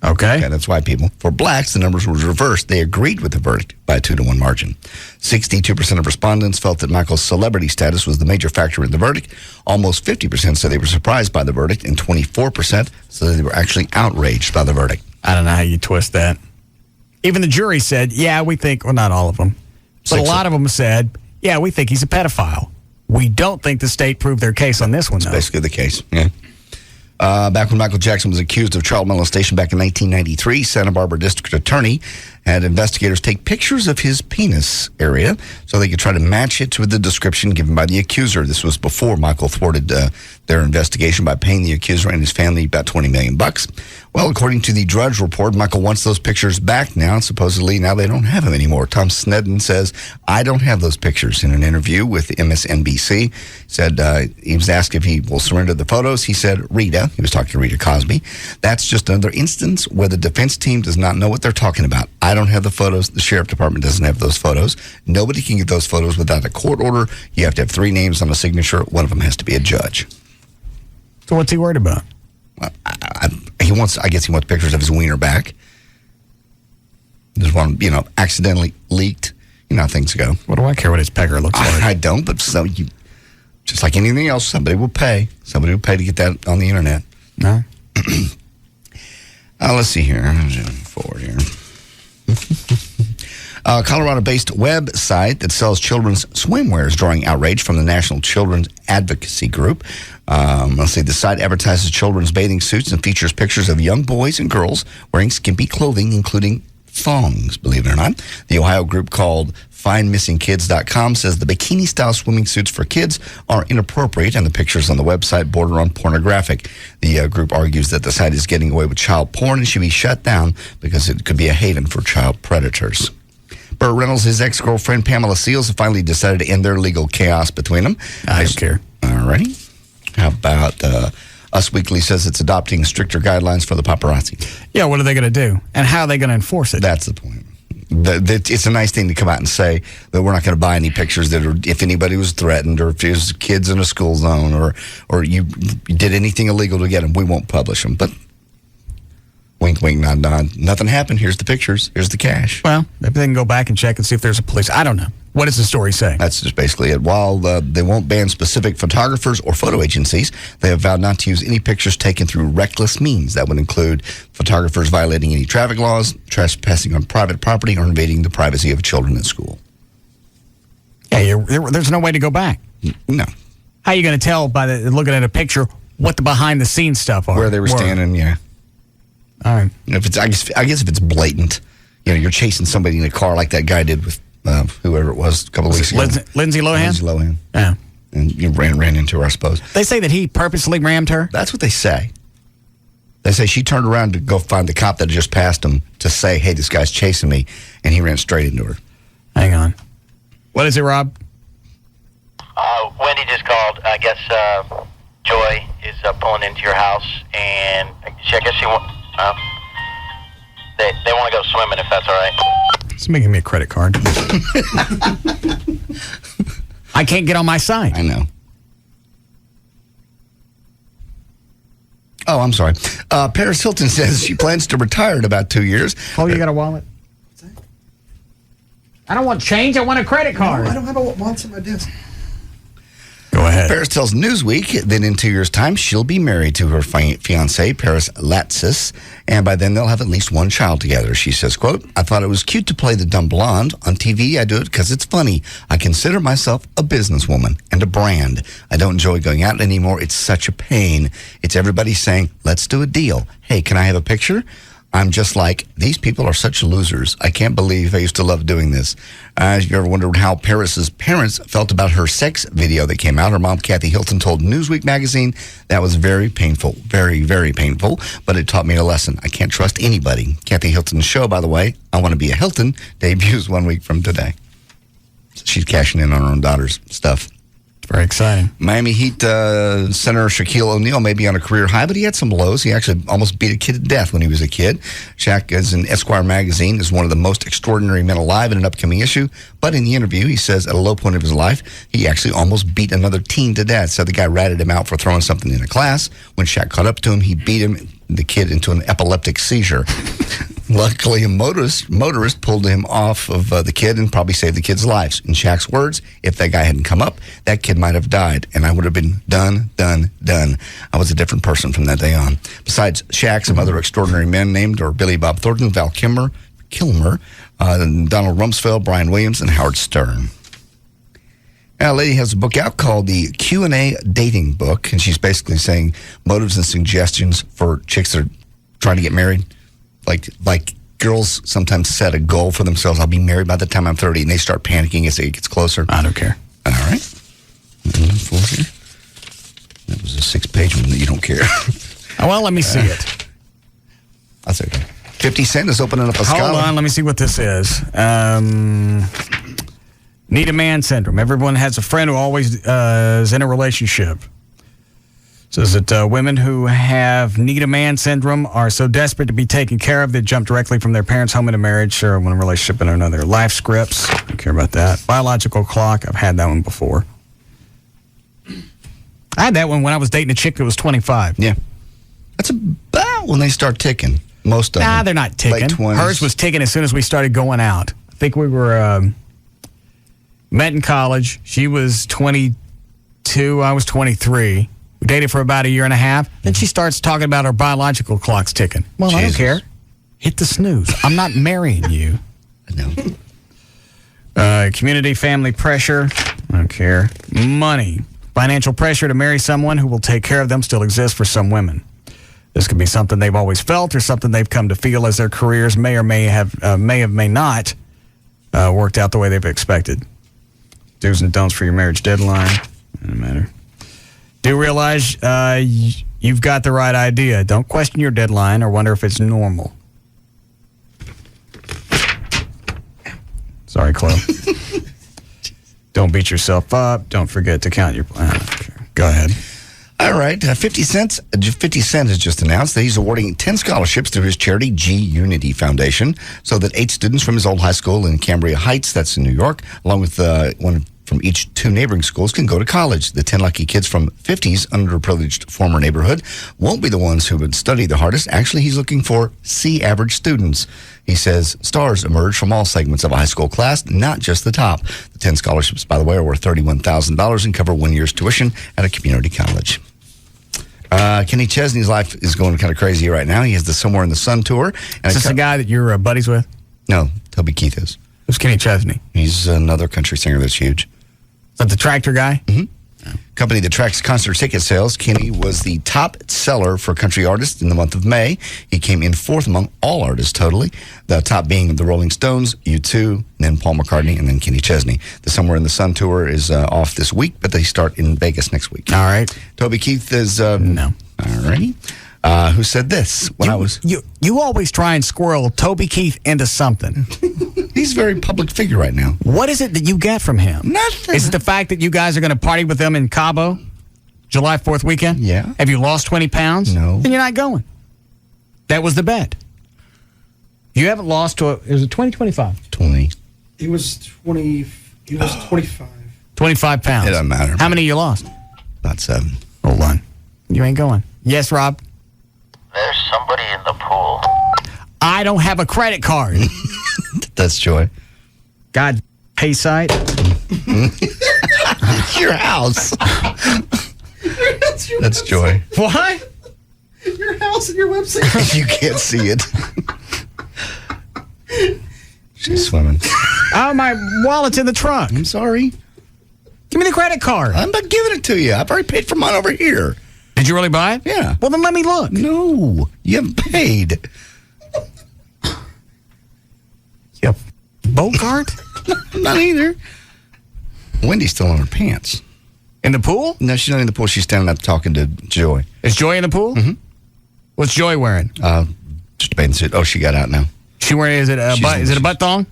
Okay.
Yeah, that's white people. For blacks, the numbers were reversed. They agreed with the verdict by a 2-to-1 margin. 62% of respondents felt that Michael's celebrity status was the major factor in the verdict. Almost 50% said they were surprised by the verdict, and 24% said they were actually outraged by the verdict.
I don't know how you twist that. Even the jury said, yeah, we think, well, not all of them, but a lot of them said, yeah, we think he's a pedophile. We don't think the state proved their case on this one, though.
That's basically the case, yeah. Back when Michael Jackson was accused of child molestation back in 1993, Santa Barbara District Attorney had investigators take pictures of his penis area so they could try to match it to the description given by the accuser. This was before Michael thwarted their investigation by paying the accuser and his family about $20 million. Well, according to the Drudge Report, Michael wants those pictures back now, and supposedly now they don't have them anymore. Tom Sneddon says, I don't have those pictures. In an interview with MSNBC, said he was asked if he will surrender the photos. He said, Rita, he was talking to Rita Cosby, that's just another instance where the defense team does not know what they're talking about. I don't have the photos. The sheriff department doesn't have those photos. Nobody can get those photos without a court order. You have to have 3 names on a signature. One of them has to be a judge.
So what's he worried about?
I guess he wants pictures of his wiener back. There's one, accidentally leaked. You know how things go.
What do I care what his pecker looks like?
I don't, but just like anything else, somebody will pay. Somebody will pay to get that on the internet.
No.
Let's see here. Forward here. Colorado-based website that sells children's swimwear is drawing outrage from the National Children's Advocacy Group. Let's see, the site advertises children's bathing suits and features pictures of young boys and girls wearing skimpy clothing, including thongs, believe it or not. The Ohio group called FindMissingKids.com says the bikini-style swimming suits for kids are inappropriate, and the pictures on the website border on pornographic. The group argues that the site is getting away with child porn and should be shut down because it could be a haven for child predators. Burt Reynolds, his ex-girlfriend Pamela Seals, have finally decided to end their legal chaos between them.
I don't care.
All righty. How about Us Weekly says it's adopting stricter guidelines for the paparazzi.
Yeah, what are they going to do? And how are they going to enforce it?
That's the point. It's a nice thing to come out and say that we're not going to buy any pictures that are, if anybody was threatened or if there's kids in a school zone or you did anything illegal to get them, we won't publish them. But wink, wink, nod, nod. Nothing happened. Here's the pictures. Here's the cash.
Well, maybe they can go back and check and see if there's a police. I don't know. What does the story say?
That's just basically it. While they won't ban specific photographers or photo agencies, they have vowed not to use any pictures taken through reckless means. That would include photographers violating any traffic laws, trespassing on private property, or invading the privacy of children in school.
Yeah, there's no way to go back.
No.
How are you going to tell by looking at a picture what the behind-the-scenes stuff are?
Where they were standing, yeah.
All right.
I guess if it's blatant, you're chasing somebody in a car like that guy did with whoever it was a couple of weeks ago.
Lindsay Lohan?
Lindsay Lohan.
Yeah.
And you ran into her, I suppose.
They say that he purposely rammed her?
That's what they say. They say she turned around to go find the cop that had just passed him to say, hey, this guy's chasing me, and he ran straight into her.
Hang on. What is it, Rob?
Wendy just called. I guess Joy is pulling into your house, and I guess she wants... They want to go swimming, if that's all right.
It's making me a credit card. I can't get on my site.
I know. Oh, I'm sorry. Paris Hilton says she plans to retire in about 2 years.
Oh, you got a wallet? I don't want change. I want a credit card.
No, I don't have a wallet on my desk.
Go ahead.
Paris tells Newsweek that in 2 years' time, she'll be married to her fiancé, Paris Latsis, and by then they'll have at least one child together. She says, quote, I thought it was cute to play the dumb blonde. On TV, I do it because it's funny. I consider myself a businesswoman and a brand. I don't enjoy going out anymore. It's such a pain. It's everybody saying, let's do a deal. Hey, can I have a picture? I'm just like, these people are such losers. I can't believe I used to love doing this. You ever wondered how Paris's parents felt about her sex video that came out? Her mom, Kathy Hilton, told Newsweek magazine that was very painful, very, very painful, but it taught me a lesson. I can't trust anybody. Kathy Hilton's show, by the way, I Want to Be a Hilton, debuts 1 week from today. She's cashing in on her own daughter's stuff.
Very exciting.
Miami Heat center Shaquille O'Neal may be on a career high, but he had some lows. He actually almost beat a kid to death when he was a kid. Shaq, as in Esquire magazine, is one of the most extraordinary men alive in an upcoming issue. But in the interview, he says at a low point of his life, he actually almost beat another teen to death. So the guy ratted him out for throwing something in a class. When Shaq caught up to him, he beat the kid into an epileptic seizure. Luckily, a motorist pulled him off of the kid and probably saved the kid's life. In Shaq's words, if that guy hadn't come up, that kid might have died, and I would have been done. I was a different person from that day on. Besides Shaq, some other extraordinary men named are Billy Bob Thornton, Val Kilmer, Donald Rumsfeld, Brian Williams, and Howard Stern. Now, a lady has a book out called the Q&A Dating Book, and she's basically saying motives and suggestions for chicks that are trying to get married. Like girls sometimes set a goal for themselves. I'll be married by the time I'm 30, and they start panicking as it gets closer.
I don't care.
All right. That was a 6-page one that you don't care.
Oh, well, let me see it.
That's okay. 50 Cent is opening up a scholar.
Hold on, let me see what this is. Need a man syndrome. Everyone has a friend who always is in a relationship. Says that women who have need a man syndrome are so desperate to be taken care of they jump directly from their parents' home into marriage or one relationship into another. Life scripts. I don't care about that. Biological clock. I've had that one before. I had that one when I was dating a chick that was 25.
Yeah. That's about when they start ticking. Most of them.
Nah, they're not ticking.
Late 20s.
Hers was ticking as soon as we started going out. I think we were met in college. She was 22. I was 23. We dated for about a year and a half. Then she starts talking about her biological clock's ticking. Well, Jesus. I don't care. Hit the snooze. I'm not marrying you.
I know.
Community, family pressure. I don't care. Money. Financial pressure to marry someone who will take care of them still exists for some women. This could be something they've always felt or something they've come to feel as their careers may not worked out the way they've expected. Do's and don'ts for your marriage deadline. Doesn't matter. Do realize you've got the right idea. Don't question your deadline or wonder if it's normal. Sorry, Chloe. Don't beat yourself up. Don't forget to count your... Go ahead.
All right. 50 Cent has just announced that he's awarding 10 scholarships through his charity G Unity Foundation so that 8 students from his old high school in Cambria Heights, that's in New York, along with one from each 2 neighboring schools can go to college. The 10 lucky kids from 50's underprivileged former neighborhood won't be the ones who would study the hardest. Actually, he's looking for C-average students. He says stars emerge from all segments of a high school class, not just the top. The 10 scholarships, by the way, are worth $31,000 and cover 1 year's tuition at a community college. Kenny Chesney's life is going kind of crazy right now. He has the Somewhere in the Sun tour.
Is this the guy that you're buddies with?
No, Toby Keith is.
Who's Kenny Chesney?
He's another country singer that's huge.
Is that the tractor guy?
Mm-hmm. Company that tracks concert ticket sales, Kenny was the top seller for country artists in the month of May. He came in fourth among all artists totally, the top being the Rolling Stones, U2, then Paul McCartney, and then Kenny Chesney. The Somewhere in the Sun tour is off this week, but they start in Vegas next week.
All right.
Toby Keith is...
no.
All righty. Who said this?
You always try and squirrel Toby Keith into something.
He's a very public figure right now.
What is it that you get from him?
Nothing.
Is it the fact that you guys are going to party with them in Cabo July 4th weekend?
Yeah.
Have you lost 20 pounds?
No.
Then you're not going. That was the bet. You haven't lost to is it 20, 25?
20.
He was 20. He was 25.
25 pounds.
It doesn't matter.
How many you lost?
About 7.
Hold on. You ain't going. Yes, Rob?
There's somebody in the pool.
I don't have a credit card.
That's Joy.
God, pay site.
Your house. That's Joy.
What?
Your house and your website.
You can't see it. She's swimming.
Oh, my wallet's in the trunk.
I'm sorry.
Give me the credit card.
I'm not giving it to you. I've already paid for mine over here.
Did you really buy it?
Yeah.
Well, then let me look.
No, you haven't paid.
Yep. Boat cart?
Not either. Wendy's still in her pants.
In the pool?
No, she's not in the pool. She's standing up talking to Joy.
Is Joy in the pool?
Mm-hmm.
What's Joy wearing?
Just a bathing suit. Oh, she got out now.
She wearing, is it a butt thong?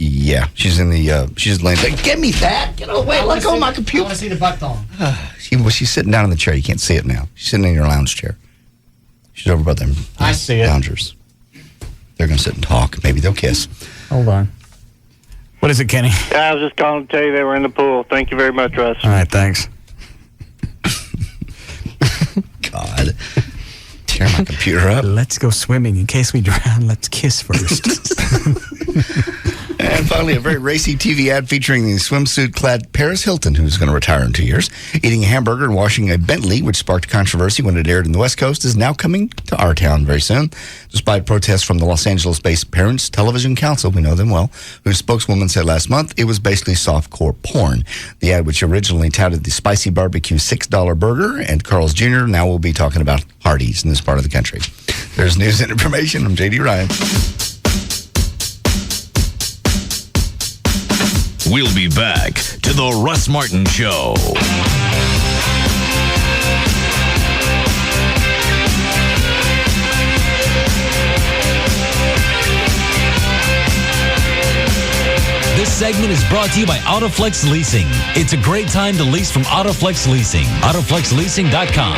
Yeah, she's in the, she's laying there. Give me that. Get away. Let go of my computer.
I want to see the butt thong.
She's sitting down in the chair. You can't see it now. She's sitting in your lounge chair. She's over by them.
I see it.
Loungers. They're going to sit and talk. Maybe they'll kiss.
Hold on. What is it, Kenny?
I was just calling to tell you they were in the pool. Thank you very much, Russ.
All right, thanks.
God. Tear my computer up.
Let's go swimming. In case we drown, let's kiss first.
And finally, a very racy TV ad featuring the swimsuit-clad Paris Hilton, who's going to retire in 2 years. Eating a hamburger and washing a Bentley, which sparked controversy when it aired in the West Coast, is now coming to our town very soon. Despite protests from the Los Angeles-based Parents Television Council, we know them well, whose spokeswoman said last month it was basically softcore porn. The ad, which originally touted the spicy barbecue $6 burger and Carl's Jr., now will be talking about Hardee's in this part of the country. There's news and information. I'm J.D. Ryan.
We'll be back to the Russ Martin Show.
This segment is brought to you by Autoflex Leasing. It's a great time to lease from Autoflex Leasing. Autoflexleasing.com.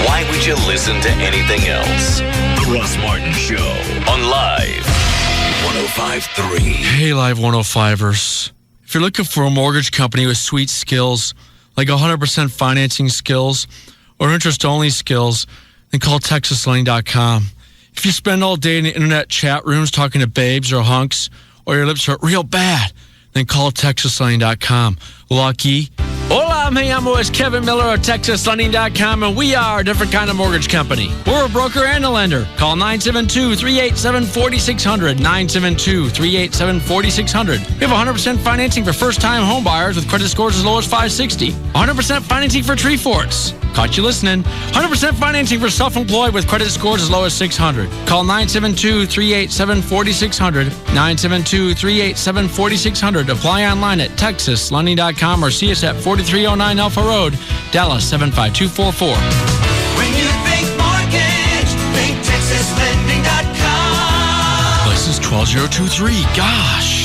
Why would you listen to anything else? The Russ Martin Show on Live 105.3.
Hey, Live 105ers. If you're looking for a mortgage company with sweet skills, like 100% financing skills or interest-only skills, then call TexasLending.com. If you spend all day in the internet chat rooms talking to babes or hunks, or your lips hurt real bad, then call TexasLending.com. Lucky. Hola, me llamo es Kevin Miller of TexasLending.com, and we are a different kind of mortgage company. We're a broker and a lender. Call 972-387-4600, 972-387-4600. We have 100% financing for first-time home buyers with credit scores as low as 560. 100% financing for tree forts. Caught you listening. 100% financing for self-employed with credit scores as low as 600. Call 972-387-4600, 972-387-4600. Apply online at TexasLending.com or see us at 4309 Alpha Road, Dallas 75244.
When you think mortgage, think TexasLending.com.
License 12023. Gosh.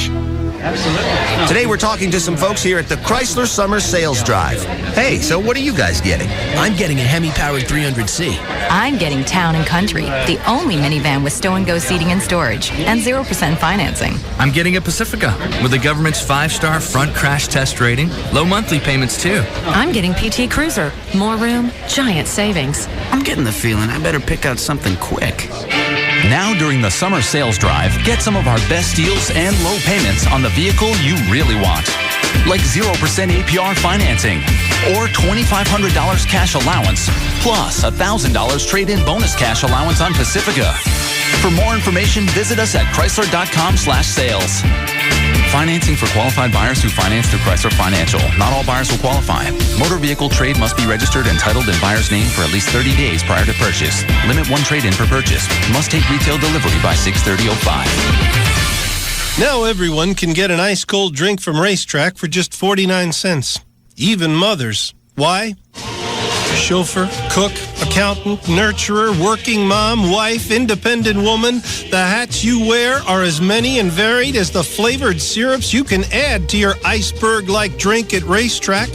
Absolutely. Today we're talking to some folks here at the Chrysler Summer Sales Drive. Hey, so what are you guys getting?
I'm getting a Hemi-powered 300C.
I'm getting Town & Country, the only minivan with stow-and-go seating and storage, and 0% financing.
I'm getting a Pacifica with the government's 5-star front crash test rating, low monthly payments too.
I'm getting PT Cruiser, more room, giant savings.
I'm getting the feeling I better pick out something quick.
Now during the summer sales drive, get some of our best deals and low payments on the vehicle you really want. Like 0% APR financing or $2,500 cash allowance plus $1,000 trade-in bonus cash allowance on Pacifica. For more information, visit us at Chrysler.com/sales. Financing for qualified buyers who finance through Chrysler Financial. Not all buyers will qualify. Motor vehicle trade must be registered and titled in buyer's name for at least 30 days prior to purchase. Limit one trade-in per purchase. Must take retail delivery by 6/30/05.
Now everyone can get an ice-cold drink from Racetrack for just 49 cents. Even mothers. Why? Chauffeur, cook, accountant, nurturer, working mom, wife, independent woman. The hats you wear are as many and varied as the flavored syrups you can add to your iceberg-like drink at Racetrack.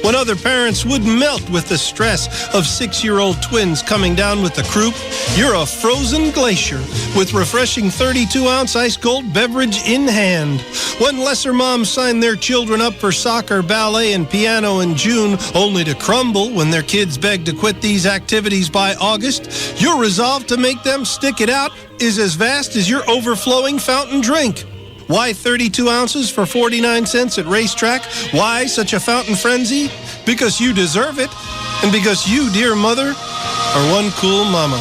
When other parents would melt with the stress of 6-year-old twins coming down with the croup, you're a frozen glacier with refreshing 32-ounce ice-cold beverage in hand. When lesser moms sign their children up for soccer, ballet, and piano in June, only to crumble when their kids beg to quit these activities by August, your resolve to make them stick it out is as vast as your overflowing fountain drink. Why 32 ounces for 49 cents at Racetrack? Why such a fountain frenzy? Because you deserve it, and because you, dear mother, are one cool mama.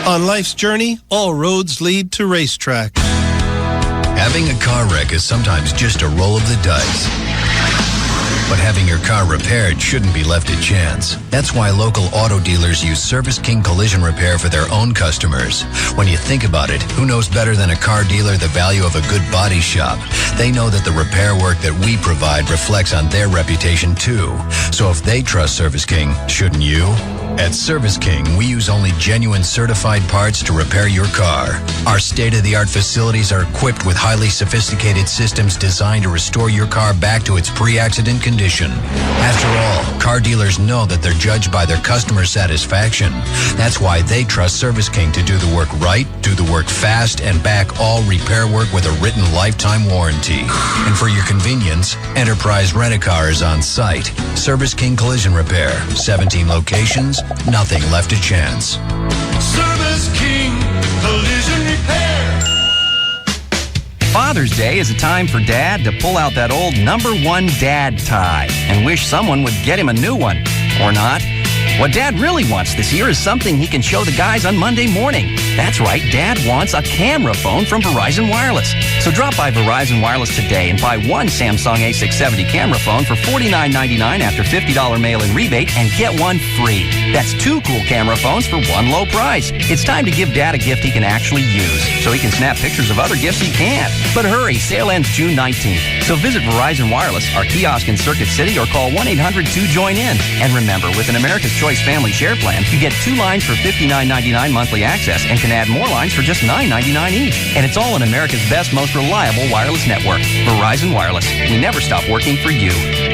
On life's journey, all roads lead to Racetrack.
Having a car wreck is sometimes just a roll of the dice. But having your car repaired shouldn't be left to chance. That's why local auto dealers use Service King Collision Repair for their own customers. When you think about it, who knows better than a car dealer the value of a good body shop? They know that the repair work that we provide reflects on their reputation too. So if they trust Service King, shouldn't you? At Service King, we use only genuine certified parts to repair your car. Our state-of-the-art facilities are equipped with highly sophisticated systems designed to restore your car back to its pre-accident condition. After all, car dealers know that they're judged by their customer satisfaction. That's why they trust Service King to do the work right, do the work fast, and back all repair work with a written lifetime warranty. And for your convenience, Enterprise Rent-A-Car is on site. Service King Collision Repair, 17 locations, nothing left to chance.
Service King Collision Repair.
Father's Day is a time for Dad to pull out that old #1 dad tie and wish someone would get him a new one. Or not. What Dad really wants this year is something he can show the guys on Monday morning. That's right, Dad wants a camera phone from Verizon Wireless. So drop by Verizon Wireless today and buy one Samsung A670 camera phone for $49.99 after $50 mail-in rebate and get one free. That's 2 cool camera phones for one low price. It's time to give Dad a gift he can actually use so he can snap pictures of other gifts he can't. But hurry, sale ends June 19th. So visit Verizon Wireless, our kiosk in Circuit City, or call 1-800-2JOIN-IN. And remember, with an America's Choice Family Share Plan, you get 2 lines for $59.99 monthly access and can add more lines for just $9.99 each. And it's all in America's best, most reliable wireless network, Verizon Wireless. We never stop working for you.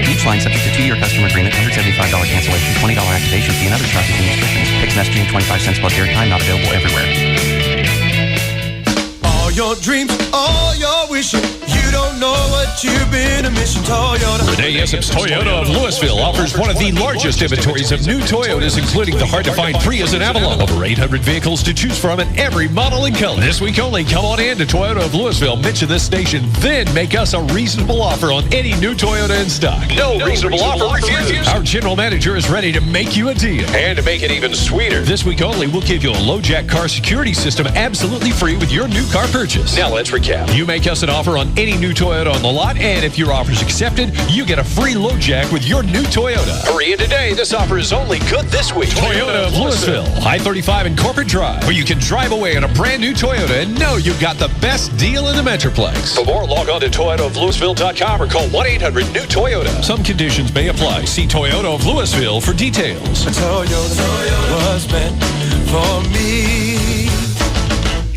Each line subject to 2-year customer agreement, $175 cancellation, $20 activation fee, and other charges and restrictions. Fixed messaging, 25 cents plus airtime, not available everywhere.
All your dreams, all your wishing. You don't know what you've been missing. Toyota.
Renee Yessup's Toyota of Louisville offers one of the largest inventories of new Toyotas, including the hard-to-find Prius and Avalon. Over 800 vehicles to choose from in every model and color. This week only, come on in to Toyota of Louisville, mention this station, then make us a reasonable offer on any new Toyota in stock. No reasonable offer refused. Our general manager is ready to make you a deal. And to make it even sweeter, this week only, we'll give you a LoJack car security system absolutely free with your new car purchase. Now let's recap. You make us an offer on any new Toyota on the lot, and if your offer is accepted, you get a free LoJack with your new Toyota. Hurry in today. This offer is only good this week. Toyota of Louisville, I-35 and Corporate Drive, where you can drive away in a brand new Toyota and know you've got the best deal in the Metroplex. For more, log on to ToyotaofLouisville.com or call 1-800-NEW-TOYOTA. Some conditions may apply. See Toyota of Louisville for details.
Toyota was meant for me.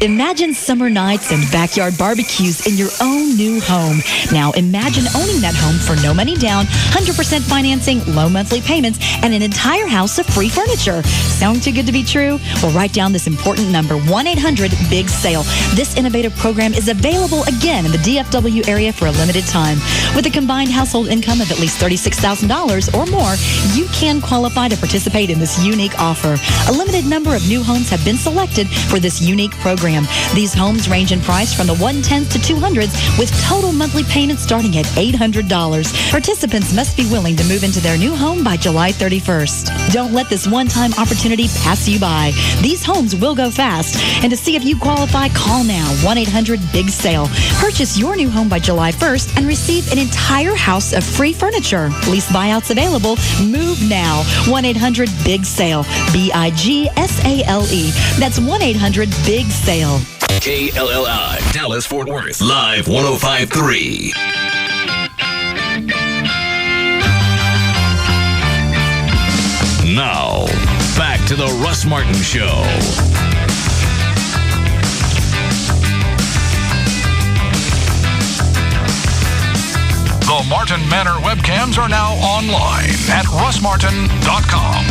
Imagine summer nights and backyard barbecues in your own new home. Now imagine owning that home for no money down, 100% financing, low monthly payments, and an entire house of free furniture. Sound too good to be true? Well, write down this important number, 1-800-BIG-SALE. This innovative program is available again in the DFW area for a limited time. With a combined household income of at least $36,000 or more, you can qualify to participate in this unique offer. A limited number of new homes have been selected for this unique program. program. These homes range in price from the 110s to 200s with total monthly payments starting at $800. Participants must be willing to move into their new home by July 31st. Don't let this one-time opportunity pass you by. These homes will go fast. And to see if you qualify, call now. 1-800-BIG-SALE. Purchase your new home by July 1st and receive an entire house of free furniture. Lease buyouts available. Move now. 1-800-BIG-SALE. BIGSALE. That's 1-800-BIG-SALE.
KLLI, Dallas, Fort Worth, Live 105.3. Now, back to the Russ Martin Show.
The Martin Manor webcams are now online at russmartin.com.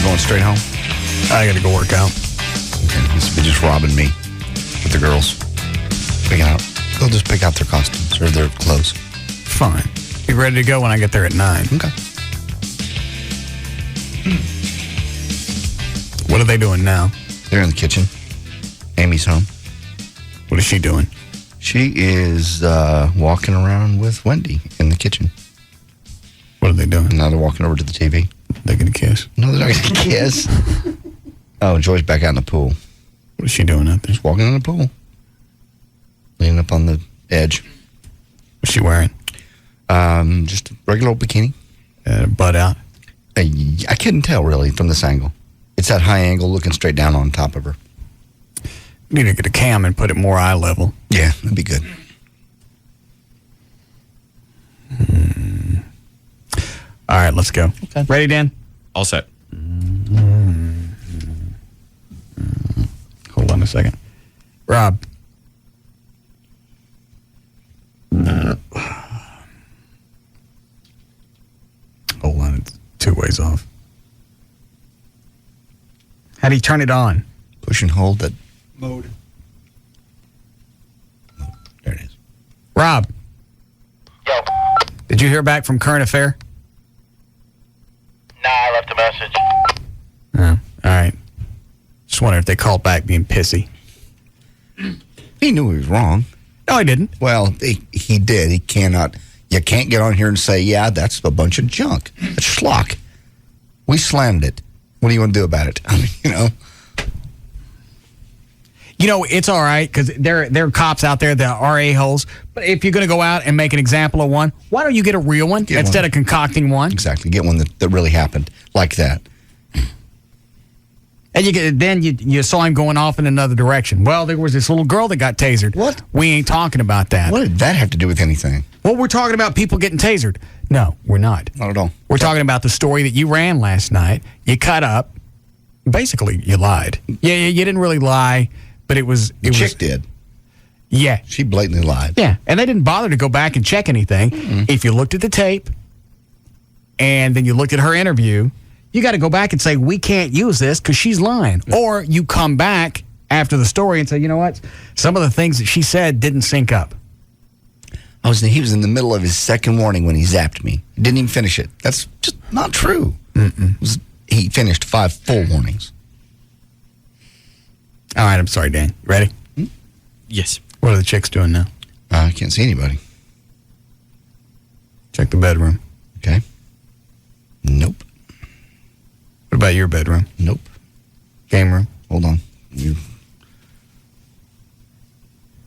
You going straight home?
I got to go work out.
Okay, this will be just robbing me with the girls. They'll just pick out their costumes or their clothes.
Fine. Be ready to go when I get there at 9.
Okay.
What are they doing now?
They're in the kitchen. Amy's home.
What is she doing?
She is walking around with Wendy in the kitchen.
What are they doing?
Now they're walking over to the TV.
They're going to kiss?
No, they're not going to kiss. Oh, Joy's back out in the pool.
What is she doing out there?
Just walking in the pool. Leaning up on the edge.
What's she wearing?
Just a regular old bikini.
Butt out?
I couldn't tell, really, from this angle. It's that high angle looking straight down on top of her.
You need to get a cam and put it more eye level.
Yeah, that'd be good.
All right, let's go. Okay. Ready, Dan?
All set.
Hold on a second. Rob. Hold on, it's 2 ways off. How do you turn it on?
Push and hold that.
Mode.
There it is.
Rob.
Yo.
Did you hear back from Current Affair?
Nah, I left a message.
Oh, all right. Just wondering if they called back being pissy.
He knew he was wrong.
No, he didn't.
Well, he did. He cannot. You can't get on here and say, yeah, that's a bunch of junk. That's schlock. We slammed it. What do you want to do about it? I mean,
You know, it's all right because there are cops out there that are a-holes. But if you're going to go out and make an example of one, why don't you get a real one instead of concocting one?
Exactly. Get one that really happened like that.
And then you saw him going off in another direction. Well, there was this little girl that got tasered.
What?
We ain't talking about that.
What did that have to do with anything?
Well, we're talking about people getting tasered. No, we're not.
Not at all.
We're talking about the story that you ran last night. You cut up. Basically, you lied. Yeah, you didn't really lie, but it was...
The chick did.
Yeah.
She blatantly lied.
Yeah, and they didn't bother to go back and check anything.
Mm-hmm.
If you looked at the tape and then you looked at her interview, you got to go back and say, we can't use this because she's lying. Or you come back after the story and say, you know what? Some of the things that she said didn't sync up.
He was in the middle of his second warning when he zapped me. He didn't even finish it. That's just not true. He finished 5 full warnings.
All right, I'm sorry, Dan. Ready?
Yes.
What are the chicks doing now?
I can't see anybody.
Check the bedroom.
Okay. Nope.
What about your bedroom?
Nope.
Game room?
Hold on.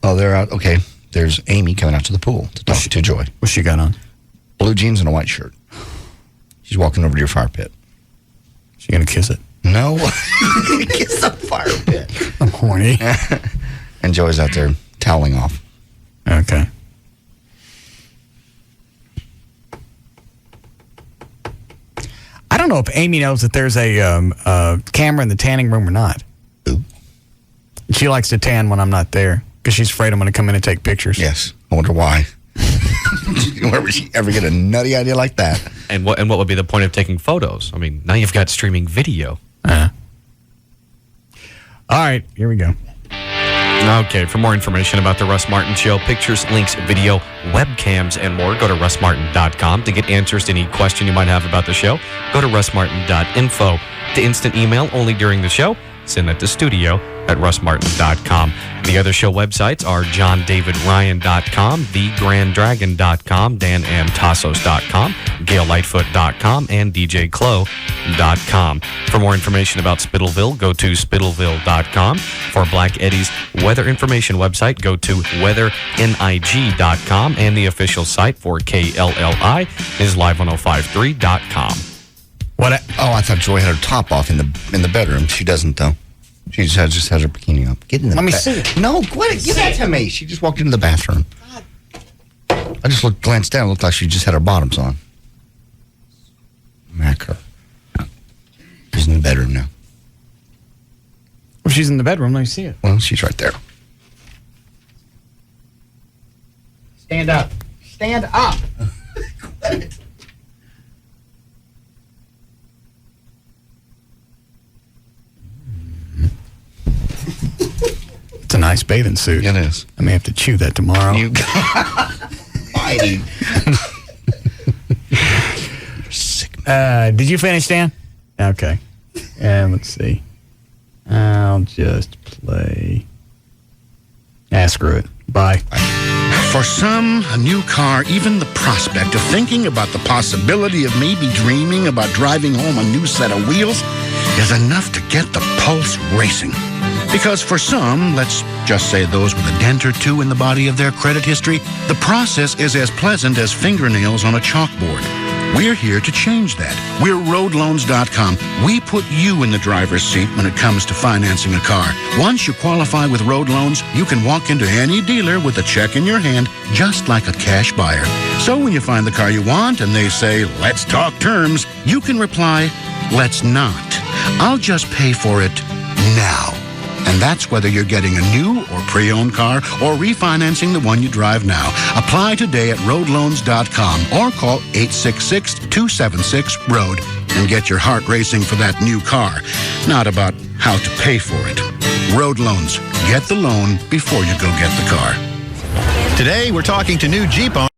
Oh, they're out. Okay. There's Amy coming out to the pool to talk to Joy.
What's she got on?
Blue jeans and a white shirt. She's walking over to your fire pit.
She gonna kiss it?
No. Kiss the fire pit.
I'm horny.
And Joy's out there toweling off.
Okay. I don't know if Amy knows that there's a camera in the tanning room or not.
Ooh.
She likes to tan when I'm not there because she's afraid I'm going to come in and take pictures.
Yes. I wonder why. Where would she ever get a nutty idea like that?
And what would be the point of taking photos? I mean, now you've got streaming video.
All right, here we go.
Okay, for more information about the Russ Martin Show, pictures, links, video, webcams, and more, go to russmartin.com. To get answers to any question you might have about the show, go to russmartin.info. To instant email only during the show, send that to studio@russmartin.com. The other show websites are johndavidryan.com, thegranddragon.com, danandtassos.com, gaillightfoot.com, and djclo.com. For more information about Spittleville, go to spittleville.com. For Black Eddie's weather information website, go to weathernig.com, and the official site for KLLI is live1053.com.
What? I thought Joy had her top off in the bedroom. She doesn't, though. She just has her bikini up. Get in the
Let me see it.
No, give that to me. She just walked into the bathroom. I just glanced down. It looked like she just had her bottoms on. Smack her. She's in the bedroom now.
Well, she's in the bedroom. Let me see it.
Well, she's right there.
Stand up. Stand up. It's a nice bathing suit.
It is.
I may have to chew that tomorrow.
Mighty.
You're sick. Did you finish, Dan? Okay. And let's see. I'll just play. Screw it. Bye.
For some, a new car, even the prospect of thinking about the possibility of maybe dreaming about driving home a new set of wheels is enough to get the pulse racing. Because for some, let's just say those with a dent or two in the body of their credit history, the process is as pleasant as fingernails on a chalkboard. We're here to change that. We're roadloans.com. We put you in the driver's seat when it comes to financing a car. Once you qualify with Road Loans, you can walk into any dealer with a check in your hand, just like a cash buyer. So when you find the car you want and they say, let's talk terms, you can reply, let's not. I'll just pay for it now. And that's whether you're getting a new or pre-owned car or refinancing the one you drive now. Apply today at roadloans.com or call 866-276-ROAD and get your heart racing for that new car, not about how to pay for it. Road Loans. Get the loan before you go get the car.
Today, we're talking to new Jeep owners.